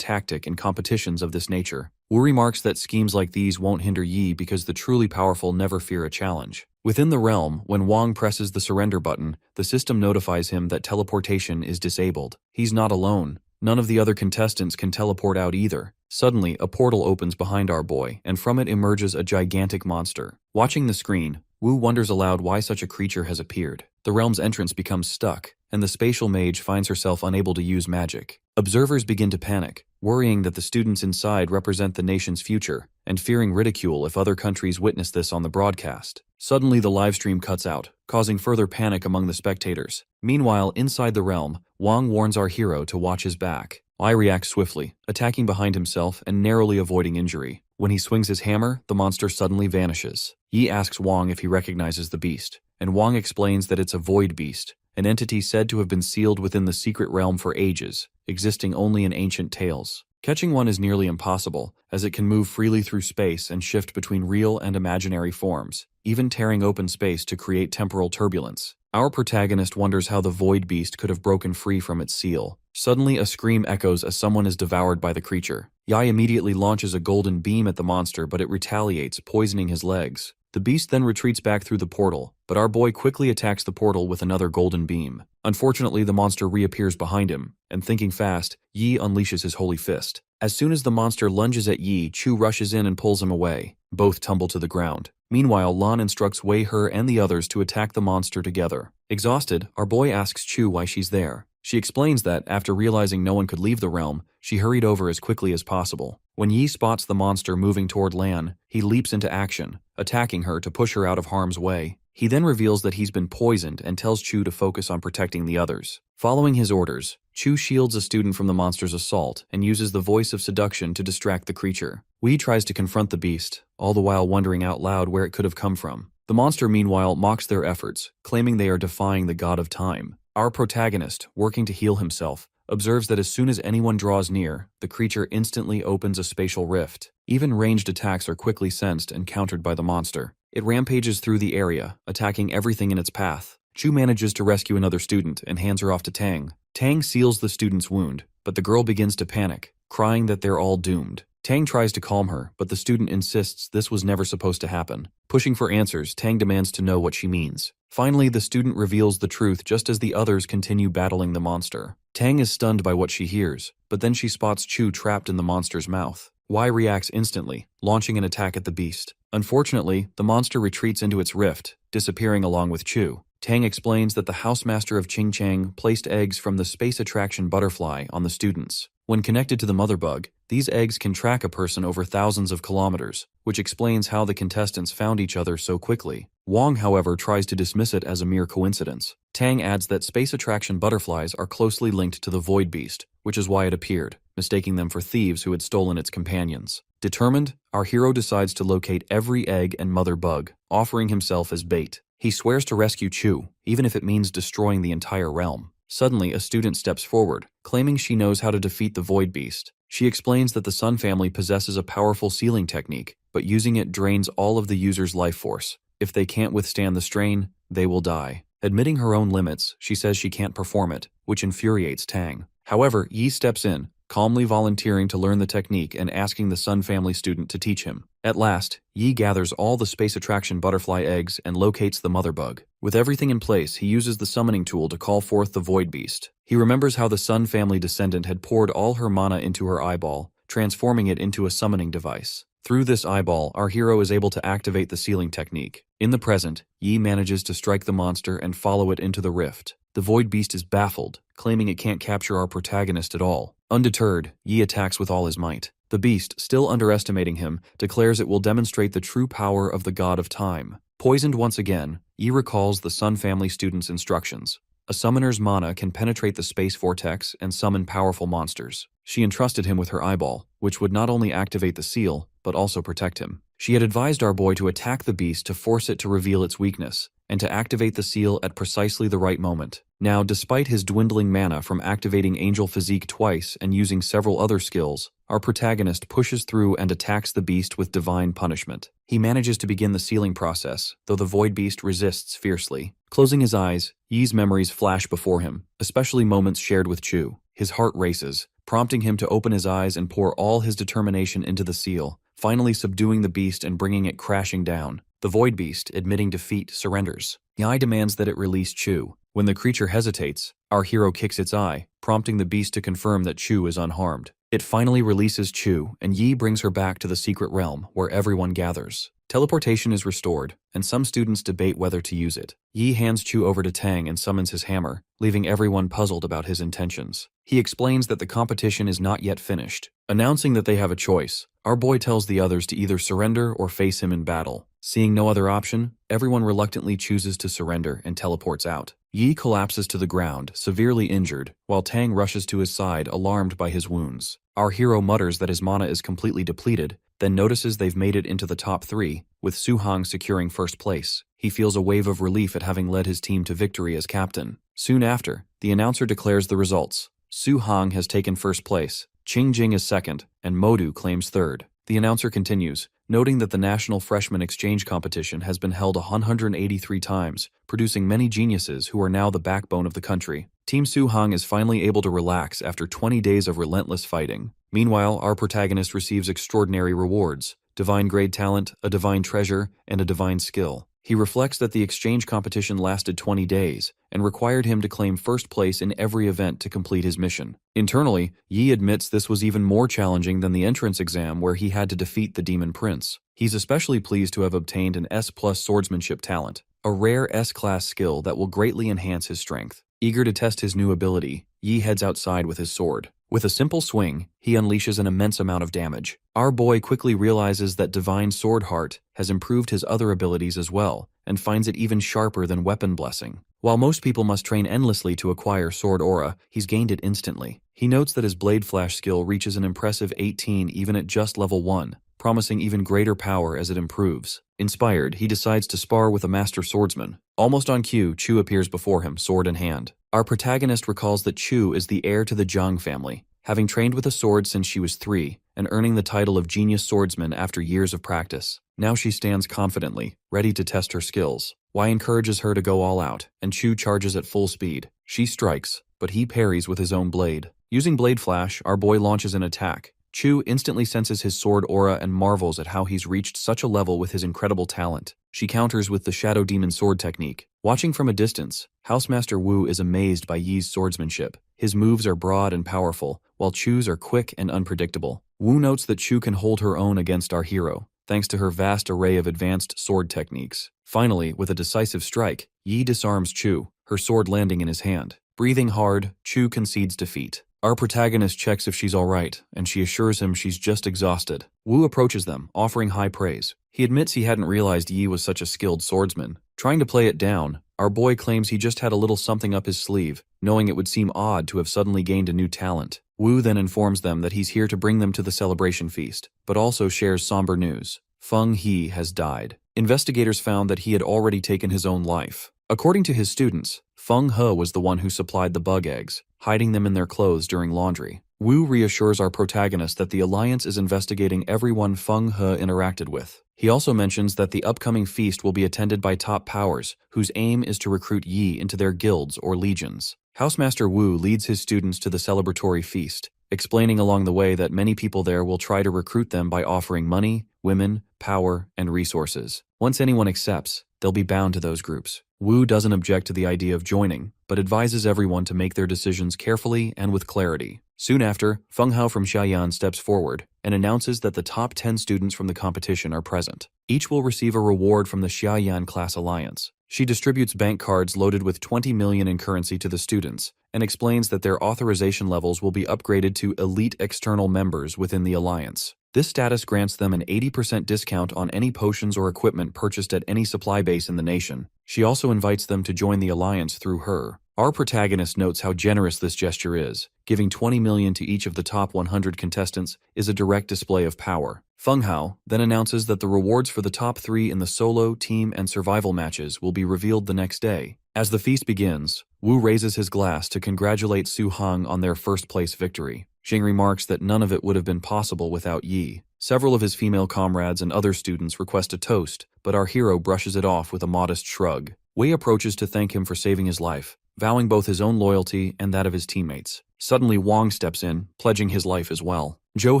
S1: tactic in competitions of this nature. Wu remarks that schemes like these won't hinder Yi because the truly powerful never fear a challenge. Within the realm, when Wang presses the surrender button, the system notifies him that teleportation is disabled. He's not alone. None of the other contestants can teleport out either. Suddenly, a portal opens behind our boy, and from it emerges a gigantic monster. Watching the screen, Wu wonders aloud why such a creature has appeared. The realm's entrance becomes stuck, and the spatial mage finds herself unable to use magic. Observers begin to panic, worrying that the students inside represent the nation's future, and fearing ridicule if other countries witness this on the broadcast. Suddenly, the livestream cuts out, causing further panic among the spectators. Meanwhile, inside the realm, Wang warns our hero to watch his back. Ai reacts swiftly, attacking behind himself and narrowly avoiding injury. When he swings his hammer, the monster suddenly vanishes. Yi asks Wang if he recognizes the beast, and Wang explains that it's a void beast, an entity said to have been sealed within the secret realm for ages, existing only in ancient tales. Catching one is nearly impossible, as it can move freely through space and shift between real and imaginary forms, even tearing open space to create temporal turbulence. Our protagonist wonders how the void beast could have broken free from its seal. Suddenly, a scream echoes as someone is devoured by the creature. Yai immediately launches a golden beam at the monster, but it retaliates, poisoning his legs. The beast then retreats back through the portal, but our boy quickly attacks the portal with another golden beam. Unfortunately, the monster reappears behind him, and thinking fast, Yi unleashes his holy fist. As soon as the monster lunges at Yi, Chu rushes in and pulls him away. Both tumble to the ground. Meanwhile, Lan instructs Wei He and the others to attack the monster together. Exhausted, our boy asks Chu why she's there. She explains that, after realizing no one could leave the realm, she hurried over as quickly as possible. When Yi spots the monster moving toward Lan, he leaps into action, attacking her to push her out of harm's way. He then reveals that he's been poisoned and tells Chu to focus on protecting the others. Following his orders, Chu shields a student from the monster's assault and uses the voice of seduction to distract the creature. Wei tries to confront the beast, all the while wondering out loud where it could have come from. The monster, meanwhile, mocks their efforts, claiming they are defying the god of time. Our protagonist, working to heal himself, observes that as soon as anyone draws near, the creature instantly opens a spatial rift. Even ranged attacks are quickly sensed and countered by the monster. It rampages through the area, attacking everything in its path. Chu manages to rescue another student and hands her off to Tang. Tang seals the student's wound, but the girl begins to panic, crying that they're all doomed. Tang tries to calm her, but the student insists this was never supposed to happen. Pushing for answers, Tang demands to know what she means. Finally, the student reveals the truth just as the others continue battling the monster. Tang is stunned by what she hears, but then she spots Chu trapped in the monster's mouth. Wei reacts instantly, launching an attack at the beast. Unfortunately, the monster retreats into its rift, disappearing along with Chu. Tang explains that the housemaster of Qingchang placed eggs from the space attraction butterfly on the students. When connected to the mother bug, these eggs can track a person over thousands of kilometers, which explains how the contestants found each other so quickly. Wang, however, tries to dismiss it as a mere coincidence. Tang adds that space attraction butterflies are closely linked to the void beast, which is why it appeared, mistaking them for thieves who had stolen its companions. Determined, our hero decides to locate every egg and mother bug, offering himself as bait. He swears to rescue Chu, even if it means destroying the entire realm. Suddenly, a student steps forward, claiming she knows how to defeat the void beast. She explains that the Sun family possesses a powerful sealing technique, but using it drains all of the user's life force. If they can't withstand the strain, they will die. Admitting her own limits, she says she can't perform it, which infuriates Tang. However, Yi steps in, calmly volunteering to learn the technique and asking the Sun family student to teach him. At last, Yi gathers all the space attraction butterfly eggs and locates the mother bug. With everything in place, he uses the summoning tool to call forth the void beast. He remembers how the Sun family descendant had poured all her mana into her eyeball, transforming it into a summoning device. Through this eyeball, our hero is able to activate the sealing technique. In the present, Yi manages to strike the monster and follow it into the rift. The void beast is baffled, claiming it can't capture our protagonist at all. Undeterred, Yi attacks with all his might. The beast, still underestimating him, declares it will demonstrate the true power of the god of time. Poisoned once again, Yi recalls the Sun family student's instructions. A summoner's mana can penetrate the space vortex and summon powerful monsters. She entrusted him with her eyeball, which would not only activate the seal, but also protect him. She had advised our boy to attack the beast to force it to reveal its weakness, and to activate the seal at precisely the right moment. Now, despite his dwindling mana from activating Angel Physique twice and using several other skills, our protagonist pushes through and attacks the beast with divine punishment. He manages to begin the sealing process, though the void beast resists fiercely. Closing his eyes, Yi's memories flash before him, especially moments shared with Chu. His heart races, prompting him to open his eyes and pour all his determination into the seal, finally subduing the beast and bringing it crashing down. The void beast, admitting defeat, surrenders. Yi demands that it release Chu. When the creature hesitates, our hero kicks its eye, prompting the beast to confirm that Chu is unharmed. It finally releases Chu, and Yi brings her back to the secret realm, where everyone gathers. Teleportation is restored, and some students debate whether to use it. Yi hands Chu over to Tang and summons his hammer, leaving everyone puzzled about his intentions. He explains that the competition is not yet finished. Announcing that they have a choice, our boy tells the others to either surrender or face him in battle. Seeing no other option, everyone reluctantly chooses to surrender and teleports out. Yi collapses to the ground, severely injured, while Tang rushes to his side, alarmed by his wounds. Our hero mutters that his mana is completely depleted, then notices they've made it into the top 3, with Su Hong securing first place. He feels a wave of relief at having led his team to victory as captain. Soon after, the announcer declares the results. Su Hong has taken first place, Qing Jing is second, and Modu claims third. The announcer continues, noting that the National Freshman Exchange Competition has been held 183 times, producing many geniuses who are now the backbone of the country. Team Su Hong is finally able to relax after 20 days of relentless fighting. Meanwhile, our protagonist receives extraordinary rewards: divine grade talent, a divine treasure, and a divine skill. He reflects that the exchange competition lasted 20 days and required him to claim first place in every event to complete his mission. Internally, Yi admits this was even more challenging than the entrance exam where he had to defeat the Demon Prince. He's especially pleased to have obtained an S+ swordsmanship talent, a rare S-class skill that will greatly enhance his strength. Eager to test his new ability, Yi heads outside with his sword. With a simple swing, he unleashes an immense amount of damage. Our boy quickly realizes that Divine Sword Heart has improved his other abilities as well, and finds it even sharper than Weapon Blessing. While most people must train endlessly to acquire Sword Aura, he's gained it instantly. He notes that his Blade Flash skill reaches an impressive 18 even at just level 1, promising even greater power as it improves. Inspired, he decides to spar with a master swordsman. Almost on cue, Chu appears before him, sword in hand. Our protagonist recalls that Chu is the heir to the Zhang family, having trained with a sword since she was 3, and earning the title of Genius Swordsman after years of practice. Now she stands confidently, ready to test her skills. Wei encourages her to go all out, and Chu charges at full speed. She strikes, but he parries with his own blade. Using Blade Flash, our boy launches an attack. Chu instantly senses his sword aura and marvels at how he's reached such a level with his incredible talent. She counters with the Shadow Demon Sword technique. Watching from a distance, Housemaster Wu is amazed by Yi's swordsmanship. His moves are broad and powerful, while Chu's are quick and unpredictable. Wu notes that Chu can hold her own against our hero, thanks to her vast array of advanced sword techniques. Finally, with a decisive strike, Yi disarms Chu, her sword landing in his hand. Breathing hard, Chu concedes defeat. Our protagonist checks if she's alright, and she assures him she's just exhausted. Wu approaches them, offering high praise. He admits he hadn't realized Yi was such a skilled swordsman. Trying to play it down, our boy claims he just had a little something up his sleeve, knowing it would seem odd to have suddenly gained a new talent. Wu then informs them that he's here to bring them to the celebration feast, but also shares somber news. Feng He has died. Investigators found that he had already taken his own life. According to his students, Feng He was the one who supplied the bug eggs, hiding them in their clothes during laundry. Wu reassures our protagonist that the Alliance is investigating everyone Feng He interacted with. He also mentions that the upcoming feast will be attended by top powers, whose aim is to recruit Yi into their guilds or legions. Housemaster Wu leads his students to the celebratory feast, explaining along the way that many people there will try to recruit them by offering money, women, power, and resources. Once anyone accepts, they'll be bound to those groups. Wu doesn't object to the idea of joining, but advises everyone to make their decisions carefully and with clarity. Soon after, Feng Hao from Xiaoyan steps forward and announces that the top 10 students from the competition are present. Each will receive a reward from the Xiaoyan Class Alliance. She distributes bank cards loaded with 20 million in currency to the students and explains that their authorization levels will be upgraded to elite external members within the Alliance. This status grants them an 80% discount on any potions or equipment purchased at any supply base in the nation. She also invites them to join the Alliance through her. Our protagonist notes how generous this gesture is. Giving 20 million to each of the top 100 contestants is a direct display of power. Feng Hao then announces that the rewards for the top 3 in the solo, team, and survival matches will be revealed the next day. As the feast begins, Wu raises his glass to congratulate Su Hong on their first-place victory. Xing remarks that none of it would have been possible without Yi. Several of his female comrades and other students request a toast, but our hero brushes it off with a modest shrug. Wei approaches to thank him for saving his life, vowing both his own loyalty and that of his teammates. Suddenly Wang steps in, pledging his life as well. Zhou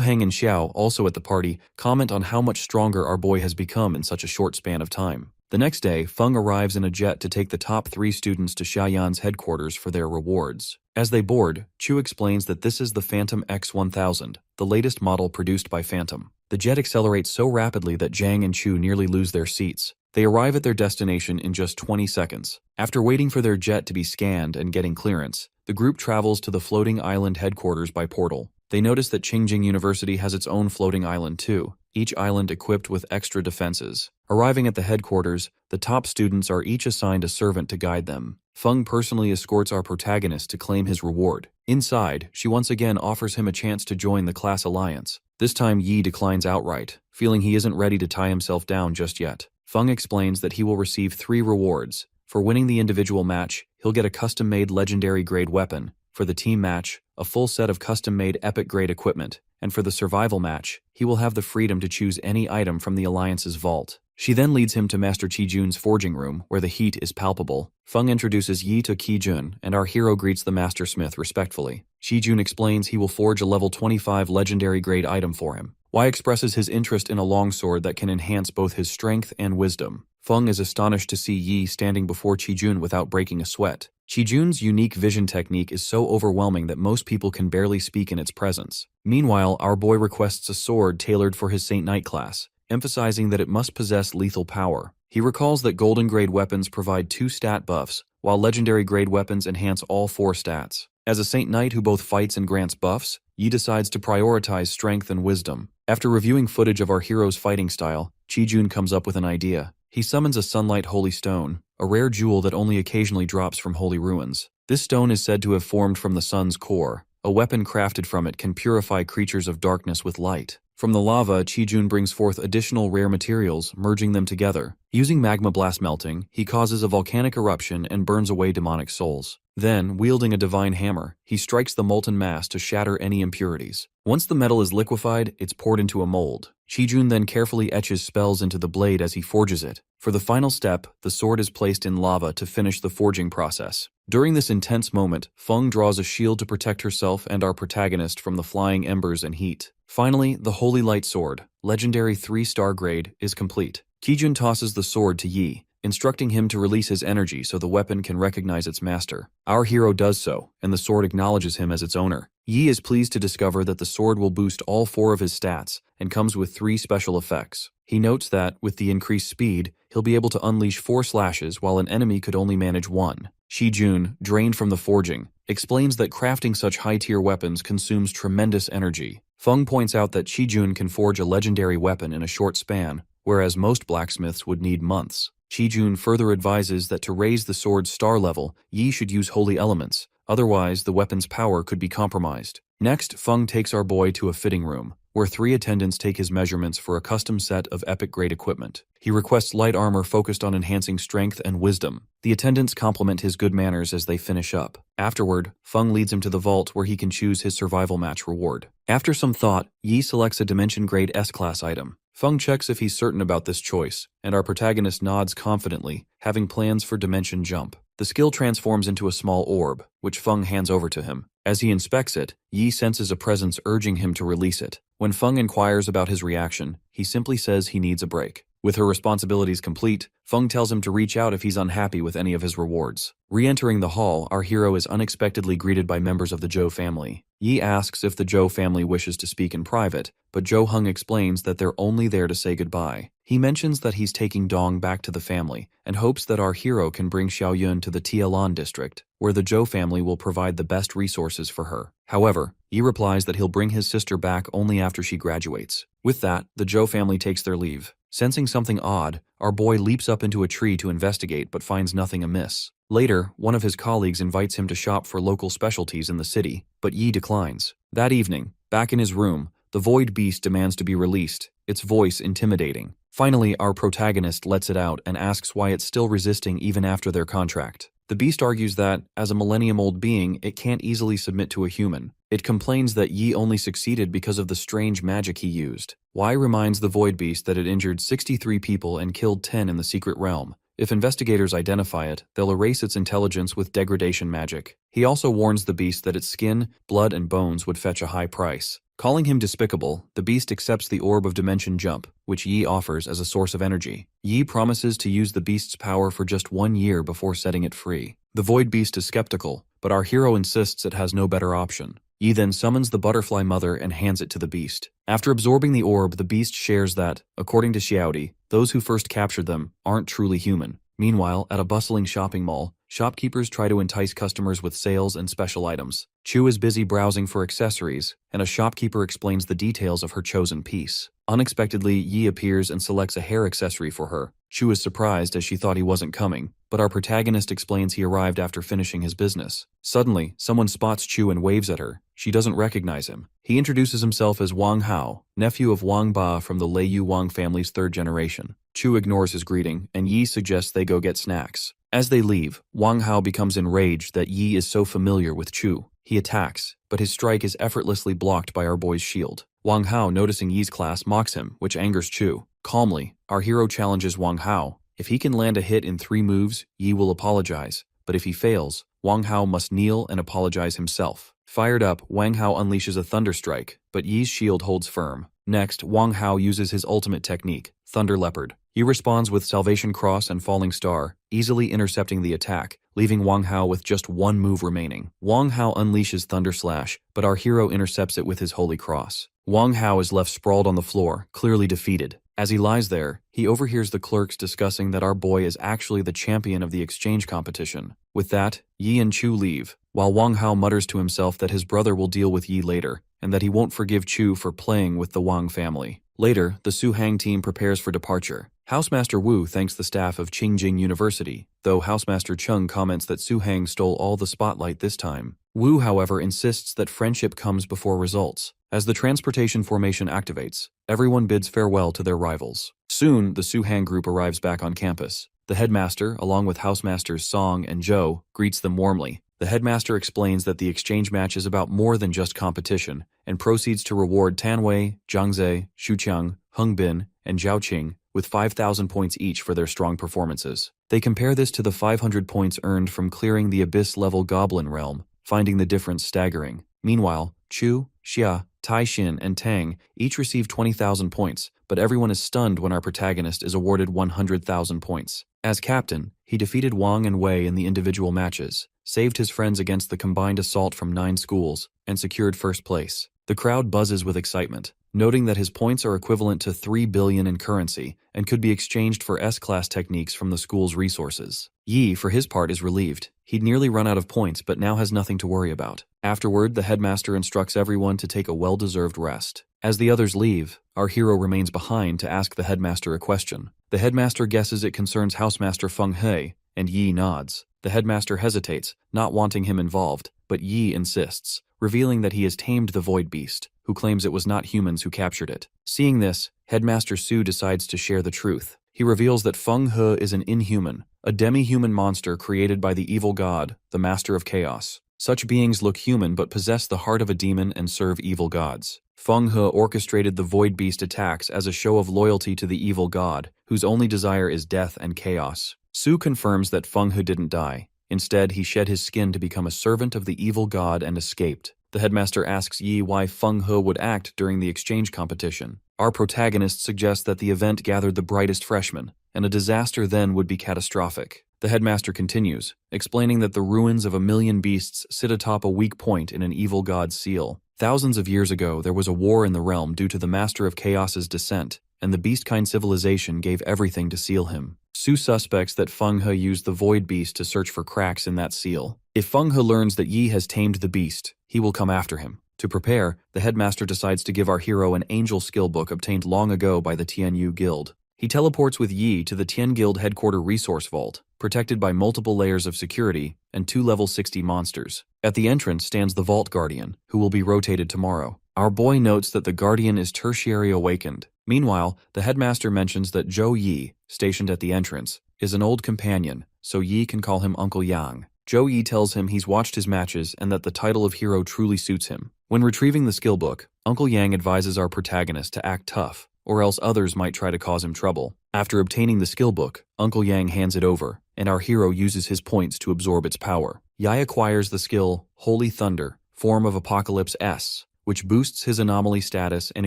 S1: Heng and Xiao, also at the party, comment on how much stronger our boy has become in such a short span of time. The next day, Feng arrives in a jet to take the top 3 students to Xiaoyan's headquarters for their rewards. As they board, Chu explains that this is the Phantom X1000, the latest model produced by Phantom. The jet accelerates so rapidly that Zhang and Chu nearly lose their seats. They arrive at their destination in just 20 seconds. After waiting for their jet to be scanned and getting clearance, the group travels to the floating island headquarters by portal. They notice that Qingjing University has its own floating island too, each island equipped with extra defenses. Arriving at the headquarters, the top students are each assigned a servant to guide them. Feng personally escorts our protagonist to claim his reward. Inside, she once again offers him a chance to join the class alliance. This time Yi declines outright, feeling he isn't ready to tie himself down just yet. Feng explains that he will receive 3 rewards. For winning the individual match, he'll get a custom-made legendary-grade weapon. For the team match, a full set of custom-made epic-grade equipment. And for the survival match, he will have the freedom to choose any item from the Alliance's vault. She then leads him to Master Qijun's forging room, where the heat is palpable. Feng introduces Yi to Qijun, and our hero greets the Master Smith respectfully. Qijun explains he will forge a level 25 legendary-grade item for him. Wei expresses his interest in a longsword that can enhance both his strength and wisdom. Feng is astonished to see Yi standing before Qijun without breaking a sweat. Qijun's unique vision technique is so overwhelming that most people can barely speak in its presence. Meanwhile, our boy requests a sword tailored for his Saint Knight class, emphasizing that it must possess lethal power. He recalls that golden-grade weapons provide 2 stat buffs, while legendary-grade weapons enhance all 4 stats. As a Saint Knight who both fights and grants buffs, Yi decides to prioritize strength and wisdom. After reviewing footage of our hero's fighting style, Qijun comes up with an idea. He summons a Sunlight Holy Stone, a rare jewel that only occasionally drops from holy ruins. This stone is said to have formed from the sun's core. A weapon crafted from it can purify creatures of darkness with light. From the lava, Qijun brings forth additional rare materials, merging them together. Using magma blast melting, he causes a volcanic eruption and burns away demonic souls. Then, wielding a divine hammer, he strikes the molten mass to shatter any impurities. Once the metal is liquefied, it's poured into a mold. Qijun then carefully etches spells into the blade as he forges it. For the final step, the sword is placed in lava to finish the forging process. During this intense moment, Feng draws a shield to protect herself and our protagonist from the flying embers and heat. Finally, the Holy Light Sword, legendary 3-star grade, is complete. Qijun tosses the sword to Yi, instructing him to release his energy so the weapon can recognize its master. Our hero does so, and the sword acknowledges him as its owner. Yi is pleased to discover that the sword will boost all 4 of his stats and comes with 3 special effects. He notes that, with the increased speed, he'll be able to unleash 4 slashes while an enemy could only manage 1. Shijun, drained from the forging, explains that crafting such high-tier weapons consumes tremendous energy. Feng points out that Shijun can forge a legendary weapon in a short span, whereas most blacksmiths would need months. Shijun further advises that to raise the sword's star level, Yi should use holy elements, otherwise the weapon's power could be compromised. Next, Feng takes our boy to a fitting room, where 3 attendants take his measurements for a custom set of epic-grade equipment. He requests light armor focused on enhancing strength and wisdom. The attendants compliment his good manners as they finish up. Afterward, Feng leads him to the vault where he can choose his survival match reward. After some thought, Yi selects a Dimension-grade S-class item. Feng checks if he's certain about this choice, and our protagonist nods confidently, having plans for Dimension Jump. The skill transforms into a small orb, which Feng hands over to him. As he inspects it, Yi senses a presence urging him to release it. When Feng inquires about his reaction, he simply says he needs a break. With her responsibilities complete, Feng tells him to reach out if he's unhappy with any of his rewards. Re-entering the hall, our hero is unexpectedly greeted by members of the Zhou family. Yi asks if the Zhou family wishes to speak in private, but Zhou Heng explains that they're only there to say goodbye. He mentions that he's taking Dong back to the family and hopes that our hero can bring Xiaoyun to the Tialan district, where the Zhou family will provide the best resources for her. However, Yi replies that he'll bring his sister back only after she graduates. With that, the Zhou family takes their leave. Sensing something odd, our boy leaps up into a tree to investigate but finds nothing amiss. Later, one of his colleagues invites him to shop for local specialties in the city, but Yi declines. That evening, back in his room, the Void Beast demands to be released, its voice intimidating. Finally, our protagonist lets it out and asks why it's still resisting even after their contract. The beast argues that, as a millennium-old being, it can't easily submit to a human. It complains that Yi only succeeded because of the strange magic he used. Y reminds the Void Beast that it injured 63 people and killed 10 in the secret realm. If investigators identify it, they'll erase its intelligence with degradation magic. He also warns the beast that its skin, blood, and bones would fetch a high price. Calling him despicable, the beast accepts the Orb of Dimension Jump, which Yi offers as a source of energy. Yi promises to use the beast's power for just 1 year before setting it free. The Void Beast is skeptical, but our hero insists it has no better option. Yi then summons the Butterfly Mother and hands it to the beast. After absorbing the orb, the beast shares that, according to Xiaodi, those who first captured them aren't truly human. Meanwhile, at a bustling shopping mall, shopkeepers try to entice customers with sales and special items. Chu is busy browsing for accessories, and a shopkeeper explains the details of her chosen piece. Unexpectedly, Yi appears and selects a hair accessory for her. Chu is surprised as she thought he wasn't coming, but our protagonist explains he arrived after finishing his business. Suddenly, someone spots Chu and waves at her. She doesn't recognize him. He introduces himself as Wang Hao, nephew of Wang Ba from the Lei Yu Wang family's 3rd generation. Chu ignores his greeting, and Yi suggests they go get snacks. As they leave, Wang Hao becomes enraged that Yi is so familiar with Chu. He attacks, but his strike is effortlessly blocked by our boy's shield. Wang Hao, noticing Yi's class, mocks him, which angers Chu. Calmly, our hero challenges Wang Hao. If he can land a hit in 3 moves, Yi will apologize, but if he fails, Wang Hao must kneel and apologize himself. Fired up, Wang Hao unleashes a thunder strike, but Yi's shield holds firm. Next, Wang Hao uses his ultimate technique, Thunder Leopard. Yi responds with Salvation Cross and Falling Star, easily intercepting the attack, leaving Wang Hao with just 1 move remaining. Wang Hao unleashes Thunder Slash, but our hero intercepts it with his Holy Cross. Wang Hao is left sprawled on the floor, clearly defeated. As he lies there, he overhears the clerks discussing that our boy is actually the champion of the exchange competition. With that, Yi and Chu leave, while Wang Hao mutters to himself that his brother will deal with Yi later, and that he won't forgive Chu for playing with the Wang family. Later, the Su Hang team prepares for departure. Housemaster Wu thanks the staff of Qingjing University, though Housemaster Chung comments that Su Hang stole all the spotlight this time. Wu, however, insists that friendship comes before results. As the transportation formation activates, everyone bids farewell to their rivals. Soon, the Su Hang group arrives back on campus. The headmaster, along with Housemasters Song and Zhou, greets them warmly. The headmaster explains that the exchange match is about more than just competition, and proceeds to reward Tanwei, Zhangze, Shuqiang, Hengbin, and Zhaoqing with 5,000 points each for their strong performances. They compare this to the 500 points earned from clearing the Abyss-level Goblin realm, finding the difference staggering. Meanwhile, Chu, Xia, Taishin, and Tang each receive 20,000 points, but everyone is stunned when our protagonist is awarded 100,000 points. As captain, he defeated Wang and Wei in the individual matches, saved his friends against the combined assault from 9 schools, and secured first place. The crowd buzzes with excitement, noting that his points are equivalent to 3 billion in currency and could be exchanged for S-class techniques from the school's resources. Yi, for his part, is relieved. He'd nearly run out of points but now has nothing to worry about. Afterward, the headmaster instructs everyone to take a well-deserved rest. As the others leave, our hero remains behind to ask the headmaster a question. The headmaster guesses it concerns housemaster Feng He, and Yi nods. The headmaster hesitates, not wanting him involved, but Yi insists, revealing that he has tamed the Void Beast, who claims it was not humans who captured it. Seeing this, Headmaster Su decides to share the truth. He reveals that Feng He is an inhuman, a demi-human monster created by the evil god, the Master of Chaos. Such beings look human but possess the heart of a demon and serve evil gods. Feng He orchestrated the Void Beast attacks as a show of loyalty to the evil god, whose only desire is death and chaos. Su confirms that Feng He didn't die. Instead, he shed his skin to become a servant of the evil god and escaped. The headmaster asks Yi why Feng He would act during the exchange competition. Our protagonist suggests that the event gathered the brightest freshmen, and a disaster then would be catastrophic. The headmaster continues, explaining that the ruins of 1,000,000 beasts sit atop a weak point in an evil god's seal. Thousands of years ago, there was a war in the realm due to the Master of Chaos's descent, and the beast-kind civilization gave everything to seal him. Su suspects that Feng He used the Void Beast to search for cracks in that seal. If Feng He learns that Yi has tamed the beast, he will come after him. To prepare, the headmaster decides to give our hero an angel skill book obtained long ago by the Tianyu Guild. He teleports with Yi to the Tian Guild headquarter resource vault, protected by multiple layers of security and 2 level 60 monsters. At the entrance stands the Vault Guardian, who will be rotated tomorrow. Our boy notes that the Guardian is tertiary awakened. Meanwhile, the headmaster mentions that Zhou Yi, stationed at the entrance, is an old companion, so Yi can call him Uncle Yang. Zhou Yi tells him he's watched his matches and that the title of hero truly suits him. When retrieving the skill book, Uncle Yang advises our protagonist to act tough, or else others might try to cause him trouble. After obtaining the skill book, Uncle Yang hands it over, and our hero uses his points to absorb its power. Yi acquires the skill Holy Thunder, Form of Apocalypse S, which boosts his anomaly status and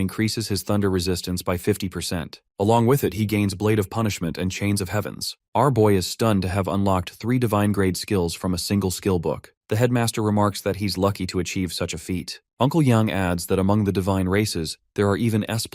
S1: increases his thunder resistance by 50%. Along with it, he gains Blade of Punishment and Chains of Heavens. Our boy is stunned to have unlocked 3 divine-grade skills from a single skill book. The headmaster remarks that he's lucky to achieve such a feat. Uncle Yang adds that among the divine races, there are even S+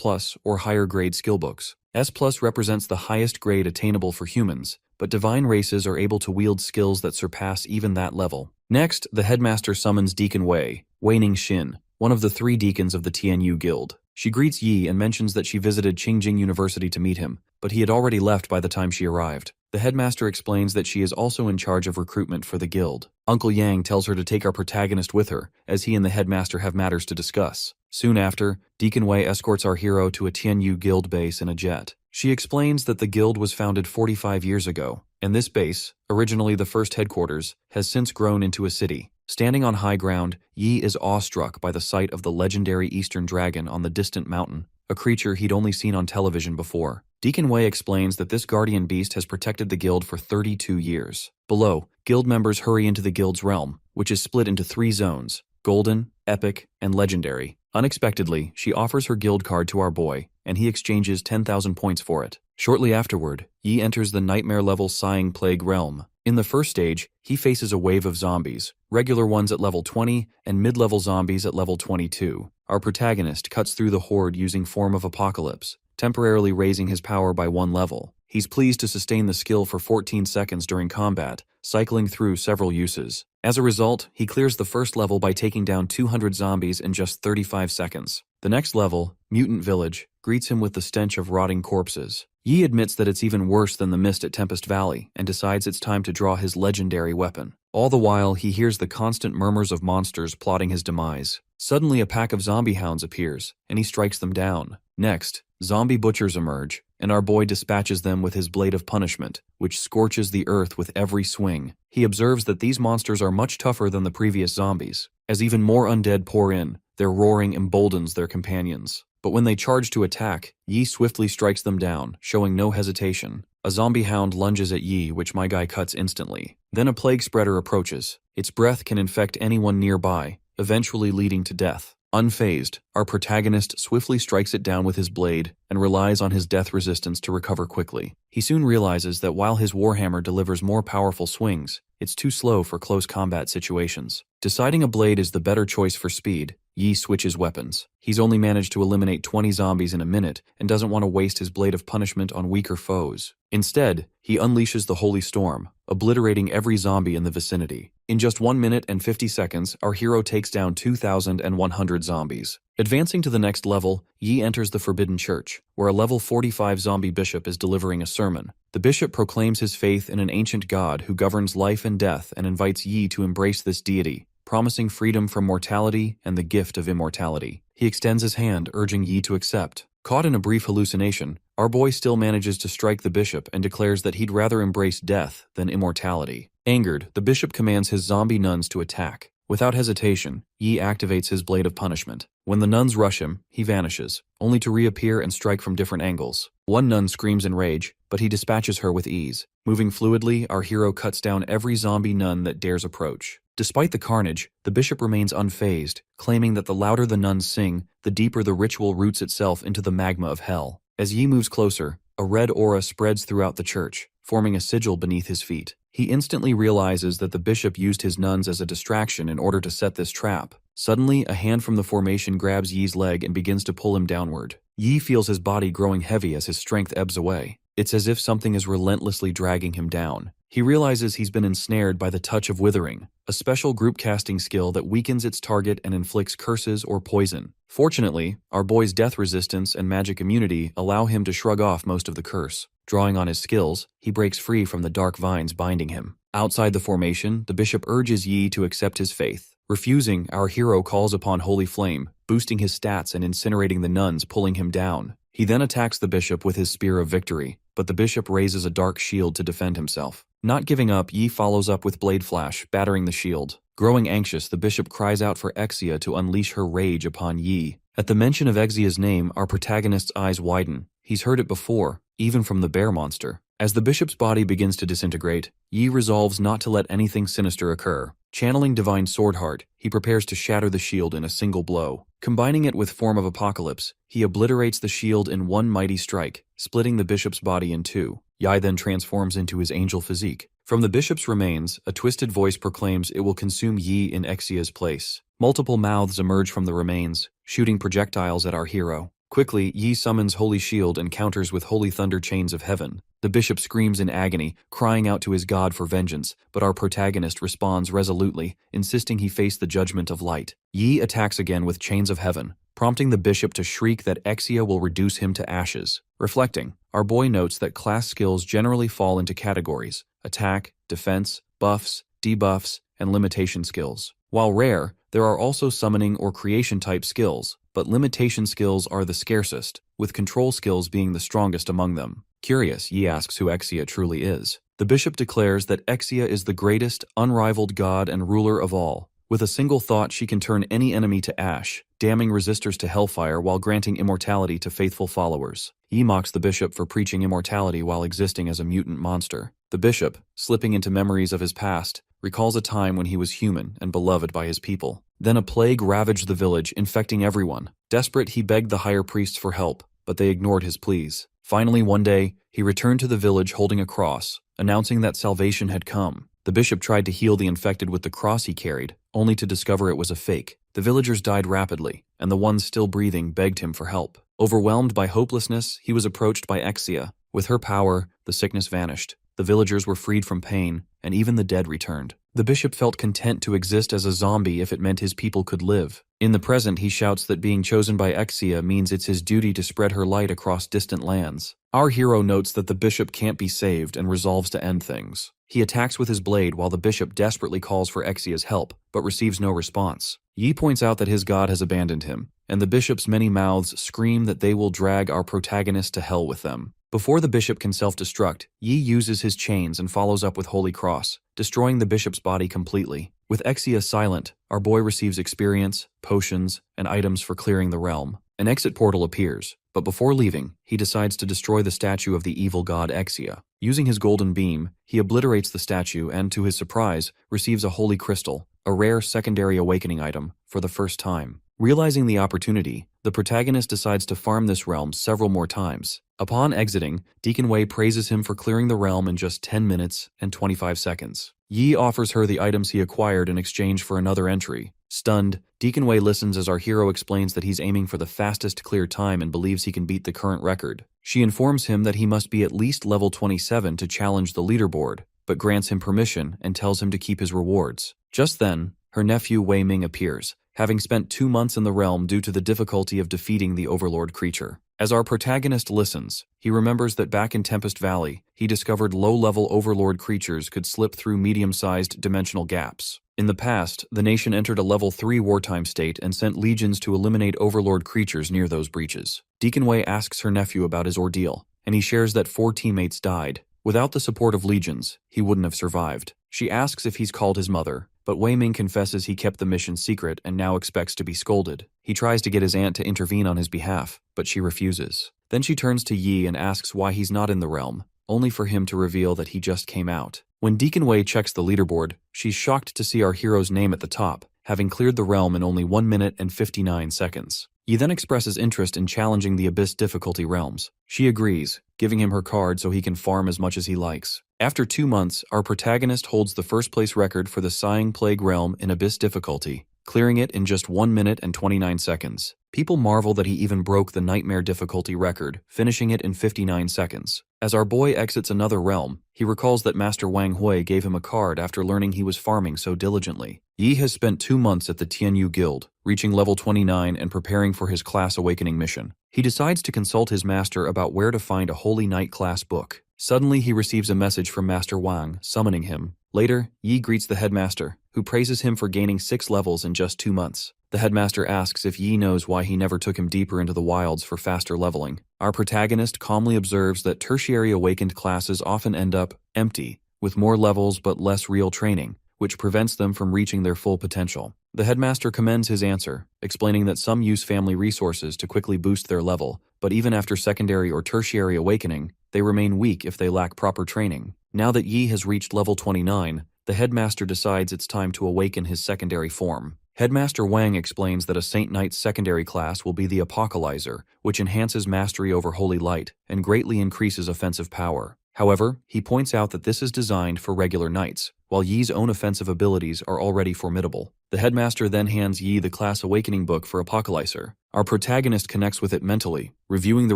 S1: or higher-grade skill books. S+ represents the highest grade attainable for humans, but divine races are able to wield skills that surpass even that level. Next, the headmaster summons Deacon Wei Ningxin, one of the 3 deacons of the Tianyu Guild. She greets Yi and mentions that she visited Qingjing University to meet him, but he had already left by the time she arrived. The headmaster explains that she is also in charge of recruitment for the guild. Uncle Yang tells her to take our protagonist with her, as he and the headmaster have matters to discuss. Soon after, Deacon Wei escorts our hero to a Tianyu Guild base in a jet. She explains that the guild was founded 45 years ago, and this base, originally the first headquarters, has since grown into a city. Standing on high ground, Yi is awestruck by the sight of the legendary Eastern Dragon on the distant mountain, a creature he'd only seen on television before. Deacon Wei explains that this guardian beast has protected the guild for 32 years. Below, guild members hurry into the guild's realm, which is split into 3 zones: Golden, Epic, and Legendary. Unexpectedly, she offers her guild card to our boy, and he exchanges 10,000 points for it. Shortly afterward, Yi enters the nightmare-level Sighing Plague realm. In the first stage, he faces a wave of zombies, regular ones at level 20 and mid-level zombies at level 22. Our protagonist cuts through the horde using Form of Apocalypse, temporarily raising his power by 1 level. He's pleased to sustain the skill for 14 seconds during combat, cycling through several uses. As a result, he clears the first level by taking down 200 zombies in just 35 seconds. The next level, Mutant Village, greets him with the stench of rotting corpses. Yi admits that it's even worse than the mist at Tempest Valley and decides it's time to draw his legendary weapon. All the while, he hears the constant murmurs of monsters plotting his demise. Suddenly, a pack of zombie hounds appears, and he strikes them down. Next, zombie butchers emerge, and our boy dispatches them with his Blade of Punishment, which scorches the earth with every swing. He observes that these monsters are much tougher than the previous zombies. As even more undead pour in, their roaring emboldens their companions. But when they charge to attack, Yi swiftly strikes them down, showing no hesitation. A zombie hound lunges at Yi, which my guy cuts instantly. Then a plague spreader approaches. Its breath can infect anyone nearby, eventually leading to death. Unfazed, our protagonist swiftly strikes it down with his blade and relies on his death resistance to recover quickly. He soon realizes that while his warhammer delivers more powerful swings, it's too slow for close combat situations. Deciding a blade is the better choice for speed, Yi switches weapons. He's only managed to eliminate 20 zombies in a minute and doesn't want to waste his blade of punishment on weaker foes. Instead, he unleashes the Holy Storm, obliterating every zombie in the vicinity. In just 1 minute and 50 seconds, our hero takes down 2,100 zombies. Advancing to the next level, Yi enters the Forbidden Church, where a level 45 zombie bishop is delivering a sermon. The bishop proclaims his faith in an ancient god who governs life and death and invites Yi to embrace this deity, promising freedom from mortality and the gift of immortality. He extends his hand, urging Yi to accept. Caught in a brief hallucination, our boy still manages to strike the bishop and declares that he'd rather embrace death than immortality. Angered, the bishop commands his zombie nuns to attack. Without hesitation, Yi activates his blade of punishment. When the nuns rush him, he vanishes, only to reappear and strike from different angles. One nun screams in rage, but he dispatches her with ease. Moving fluidly, our hero cuts down every zombie nun that dares approach. Despite the carnage, the bishop remains unfazed, claiming that the louder the nuns sing, the deeper the ritual roots itself into the magma of hell. As Yi moves closer, a red aura spreads throughout the church, forming a sigil beneath his feet. He instantly realizes that the bishop used his nuns as a distraction in order to set this trap. Suddenly, a hand from the formation grabs Yi's leg and begins to pull him downward. Yi feels his body growing heavy as his strength ebbs away. It's as if something is relentlessly dragging him down. He realizes he's been ensnared by the touch of withering, a special group casting skill that weakens its target and inflicts curses or poison. Fortunately, our boy's death resistance and magic immunity allow him to shrug off most of the curse. Drawing on his skills, he breaks free from the dark vines binding him. Outside the formation, the bishop urges Yi to accept his faith. Refusing, our hero calls upon Holy Flame, boosting his stats and incinerating the nuns, pulling him down. He then attacks the bishop with his Spear of Victory, but the bishop raises a dark shield to defend himself. Not giving up, Yi follows up with Blade Flash, battering the shield. Growing anxious, the bishop cries out for Exia to unleash her rage upon Yi. At the mention of Exia's name, our protagonist's eyes widen. He's heard it before, even from the bear monster. As the bishop's body begins to disintegrate, Yi resolves not to let anything sinister occur. Channeling Divine Sword Heart, he prepares to shatter the shield in a single blow. Combining it with Form of Apocalypse, he obliterates the shield in one mighty strike, splitting the bishop's body in two. Yi then transforms into his angel physique. From the bishop's remains, a twisted voice proclaims it will consume Yi in Exia's place. Multiple mouths emerge from the remains, shooting projectiles at our hero. Quickly, Yi summons Holy Shield and counters with Holy Thunder Chains of Heaven. The bishop screams in agony, crying out to his god for vengeance, but our protagonist responds resolutely, insisting he face the judgment of light. Yi attacks again with Chains of Heaven, prompting the bishop to shriek that Exia will reduce him to ashes. Reflecting, our boy notes that class skills generally fall into categories: attack, defense, buffs, debuffs, and limitation skills. While rare, there are also summoning or creation type skills, but limitation skills are the scarcest, with control skills being the strongest among them. Curious, Yi asks who Exia truly is. The bishop declares that Exia is the greatest, unrivaled god and ruler of all. With a single thought, she can turn any enemy to ash, damning resistors to hellfire while granting immortality to faithful followers. Yi mocks the bishop for preaching immortality while existing as a mutant monster. The bishop, slipping into memories of his past, recalls a time when he was human and beloved by his people. Then a plague ravaged the village, infecting everyone. Desperate, he begged the higher priests for help, but they ignored his pleas. Finally, one day, he returned to the village holding a cross, announcing that salvation had come. The bishop tried to heal the infected with the cross he carried, only to discover it was a fake. The villagers died rapidly, and the ones still breathing begged him for help. Overwhelmed by hopelessness, he was approached by Exia. With her power, the sickness vanished. The villagers were freed from pain, and even the dead returned. The bishop felt content to exist as a zombie if it meant his people could live. In the present, he shouts that being chosen by Exia means it's his duty to spread her light across distant lands. Our hero notes that the bishop can't be saved and resolves to end things. He attacks with his blade while the bishop desperately calls for Exia's help, but receives no response. Yi points out that his god has abandoned him, and the bishop's many mouths scream that they will drag our protagonist to hell with them. Before the bishop can self-destruct, Yi uses his chains and follows up with Holy Cross, destroying the bishop's body completely. With Exia silent, our boy receives experience, potions, and items for clearing the realm. An exit portal appears, but before leaving, he decides to destroy the statue of the evil god Exia. Using his golden beam, he obliterates the statue and, to his surprise, receives a holy crystal, a rare secondary awakening item, for the first time. Realizing the opportunity, the protagonist decides to farm this realm several more times. Upon exiting, Deacon Wei praises him for clearing the realm in just 10 minutes and 25 seconds. Yi offers her the items he acquired in exchange for another entry. Stunned, Deacon Wei listens as our hero explains that he's aiming for the fastest clear time and believes he can beat the current record. She informs him that he must be at least level 27 to challenge the leaderboard, but grants him permission and tells him to keep his rewards. Just then, her nephew Wei Ming appears, having spent 2 months in the realm due to the difficulty of defeating the overlord creature. As our protagonist listens, he remembers that back in Tempest Valley, he discovered low-level overlord creatures could slip through medium-sized dimensional gaps. In the past, the nation entered a level 3 wartime state and sent legions to eliminate overlord creatures near those breaches. Deacon Wei asks her nephew about his ordeal, and he shares that 4 teammates died. Without the support of legions, he wouldn't have survived. She asks if he's called his mother, but Wei Ming confesses he kept the mission secret and now expects to be scolded. He tries to get his aunt to intervene on his behalf, but she refuses. Then she turns to Yi and asks why he's not in the realm, only for him to reveal that he just came out. When Deacon Wei checks the leaderboard, she's shocked to see our hero's name at the top, having cleared the realm in only 1 minute and 59 seconds. Yi then expresses interest in challenging the Abyss difficulty realms. She agrees, giving him her card so he can farm as much as he likes. After 2 months, our protagonist holds the first place record for the Sighing Plague realm in Abyss difficulty, clearing it in just 1 minute and 29 seconds. People marvel that he even broke the Nightmare difficulty record, finishing it in 59 seconds. As our boy exits another realm, he recalls that Master Wang Hui gave him a card after learning he was farming so diligently. Yi has spent 2 months at the Tianyu Guild, reaching level 29 and preparing for his class awakening mission. He decides to consult his master about where to find a Holy Knight class book. Suddenly, he receives a message from Master Wang, summoning him. Later, Yi greets the headmaster, who praises him for gaining 6 levels in just 2 months. The headmaster asks if Yi knows why he never took him deeper into the wilds for faster leveling. Our protagonist calmly observes that tertiary awakened classes often end up empty, with more levels but less real training, which prevents them from reaching their full potential. The headmaster commends his answer, explaining that some use family resources to quickly boost their level, but even after secondary or tertiary awakening, they remain weak if they lack proper training. Now that Yi has reached level 29, the headmaster decides it's time to awaken his secondary form. Headmaster Wang explains that a Saint Knight's secondary class will be the Apocalyzer, which enhances mastery over Holy Light and greatly increases offensive power. However, he points out that this is designed for regular knights, while Yi's own offensive abilities are already formidable. The headmaster then hands Yi the class awakening book for Apocalyzer. Our protagonist connects with it mentally, reviewing the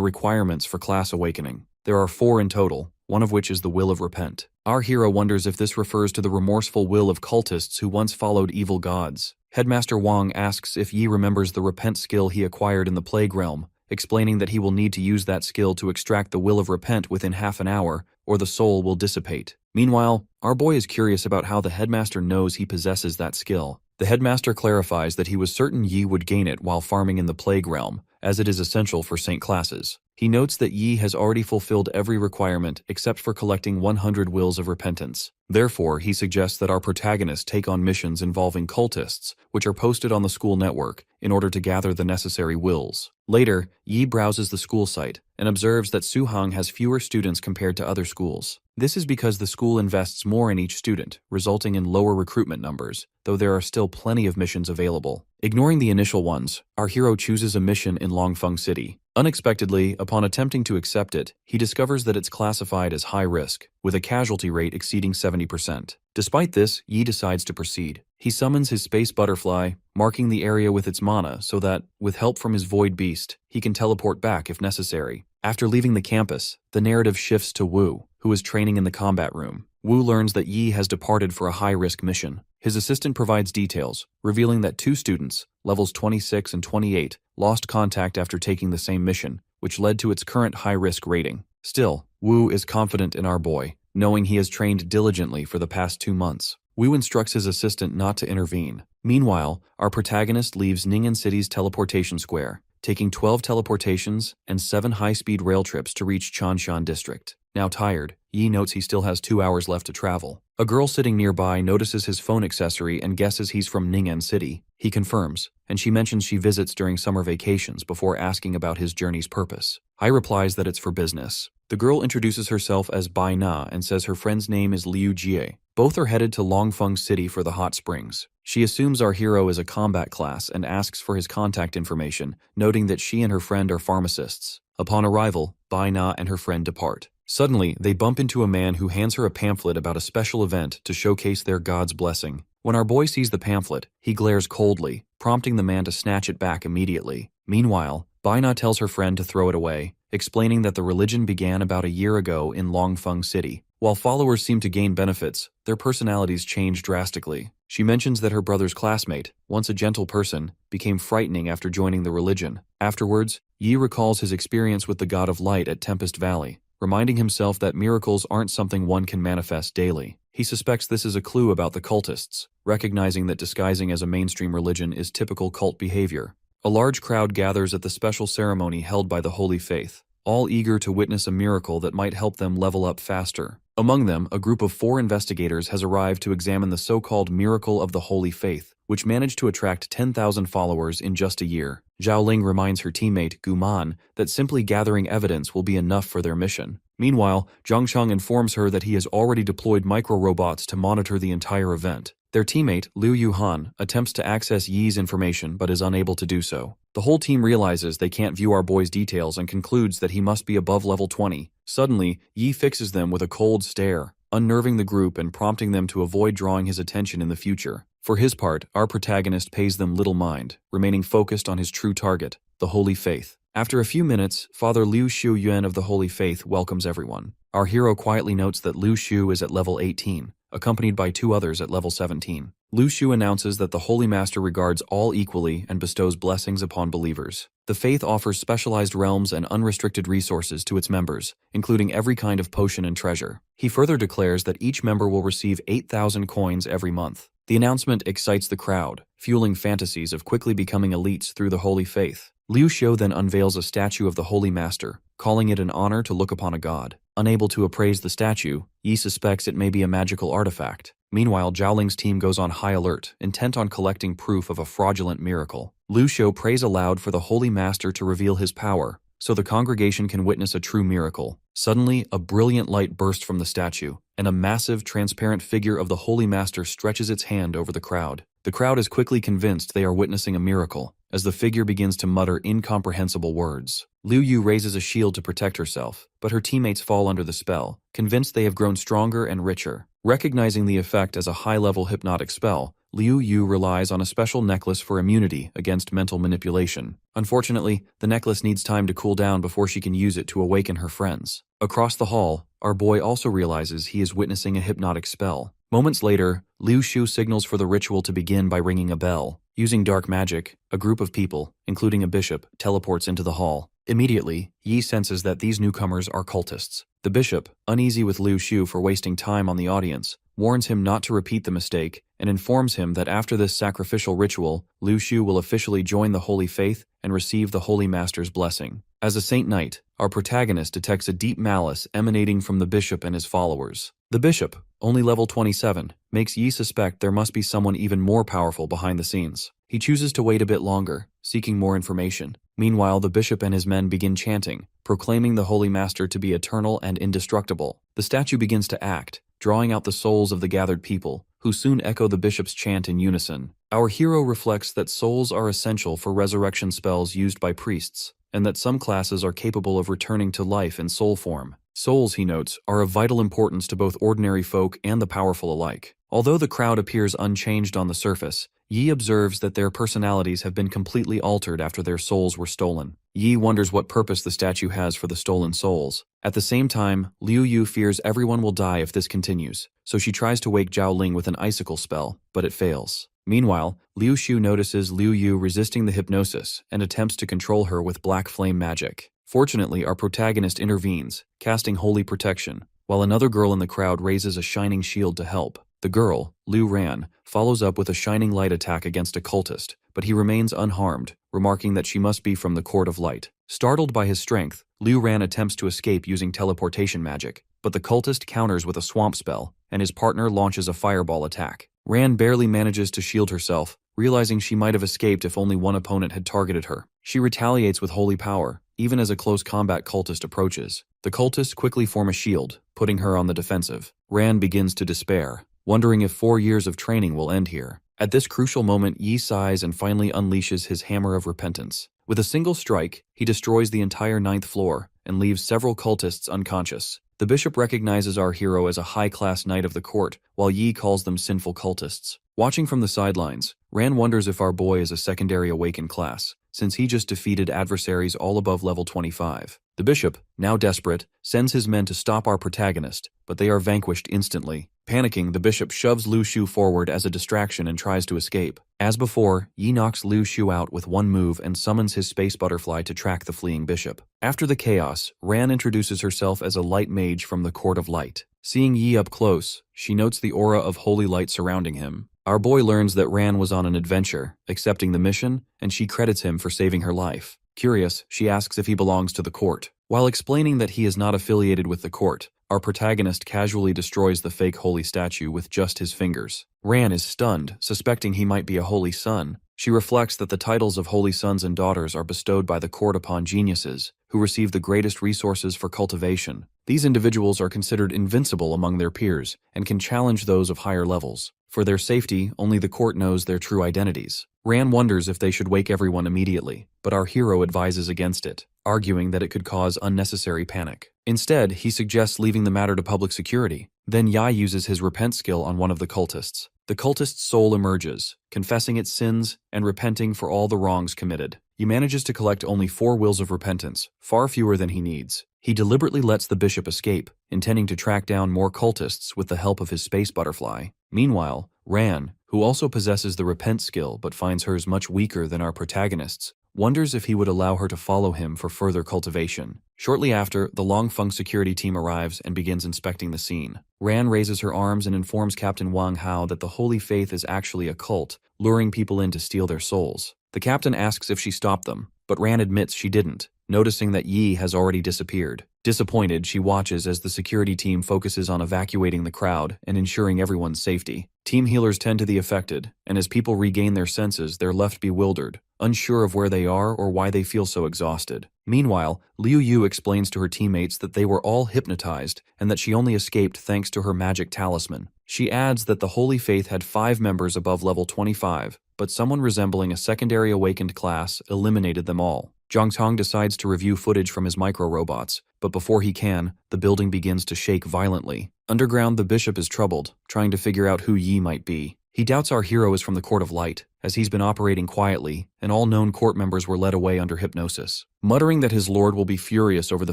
S1: requirements for class awakening. There are 4 in total, one of which is the Will of Repent. Our hero wonders if this refers to the remorseful will of cultists who once followed evil gods. Headmaster Wang asks if Yi remembers the Repent skill he acquired in the Plague Realm, explaining that he will need to use that skill to extract the Will of Repent within half an hour, or the soul will dissipate. Meanwhile, our boy is curious about how the headmaster knows he possesses that skill. The headmaster clarifies that he was certain Yi would gain it while farming in the Plague Realm, as it is essential for Saint classes. He notes that Yi has already fulfilled every requirement except for collecting 100 wills of repentance. Therefore, he suggests that our protagonist take on missions involving cultists, which are posted on the school network, in order to gather the necessary wills. Later, Yi browses the school site and observes that Suhang has fewer students compared to other schools. This is because the school invests more in each student, resulting in lower recruitment numbers, though there are still plenty of missions available. Ignoring the initial ones, our hero chooses a mission in Longfeng City. Unexpectedly, upon attempting to accept it, he discovers that it's classified as high risk, with a casualty rate exceeding 70%. Despite this, Yi decides to proceed. He summons his space butterfly, marking the area with its mana so that, with help from his void beast, he can teleport back if necessary. After leaving the campus, the narrative shifts to Wu, who is training in the combat room. Wu learns that Yi has departed for a high-risk mission. His assistant provides details, revealing that 2 students, levels 26 and 28, lost contact after taking the same mission, which led to its current high-risk rating. Still, Wu is confident in our boy, knowing he has trained diligently for the past 2 months. Wu instructs his assistant not to intervene. Meanwhile, our protagonist leaves Ning'an City's teleportation square, taking 12 teleportations and 7 high-speed rail trips to reach Chanshan District. Now tired, Yi notes he still has 2 hours left to travel. A girl sitting nearby notices his phone accessory and guesses he's from Ning'an City. He confirms, and she mentions she visits during summer vacations before asking about his journey's purpose. Hai replies that it's for business. The girl introduces herself as Bai Na and says her friend's name is Liu Jie. Both are headed to Longfeng City for the hot springs. She assumes our hero is a combat class and asks for his contact information, noting that she and her friend are pharmacists. Upon arrival, Bai Na and her friend depart. Suddenly, they bump into a man who hands her a pamphlet about a special event to showcase their god's blessing. When our boy sees the pamphlet, he glares coldly, prompting the man to snatch it back immediately. Meanwhile, Bai Na tells her friend to throw it away, explaining that the religion began about a year ago in Longfeng City. While followers seem to gain benefits, their personalities change drastically. She mentions that her brother's classmate, once a gentle person, became frightening after joining the religion. Afterwards, Yi recalls his experience with the god of light at Tempest Valley, reminding himself that miracles aren't something one can manifest daily. He suspects this is a clue about the cultists, recognizing that disguising as a mainstream religion is typical cult behavior. A large crowd gathers at the special ceremony held by the Holy Faith, all eager to witness a miracle that might help them level up faster. Among them, a group of 4 investigators has arrived to examine the so-called miracle of the Holy Faith, which managed to attract 10,000 followers in just a year. Zhao Ling reminds her teammate, Gu Man, that simply gathering evidence will be enough for their mission. Meanwhile, Zhang Sheng informs her that he has already deployed micro-robots to monitor the entire event. Their teammate, Liu Yuhan, attempts to access Yi's information but is unable to do so. The whole team realizes they can't view our boy's details and concludes that he must be above level 20. Suddenly, Yi fixes them with a cold stare, unnerving the group and prompting them to avoid drawing his attention in the future. For his part, our protagonist pays them little mind, remaining focused on his true target, the Holy Faith. After a few minutes, Father Liu Shu Yuan of the Holy Faith welcomes everyone. Our hero quietly notes that Liu Shu is at level 18, accompanied by 2 others at level 17. Liu Shu announces that the Holy Master regards all equally and bestows blessings upon believers. The faith offers specialized realms and unrestricted resources to its members, including every kind of potion and treasure. He further declares that each member will receive 8,000 coins every month. The announcement excites the crowd, fueling fantasies of quickly becoming elites through the Holy Faith. Liu Shu then unveils a statue of the Holy Master, calling it an honor to look upon a god. Unable to appraise the statue, Yi suspects it may be a magical artifact. Meanwhile, Zhao Ling's team goes on high alert, intent on collecting proof of a fraudulent miracle. Liu Shu prays aloud for the Holy Master to reveal his power, so the congregation can witness a true miracle. Suddenly, a brilliant light bursts from the statue, and a massive, transparent figure of the Holy Master stretches its hand over the crowd. The crowd is quickly convinced they are witnessing a miracle, as the figure begins to mutter incomprehensible words. Liu Yu raises a shield to protect herself, but her teammates fall under the spell, convinced they have grown stronger and richer. Recognizing the effect as a high-level hypnotic spell, Liu Yu relies on a special necklace for immunity against mental manipulation. Unfortunately, the necklace needs time to cool down before she can use it to awaken her friends. Across the hall, our boy also realizes he is witnessing a hypnotic spell. Moments later, Liu Shu signals for the ritual to begin by ringing a bell. Using dark magic, a group of people, including a bishop, teleports into the hall. Immediately, Yi senses that these newcomers are cultists. The bishop, uneasy with Liu Shu for wasting time on the audience, warns him not to repeat the mistake and informs him that after this sacrificial ritual, Liu Shu will officially join the Holy Faith and receive the Holy Master's blessing. As a Saint Knight, our protagonist detects a deep malice emanating from the bishop and his followers. The bishop, only level 27, makes Yi suspect there must be someone even more powerful behind the scenes. He chooses to wait a bit longer, seeking more information. Meanwhile, the bishop and his men begin chanting, proclaiming the Holy Master to be eternal and indestructible. The statue begins to act, drawing out the souls of the gathered people, who soon echo the bishop's chant in unison. Our hero reflects that souls are essential for resurrection spells used by priests, and that some classes are capable of returning to life in soul form. Souls, he notes, are of vital importance to both ordinary folk and the powerful alike. Although the crowd appears unchanged on the surface, Yi observes that their personalities have been completely altered after their souls were stolen. Yi wonders what purpose the statue has for the stolen souls. At the same time, Liu Yu fears everyone will die if this continues, so she tries to wake Zhao Ling with an icicle spell, but it fails. Meanwhile, Liu Shu notices Liu Yu resisting the hypnosis and attempts to control her with black flame magic. Fortunately, our protagonist intervenes, casting holy protection, while another girl in the crowd raises a shining shield to help. The girl, Liu Ran, follows up with a shining light attack against a cultist, but he remains unharmed, remarking that she must be from the Court of Light. Startled by his strength, Liu Ran attempts to escape using teleportation magic, but the cultist counters with a swamp spell, and his partner launches a fireball attack. Ran barely manages to shield herself, realizing she might have escaped if only one opponent had targeted her. She retaliates with holy power, even as a close combat cultist approaches. The cultists quickly form a shield, putting her on the defensive. Ran begins to despair, wondering if 4 years of training will end here. At this crucial moment, Yi sighs and finally unleashes his Hammer of Repentance. With a single strike, he destroys the entire 9th floor and leaves several cultists unconscious. The bishop recognizes our hero as a high-class knight of the court, while Yi calls them sinful cultists. Watching from the sidelines, Ran wonders if our boy is a secondary awakened class, since he just defeated adversaries all above level 25. The bishop, now desperate, sends his men to stop our protagonist, but they are vanquished instantly. Panicking, the bishop shoves Lu Shu forward as a distraction and tries to escape. As before, Yi knocks Lu Shu out with one move and summons his space butterfly to track the fleeing bishop. After the chaos, Ran introduces herself as a light mage from the Court of Light. Seeing Yi up close, she notes the aura of holy light surrounding him. Our boy learns that Ran was on an adventure, accepting the mission, and she credits him for saving her life. Curious, she asks if he belongs to the court. While explaining that he is not affiliated with the court, our protagonist casually destroys the fake holy statue with just his fingers. Ran is stunned, suspecting he might be a holy son. She reflects that the titles of holy sons and daughters are bestowed by the court upon geniuses, who receive the greatest resources for cultivation. These individuals are considered invincible among their peers and can challenge those of higher levels. For their safety, only the court knows their true identities. Ran wonders if they should wake everyone immediately, but our hero advises against it, arguing that it could cause unnecessary panic. Instead, he suggests leaving the matter to public security. Then Yi uses his repent skill on one of the cultists. The cultist's soul emerges, confessing its sins and repenting for all the wrongs committed. He manages to collect only 4 wills of repentance, far fewer than he needs. He deliberately lets the bishop escape, intending to track down more cultists with the help of his space butterfly. Meanwhile, Ran, who also possesses the repent skill but finds hers much weaker than our protagonists, wonders if he would allow her to follow him for further cultivation. Shortly after, the Longfeng security team arrives and begins inspecting the scene. Ran raises her arms and informs Captain Wang Hao that the Holy Faith is actually a cult, luring people in to steal their souls. The captain asks if she stopped them, but Ran admits she didn't, noticing that Yi has already disappeared. Disappointed, she watches as the security team focuses on evacuating the crowd and ensuring everyone's safety. Team healers tend to the affected, and as people regain their senses, they're left bewildered, unsure of where they are or why they feel so exhausted. Meanwhile, Liu Yu explains to her teammates that they were all hypnotized and that she only escaped thanks to her magic talisman. She adds that the Holy Faith had 5 members above level 25, but someone resembling a secondary awakened class eliminated them all. Zhang Tong decides to review footage from his micro-robots, but before he can, the building begins to shake violently. Underground, the bishop is troubled, trying to figure out who Yi might be. He doubts our hero is from the Court of Light, as he's been operating quietly, and all known court members were led away under hypnosis. Muttering that his lord will be furious over the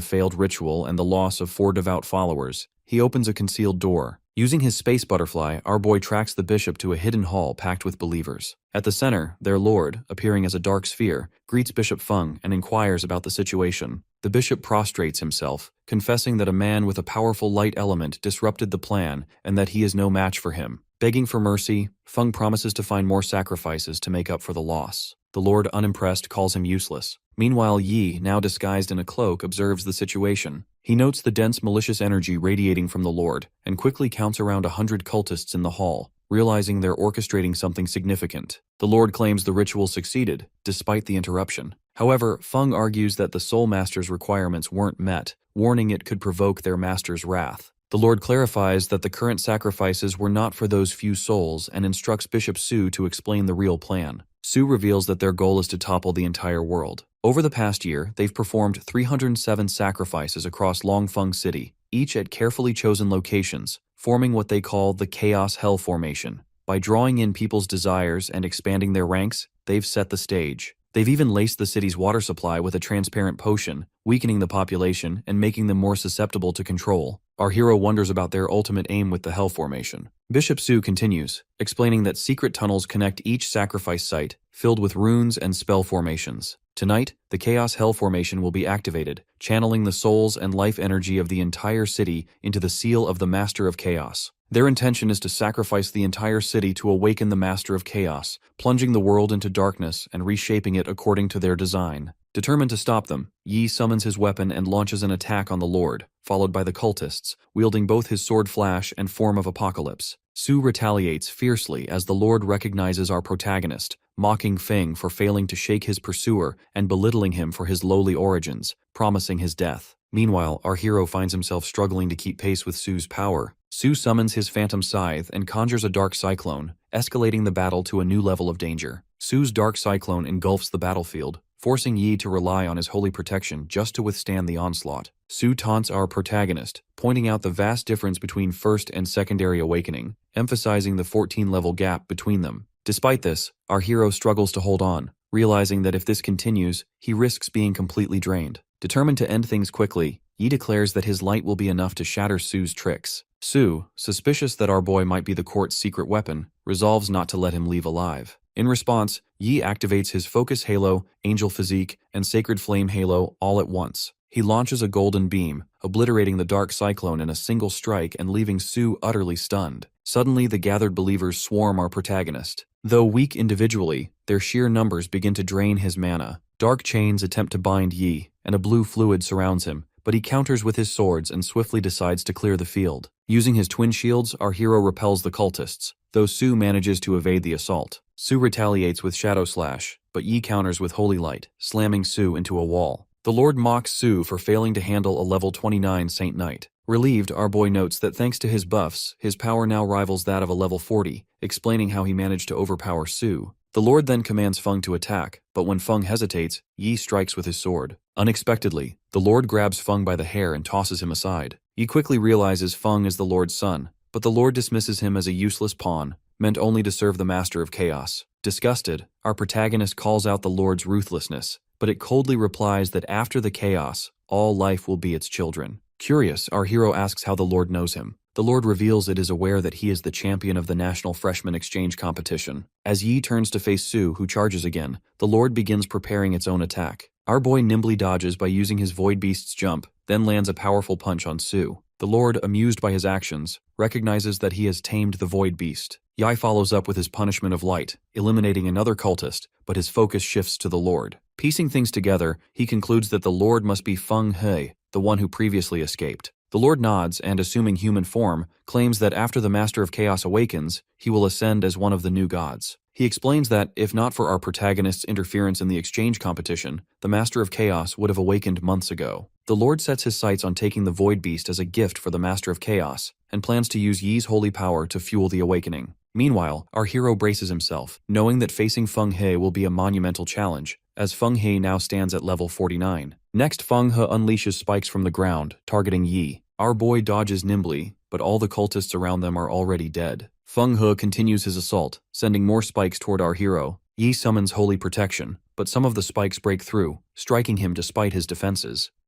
S1: failed ritual and the loss of 4 devout followers, he opens a concealed door. Using his space butterfly, our boy tracks the bishop to a hidden hall packed with believers. At the center, their lord, appearing as a dark sphere, greets Bishop Feng and inquires about the situation. The bishop prostrates himself, confessing that a man with a powerful light element disrupted the plan and that he is no match for him. Begging for mercy, Feng promises to find more sacrifices to make up for the loss. The lord, unimpressed, calls him useless. Meanwhile, Yi, now disguised in a cloak, observes the situation. He notes the dense malicious energy radiating from the lord, and quickly counts around 100 cultists in the hall, realizing they're orchestrating something significant. The lord claims the ritual succeeded, despite the interruption. However, Feng argues that the Soul Master's requirements weren't met, warning it could provoke their master's wrath. The lord clarifies that the current sacrifices were not for those few souls and instructs Bishop Su to explain the real plan. Su reveals that their goal is to topple the entire world. Over the past year, they've performed 307 sacrifices across Longfeng City, each at carefully chosen locations, forming what they call the Chaos Hell Formation. By drawing in people's desires and expanding their ranks, they've set the stage. They've even laced the city's water supply with a transparent potion, weakening the population and making them more susceptible to control. Our hero wonders about their ultimate aim with the Hell Formation. Bishop Su continues, explaining that secret tunnels connect each sacrifice site, filled with runes and spell formations. Tonight, the Chaos Hell Formation will be activated, channeling the souls and life energy of the entire city into the seal of the Master of Chaos. Their intention is to sacrifice the entire city to awaken the Master of Chaos, plunging the world into darkness and reshaping it according to their design. Determined to stop them, Yi summons his weapon and launches an attack on the Lord, followed by the cultists, wielding both his sword flash and form of apocalypse. Su retaliates fiercely as the Lord recognizes our protagonist, mocking Feng for failing to shake his pursuer and belittling him for his lowly origins, promising his death. Meanwhile, our hero finds himself struggling to keep pace with Su's power. Su summons his phantom scythe and conjures a dark cyclone, escalating the battle to a new level of danger. Su's dark cyclone engulfs the battlefield, forcing Yi to rely on his holy protection just to withstand the onslaught. Su taunts our protagonist, pointing out the vast difference between first and secondary awakening, emphasizing the 14-level gap between them. Despite this, our hero struggles to hold on, realizing that if this continues, he risks being completely drained. Determined to end things quickly, Yi declares that his light will be enough to shatter Su's tricks. Su, suspicious that our boy might be the court's secret weapon, resolves not to let him leave alive. In response, Yi activates his Focus Halo, Angel Physique, and Sacred Flame Halo all at once. He launches a golden beam, obliterating the Dark Cyclone in a single strike and leaving Su utterly stunned. Suddenly, the gathered believers swarm our protagonist. Though weak individually, their sheer numbers begin to drain his mana. Dark chains attempt to bind Yi, and a blue fluid surrounds him, but he counters with his swords and swiftly decides to clear the field. Using his twin shields, our hero repels the cultists, though Su manages to evade the assault. Su retaliates with Shadow Slash, but Yi counters with Holy Light, slamming Su into a wall. The Lord mocks Su for failing to handle a level 29 Saint Knight. Relieved, our boy notes that thanks to his buffs, his power now rivals that of a level 40, explaining how he managed to overpower Su. The Lord then commands Feng to attack, but when Feng hesitates, Yi strikes with his sword. Unexpectedly, the Lord grabs Feng by the hair and tosses him aside. Yi quickly realizes Feng is the Lord's son, but the Lord dismisses him as a useless pawn, meant only to serve the Master of Chaos. Disgusted, our protagonist calls out the Lord's ruthlessness, but it coldly replies that after the chaos, all life will be its children. Curious, our hero asks how the Lord knows him. The Lord reveals it is aware that he is the champion of the National Freshman Exchange Competition. As Yi turns to face Su, who charges again, the Lord begins preparing its own attack. Our boy nimbly dodges by using his Void Beast's jump, then lands a powerful punch on Su. The Lord, amused by his actions, recognizes that he has tamed the Void Beast. Yi follows up with his punishment of light, eliminating another cultist, but his focus shifts to the Lord. Piecing things together, he concludes that the Lord must be Feng He, the one who previously escaped. The Lord nods and, assuming human form, claims that after the Master of Chaos awakens, he will ascend as one of the new gods. He explains that, if not for our protagonist's interference in the exchange competition, the Master of Chaos would have awakened months ago. The Lord sets his sights on taking the Void Beast as a gift for the Master of Chaos, and plans to use Yi's holy power to fuel the awakening. Meanwhile, our hero braces himself, knowing that facing Feng He will be a monumental challenge, as Feng He now stands at level 49. Next, Feng He unleashes spikes from the ground, targeting Yi. Our boy dodges nimbly, but all the cultists around them are already dead. Feng He continues his assault, sending more spikes toward our hero. Yi summons Holy Protection, but some of the spikes break through, striking him despite his defenses.